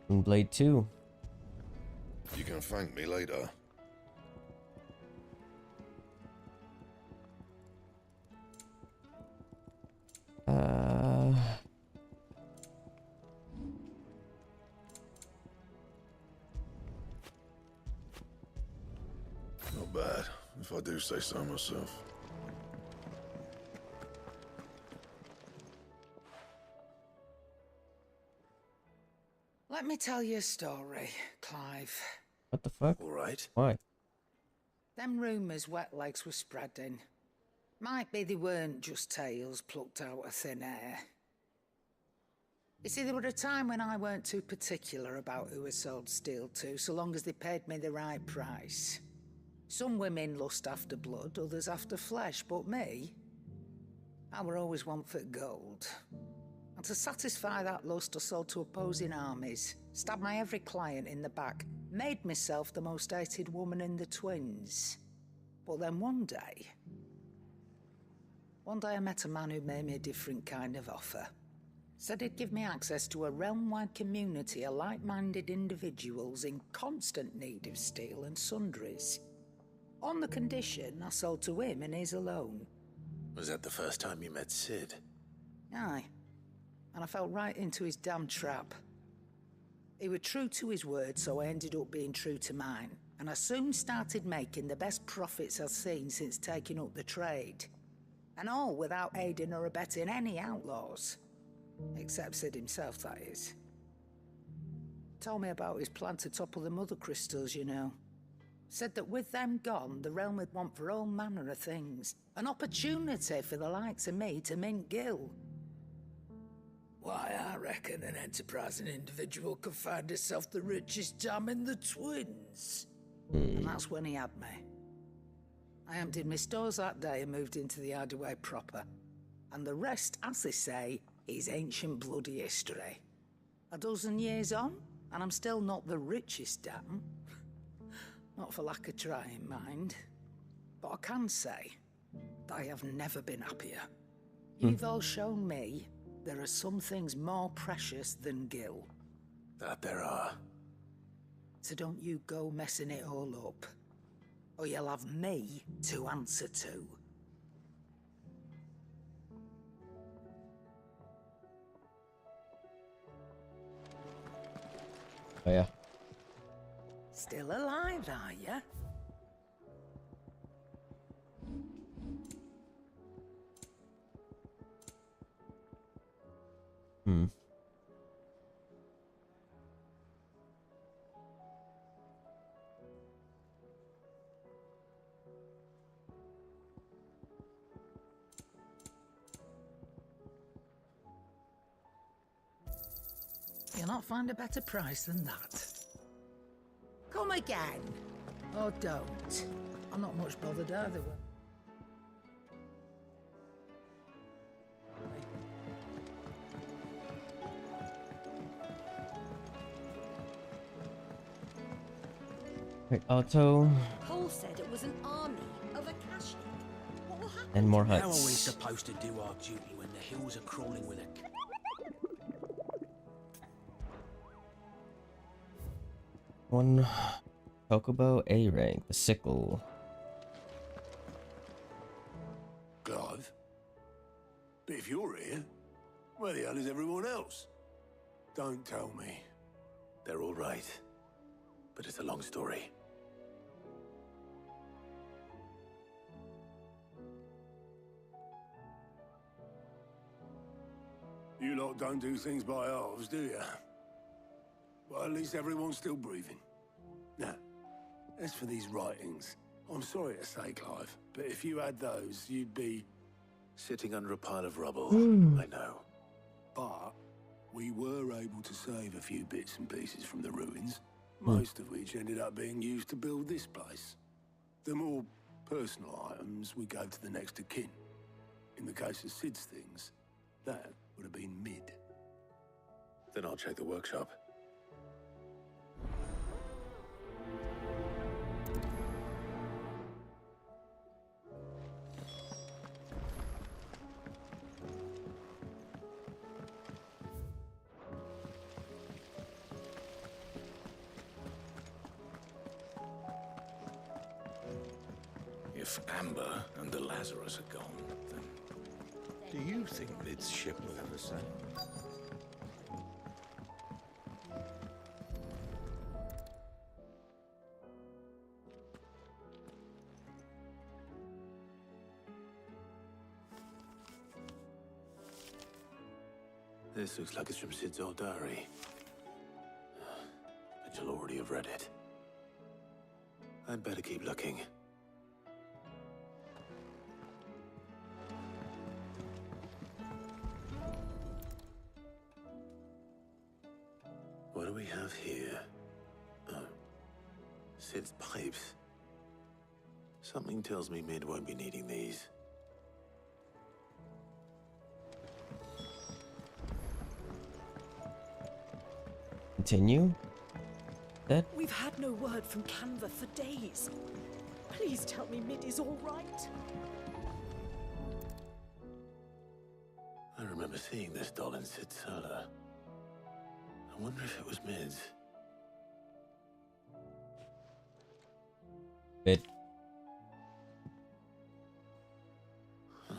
Rune Blade 2. You can thank me later. Not bad, if I do say so myself. Let me tell you a story, Clive. What the fuck? All right. Why? Them rumours wet legs were spreading. Might be they weren't just tales plucked out of thin air. You see, there were a time when I weren't too particular about who I sold steel to, so long as they paid me the right price. Some women lust after blood, others after flesh, but me, I were always one for gold. And to satisfy that lust, I sold to opposing armies, stabbed my every client in the back, made myself the most hated woman in the twins. But then one day I met a man who made me a different kind of offer. Said he'd give me access to a realm-wide community of like-minded individuals in constant need of steel and sundries. On the condition I sold to him and his alone. Was that the first time you met Sid? Aye. And I fell right into his damn trap. He was true to his word, so I ended up being true to mine. And I soon started making the best profits I've seen since taking up the trade. And all without aiding or abetting any outlaws. Except Sid himself, that is. Told me about his plan to topple the mother crystals, you know. Said that with them gone, the realm would want for all manner of things. An opportunity for the likes of me to mint gil. Why, I reckon an enterprising individual could find himself the richest dam in the Twins. And that's when he had me. I emptied my stores that day and moved into the Hideaway proper. And the rest, as they say, is ancient bloody history. A dozen years on, and I'm still not the richest dam. Not for lack of trying, mind. But I can say that I have never been happier. You've all shown me there are some things more precious than gil. That there are. So don't you go messing it all up. Or you'll have me to answer to. Oh yeah. Still alive, are ya? You'll not find a better price than that. Come again. Or don't. I'm not much bothered either way. Wait, auto. Cole said it was an army of Akashic. What will happen? And more How are we huts. supposed to do our duty when the hills are crawling with a... One Chocobo A rank, the sickle. Clive? But if you're here, where the hell is everyone else? Don't tell me. They're all right. But it's a long story. You lot don't do things by halves, do you? Well, at least everyone's still breathing. Now, as for these writings, I'm sorry to say, Clive, but if you had those, you'd be... Sitting under a pile of rubble, I know. But we were able to save a few bits and pieces from the ruins, most of which ended up being used to build this place. The more personal items we gave to the next of kin. In the case of Sid's things, that would have been mid. Then I'll check the workshop. If Amber and the Lazarus are gone, then do you think Lid's ship will ever sail? This looks like it's from Sid's old diary. But you'll already have read it. I'd better keep looking. What do we have here? Oh. Sid's pipes. Something tells me Mid won't be needing these. Continue? That? We've had no word from Canva for days. Please tell me Mid is all right. I remember remember seeing this doll in Sid's cellar. I wonder if it was Mid's. Bit. Huh.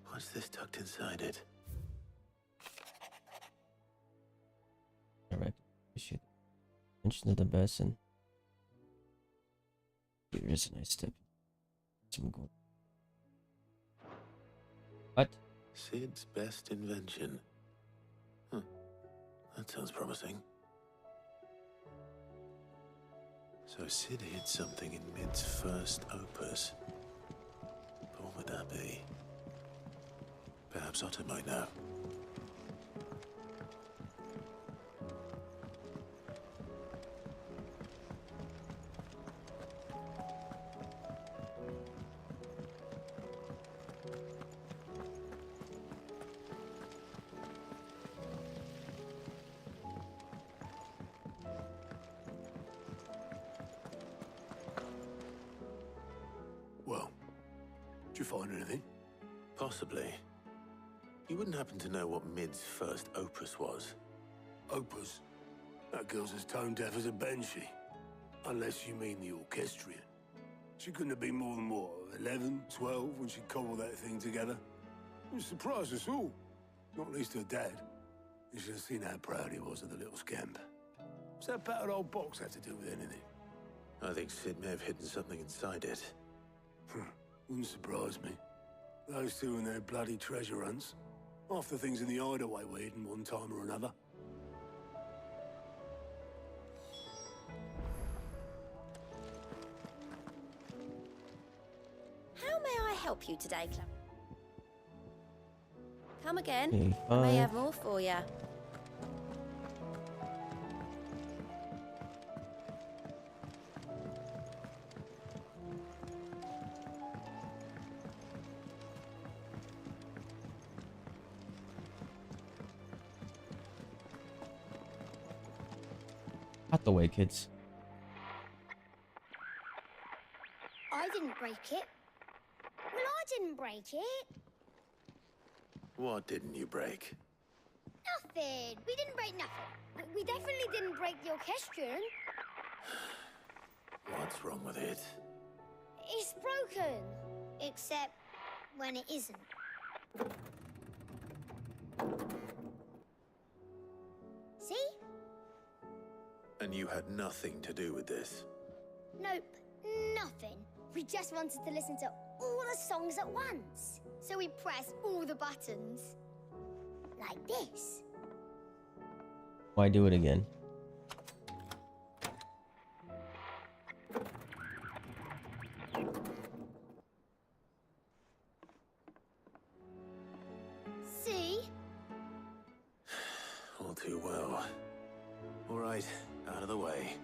What's this tucked inside it? Direct issue. Mention of the basin. Here is a nice tip. Some gold. What? Sid's best invention. Huh. That sounds promising. So Sid hid something in Mid's first opus. But what would that be? Perhaps Otto might know. Well, did you find anything? Possibly. You wouldn't happen to know what Mid's first opus was? Opus? That girl's as tone deaf as a banshee. Unless you mean the orchestrion. She couldn't have been more than, what, 11, 12 when she cobbled that thing together? It surprised us all. Not least her dad. You should have seen how proud he was of the little scamp. What's that battered old box have to do with anything? I think Sid may have hidden something inside it. Wouldn't surprise me. Those two and their bloody treasure hunts. Half the things in the hideaway were hidden one time or another. How may I help you today, Clara? Come again. Okay, I may fine. have more for you. Out the way, kids. I didn't break it. Well, I didn't break it. What didn't you break? Nothing. We didn't break nothing. We definitely didn't break the orchestrion. What's wrong with it? It's broken. Except when it isn't. See? And you had nothing to do with this? Nope. Nothing. We just wanted to listen to all the songs at once. So we pressed all the buttons. Like this. Why do it again? See? All too well. All right, out of the way.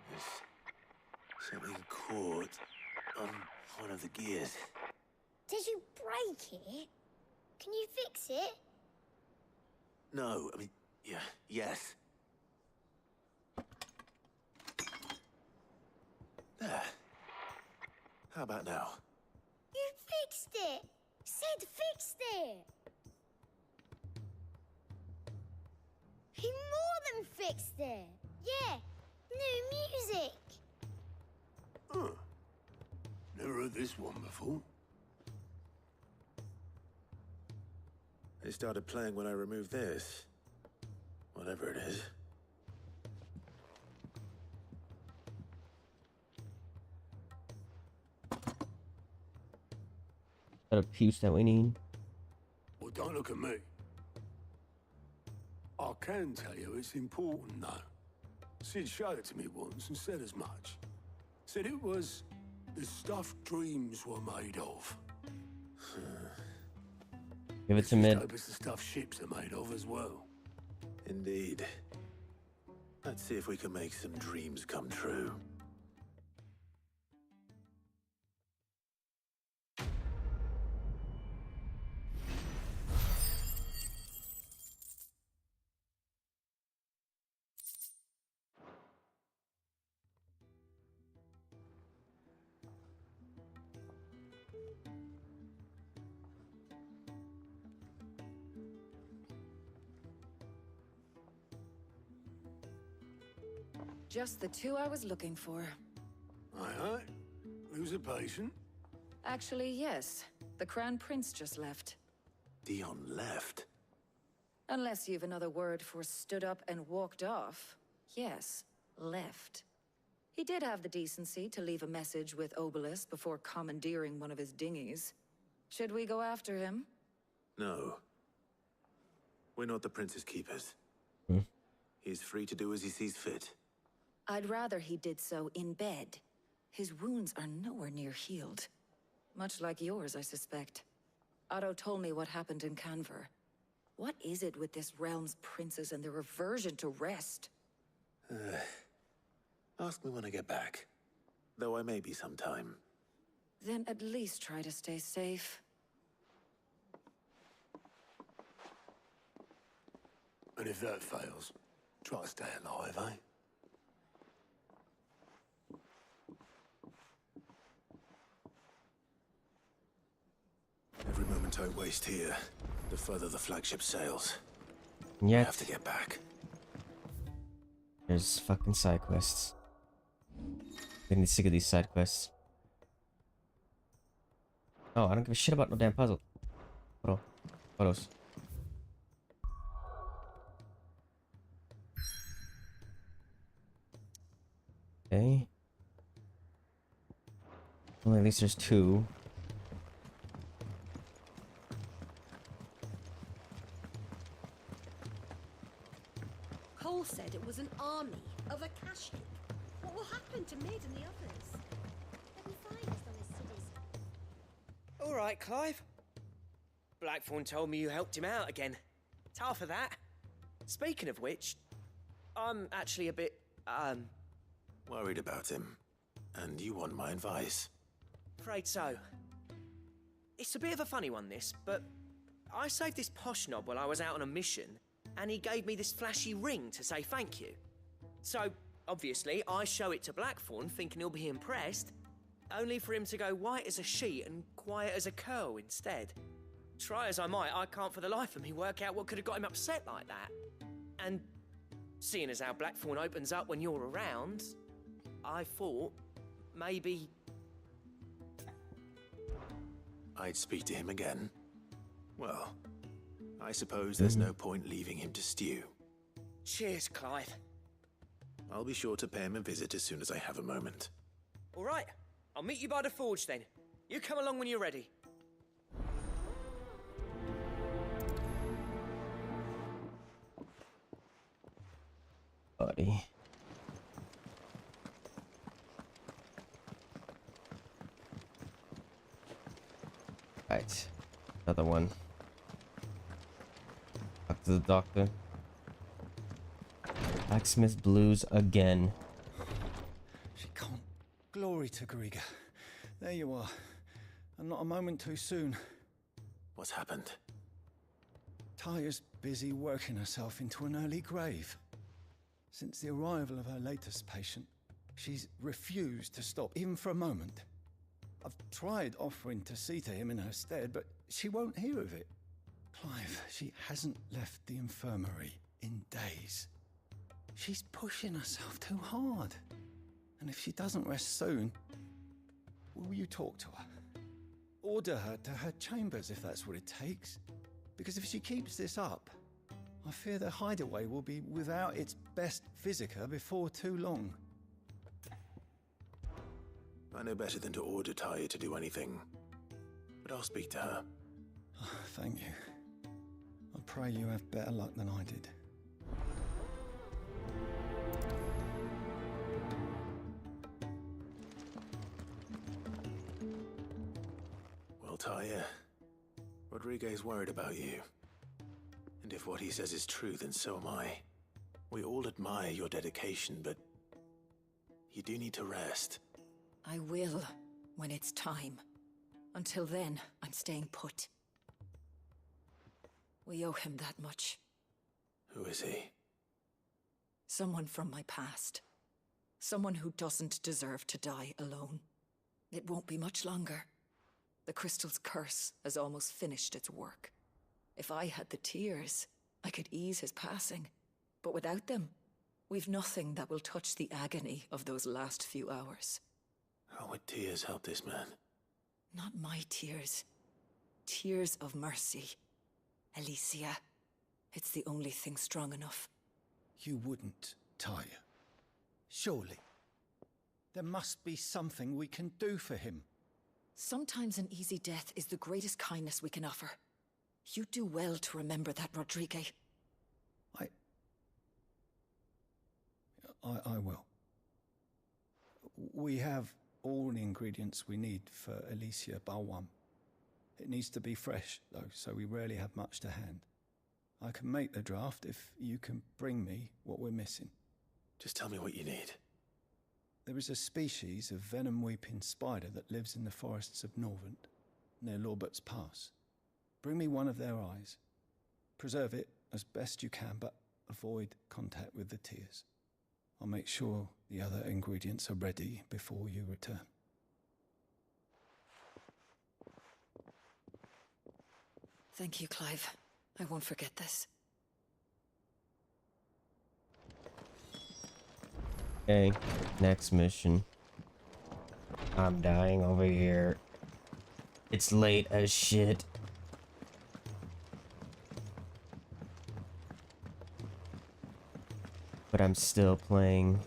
There's something caught on one of the gears. Did you break it? Can you fix it? No, I mean, yeah, yes. There. How about now? You fixed it! Sid fixed it! He more than fixed it! Yeah, new music! Huh. Never heard this one before. They started playing when I removed this. Whatever it is. Got a piece that we need. Well, don't look at me. I can tell you it's important, though. Sid showed it to me once and said as much. Said it was the stuff dreams were made of. Give it to Mid. Hope it's the stuff ships are made of as well. Indeed. Let's see if we can make some dreams come true. Just the two I was looking for. Aye. Who's a patient? Actually, yes. The Crown Prince just left. Dion left? Unless you've another word for stood up and walked off. Yes, left. He did have the decency to leave a message with Obelisk before commandeering one of his dinghies. Should we go after him? No. We're not the Prince's keepers. He's free to do as he sees fit. I'd rather he did so in bed. His wounds are nowhere near healed. Much like yours, I suspect. Otto told me what happened in Canver. What is it with this realm's princes and their aversion to rest? Ask me when I get back. Though I may be sometime. Then at least try to stay safe. And if that fails, try to stay alive, eh? Every moment I waste here, the further the flagship sails. Yet, I have to get back. There's fucking side quests. Getting sick of these side quests. Oh, I don't give a shit about no damn puzzle. Hold on. Photos. Okay. Well, at least there's two. Cole said it was an army of Akashic. What will happen to Mid and the others? They'll be fine as long as Sid is... All right, Clive. Blackthorn told me you helped him out again. It's half of that. Speaking of which, I'm actually a bit, Worried about him. And you want my advice? afraid so. It's a bit of a funny one, this, but I saved this posh knob while I was out on a mission, and he gave me this flashy ring to say thank you. So, obviously, I show it to Blackthorn, thinking he'll be impressed, only for him to go white as a sheet and quiet as a curl instead. Try as I might, I can't for the life of me work out what could have got him upset like that. And seeing as how Blackthorn opens up when you're around, I thought maybe... I'd speak to him again. Well, I suppose there's no point leaving him to stew. Cheers, Clive. I'll be sure to pay him a visit as soon as I have a moment. All right, I'll meet you by the forge then. You come along when you're ready. Buddy. Right. Another one. Talk to the doctor. Blacksmith blues again. She can't. Glory to Griga. There you are. And not a moment too soon. What's happened? Tyre's busy working herself into an early grave. Since the arrival of her latest patient, she's refused to stop, even for a moment. I've tried offering to see to him in her stead, but she won't hear of it. Clive, she hasn't left the infirmary in days. She's pushing herself too hard. And if she doesn't rest soon, will you talk to her? Order her to her chambers if that's what it takes. Because if she keeps this up, I fear the hideaway will be without its best visitor before too long. I know better than to order Tyre to do anything. But I'll speak to her. Thank you. I pray you have better luck than I did. Well, Tyre, Rodriguez worried about you. And if what he says is true, then so am I. We all admire your dedication, but you do need to rest. I will, when it's time. Until then, I'm staying put. We owe him that much. Who is he? Someone from my past. Someone who doesn't deserve to die alone. It won't be much longer. The crystal's curse has almost finished its work. If I had the tears, I could ease his passing. But without them, We've nothing that will touch the agony of those last few hours. How would tears help this man? Not my tears. Tears of mercy. Alicia, it's the only thing strong enough. You wouldn't, Tyre. Surely. There must be something we can do for him. Sometimes an easy death is the greatest kindness we can offer. You do well to remember that, Rodrigue. I will. We have all the ingredients we need for Alicia Balwam. It needs to be fresh, though, so we rarely have much to hand. I can make the draft if you can bring me what we're missing. Just tell me what you need. There is a species of venom-weeping spider that lives in the forests of Norvent, near Lorbert's Pass. Bring me one of their eyes. Preserve it as best you can, but avoid contact with the tears. I'll make sure the other ingredients are ready before you return. Thank you, Clive. I won't forget this. Okay, next mission. I'm dying over here. It's late as shit. But I'm still playing.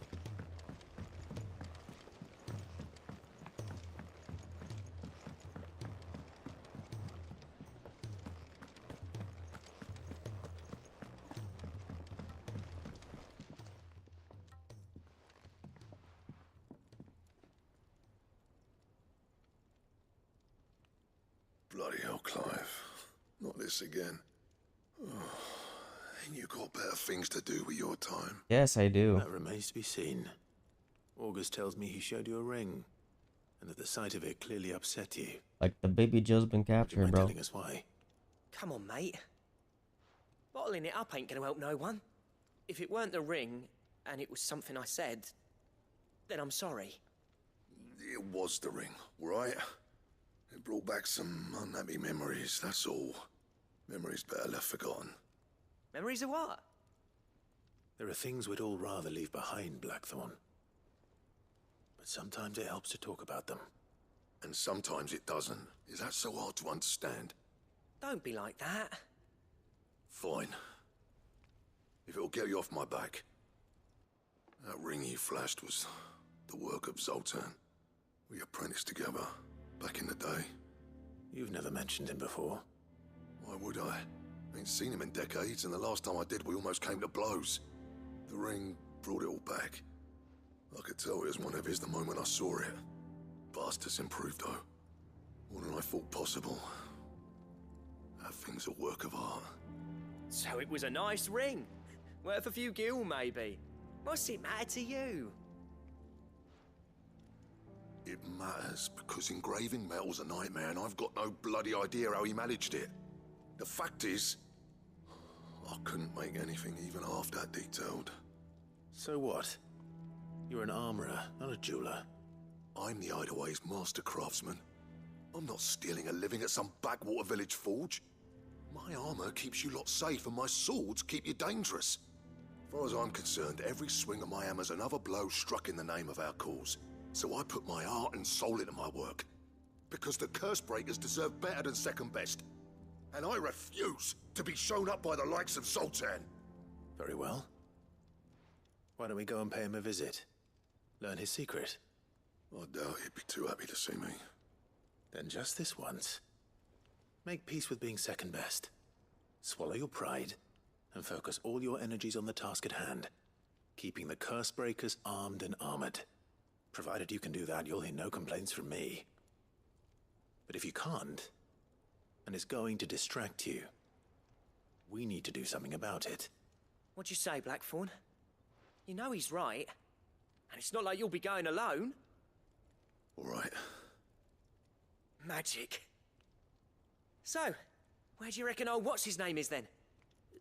Bloody hell, Clive. Not this again. Oh, ain't you got better things to do with your time? Yes, I do. That remains to be seen. August tells me he showed you a ring, and that the sight of it clearly upset you. Like the baby Joe's been Do you captured, mind bro. telling us why? Come on, mate. Bottling it up ain't gonna help no one. If it weren't the ring, and it was something I said, then I'm sorry. It was the ring, right? It brought back some unhappy memories, that's all. Memories better left forgotten. Memories of what? There are things we'd all rather leave behind, Blackthorn. But sometimes it helps to talk about them. And sometimes it doesn't. Is that so hard to understand? Don't be like that. Fine. If it'll get you off my back. That ring he flashed was the work of Zoltan. We apprenticed together, back in the day. You've never mentioned him before. Why would I? Ain't seen him in decades, and the last time I did, we almost came to blows. The ring brought it all back. I could tell it was one of his the moment I saw it. Bastard's improved, though. More than I thought possible. That thing's a work of art. So it was a nice ring. Worth a few gil, maybe. What's it matter to you? It matters because engraving metal's a nightmare, and I've got no bloody idea how he managed it. The fact is, I couldn't make anything even half that detailed. So what? You're an armorer, not a jeweler. I'm the Hideaway's master craftsman. I'm not stealing a living at some backwater village forge. My armor keeps you lot safe, and my swords keep you dangerous. As far as I'm concerned, every swing of my hammer's another blow struck in the name of our cause. So I put my heart and soul into my work. Because the curse breakers deserve better than second best. And I refuse to be shown up by the likes of Zoltan. Very well. Why don't we go and pay him a visit? Learn his secret. I doubt he'd be too happy to see me. Then just this once. Make peace with being second best. Swallow your pride, and focus all your energies on the task at hand. Keeping the curse breakers armed and armored. Provided you can do that, you'll hear no complaints from me. But if you can't, and it's going to distract you, we need to do something about it. What'd you say, Blackthorn? You know he's right. And it's not like you'll be going alone. All right. Magic. So, where do you reckon old what's-his-name is then?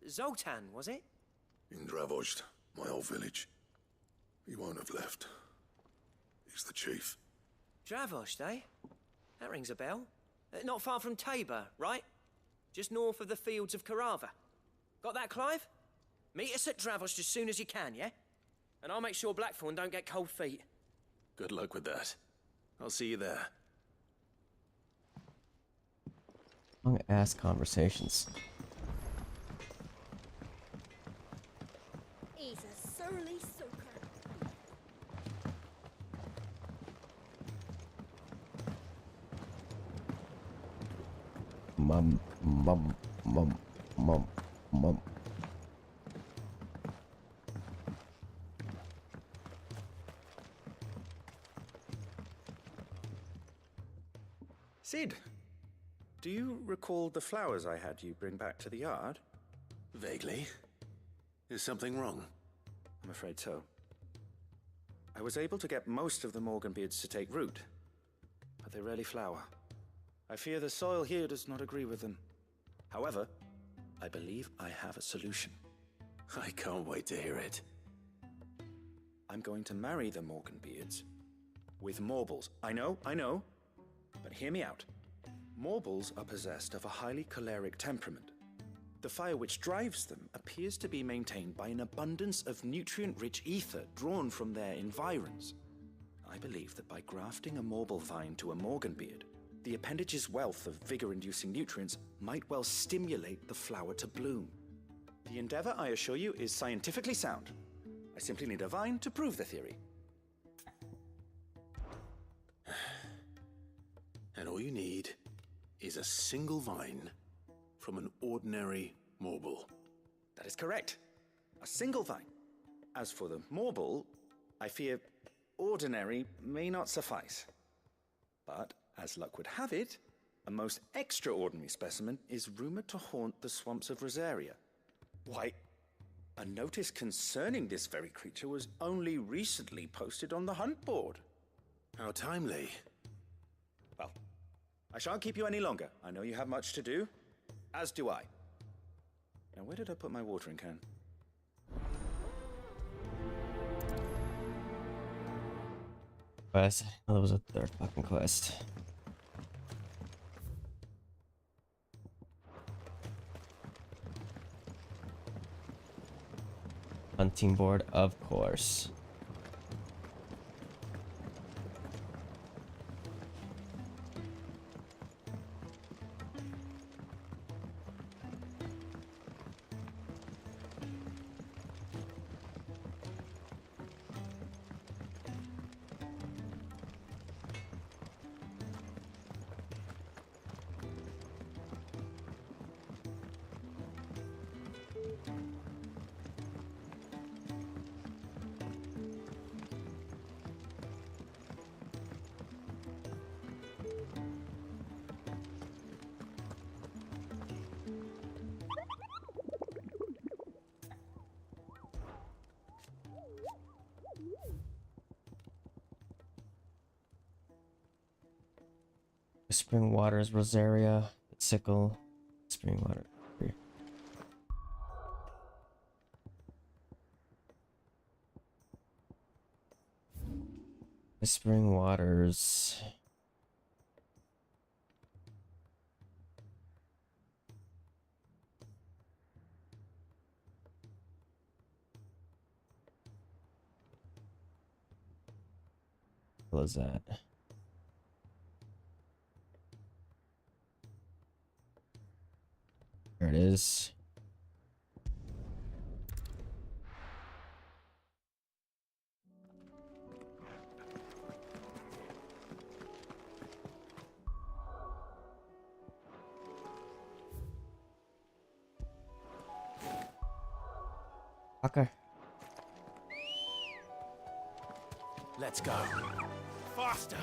Zoltan, was it? In Dravozd, my old village. He won't have left. He's the chief. Dravozd, eh? That rings a bell. Not far from Tabor, right? Just north of the fields of Carava. Got that, Clive? Meet us at Dravozd as soon as you can, yeah? And I'll make sure Blackthorn don't get cold feet. Good luck with that. I'll see you there. Long ass conversations. He's a surly soaker. Mum. Sid, do you recall the flowers I had you bring back to the yard? Vaguely. Is something wrong? I'm afraid so. I was able to get most of the Morganbeards to take root, but they rarely flower. I fear the soil here does not agree with them. However, I believe I have a solution. I can't wait to hear it. I'm going to marry the Morganbeards with Morbles. I know, but hear me out. Morbles are possessed of a highly choleric temperament. The fire which drives them appears to be maintained by an abundance of nutrient-rich ether drawn from their environs. I believe that by grafting a Morble vine to a Morganbeard, the appendage's wealth of vigor-inducing nutrients might well stimulate the flower to bloom. The endeavor, I assure you, is scientifically sound. I simply need a vine to prove the theory. And all you need is a single vine from an ordinary Morble. That is correct. A single vine. As for the Morble, I fear ordinary may not suffice. But, as luck would have it, a most extraordinary specimen is rumored to haunt the swamps of Rosaria. Why, a notice concerning this very creature was only recently posted on the hunt board. How timely. Well, I shan't keep you any longer. I know you have much to do, as do I. Now, where did I put my watering can? Quest. Oh, that was a third fucking quest. Hunting board, of course. Spring waters, Rosaria, sickle, spring water. Spring waters. What was that? There it is. Okay. Let's go. Faster!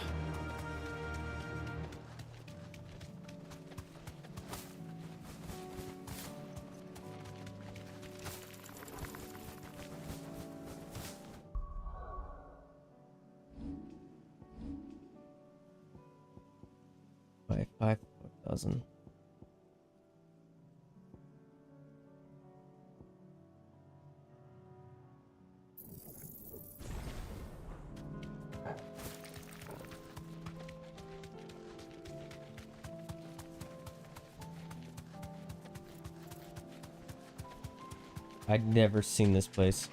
By 5,000. I'd never seen this place.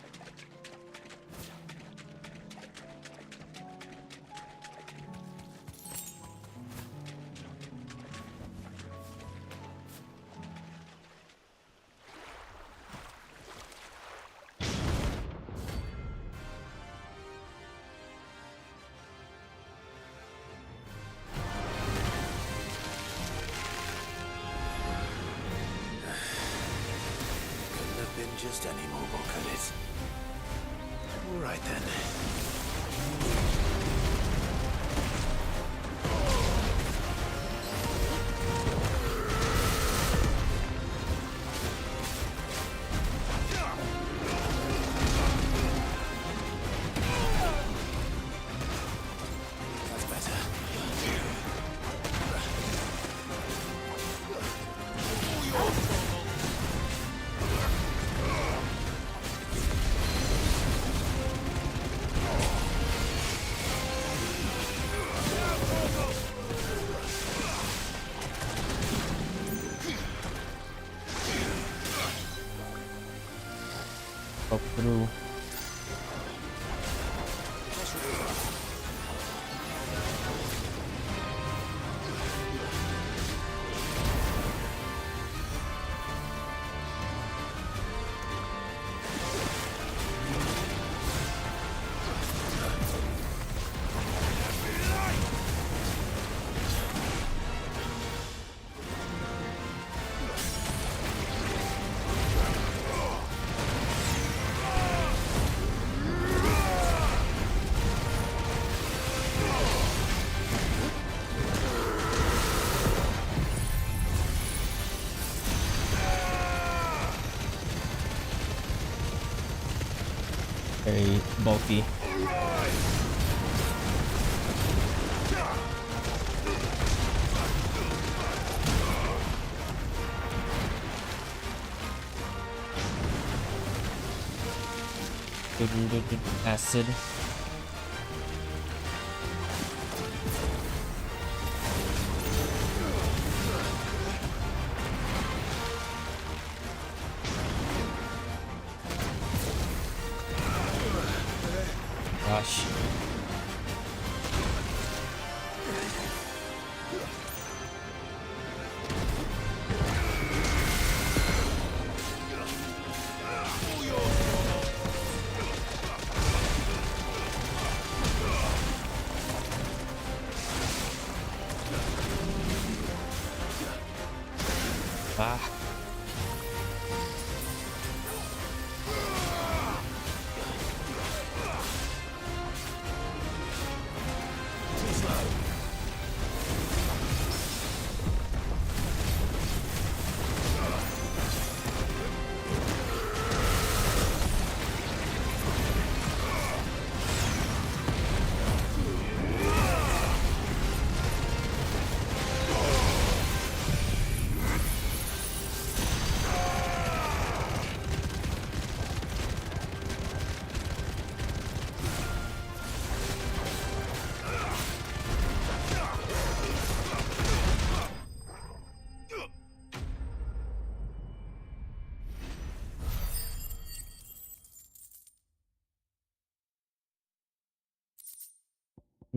just any mobile, could it? All right then. Up through. Very bulky. Acid. Gosh. Ah.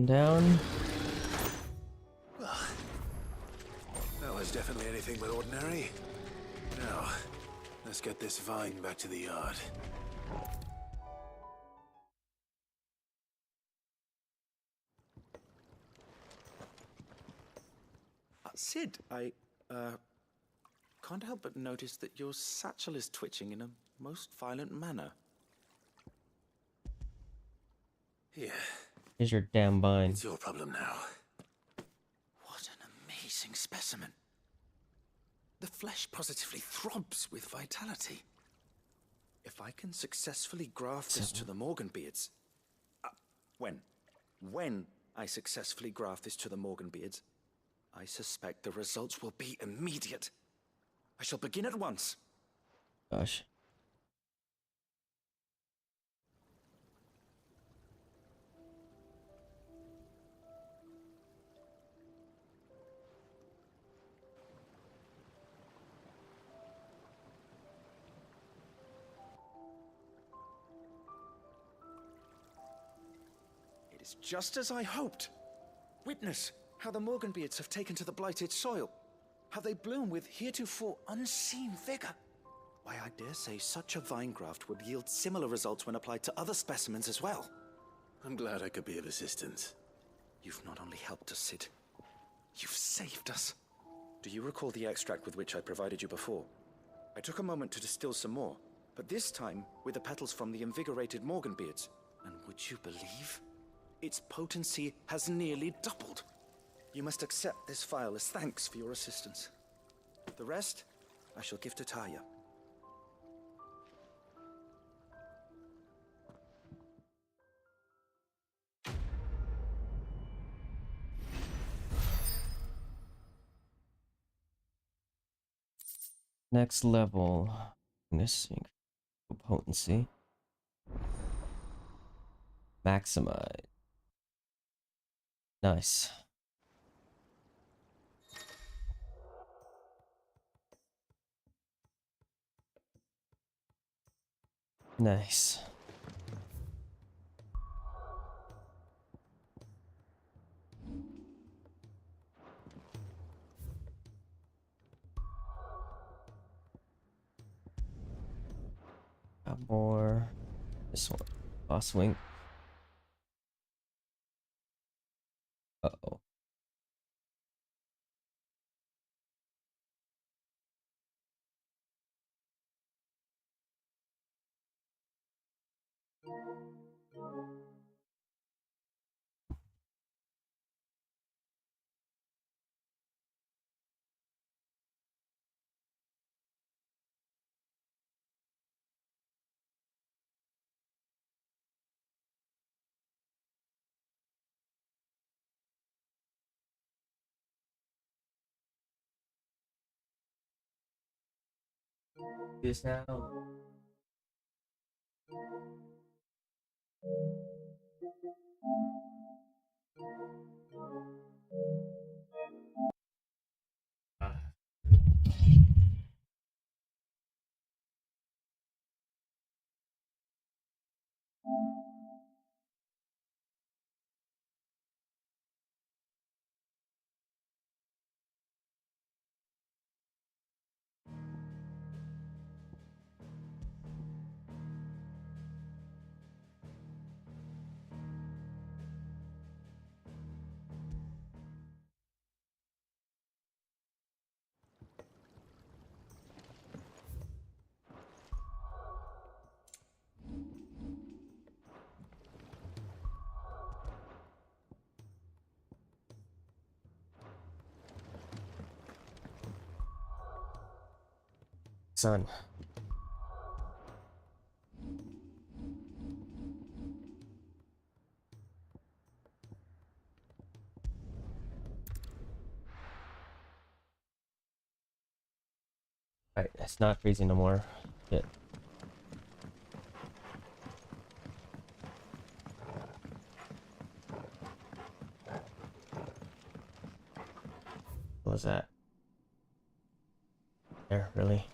Down. Well, that was definitely anything but ordinary. Now, let's get this vine back to the yard. Sid, I can't help but notice that your satchel is twitching in a most violent manner. Here. Here's your damn vine. It's your problem now. What an amazing specimen. The flesh positively throbs with vitality. If I can successfully graft this to the Morganbeards... When I successfully graft this to the Morganbeards, I suspect the results will be immediate. I shall begin at once. Gosh. It is just as I hoped. Witness how the Morganbeards have taken to the blighted soil. How they bloom with heretofore unseen vigor. Why, I dare say such a vine graft would yield similar results when applied to other specimens as well. I'm glad I could be of assistance. You've not only helped us, Sid, you've saved us. Do you recall the extract with which I provided you before? I took a moment to distill some more, but this time with the petals from the invigorated Morganbeards. And would you believe? Its potency has nearly doubled. You must accept this vial as thanks for your assistance. The rest, I shall give to Taya. Next level. This potency. Maximize. Nice. Nice. Got more. This one. Boss wing. Uh-oh. This now. Son. Alright, it's not freezing no more. Shit. What was that? There, really?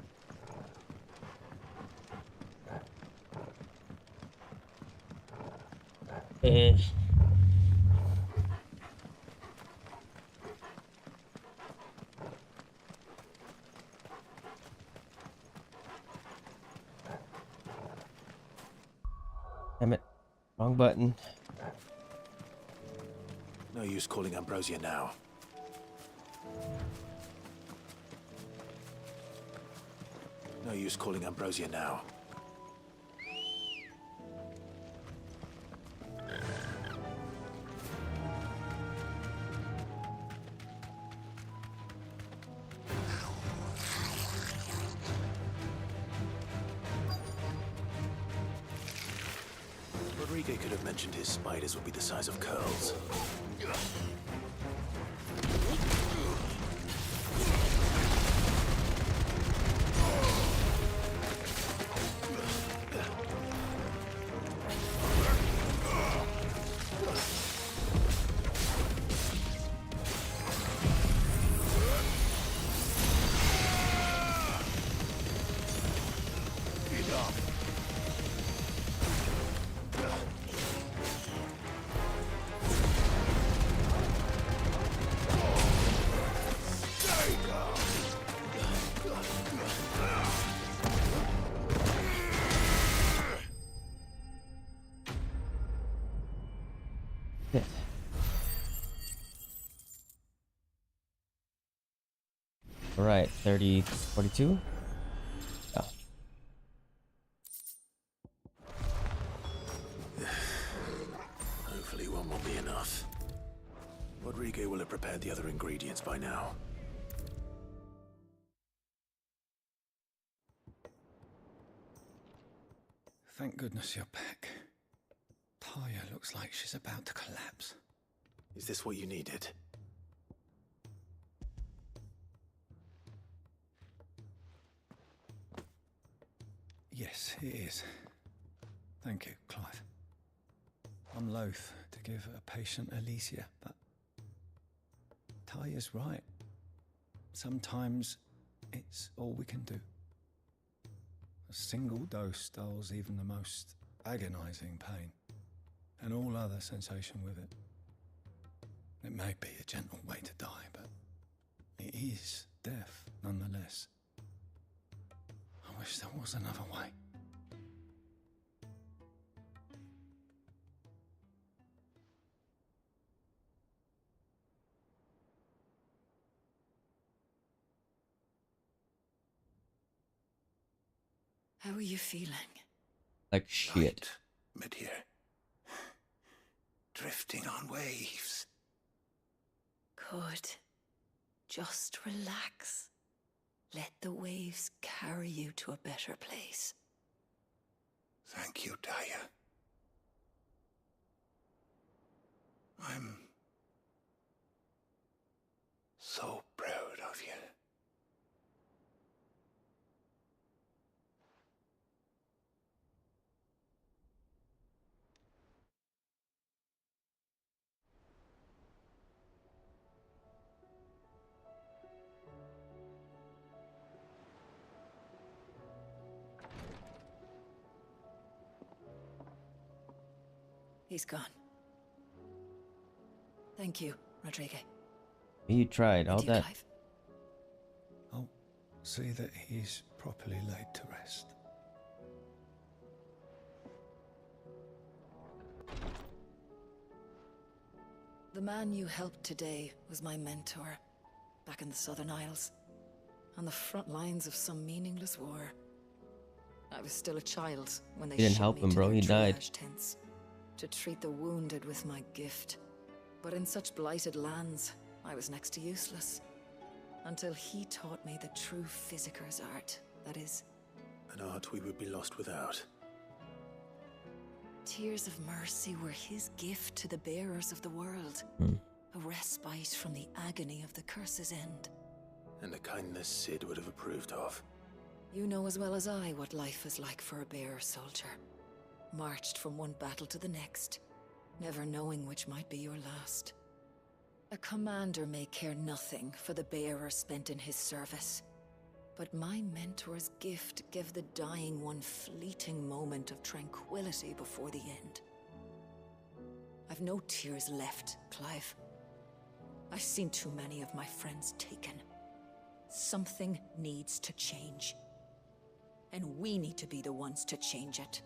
Damn it. Wrong button. No use calling Ambrosia now. No use calling Ambrosia now. Rodrigo could have mentioned his spiders would be the size of curls. Alright, 42? Oh. Rodrigo will have prepared the other ingredients by now. Thank goodness you're back. Taya looks like she's about to collapse. Is this what you needed? Yes, it is. Thank you, Clive. I'm loath to give a patient Alicia, but Taya's right. Sometimes it's all we can do. A single dose dulls even the most agonizing pain, and all other sensation with it. It may be a gentle way to die, but it is death nonetheless. I wish there was another way. How are you feeling? Like shit. Light, mid-here. Drifting on waves. Good. Just relax. Let the waves carry you to a better place. Thank you, Taya. I'm so proud of you. He's gone. Thank you, Rodrigo. You tried all And you, that. Clive. I'll see that he's properly laid to rest. The man you helped today was my mentor, back in the Southern Isles, on the front lines of some meaningless war. I was still a child when they You didn't shipped help me him, to bro. their He died. triage tents to treat the wounded with my gift. But in such blighted lands, I was next to useless. Until he taught me the true physicker's art, that is. An art we would be lost without. Tears of mercy were his gift to the bearers of the world. A respite from the agony of the curse's end. And a kindness Sid would have approved of. You know as well as I what life is like for a bearer soldier. Marched from one battle to the next, never knowing which might be your last. A commander may care nothing for the bearer spent in his service. But my mentor's gift gave the dying one fleeting moment of tranquility before the end. I've no tears left, Clive. I've seen too many of my friends taken. Something needs to change. And we need to be the ones to change it.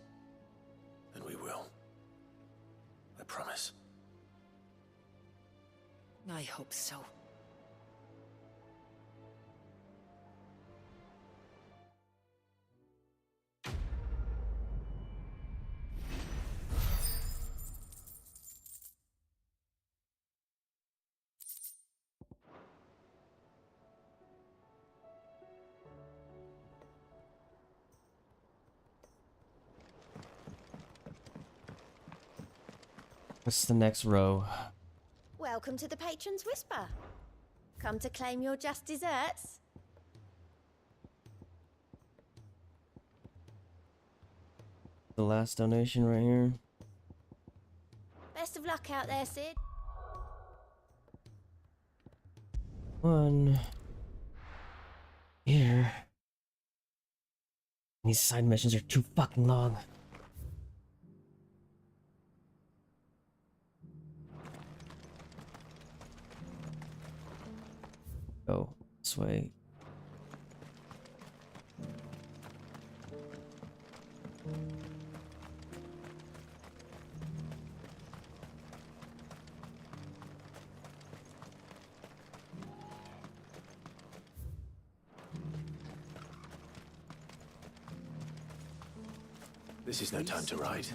And we will. I promise. I hope so. What's the next row? Welcome to the Patron's Whisper. Come to claim your just desserts? The last donation right here. Best of luck out there, Sid. One. Here. These side missions are too fucking long. Go this way. This is no time to ride.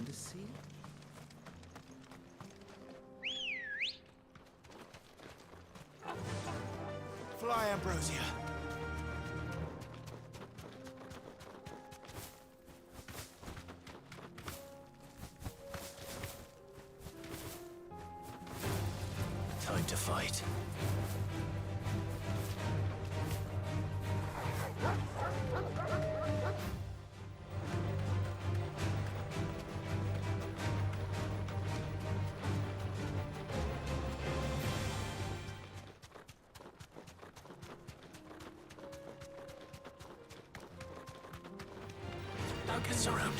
Goodbye, Ambrosia. Time to fight. Don't get surrounded.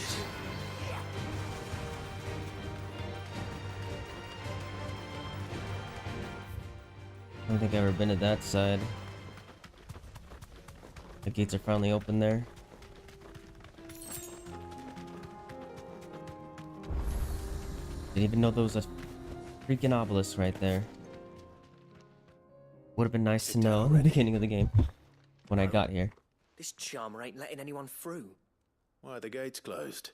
I don't think I've ever been to that side. The gates are finally open there. Didn't even know there was a freaking obelisk right there. Would have been nice to know in the beginning of the game when I got here. This charmer ain't letting anyone through. Why are the gates closed?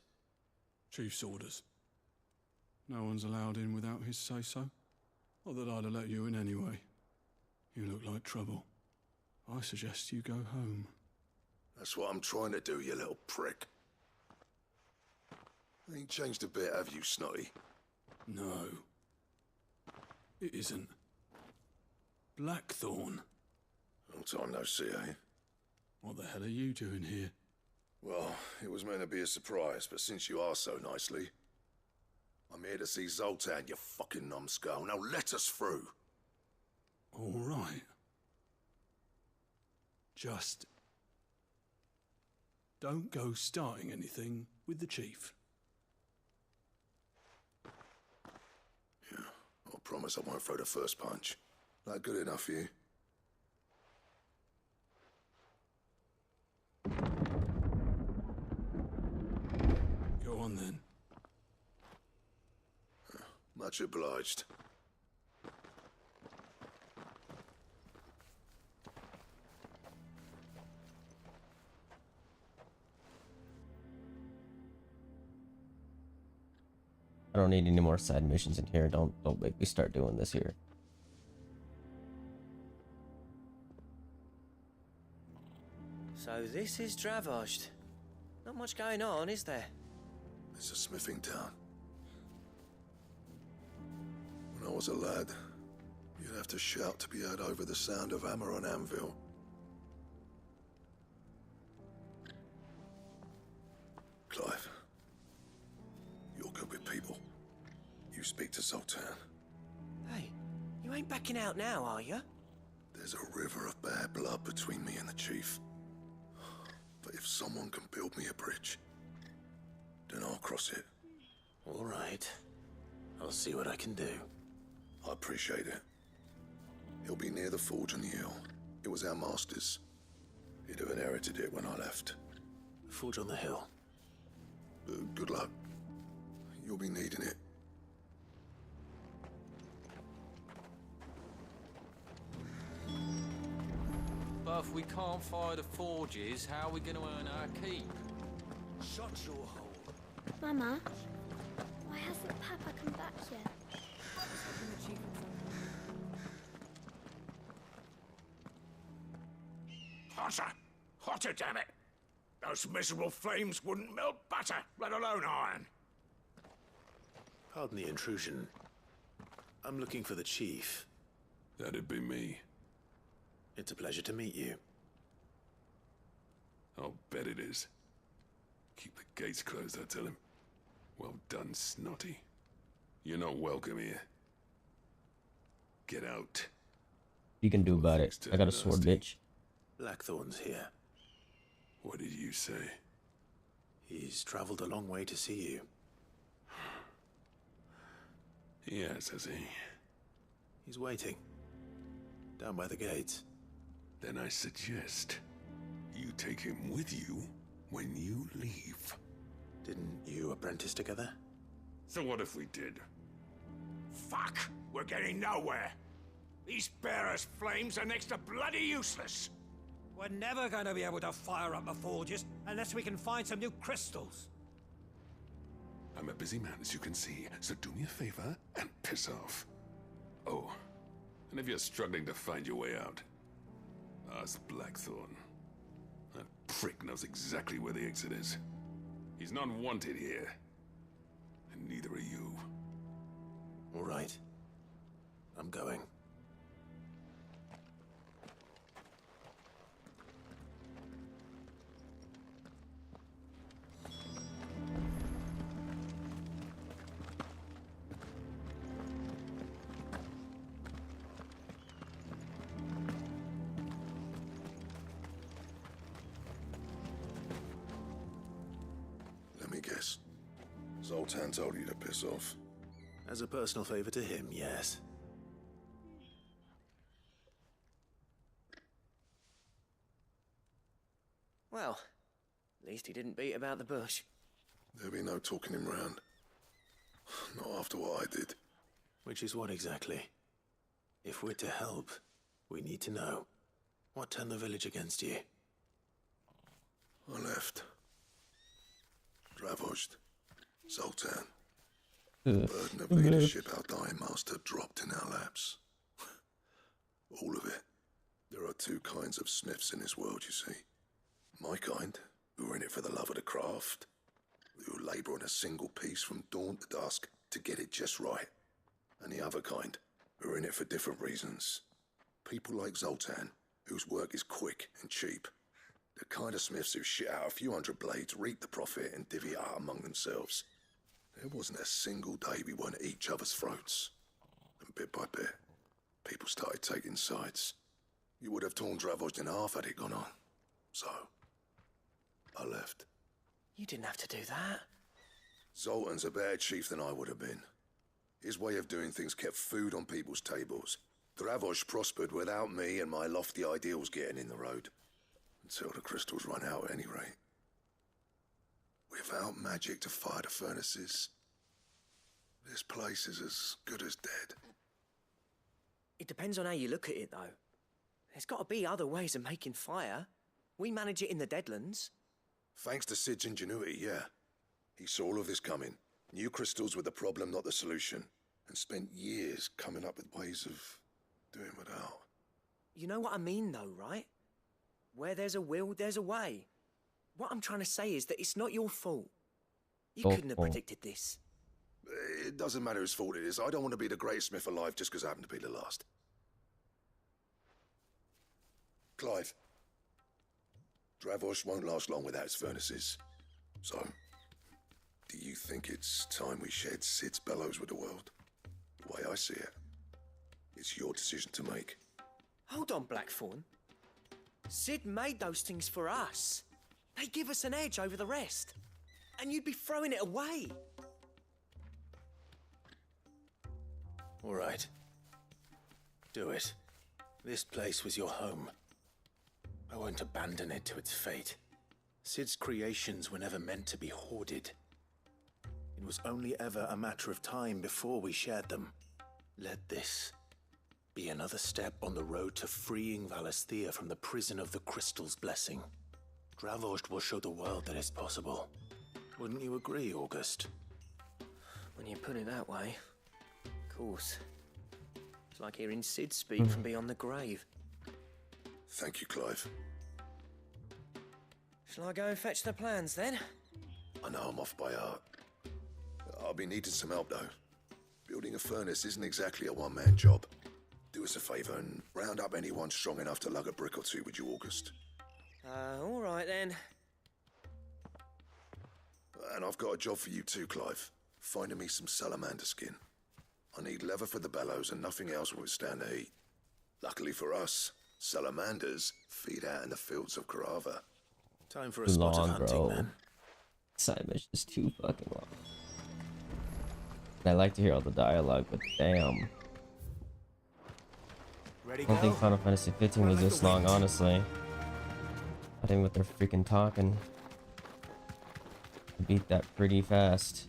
Chief's orders. No one's allowed in without his say-so. Not that I'd have let you in anyway. You look like trouble. I suggest you go home. That's what I'm trying to do, you little prick. Ain't changed a bit, have you, Snotty? No. It isn't. Blackthorn. Long time no see, eh? What the hell are you doing here? Well, it was meant to be a surprise, but since you are so nicely, I'm here to see Zoltan, you fucking numbskull. Now let us through. All right. Just don't go starting anything with the chief. Yeah, I promise I won't throw the first punch. That good enough for you? Go on then. Much obliged. I don't need any more side missions in here. Don't make me start doing this here. So this is Dravosht. Not much going on, is there? It's a smithing town. When I was a lad, you'd have to shout to be heard over the sound of hammer on anvil. Clive, you're good with people. You speak to Zoltan. Hey, you ain't backing out now, are you? There's a river of bad blood between me and the chief. But if someone can build me a bridge, then I'll cross it. All right. I'll see what I can do. I appreciate it. He'll be near the forge on the hill. It was our master's. He'd have inherited it when I left. The forge on the hill. Good luck. You'll be needing it. But if we can't fire the forges, how are we going to earn our keep? Shut your hole. Mama, why hasn't Papa come back yet? Hotter! Hotter, damn it! Those miserable flames wouldn't melt butter, let alone iron. Pardon the intrusion. I'm looking for the chief. That'd be me. It's a pleasure to meet you. I'll bet it is. Keep the gates closed, I tell him. Well done, Snotty. You're not welcome here. Get out. You can do about it. I got a sword, bitch. Blackthorn's here. What did you say? He's traveled a long way to see you. Yes, has he? He's waiting. Down by the gates. Then I suggest you take him with you when you leave. Didn't you apprentice together? So what if we did? Fuck! We're getting nowhere. These bearers' flames are next to bloody useless. We're never going to be able to fire up the forges unless we can find some new crystals. I'm a busy man, as you can see, so do me a favor and piss off. Oh, and if you're struggling to find your way out, Ask Blackthorn. That prick knows exactly where the exit is. He's not wanted here. And neither are you. All right. I'm going. Let me guess. Zoltan told you to piss off. As a personal favor to him, yes. Well, at least he didn't beat about the bush. There'll be no talking him round. Not after what I did. Which is what exactly? If we're to help, we need to know. What turned the village against you? I left. Dravost. Zoltan. Burden of leadership our dying master dropped in our laps. All of it. There are two kinds of smiths in this world, you see. My kind, who are in it for the love of the craft, who labour on a single piece from dawn to dusk to get it just right. And the other kind, who are in it for different reasons. People like Zoltan, whose work is quick and cheap. The kind of smiths who shit out a few hundred blades, reap the profit, and divvy it out among themselves. There wasn't a single day we weren't at each other's throats. And bit by bit, people started taking sides. You would have torn Dravost in half had it gone on. So, I left. You didn't have to do that. Zoltan's a better chief than I would have been. His way of doing things kept food on people's tables. Dravost prospered without me and my lofty ideals getting in the road. Until the crystals run out at any rate. Without magic to fire the furnaces, this place is as good as dead. It depends on how you look at it, though. There's got to be other ways of making fire. We manage it in the Deadlands. Thanks to Sid's ingenuity, yeah. He saw all of this coming. Knew crystals were the problem, not the solution. And spent years coming up with ways of doing without. You know what I mean, though, right? Where there's a will, there's a way. What I'm trying to say is that it's not your fault. You couldn't have predicted this. It doesn't matter whose fault it is. I don't want to be the greatest smith alive just because I happen to be the last. Clive. Dravost won't last long without its furnaces. So, do you think it's time we shared Sid's bellows with the world? The way I see it, it's your decision to make. Hold on, Blackthorn. Sid made those things for us. They give us an edge over the rest. And you'd be throwing it away. All right. Do it. This place was your home. I won't abandon it to its fate. Sid's creations were never meant to be hoarded. It was only ever a matter of time before we shared them. Let this be another step on the road to freeing Valisthea from the prison of the Crystal's blessing. Dravost will show the world that it's possible. Wouldn't you agree, August? When you put it that way, of course. It's like hearing Sid speak from beyond the grave. Thank you, Clive. Shall I go and fetch the plans, then? I know I'm off by heart. I'll be needing some help, though. Building a furnace isn't exactly a one-man job. Do us a favour and round up anyone strong enough to lug a brick or two, would you, August? All right, then. And I've got a job for you too, Clive. Finding me some salamander skin. I need leather for the bellows and nothing else will withstand the heat. Luckily for us, salamanders feed out in the fields of Carava. Time for a spot of hunting, then. Side mission is too fucking long. I like to hear all the dialogue, but damn. I don't think Final Fantasy 15 was this long, honestly. I think what they're freaking talking. I beat that pretty fast.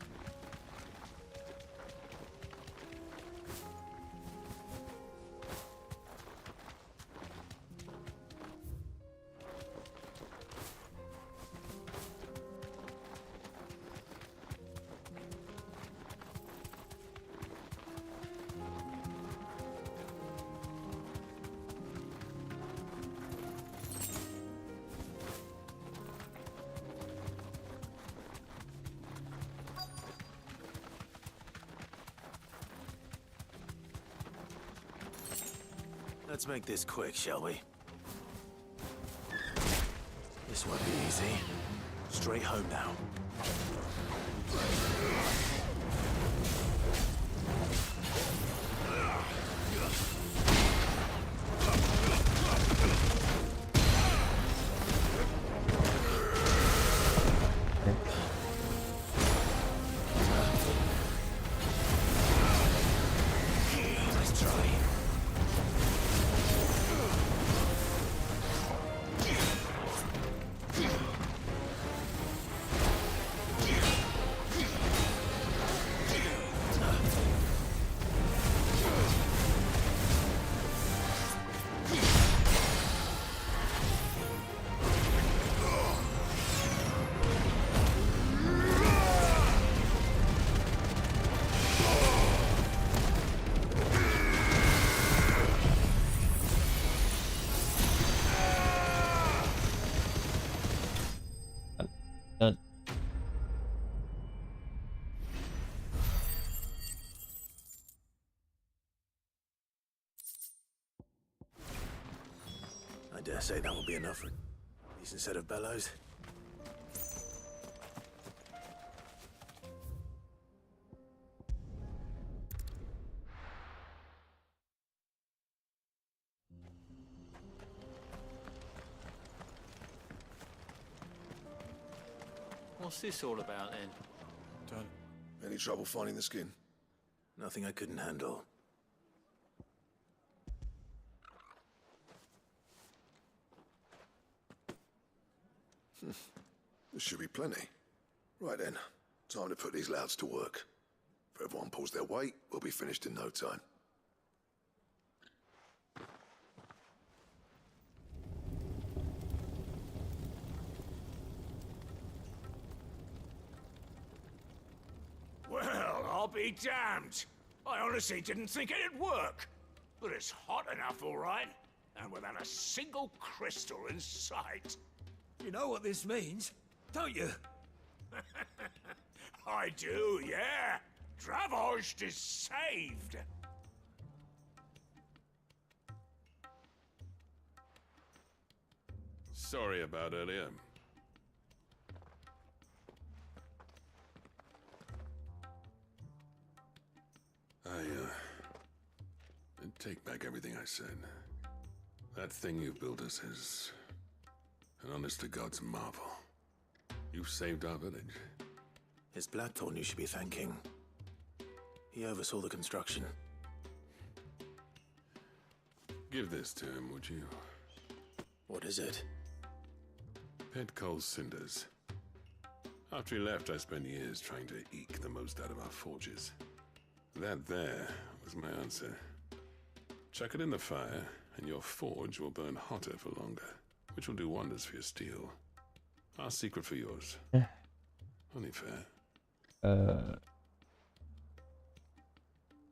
Let's make this quick, shall we? This won't be easy. Straight home now. Done. I dare say that will be enough for a decent set of bellows. What's this all about then? Any trouble finding the skin? Nothing I couldn't handle. There should be plenty. Right then, time to put these louds to work. If everyone pulls their weight, we'll be finished in no time. Well, I'll be damned. I honestly didn't think it'd work. But it's hot enough, all right. And without a single crystal in sight. You know what this means, don't you? I do, yeah. Dravost is saved. Sorry about earlier. I take back everything I said. That thing you built us is an honest-to-God's marvel. You saved our village. It's Blackthorn you should be thanking. He oversaw the construction. Give this to him, would you? What is it? Pet Cole's cinders. After he left, I spent years trying to eke the most out of our forges. That there was my answer. Chuck it in the fire, and your forge will burn hotter for longer, which will do wonders for your steel. Our secret for yours. Only fair.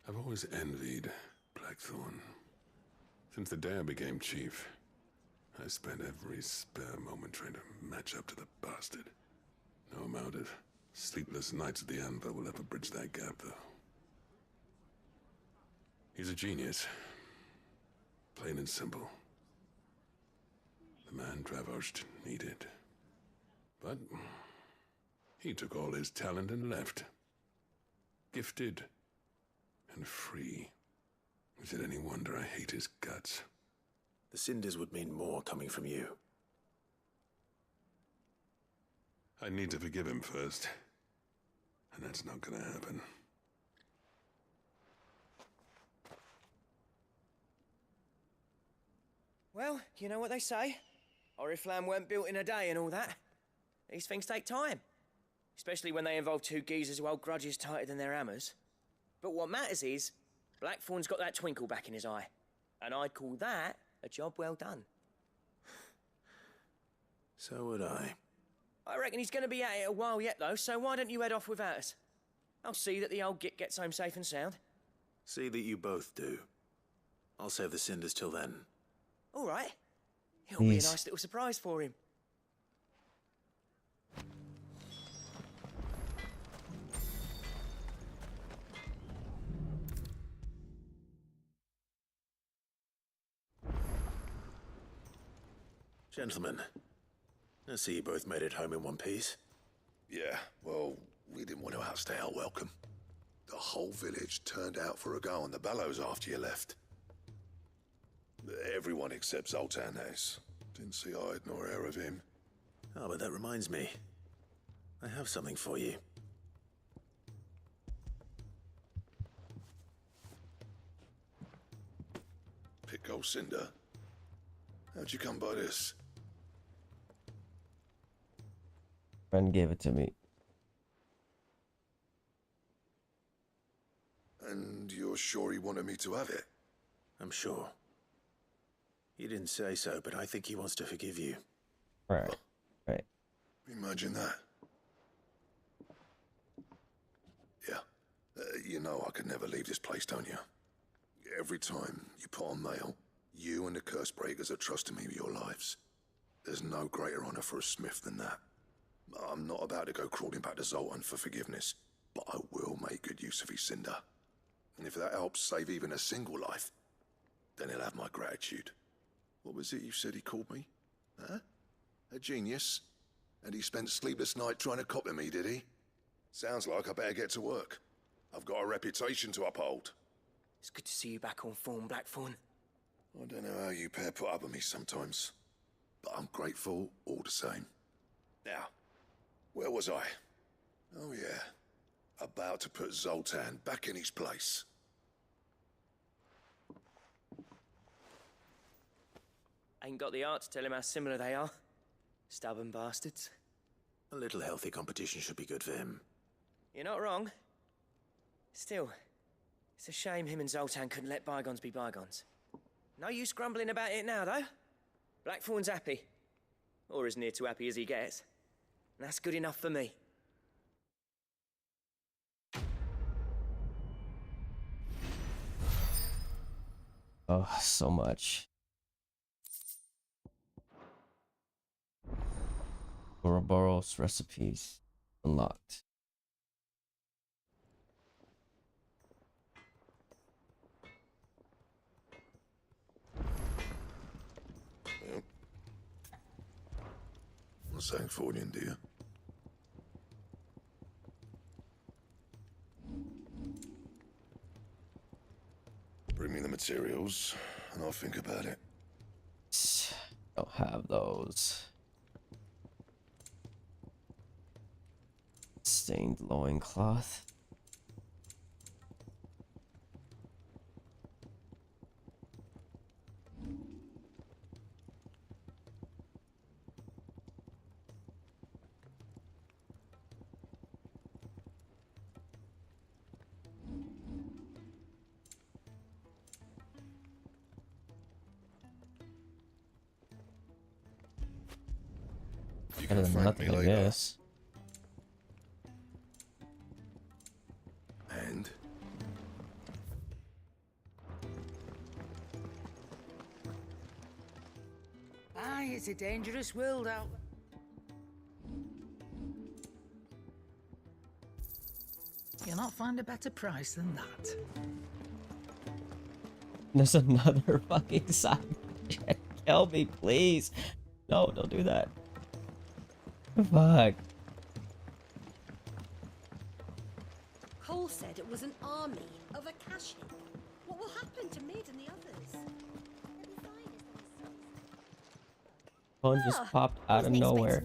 I've always envied Blackthorn. Since the day I became chief, I spent every spare moment trying to match up to the bastard. No amount of sleepless nights at the Anvil will ever bridge that gap, though. He's a genius. Plain and simple. The man Dravost needed. But he took all his talent and left. Gifted and free. Is it any wonder I hate his guts? The cinders would mean more coming from you. I need to forgive him first. And that's not gonna happen. Well, you know what they say. Oriflamme weren't built in a day and all that. These things take time. Especially when they involve two geezers who hold grudges tighter than their hammers. But what matters is, Blackthorn's got that twinkle back in his eye. And I'd call that a job well done. So would I. I reckon he's going to be at it a while yet, though, so why don't you head off without us? I'll see that the old git gets home safe and sound. See that you both do. I'll save the cinders till then. All right. It'll be a nice little surprise for him. Gentlemen, I see you both made it home in one piece. Yeah, well, we didn't want to outstay our welcome. The whole village turned out for a go on the bellows after you left. Everyone except Zoltan has. Didn't see hide nor hair of him. Oh, but that reminds me. I have something for you. Pit Gold Cinder? How'd you come by this? Friend gave it to me. And you're sure he wanted me to have it? I'm sure. He didn't say so, but I think he wants to forgive you. Right. Right. Imagine that. Yeah. You know I could never leave this place, don't you? Every time you put on mail, you and the curse breakers are trusting me with your lives. There's no greater honor for a smith than that. I'm not about to go crawling back to Zoltan for forgiveness, but I will make good use of his cinder. And if that helps save even a single life, then he'll have my gratitude. What was it you said he called me? Huh? A genius? And he spent sleepless night trying to copy me, did he? Sounds like I better get to work. I've got a reputation to uphold. It's good to see you back on form, Blackthorn. I don't know how you pair put up with me sometimes, but I'm grateful all the same. Now, where was I? Oh yeah, about to put Zoltan back in his place. Ain't got the art to tell him how similar they are. Stubborn bastards. A little healthy competition should be good for him. You're not wrong. Still, it's a shame him and Zoltan couldn't let bygones be bygones. No use grumbling about it now, though. Blackthorn's happy. Or as near to happy as he gets. And that's good enough for me. Oh, so much. Ouroboros recipes unlocked. Yep. Not saying for you, dear. Bring me the materials, and I'll think about it. Don't have those. Stained loincloth. Better than nothing, I guess. And? Aye, it's a dangerous world out there. You'll not find a better price than that. There's another fucking side project. Kill me, please. No, don't do that. Fuck. Cole said it was an army of a cash heap. What will happen to Mid and the others? One just popped out of nowhere.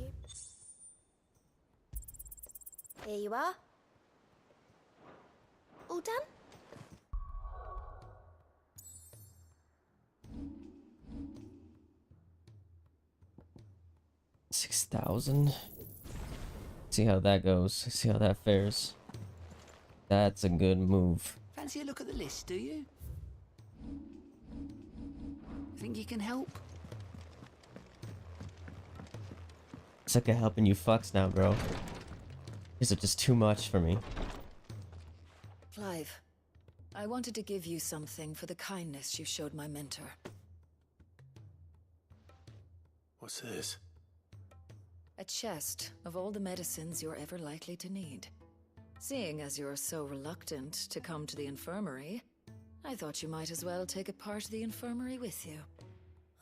Here you are. All done? $6,000. See how that goes. See how that fares. That's a good move. Fancy a look at the list, do you? Think you can help? Suck at helping you fucks now, bro. These are just too much for me. Clive, I wanted to give you something for the kindness you showed my mentor. What's this? A chest of all the medicines you're ever likely to need. Seeing as you're so reluctant to come to the infirmary, I thought you might as well take a part of the infirmary with you.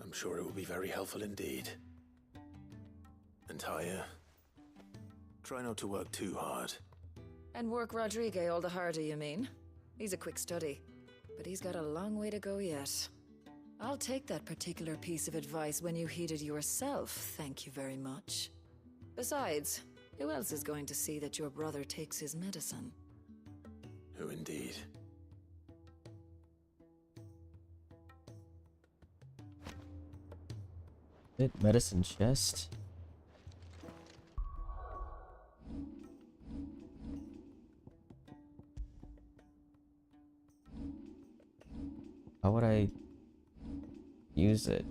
I'm sure it will be very helpful indeed. And Tyre, try not to work too hard. And work Rodrigue all the harder, you mean? He's a quick study, but he's got a long way to go yet. I'll take that particular piece of advice when you heed it yourself, thank you very much. Besides, who else is going to see that your brother takes his medicine? Who indeed? Medicine chest. How would I use it?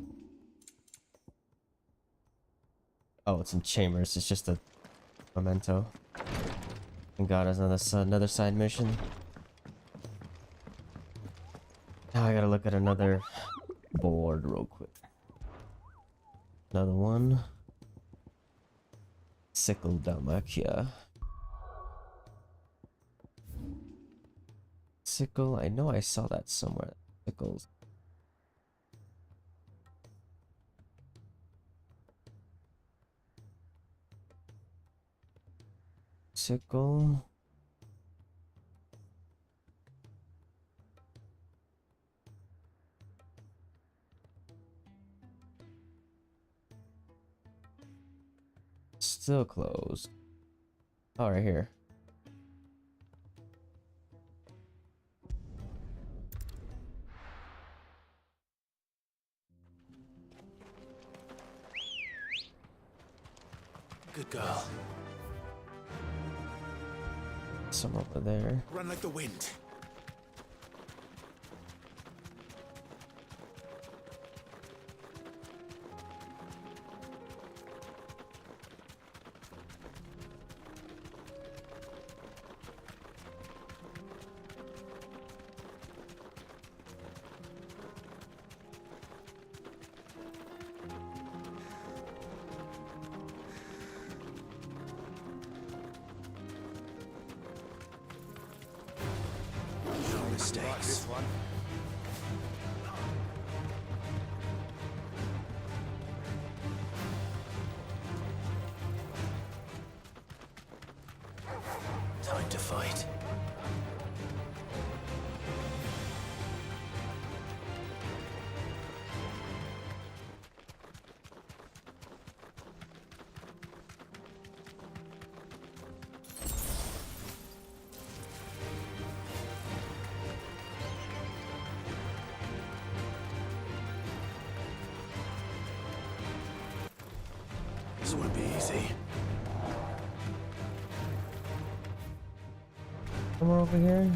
Oh, it's in chambers. It's just a memento. And God, there's another side mission. Now I gotta look at another board real quick. Another one. Sickle Dalmacia. Sickle, I know I saw that somewhere. Sickles. Sickle. Still closed. Oh, right here. Good girl. Some over there. Run like the wind. This one. Time to fight. This won't be easy. Somewhere over here.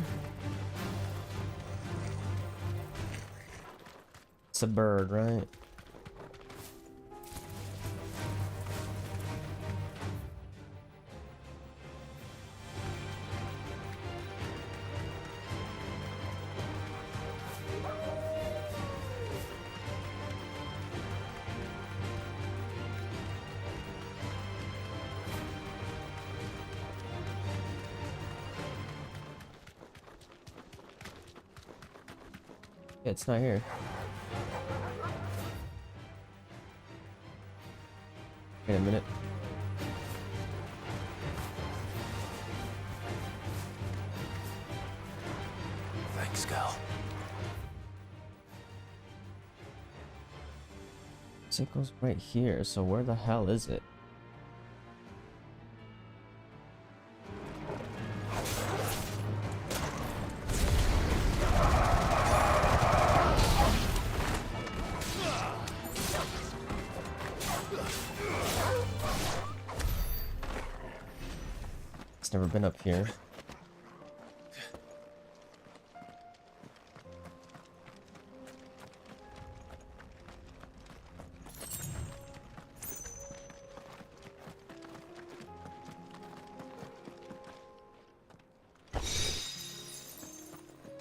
It's a bird, right? Yeah, it's not here. Wait a minute. Thanks, girl. Sickle's right here, so where the hell is it? It's never been up here.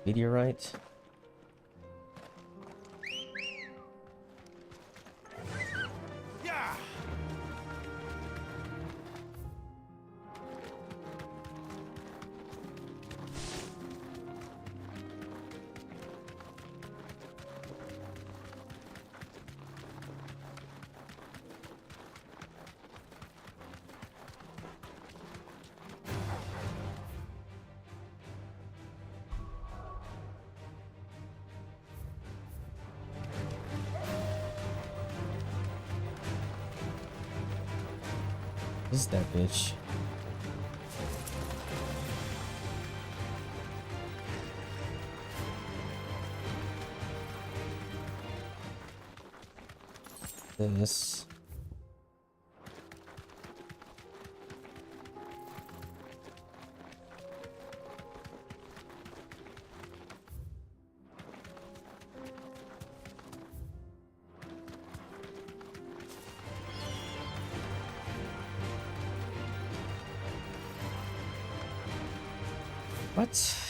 Meteorite. Yeah. is that bitch? This. What?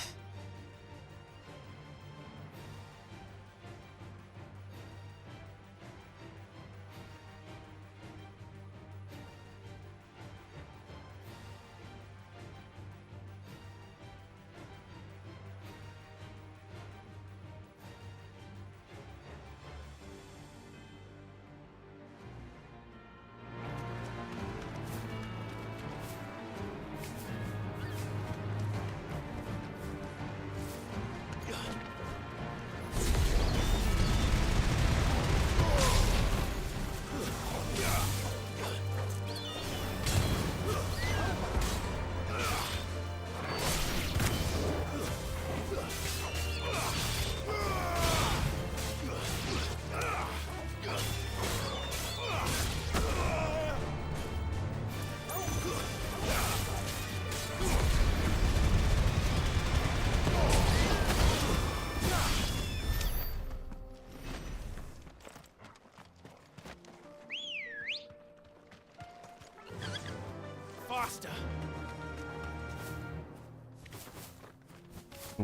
Faster!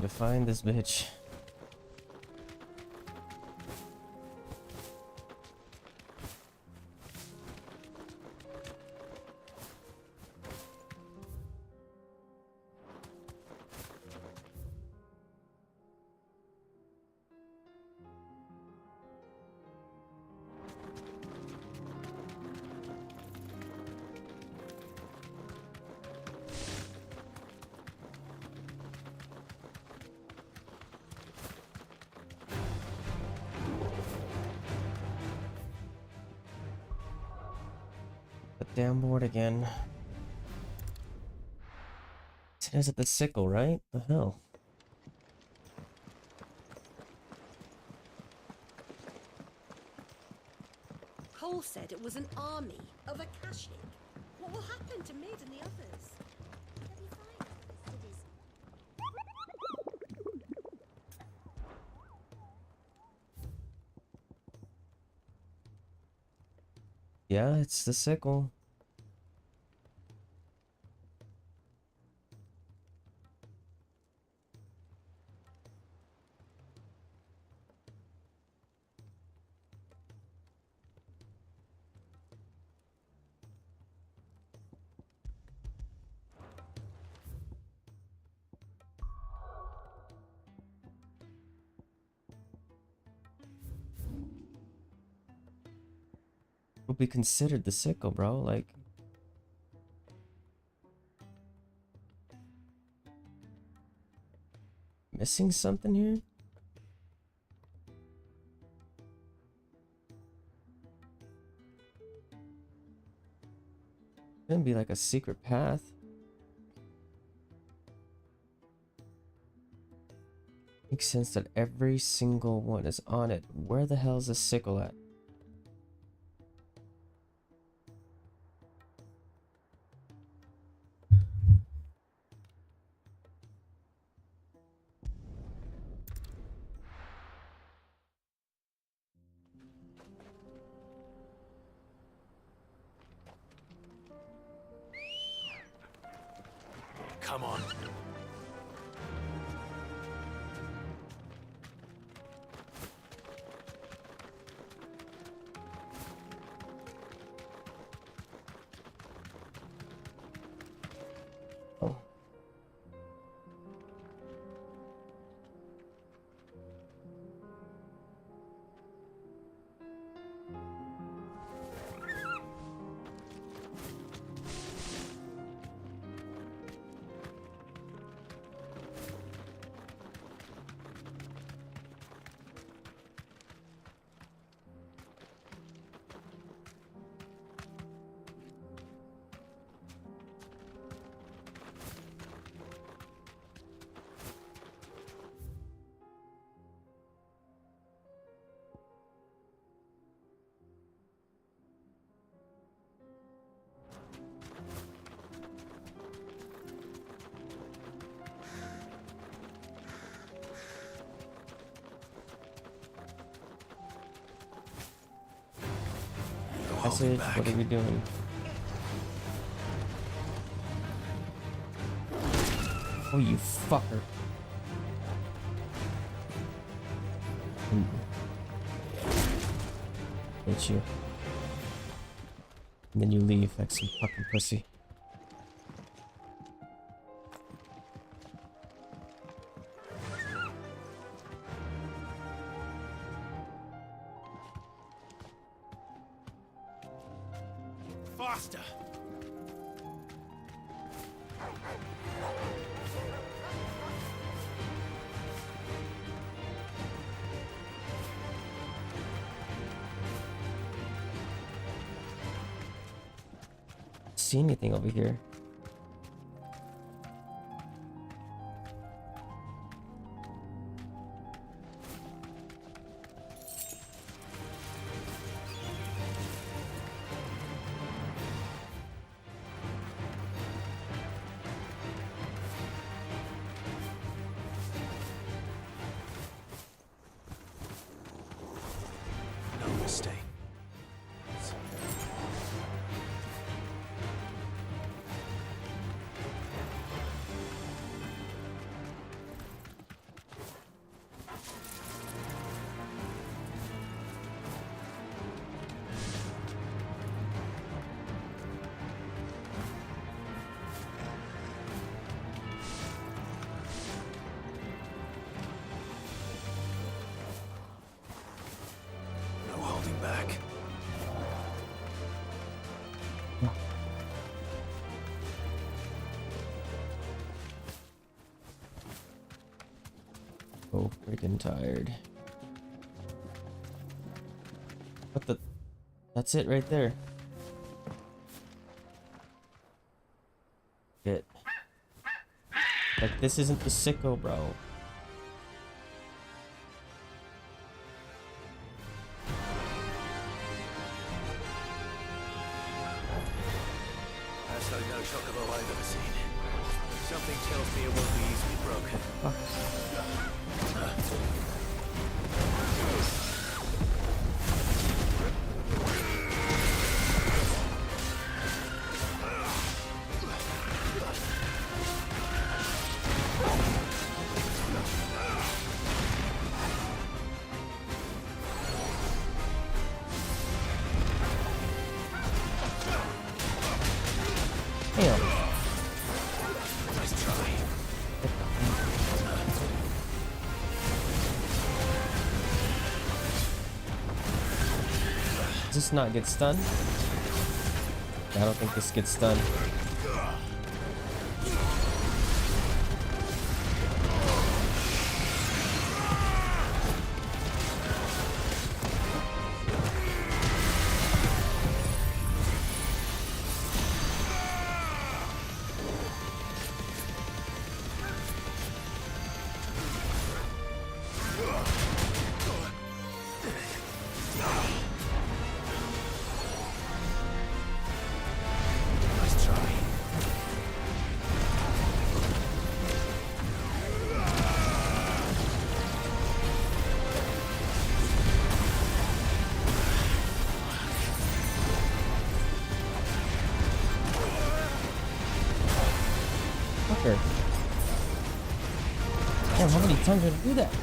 To find this bitch. Damn board again. It is at the sickle, right? The hell? Cole said it was an army of Akashic. What will happen to Mid and the others? Yeah, it's the sickle. Would be considered the sickle, bro. Like, missing something here? Gonna be like a secret path. Makes sense that every single one is on it. Where the hell is the sickle at? Come on. Message, what are we doing? Oh, you fucker. Hit you. And then you leave like some fucking pussy. Faster! See anything over here? No mistake. No holding back. Oh, freaking tired. What the? That's it right there. Shit. Like, this isn't the sicko, bro. That's no chocobo I've ever seen. Something tells me it won't be easily broken. Damn. Nice try. Does this not get stunned? I don't think this gets stunned. Nice try. Fucker. Damn, how many times did I do that? Too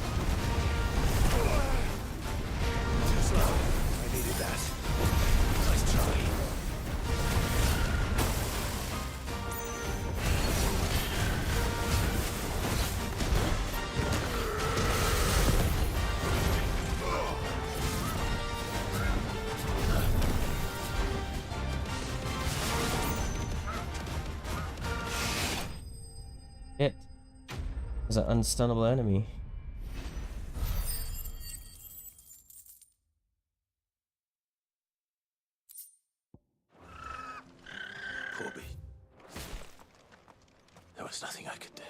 slow. I needed that. Nice try. It was an unstunnable enemy. Corby. There was nothing I could do.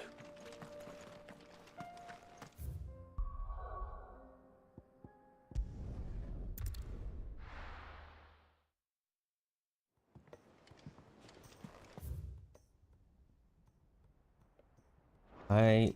I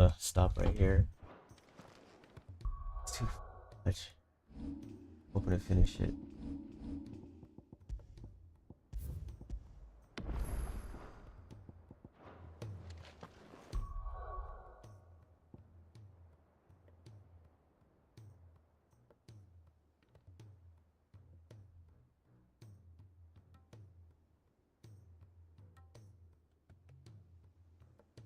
gonna stop right here. It's too much. Hoping to finish it.